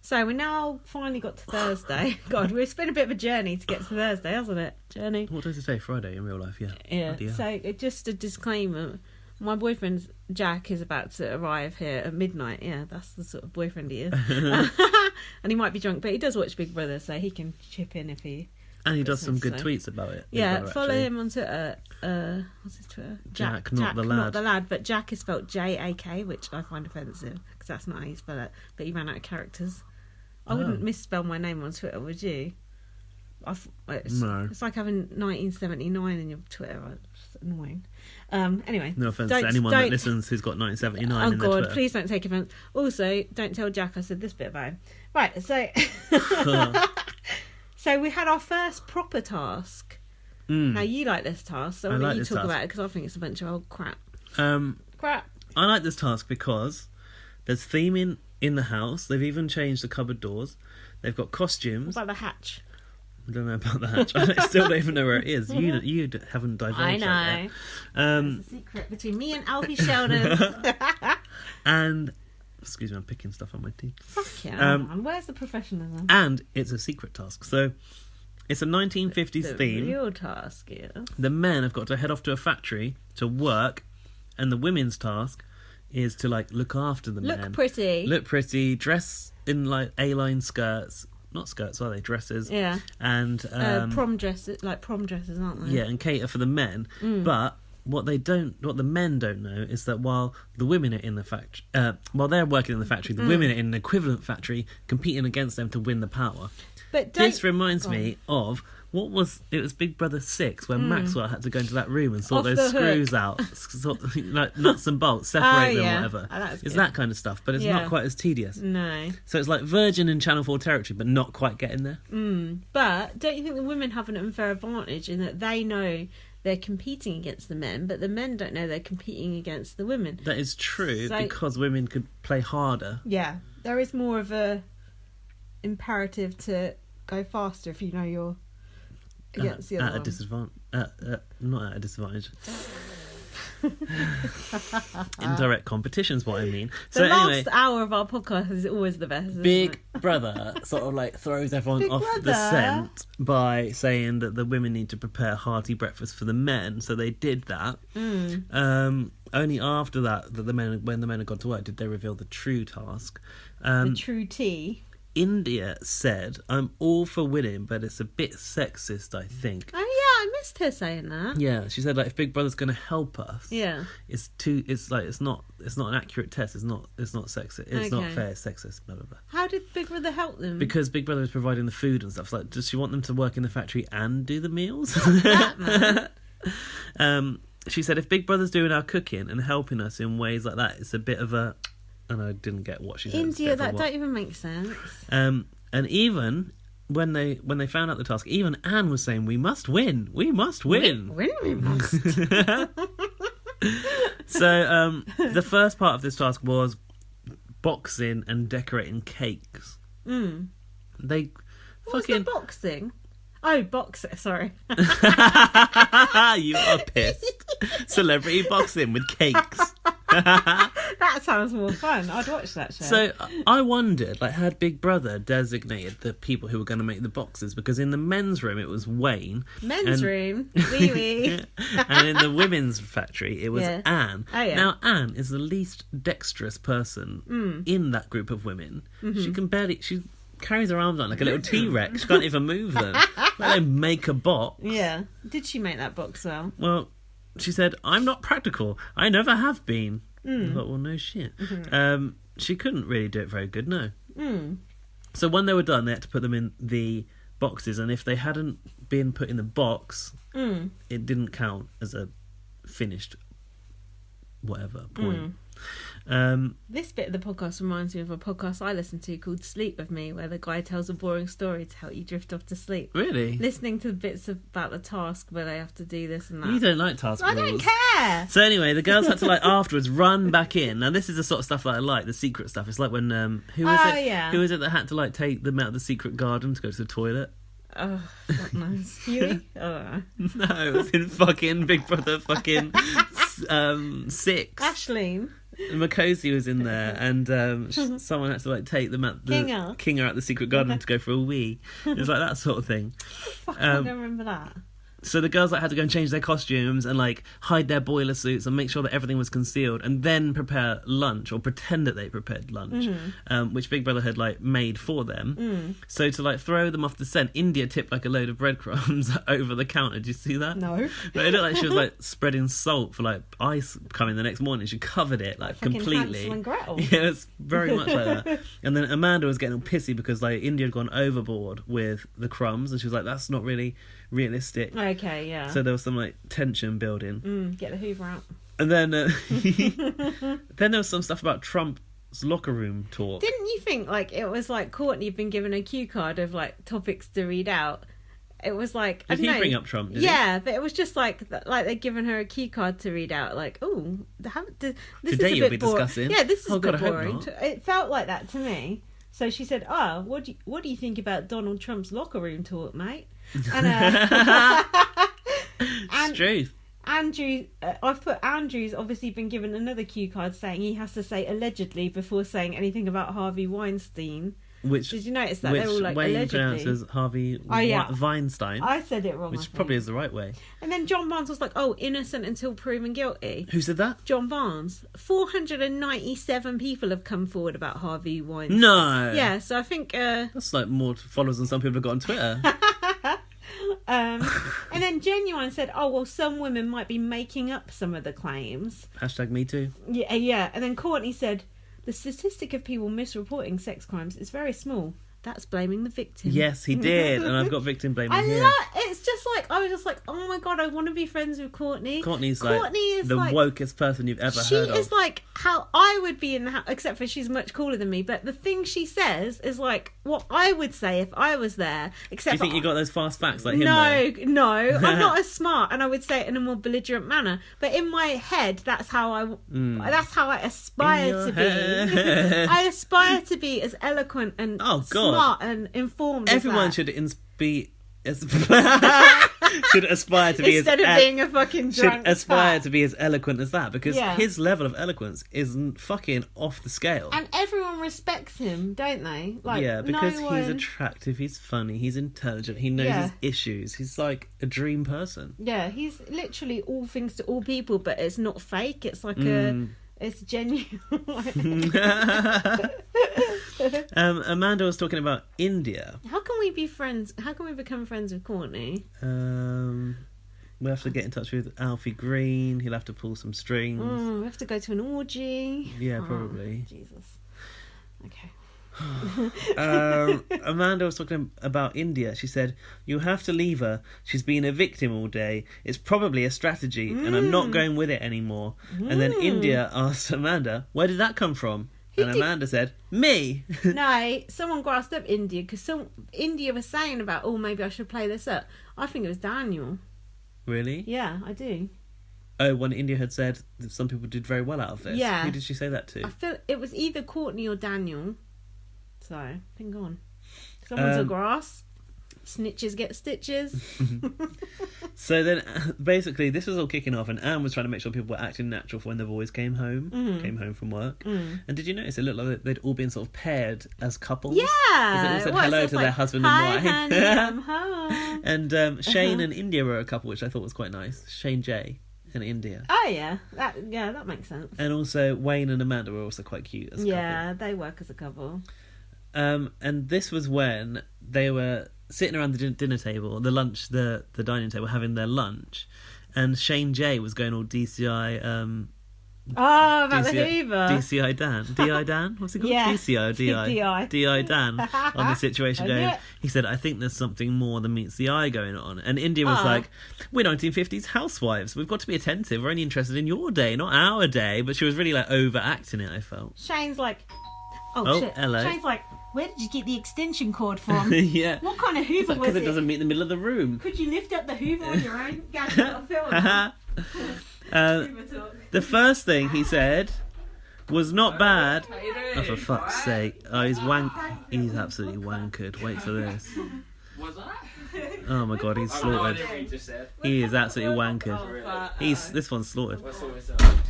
So we now finally got to Thursday. God, it's been a bit of a journey to get to Thursday, hasn't it? Journey. What day is it today? Friday in real life, yeah. Yeah. So just a disclaimer. My boyfriend Jack is about to arrive here at midnight. Yeah, that's the sort of boyfriend he is. And he might be drunk, but he does watch Big Brother, so he can chip in if he... And he does some good tweets about it. Yeah, follow him on Twitter. What's his Twitter? Jack, not the lad. Not the lad, but Jack is spelled J-A-K, which I find offensive, because that's not how you spell it. But he ran out of characters. I wouldn't misspell my name on Twitter, would you? No. It's like having 1979 in your Twitter. It's annoying. Anyway. No offence to anyone that listens who's got 1979 in their Twitter. Please don't take offence. Also, don't tell Jack I said this bit about him. Right, so... So we had our first proper task. Now, you like this task, so I'll let you talk about it, because I think it's a bunch of old crap. Crap. I like this task because there's theming in the house. They've even changed the cupboard doors. They've got costumes. What about the hatch? I don't know about the hatch. I still don't even know where it is. You haven't divulged I know. It's a secret between me and Alfie Sheldon. And... Excuse me, I'm picking stuff on my teeth. Fuck yeah, man. Where's the professionalism? And it's a secret task. So it's a 1950s theme. The real task, yeah. The men have got to head off to a factory to work, and the women's task is to look after the men. Look pretty, dress in A-line skirts. Not skirts, are they? Dresses. Yeah. And prom dresses, aren't they? Yeah, and cater for the men. But what the men don't know is that while the women are in the factory, while they're working in the factory, the women are in an equivalent factory competing against them to win the power. But this reminds me of it was Big Brother 6 when Maxwell had to go into that room and sort those screws out, like nuts and bolts, separate them, whatever. It's that kind of stuff, but it's not quite as tedious. No. So it's like Virgin and Channel 4 territory, but not quite getting there. But don't you think the women have an unfair advantage in that they know they're competing against the men, but the men don't know they're competing against the women? That is true, because women could play harder. Yeah, there is more of a imperative to go faster if you know you're against the other at a disadvantage. Not at a disadvantage. Indirect competition's what I mean. The last hour of our podcast is always the best. Big Brother sort of throws everyone off the scent by saying that the women need to prepare hearty breakfast for the men, so they did that. Only after that when the men had gone to work, did they reveal the true task. The true tea. India said, I'm all for winning, but it's a bit sexist, I think. Oh yeah, I missed her saying that. Yeah, she said if Big Brother's going to help us, it's not an accurate test. It's not sexist. It's not fair. It's sexist. Blah blah blah. How did Big Brother help them? Because Big Brother is providing the food and stuff. So, does she want them to work in the factory and do the meals? She said if Big Brother's doing our cooking and helping us in ways like that, it's a bit of a. And I didn't get what she said. India, that don't even make sense. And even when they found out the task, even Anne was saying, "We must win. We must win. We must." So the first part of this task was boxing and decorating cakes. They What's the boxing? Oh, boxer. Sorry. You are pissed. Celebrity boxing with cakes. That That sounds more fun. I'd watch that show. So I wondered, like, had Big Brother designated the people who were going to make the boxes? Because in the men's room it was Wayne. Men's room? Wee wee. And in the women's factory it was Anne. Oh, yeah. Now Anne is the least dexterous person in that group of women. Mhm. She can barely... She carries her arms on like a little T-Rex. She can't even move them. Let alone make a box. Yeah. Did she make that box well? Well, she said, I'm not practical. I never have been. Mm. I thought, well, no shit. Mhm. She couldn't really do it very good, no. Mm. So when they were done, they had to put them in the boxes, and if they hadn't been put in the box, it didn't count as a finished whatever point. This bit of the podcast reminds me of a podcast I listen to called Sleep With Me, where the guy tells a boring story to help you drift off to sleep. Really? Listening to bits about the task where they have to do this and that. You don't like task I rules. don't care. So anyway, the girls had to like afterwards run back in. Now this is the sort of stuff that I like, the secret stuff. It's like when who is it? Yeah. Who is it that had to like take them out of the secret garden to go to the toilet? Oh, God knows. Huey? Oh. No, it was in fucking Big Brother fucking 6. Ashleen. Makosi was in there, and someone had to like take them out Kinger out the secret garden to go for a wee. It was like that sort of thing. Fuck, I don't remember that. So the girls like had to go and change their costumes and like hide their boiler suits and make sure that everything was concealed, and then prepare lunch or pretend that they prepared lunch, which Big Brother had like made for them. So to like throw them off the scent, India tipped like a load of breadcrumbs over the counter. Did you see that? No. But it looked like she was like spreading salt for like ice coming the next morning. She covered it like completely. Hansel and Gretel. Yeah, it's very much like that. And then Amanda was getting all pissy because like India had gone overboard with the crumbs, and she was like, "That's not really realistic." Okay, yeah. So there was some like tension building. Get the Hoover out. And then then there was some stuff about Trump's locker room talk. Didn't you think like it was like Courtney had been given a cue card of like topics to read out? It was like Did he bring up Trump? Did yeah, but it was just like they'd given her a cue card to read out. Like, oh, this Today is a you'll bit be boring. discussing. Yeah, this is Oh, a bit God, I hope boring. not. It felt like that to me. So she said, "Oh, what do you think about Donald Trump's locker room talk, mate?" And It's truth. Andrew, I've put Andrew's obviously been given another cue card saying he has to say allegedly before saying anything about Harvey Weinstein. Which did you notice that which they were all like Wayne allegedly? pronounces Harvey Weinstein. I said it wrong. Which probably is the right way. And then John Barnes was like, "Oh, innocent until proven guilty." Who said that? John Barnes. 497 people have come forward about Harvey Weinstein. No. Yeah, so I think That's like more followers than some people have got on Twitter. and then Genuine said, "Oh, well, some women might be making up some of the claims." Hashtag me too. Yeah. And then Courtney said, "The statistic of people misreporting sex crimes is very small. That's blaming the victim." Yes, he did, and I've got victim blaming here. It's just like I was just like, oh my God, I want to be friends with Courtney. Courtney's is the like, wokest person you've ever she heard of. is like how I would be in the house, except for she's much cooler than me. But the thing she says is like what I would say if I was there. Except Do you think for, you got those fast facts like him? No, I'm not as smart, and I would say it in a more belligerent manner. But in my head, that's how I aspire to be. I aspire to be as eloquent and smart and informed. Everyone as that. should should aspire to be instead of being a fucking drunk should aspire fat. to be as eloquent as that, because Yeah. his level of eloquence is fucking off the scale. And everyone respects him, don't they? Like, yeah, because no he's one... attractive, he's funny, he's intelligent, he knows Yeah. his issues. He's like a dream person. Yeah, he's literally all things to all people, but it's not fake. It's like it's genuine. Amanda was talking about India. How can we be friends? How can we become friends with Courtney? We have to get in touch with Alfie Green. He'll have to pull some strings. We have to go to an orgy. Yeah, probably. Jesus. Okay. Amanda was talking about India. She said, "You have to leave her. She's been a victim all day. It's probably a strategy, and I'm not going with it anymore." And then India asked Amanda, "Where did that come from?" And Amanda said, "Me." No, someone grassed up India because India was saying about, "Oh, maybe I should play this up." I think it was Daniel. Really? Yeah, I do. Oh, when India had said that some people did very well out of this. Yeah. Who did she say that to? I feel it was either Courtney or Daniel. So, ping on. Someone's a grass. Snitches get stitches. So then, basically, this was all kicking off, and Anne was trying to make sure people were acting natural for when the boys came home from work. And did you notice it looked like they'd all been sort of paired as couples? Yeah. They all said hello to their husband and wife. Honey, I'm home. And Shane and India were a couple, which I thought was quite nice. Shane J and India. Oh yeah, that makes sense. And also Wayne and Amanda were also quite cute as a couple. Yeah, they work as a couple. And this was when they were sitting around the dinner table, the dining table, having their lunch, and Shane J was going all DCI. About DCI, the Hoover. DCI Dan. DI Dan? What's it called? Yeah. DCI or DI? DI Dan on the situation I going, knew it. he said, I think there's something more than meets the eye going on. And India was like, we're 1950s housewives. We've got to be attentive. We're only interested in your day, not our day. But she was really like overacting it, I felt. Shane's like, Oh, shit. hello. Shane's like, where did you get the extension cord from? Yeah. What kind of Hoover was Because it? it doesn't meet in the middle of the room. Could you lift up the Hoover on your own? Guys, got a film. The first thing he said was not bad. Oh, for fuck's sake. Oh, he's absolutely wankered. Wait for this. Was that? Oh my god, he's slaughtered. He is absolutely wankered. This one's slaughtered.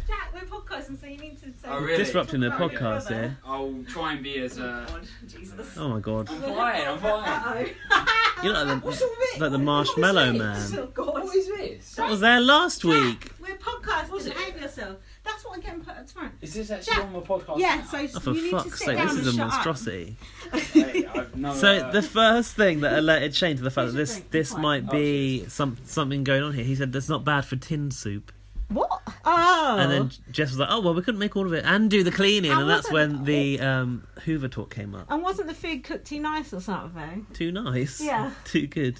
Jack, we're podcasting, so you need to say... Oh, really? Disrupting the podcast here. I'll try and be as... Oh my god. I'm fine. You're like the marshmallow man. What is this? That was there last week. We're podcasting, behave yourself. That's what I'm getting put tomorrow. Is this actually on my podcast? Yeah, so Oh, for you need to fuck's sit sake, down this and is a shut up. monstrosity. No, So the first thing that alerted Shane to the fact that this might be something going on here, he said that's not bad for tin soup. What? Oh. And then Jess was like, oh well, we couldn't make all of it and do the cleaning, and that's when the Hoover talk came up. And wasn't the food cooked too nice or something? Too nice. Yeah. Too good.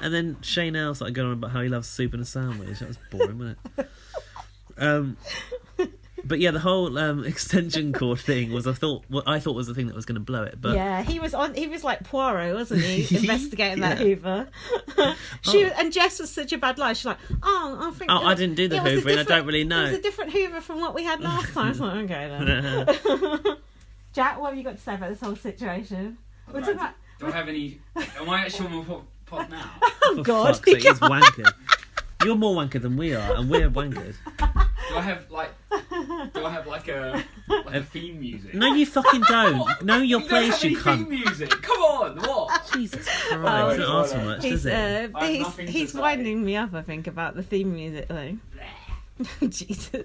And then Shane L started going on about how he loves soup and a sandwich. That was boring, wasn't it? But yeah, the whole extension cord thing was I thought was the thing that was going to blow it. But yeah, he was like Poirot, wasn't he? Investigating that Yeah. Hoover. And Jess was such a bad lie. She's like, I think. I didn't do the it was a Hoovering. I don't really It know. was a different Hoover from what we had last time. It's like, okay then. Jack, what have you got to say about this whole situation? We're talking about. Do I have any... Am I actually on my pod now? Oh For God, fuck's sake, he's wankered. You're more wankered than we are, and we're wankered. Do I have like a theme music? No, you fucking don't. Know your You don't place, have you any cunt. theme music. Come on, what? Jesus Christ, doesn't ask for much, does it? He's winding me up, I think, about the theme music thing. Jesus,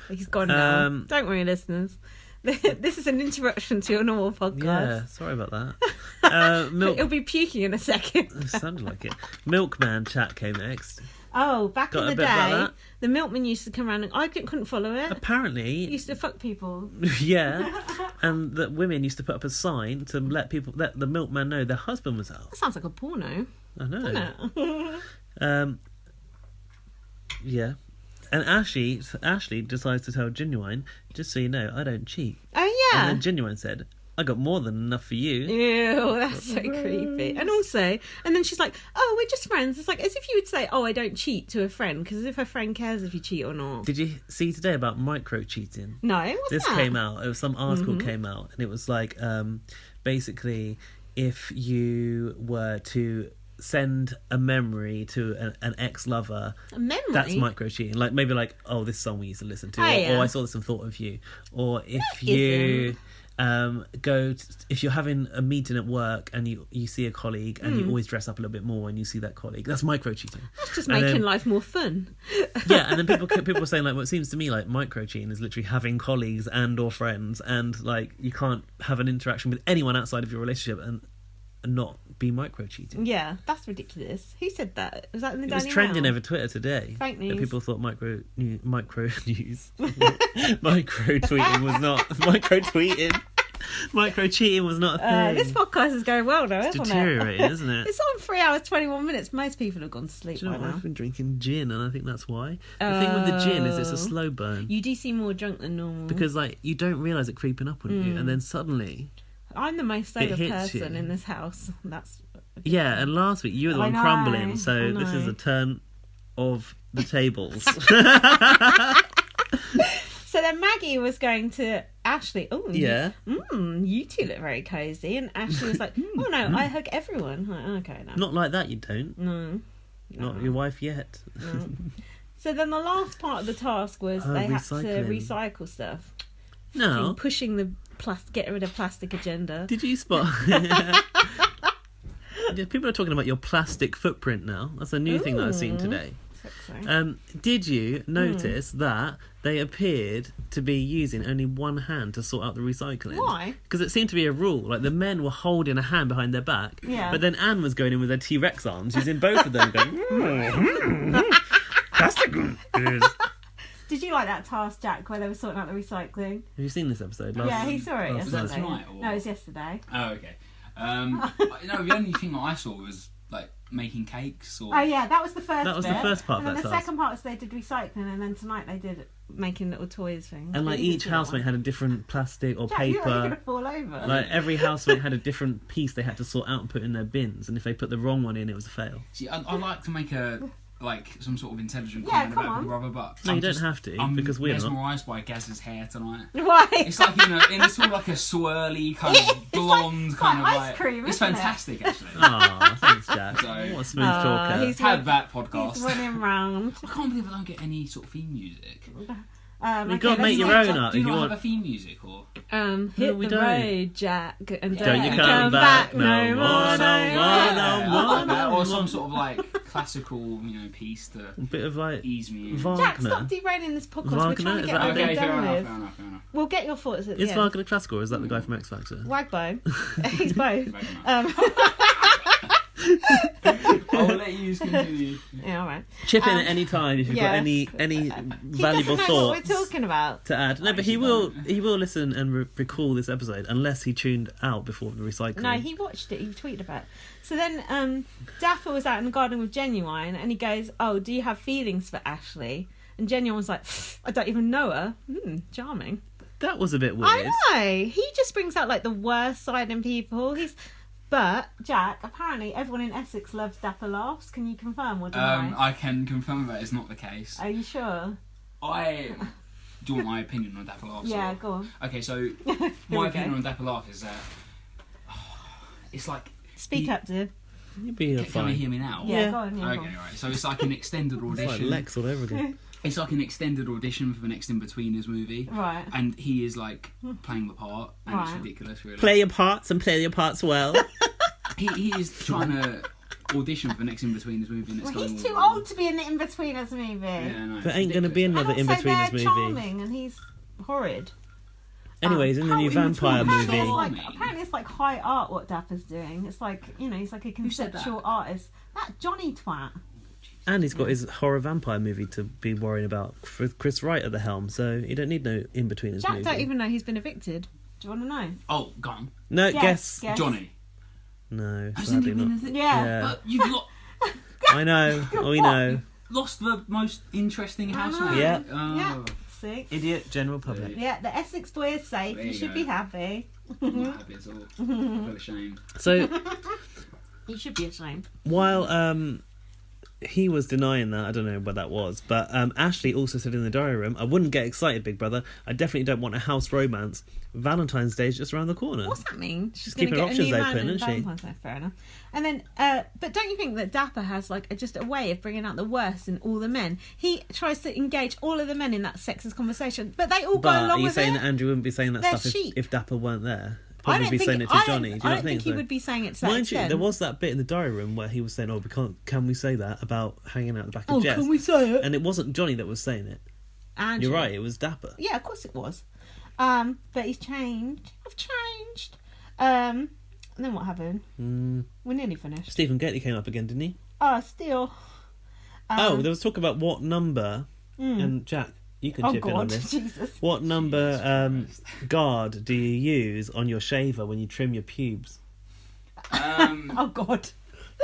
he's gone now. Don't worry, listeners. This is an interruption to your normal podcast. Yeah, sorry about that. It'll be puking in a second. It sounded like it. Milkman chat came next. Oh, back Got in a the bit about day, that? the milkman used to come around and I couldn't follow it. Apparently, He used to fuck people. yeah, and that women used to put up a sign to let the milkman know their husband was out. That sounds like a porno. I know. Doesn't it? Yeah. And Ashley decides to tell Genuine, just so you know, I don't cheat. Oh yeah. And then Genuine said, I got more than enough for you. Ew, that's so creepy. And also, and then she's like, oh, we're just friends. It's like as if you would say, oh, I don't cheat to a friend, because as if a friend cares if you cheat or not. Did you see today about micro cheating? No, what's This that? came out. It was some article Mhm. came out, and it was like, basically, if you were to send a memory to an ex-lover, A memory? that's micro cheating. Like maybe like, oh, this song we used to listen to, Oh, yeah. or I saw this and thought of you, or if That you if you're having a meeting at work and you see a colleague and you always dress up a little bit more when you see that colleague, that's micro cheating. That's just And making then- life more fun. Yeah, and then people were saying like, well, it seems to me like micro cheating is literally having colleagues and or friends, and like you can't have an interaction with anyone outside of your relationship and not be micro cheating. Yeah, that's ridiculous. Who said that? Was that in the It was Daily trending Mail? over Twitter today. Fake That news. people thought micro news, micro tweeting was not micro tweeting. Micro cheating was not a thing. This podcast is going well though, It's isn't deteriorating, it? isn't it? It's on 3 hours 21 minutes. Most people have gone to sleep Do you know by what? now. I've been drinking gin, and I think that's why. The thing with the gin is it's a slow burn. You do seem more drunk than normal. Because like you don't realise it creeping up on you, and then suddenly, I'm the most sober it hits person you. in this house. That's yeah. And last week you were the I one know, crumbling, so I this is know. a turn of the tables. So then Maggie was going to Ashley, oh, Yeah. You two look very cozy. And Ashley was like, oh no, I hug everyone. I'm like, okay, no. Not like that, you don't. No. Not your wife yet. No. So then the last part of the task was they had to recycling. recycle stuff. No. Pushing the get rid of plastic agenda. Did you spot? People are talking about your plastic footprint now. That's a new thing that I've seen today. Did you notice that they appeared to be using only one hand to sort out the recycling? Why? Because it seemed to be a rule. Like the men were holding a hand behind their back, but then Anne was going in with her T-Rex arms, using both of them, going plastic. Did you like that task, Jack, where they were sorting out the recycling? Have you seen this episode? Yeah, he saw it Was that yesterday. tonight, or? No, it was yesterday. Oh, okay. The only thing that I saw was like making cakes. Or... Oh yeah, that was the first. That was bit. the first part and of then that the task. second part was they did recycling, and then tonight they did making little toys things. And like each housemate had a different plastic or Jack, paper. You're gonna fall over. Like every housemate had a different piece they had to sort out and put in their bins, and if they put the wrong one in, it was a fail. See, I like to make some sort of intelligent Yeah, comment come about on. Big Brother, but No, you don't have to, I'm because we're not. mesmerised by Gaz's hair tonight. Why? It's like it's all like a swirly kind of blonde kind of ice like. cream, It's isn't it? fantastic, actually. Oh, thanks, Jack. So, what a smooth talker. He's had that podcast. He's running round. I can't believe I don't get any sort of theme music. You've got to make your own up. Do if you you not want. have a theme music or? Hit we the don't. road, Jack, and Don't you come back no more, Or some sort of like classical, piece to A bit of like ease me in. Jack, Wagner. stop derailing this podcast. We're Wagner, trying to is get that what okay? we're Fair done enough, with. fair enough, fair enough. We'll get your thoughts at the Is end. Wagner classical or is that the guy from X Factor? Wagbo. He's both. I'll let you continue. Yeah, all right. Chip in at any time if you've got any He valuable doesn't know what thoughts we're talking about. to add. No, but he will listen and recall this episode unless he tuned out before the recycling. No, he watched it. He tweeted about it. So then Dapper was out in the garden with Genuine and he goes, oh, do you have feelings for Ashley? And Genuine was like, I don't even know her. Charming. That was a bit weird. I know. He just brings out like the worst side in people. But Jack, apparently everyone in Essex loves Dapper laughs. Can you confirm or deny? I can confirm that is not the case. Are you sure? Do you want my opinion on Dapper laughs? Yeah, go on. Okay, so my opinion on Dapper laughs is that it's like. Speak up, dude. You'll be Can fine. you hear me now? Yeah, go on. Yeah, Okay, go on. right. So it's like an extended It's like audition. Lex all over again. It's like an extended audition for the next In-Betweeners movie. Right. And he is like playing the part, and it's Right. ridiculous, really. Play your parts and play your parts well. He is trying to audition for the next In-Betweeners movie, and it's Well, going he's all too wrong. old to be in the In-Betweeners movie. Yeah, no, There ain't going to be another And also In-Betweeners they're movie. charming and he's horrid. Anyways, in the new How vampire In-Betweeners movie. are Apparently it's like high art what Dapper's doing. It's like, he's like a said that? conceptual artist. That Johnny twat. And he's got his horror vampire movie to be worrying about with Chris Wright at the helm, so you don't need no In-Betweeners Jack movie. don't even know he's been evicted. Do you want to know? Oh, gone. No, Guess. Johnny. No, Hasn't he sadly been not. in Yeah. But you've I know, we know. lost the most interesting housemate. Yeah. Oh. Yeah. See? Idiot general public. Yeah, the Essex boy is safe. There You you should go. be happy. I'm not happy at all. I feel ashamed. So You should be ashamed. while he was denying that, I don't know what that was, but Ashley also said in the diary room, I wouldn't get excited, big brother. I definitely don't want a house romance. Valentine's Day is just around the corner. What's that mean? She's Just going keeping to her get a new options man open, in isn't she? Valentine's Day. Fair enough. And then, but don't you think that Dapper has like just a way of bringing out the worst in all the men? He tries to engage all of the men in that sexist conversation, but they all go But along are you with saying it. that Andrew wouldn't be saying that They're stuff sheep. if Dapper weren't there? I Probably don't be think saying it to Johnny. Do you I not don't think he so? would be saying it to that Mind you, extent. there was that bit in the diary room where he was saying, "Oh, can we say that about hanging out the back of Oh, Jess?" can we say it? And it wasn't Johnny that was saying it. Andrew. You're right. It was Dapper. Yeah, of course it was. But he's changed. I've changed. And then what happened? We're nearly finished. Stephen Gately came up again, didn't he? Oh, still. Oh, there was talk about what number. And Jack, you can chip in on this. Jesus. What number guard do you use on your shaver when you trim your pubes? Oh God.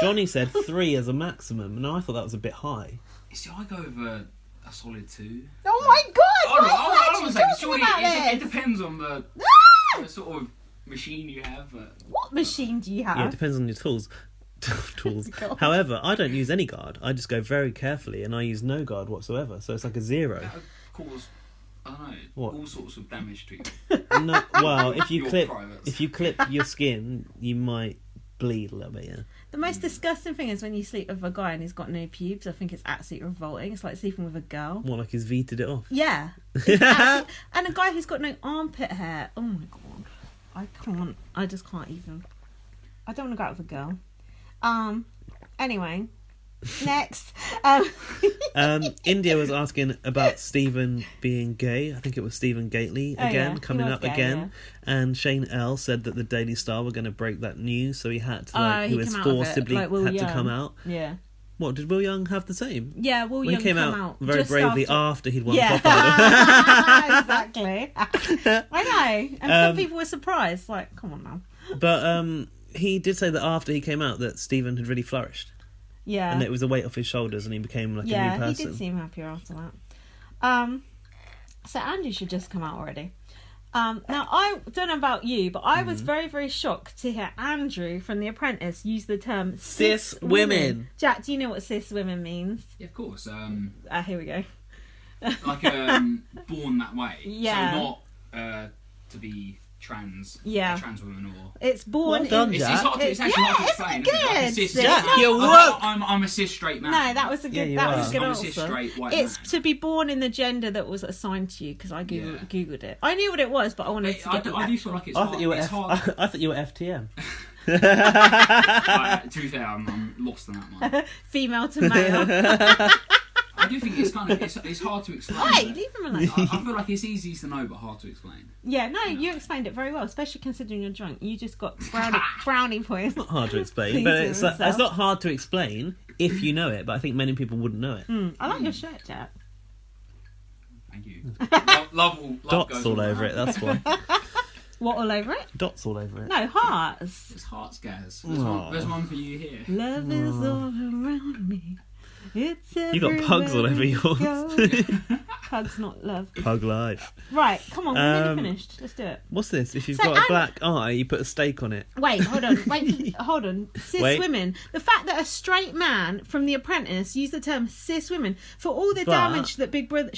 Johnny said 3 as a maximum, and I thought that was a bit high. See, I go with a solid 2. Oh my God! Hold on, why hold are on you a second. talking Surely about it this? depends on the sort of machine you have. But... What machine do you have? Yeah, it depends on your tools. Tools. However, I don't use any guard. I just go very carefully, and I use no guard whatsoever. So it's like a 0. That would cause, I don't know, What? all sorts of damage to you. No, well, if you Your privates. clip your skin, you might bleed a little bit. Yeah. The most disgusting thing is when you sleep with a guy and he's got no pubes. I think it's absolutely revolting. It's like sleeping with a girl. More like he's vetoed it off. Yeah. And a guy who's got no armpit hair. Oh my god. I can't. I just can't even. I don't want to go out with a girl. Anyway. Next. India was asking about Stephen being gay. I think it was Stephen Gately again, coming up gay, again. Yeah. And Shane L said that the Daily Star were going to break that news, so he had to, he was forcibly had to come out. Yeah. What, did Will Young have the same? Yeah, Will Young came out very bravely after he'd won Pop Idol. Exactly. I know. And some people were surprised. Like, come on now. But he did say that after he came out that Stephen had really flourished. Yeah. And it was a weight off his shoulders and he became like a new person. Yeah, he did seem happier after that. So Andy should just come out already. Now, I don't know about you, but I was very, very shocked to hear Andrew from The Apprentice use the term cis women. Jack, do you know what cis women means? Yeah, of course. Here we go. Like born that way. Yeah. So not to be trans. Yeah. A trans woman or. It's born. Well done, It's Jack. hard to, it's actually hard to explain. Good. Isn't it? Like a cis, Jack, like, you're woke. I'm a cis straight man. No, that was a good. Yeah, that was a good I'm a answer. cis straight white It's man. to be born in the gender that was assigned to you because I googled it. I knew what it was, but I wanted to get. I do feel like it's I hard. thought you were it's hard. I thought you were FTM. To be fair, I'm lost on that one. Female to male. I do think it's kind of it's hard to explain. Hey, leave him alone. I feel like it's easy to know but hard to explain. Yeah, no, you explained it very well, especially considering you're drunk. You just got brownie points. Not hard to explain, but it's not hard to explain if you know it. But I think many people wouldn't know it. I like your shirt, Jack. Thank you. Love Dots goes all on over that. it. That's why. What, all over it? Dots all over it. No, hearts. It's hearts, Gaz. Aw. There's one for you here. Love is all around me. It's You got pugs all over yours. Pugs, not love. Pug life. Right, come on, we're nearly finished. Let's do it. What's this? If you've So, got a black eye, you put a steak on it. Wait, hold on. Hold on. Cis Wait. women. The fact that a straight man from The Apprentice used the term cis women for all the damage that Big Brother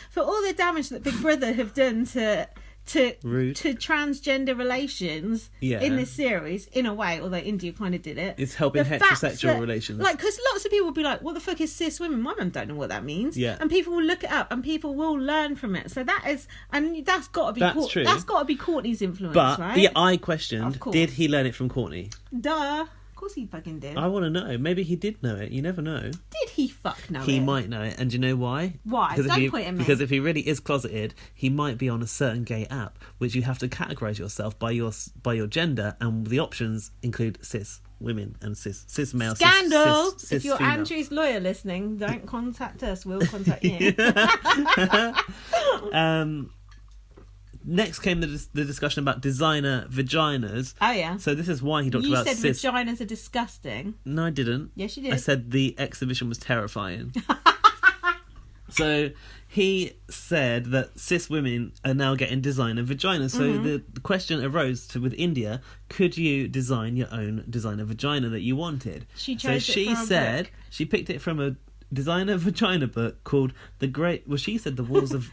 for all the damage that Big Brother have done to transgender relations in this series, in a way, although India kind of did it. It's helping The fact heterosexual that, relations. Like, because lots of people will be like, what the fuck is cis women? My mum don't know what that means. Yeah. And people will look it up and people will learn from it. So that is, and that's got to be That's true. That's got to be Courtney's influence, But right? I questioned, did he learn it from Courtney? Duh. Of course he fucking did. I want to know. Maybe he did know it. You never know. Did he fuck know He it? might know it. And do you know why? Why? Because Don't point at me. Because if he really is closeted, he might be on a certain gay app, which you have to categorise yourself by your gender, and the options include cis women and cis male. Scandal! Cis If you're female. Andrew's lawyer listening, don't contact us. We'll contact you. Next came the discussion about designer vaginas. Oh, yeah. So this is why he talked You about said cis. vaginas are disgusting. No, I didn't. Yes, you did. I said the exhibition was terrifying. So he said that cis women are now getting designer vaginas. So the question arose with India: could you design your own designer vagina that you wanted? She chose so it she from a said book. she picked it from a designer vagina book called The Great. Well, she said the walls of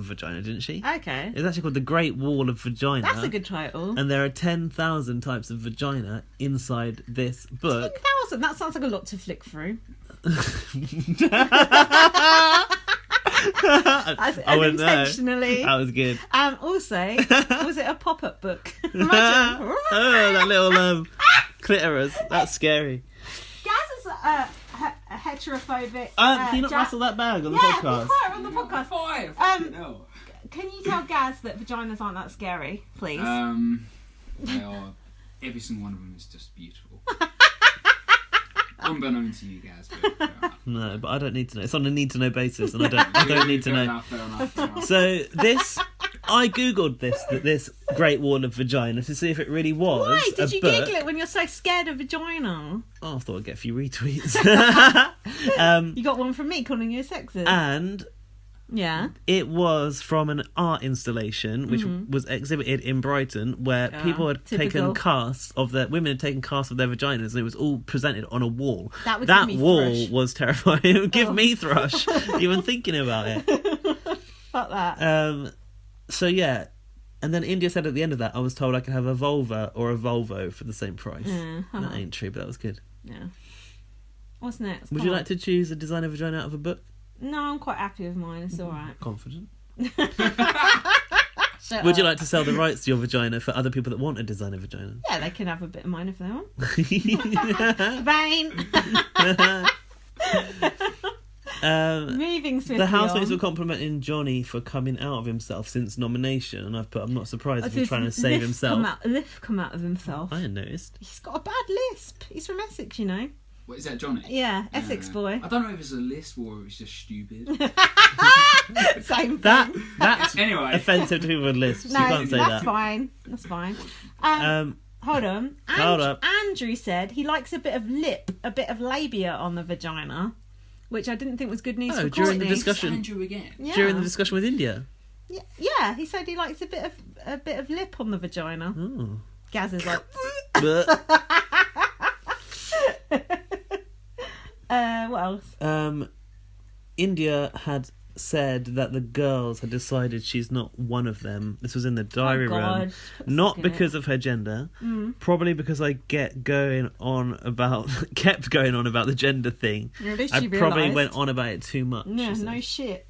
Vagina, didn't she? Okay. It's actually called The Great Wall of Vagina. That's a good title. And there are 10,000 types of vagina inside this book. 10,000? That sounds like a lot to flick through. I wouldn't know. Unintentionally. That was good. Also, was it a pop-up book? Imagine. Oh, that little clitoris. That's scary. Gaz is a heterophobic. Can you not rustle that bag on the podcast? Yeah, be quiet on the podcast. Five. No. Can you tell Gaz that vaginas aren't that scary, please? They are. Every single one of them is just beautiful. Unbeknown to you guys. But, No, but I don't need to know. It's on a need-to-know basis, and I don't need to know. Fair enough. So I googled this Great Wall of Vagina to see if it really was. Why did a you book. Google it when you're so scared of vagina? Oh, I thought I'd get a few retweets. You got one from me calling you a sexist. And yeah, it was from an art installation which was exhibited in Brighton, where people had typical. taken casts of their women had taken casts of their vaginas, and it was all presented on a wall. That would give me wall thrush. was terrifying. It would give me thrush even thinking about it. Fuck that. So yeah, And then India said at the end of that, I was told I could have a vulva or a Volvo for the same price. That ain't true, but that was good. Yeah. What's next? Would you like to choose a designer vagina out of a book? No, I'm quite happy with mine. It's all right. Confident. Shut Would you up. like to sell the rights to your vagina for other people that want a designer vagina? Yeah, they can have a bit of mine if they want. Vain. Moving swiftly The housemates on. were complimenting Johnny for coming out of himself since nomination, and I've put, I'm not surprised if Does he's trying to save himself. Lisp come out of himself. I hadn't noticed. He's got a bad lisp. He's from Essex, you know. What, is that Johnny? Yeah, Essex boy. I don't know if it's a lisp or if it's just stupid. Same thing. That's Anyway. offensive to people with lisps. No, you can't say that's that. fine. That's fine. Hold on. Hold up. Andrew said he likes a bit of lip, a bit of labia on the vagina, which I didn't think was good news for during Courtney. the discussion. Andrew again. Yeah. During the discussion with India. Yeah, he said he likes a bit of lip on the vagina. Oh. Gaz is like. What else? India had said that the girls had decided she's not one of them. This was in the diary room. Not because of her gender. Probably because I kept going on about the gender thing. At least I she probably realised. went on about it too much. Yeah, she said. no shit.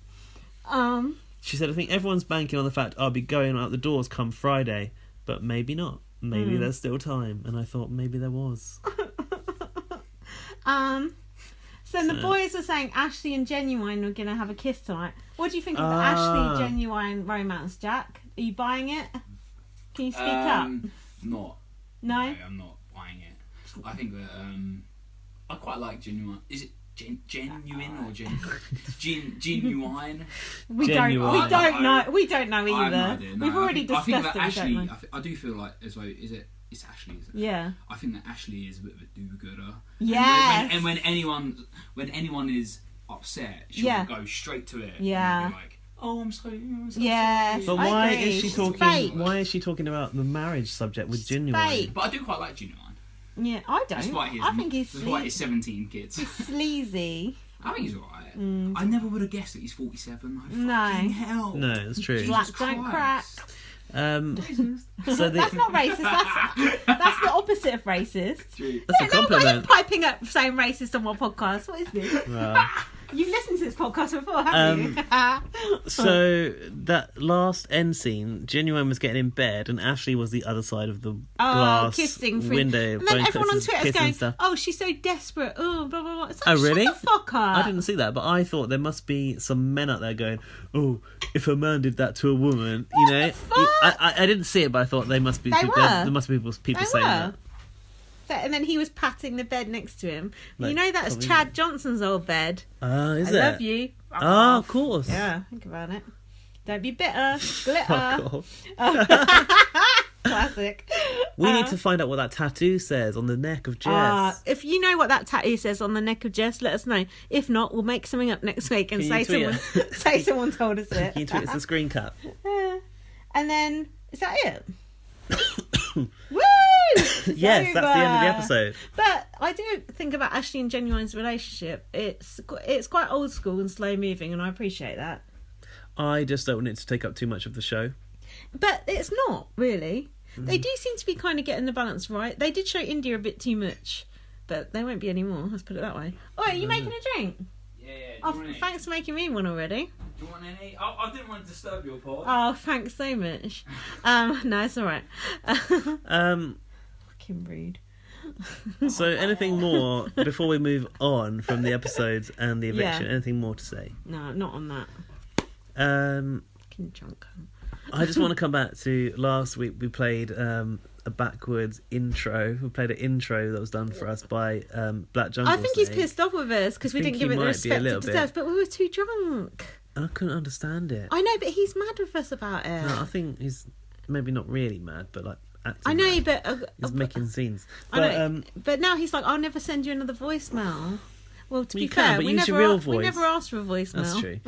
She said, I think everyone's banking on the fact I'll be going out the doors come Friday, but maybe not. Maybe there's still time. And I thought maybe there was. So the boys were saying Ashley and Genuine were going to have a kiss tonight. What do you think of the Ashley Genuine romance, Jack? Are you buying it? Can you speak up? Not. No? I'm not buying it. I think that I quite like Genuine. Is it genuine or genuine? We don't know. We don't know I have no either. idea, no. We've already I think discussed that it. Ashley, we don't know. I do feel like as well. It's Ashley, isn't it? Yeah. I think that Ashley is a bit of a do-gooder. Yes. And when anyone is upset, she'll go straight to it. Yeah. And be like, oh, I'm so Yes. But I why agree. is she It's talking? fake. Why is she talking about the marriage subject with Genuine? fake. But I do quite like Genuine. Yeah, I don't. I think he's despite his 17 kids. sleazy. I think he's alright. I never would have guessed that he's 47. No. Fucking hell. No, it's true. Black don't crack. So That's not racist. That's the opposite of racist. That's a No, compliment. I'm piping up saying racist on my podcast. What is this? Wow. You've listened to this podcast before, haven't you? So that last end scene, Genuine was getting in bed, and Ashley was the other side of the glass kissing window. and then blowing everyone on kisses, Twitter's kissing going, stuff. "Oh, she's so desperate." Oh, blah blah blah. It's like, Oh, really? Shut the fuck up. I didn't see that, but I thought there must be some men out there going, "Oh, if a man did that to a woman, you know." I didn't see it, but I thought they must be. They People, were. there must be people They saying were. that. And then he was patting the bed next to him. Like, you know that's probably- Chad Johnson's old bed. Is I it? love you. Oh, of course. Yeah, think about it. Don't be bitter. Glitter. Fuck off. Classic. We need to find out what that tattoo says on the neck of Jess. If you know what that tattoo says on the neck of Jess, let us know. If not, we'll make something up next week and Can say you tweet someone it? say someone told us it. Can you tweet us a screen cap? And then is that it? Woo! Yes, that's the end of the episode. But I do think about Ashley and Genuine's relationship. It's quite old school and slow moving, and I appreciate that. I just don't want it to take up too much of the show. But it's not really. They do seem to be kind of getting the balance right. They did show India a bit too much, but there won't be any more. Let's put it that way. Oh, are you making a drink? Yeah. Thanks for making me one already. Do you want any? I didn't want to disturb your pod. Oh, thanks so much. No, it's all right. Fucking rude. So anything more before we move on from the episodes and the eviction? Yeah. Anything more to say? No, not on that. Fucking drunk. I just want to come back to last week. We played a backwards intro. We played an intro that was done for us by Black Jungle. I think he's pissed off with us because we think didn't give he it the might be a respect little it bit. deserves. But we were too drunk. I couldn't understand it. I know, but he's mad with us about it. No, I think he's maybe not really mad, but like acting. I know, mad. but He's making scenes. I But know, but now he's like, I'll never send you another voicemail. Well, to You be can, fair, but we use never your real we voice. never asked for a voicemail. That's true.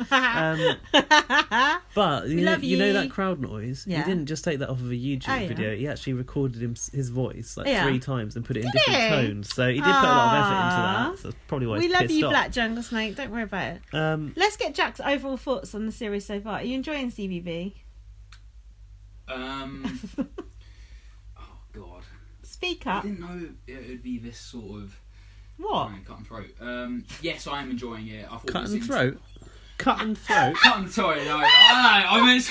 But We love you know you. that crowd noise? Yeah. He didn't just take that off of a YouTube Oh, yeah. video. He actually recorded his voice like Yeah. 3 times and put it in Did different he? tones. So he did put a lot of effort into Aw. that. So that's probably why We he's love pissed you, off. Black Jungle Snake. Don't worry about it. Let's get Jack's overall thoughts on the series so far. Are you enjoying CBB? Oh God. Speak up. I didn't know it would be this sort of what? Cut and throat. Yes, I am enjoying it. I thought Cut it was and throat. Cut and throat. Cut and sorry, no. I meant.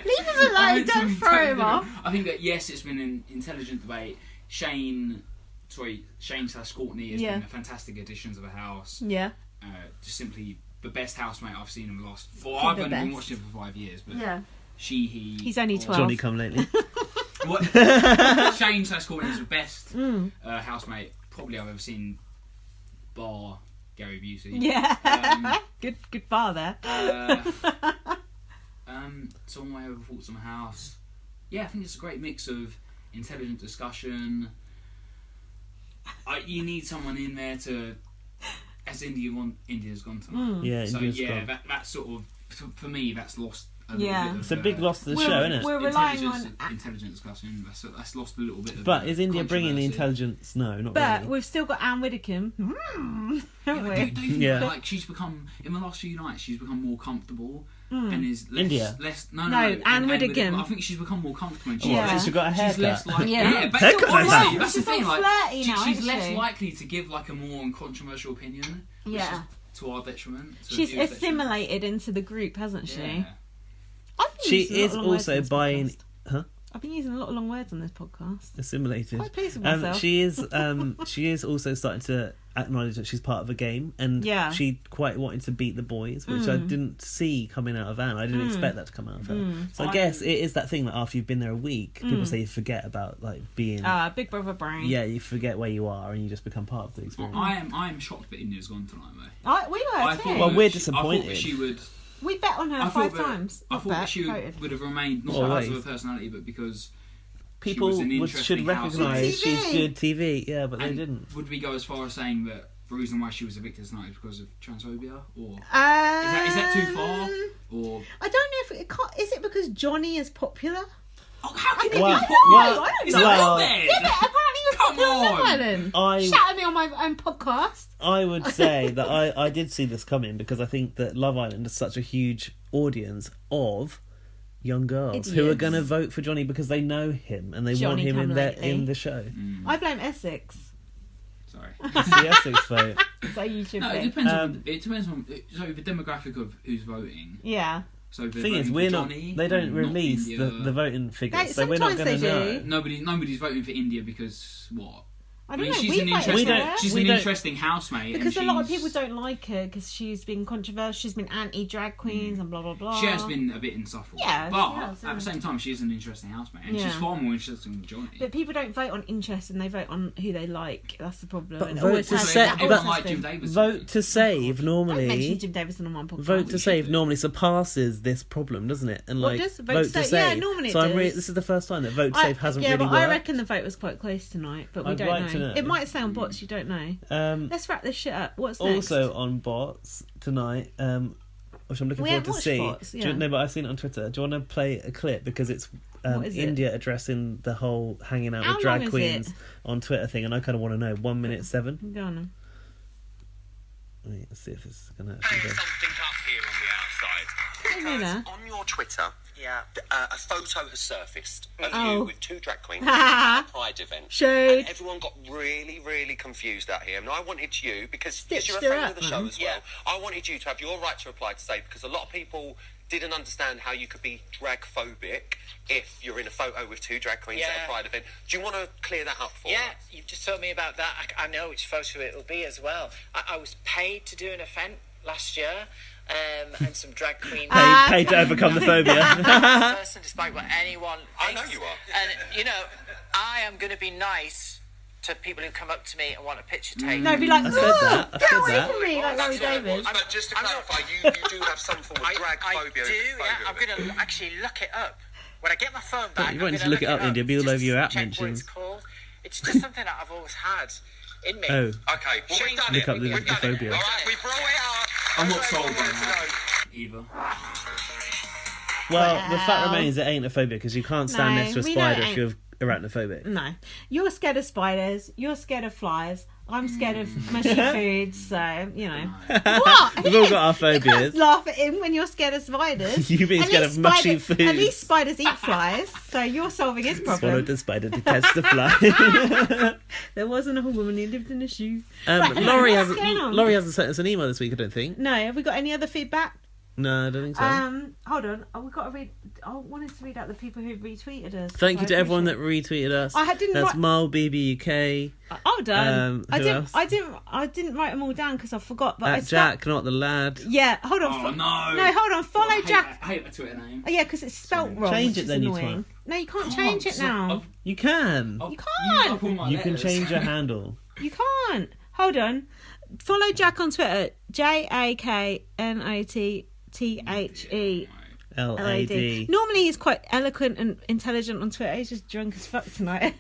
Leave him alone. Don't throw him off. I think that yes, it's been an intelligent debate. Shane / Courtney has been a fantastic addition to the house. Yeah. Just simply the best housemate I've seen in the last. I've only been watching it for 5 years, but he's only 12. Johnny come lately. What? Shane / Courtney is the best housemate probably I've ever seen, bar Gary Busey. Yeah. Good bar there. Some of my other thoughts on the house. Yeah, I think it's a great mix of intelligent discussion. You need someone in there to, as India's gone tonight. Yeah, so India's yeah, gone. that's sort of for me that's lost. It's a big loss to the show, isn't it? We're relying on intelligent discussion. That's lost a little bit of. But is India bringing the intelligence? No, not but really. we've still got Anne Widdecombe, haven't we? Do you feel like she's become in the last few nights? She's become more comfortable and is less. India? No, Anne Widdecombe. I think she's become more comfortable. And She's got a haircut. She's less like but honestly, that's the thing. Like she's less likely to give like a more uncontroversial opinion. Yeah. To our detriment. She's assimilated into the group, hasn't she? Yeah. She is also buying. Huh? I've been using a lot of long words on this podcast. Assimilated. Quite pleased with myself. She is also starting to acknowledge that she's part of a game, and she quite wanted to beat the boys, which I didn't see coming out of Anne. I didn't expect that to come out of her. So I guess it is that thing that after you've been there a week, people say you forget about like being Big Brother brain. Yeah, you forget where you are and you just become part of the experience. I am shocked that India's gone tonight, though. We were too. Well, we're disappointed. I thought that she would. We bet on her 5 times. I thought that she would have remained not because of her personality, but because people should recognise she's good TV. Yeah, but they didn't. Would we go as far as saying that the reason why she was evicted tonight is because of transphobia, or is that too far? Or I don't know if is it because Johnny is popular. Oh, how can it be popular? I don't know. Yeah, but apparently you're popular on Love Island. Shout at me on my own podcast. I would say that I did see this coming because I think that Love Island is such a huge audience of young girls who are going to vote for Johnny because they know him and they want him in the show. I blame Essex. Sorry, it's the Essex vote. So you should. No, it depends on. It depends on. So the demographic of who's voting. Yeah. So the thing is, we're not. They don't release the voting figures, so we're not going to know. Nobody's voting for India because what? I don't know. She's an interesting housemate. Because a lot of people don't like her because she's been controversial. She's been anti-drag queens and blah blah blah. She has been a bit insufferable. Yeah, but at the same time, she is an interesting housemate, and she's far more interesting than Johnny. But people don't vote on interest, and they vote on who they like. That's the problem. But vote to save normally. I mentioned Jim Davison on one podcast. Vote to save normally surpasses this problem, doesn't it? And like vote to save. Yeah, normally. So this is the first time that vote to save hasn't really worked. Yeah, but I reckon the vote was quite close tonight, but we don't know. It might stay on bots, you don't know. Let's wrap this shit up. What's next? Also on bots tonight, which I'm looking forward to see. Bots, but I've seen it on Twitter. Do you want to play a clip? Because it's India addressing the whole hanging out with drag queens on Twitter thing, and I kind of want to know. 1 minute 7. Go on. Let's see if this is going to actually go. Something up here on the outside. Because on your Twitter, a photo has surfaced of you with 2 drag queens at a Pride event. Shade. And everyone got really, really confused out here. And I wanted you, because you're a friend of the show as well, I wanted you to have your right to reply to say, because a lot of people didn't understand how you could be drag-phobic if you're in a photo with 2 drag queens at a Pride event. Do you want to clear that up for us? Yeah, you've just told me about that. I know which photo it will be as well. I was paid to do an event last year. And some drag queen paid to overcome the phobia. Person, despite what anyone thinks. I know you are. And I am going to be nice to people who come up to me and want a picture taken. No, be like, I said that. Get away from me, like Larry David. But just to clarify, you do have some form of drag phobia. I do. Yeah, I'm going to actually look it up when I get my phone back. You won't need to look it up, India. Be all over your app mentions. It's just something that I've always had in me. Oh. Okay, well, we've done look up the phobia. All right, we brought it up. I'm not sold on that either. Well, the fact remains it ain't a phobia because you can't stand next to a spider if you're arachnophobic. No. You're scared of spiders. You're scared of flies. I'm scared of mushy foods, so, you know. What? We've all got our You phobias. can't laugh at him when you're scared of spiders. You being scared of mushy foods. At least spiders eat flies, so you're solving his problem. Swallowed the spider to catch the fly. There wasn't a woman who lived in a shoe. Laurie what's going on? hasn't sent us an email this week, I don't think. No, have we got any other feedback? No, I don't think so. Hold on. We've got to read. I wanted to read out the people who retweeted us. Thank you to everyone that retweeted us. That's Mole BB UK. Hold on. Who else? I didn't write them all down because I forgot. But At Jack, not the lad. Yeah, hold on. Oh, no. No, hold on. Follow Jack. I hate my Twitter name. Oh, yeah, because it's spelt wrong. Change it which then, is you annoying. twat. No, you can't change it now. You can. You can't. You can change your handle. You can't. Hold on. Follow Jack on Twitter. JAKNOTTHE. LAD. Normally he's quite eloquent and intelligent on Twitter. He's just drunk as fuck tonight.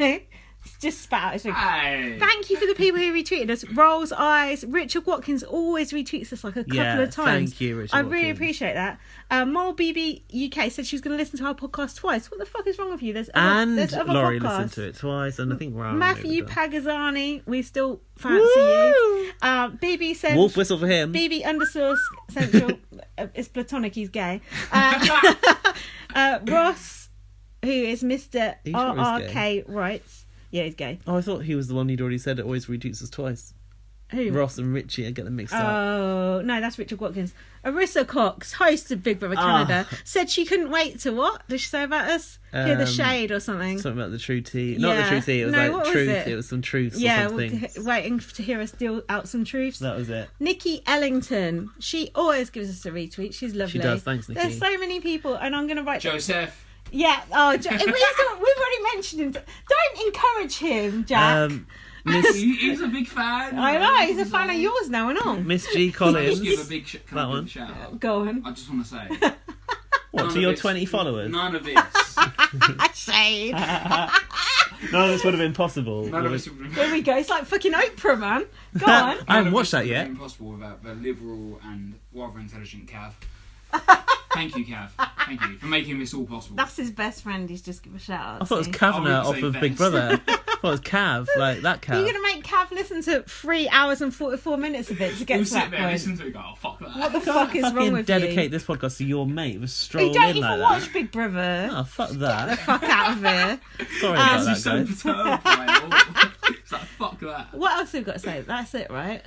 He's just spat out his drink. Hey. Thank you for the people who retweeted us. Rolls Eyes. Richard Watkins always retweets us like a couple of times. Thank you, Richard I really Watkins. appreciate that. Mole BB UK said she was going to listen to our podcast twice. What the fuck is wrong with you? There's other Laurie podcasts. listened to it twice, and I think we're Matthew Pagazzani, we still fancy you. BB said Wolf whistle for him. BB _ Central. It's platonic. He's gay. Ross, who is Mr. He's sure he's RRK, writes. Yeah, he's gay. Oh, I thought he was the one you'd already said that always retweets us twice. Who? Ross and Richie, I get them mixed up. Oh, no, that's Richard Watkins. Arissa Cox, host of Big Brother Canada, said she couldn't wait to what? Did she say about us? Hear the shade or something? Something about the true tea. Not the Yeah. true tea, it was No, like what was truth. it? It was some truths Yeah, or something. waiting to hear us deal out some truths. That was it. Nikki Ellington, she always gives us a retweet. She's lovely. She does, thanks, Nikki. There's so many people, and I'm going to write... Joseph. Yeah, we've already mentioned him. Don't encourage him, Jack. He's a big fan. I know, he's a fan of yours now and all. Miss G. Can I Collins. just give a big That one. shout out? Go on. I just want to say. What, none to your of 20 followers? None of this. Shade. None of this would have been possible. None of this would have There we go. It's like fucking Oprah, man. Go on. I haven't watched that yet. It's impossible without the liberal and rather intelligent Cav. Thank you, Cav. Thank you for making this all possible. That's his best friend. He's just give a shout out. I thought it was to. Kavanagh off of Big Brother. I thought it was Cav, like that Cav. You're going to make Cav listen to 3 hours and 44 minutes of it to get We'll to that sit there, point. listen to it, go, oh, fuck that. What the fuck is wrong Fucking with dedicate you? this podcast to your mate with stroll You don't in even like watch that. Big Brother. Oh, fuck Get the that. fuck out of here. Sorry about This is so that, guys. perturbed by it all. It's like, fuck that. What else have we got to say? That's it, right?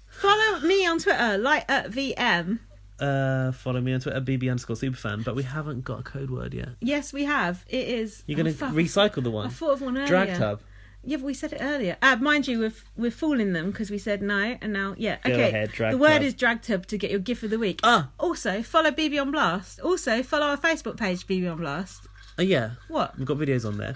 Follow me on Twitter, @VM. Follow me on Twitter, BB_superfan, but we haven't got a code word yet. Yes, we have. It is. You're going to fuck. recycle the one? I thought of one earlier. Dragtub. Yeah, but we said it earlier. Mind you, we're fooling them because we said no, and now yeah. Go Okay. ahead, the word Dragtub. is dragtub to get your gift of the week. Also, follow BB on Blast. Also, follow our Facebook page, BB on Blast. Oh, yeah. What? We've got videos on there.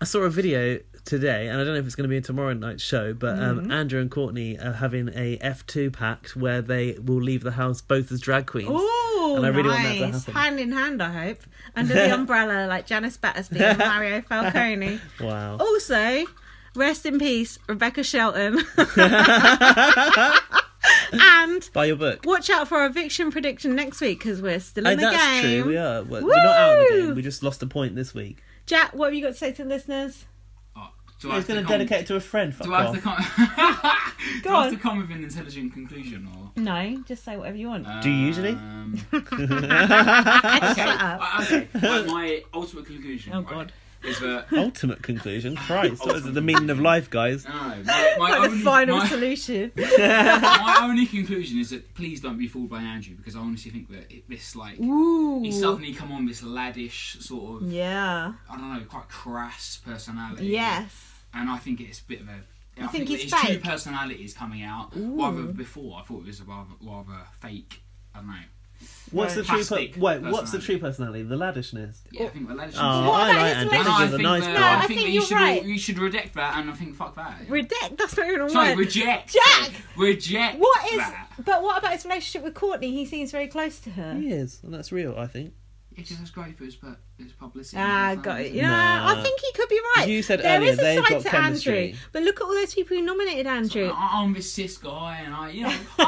I saw a video today, and I don't know if it's going to be in tomorrow night's show, but Andrew and Courtney are having a F2 pact where they will leave the house both as drag queens. Oh, and I really nice. want that to happen. Hand in hand, I hope. Under the umbrella, like Janice Battersby and Mario Falcone. Wow. Also, rest in peace, Rebekah Shelton. And buy your book. Watch out for our eviction prediction next week because we're still in the that's game. true, we are. We're not out of the game. We just lost a point this week. Jack, what have you got to say to the listeners? He's going to dedicate it to a friend. Fuck Do I have off. to come? Go Do I have on. to come with an intelligent conclusion, or No, just say whatever you want. Do you usually? Shut up. Okay. My ultimate conclusion. Oh, God. Is that Ultimate conclusion? Christ, what is it? The meaning of life, guys? no, my Like only, the final my, solution. my only conclusion is that please don't be fooled by Andrew, because I honestly think that this Ooh. he's suddenly come on this laddish sort of Yeah. I don't know, quite crass personality. Yes. And I think it's a bit of a. You I think that he's his true fake? personality is coming out. Ooh. Rather before, I thought it was a rather fake. I don't know. What's the true? Plastic Wait, what's the personality. true personality? The laddishness. Yeah, I think the laddish. Oh, What I about like his Andrew. I think relationship? he's a nice that, guy. I I think think that you're right. you should reject that, and I think fuck that. Reject? That's not even a Sorry, word. reject. Jack! Reject. What is? that. But what about his relationship with Courtney? He seems very close to her. He is, and that's real, I think. Yeah, because that's great for his publicity. Got it. Yeah, I think he could be right. You said there earlier is a they've side got to chemistry. Andrew, but look at all those people who nominated Andrew. I'm this cis guy, and I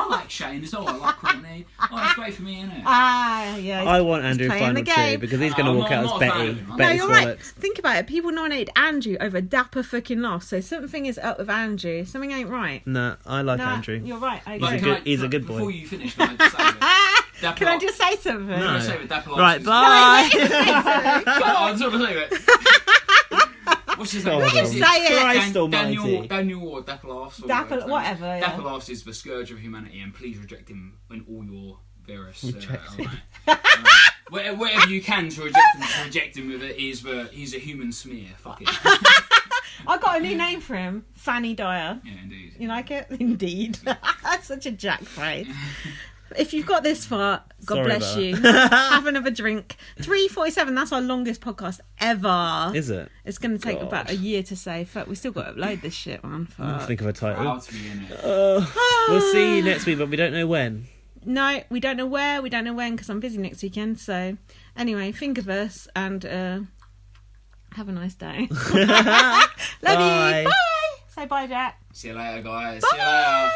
like Shane as well. I like Courtney. It's great for me, isn't it? Yeah. I want Andrew final two because he's going to walk out as Betty. No, you're right. Think about it. People nominated Andrew over Dapper fucking Loss, so something is up with Andrew. Something ain't right. No, I like Andrew. You're right. He's a good boy. Before you finish, can I just say that? Can I just say something? No. Right, bye. I'm sort of saying it. What's his name? Let him say it. Christ almighty. Daniel or Dapper whatever. Yeah. Dapper is the scourge of humanity, and please reject him in all your various. Whatever you can to reject him with it he's a human smear. Fuck it. I got a new name for him, Fanny Dyer. Yeah, indeed. You like it? Indeed. That's such a Jack phrase. If you've got this far, God bless you. Have another drink. 3:47. That's our longest podcast ever. Is it? It's going to take about a year to say. Fuck, we still got to upload this shit, man. Fuck. Think of a title. Proud to be in it. We'll see you next week, but we don't know when. No, we don't know where. We don't know when because I'm busy next weekend. So, anyway, think of us and have a nice day. Love you. Bye. Say bye, Jack. See you later, guys. Bye. See you later.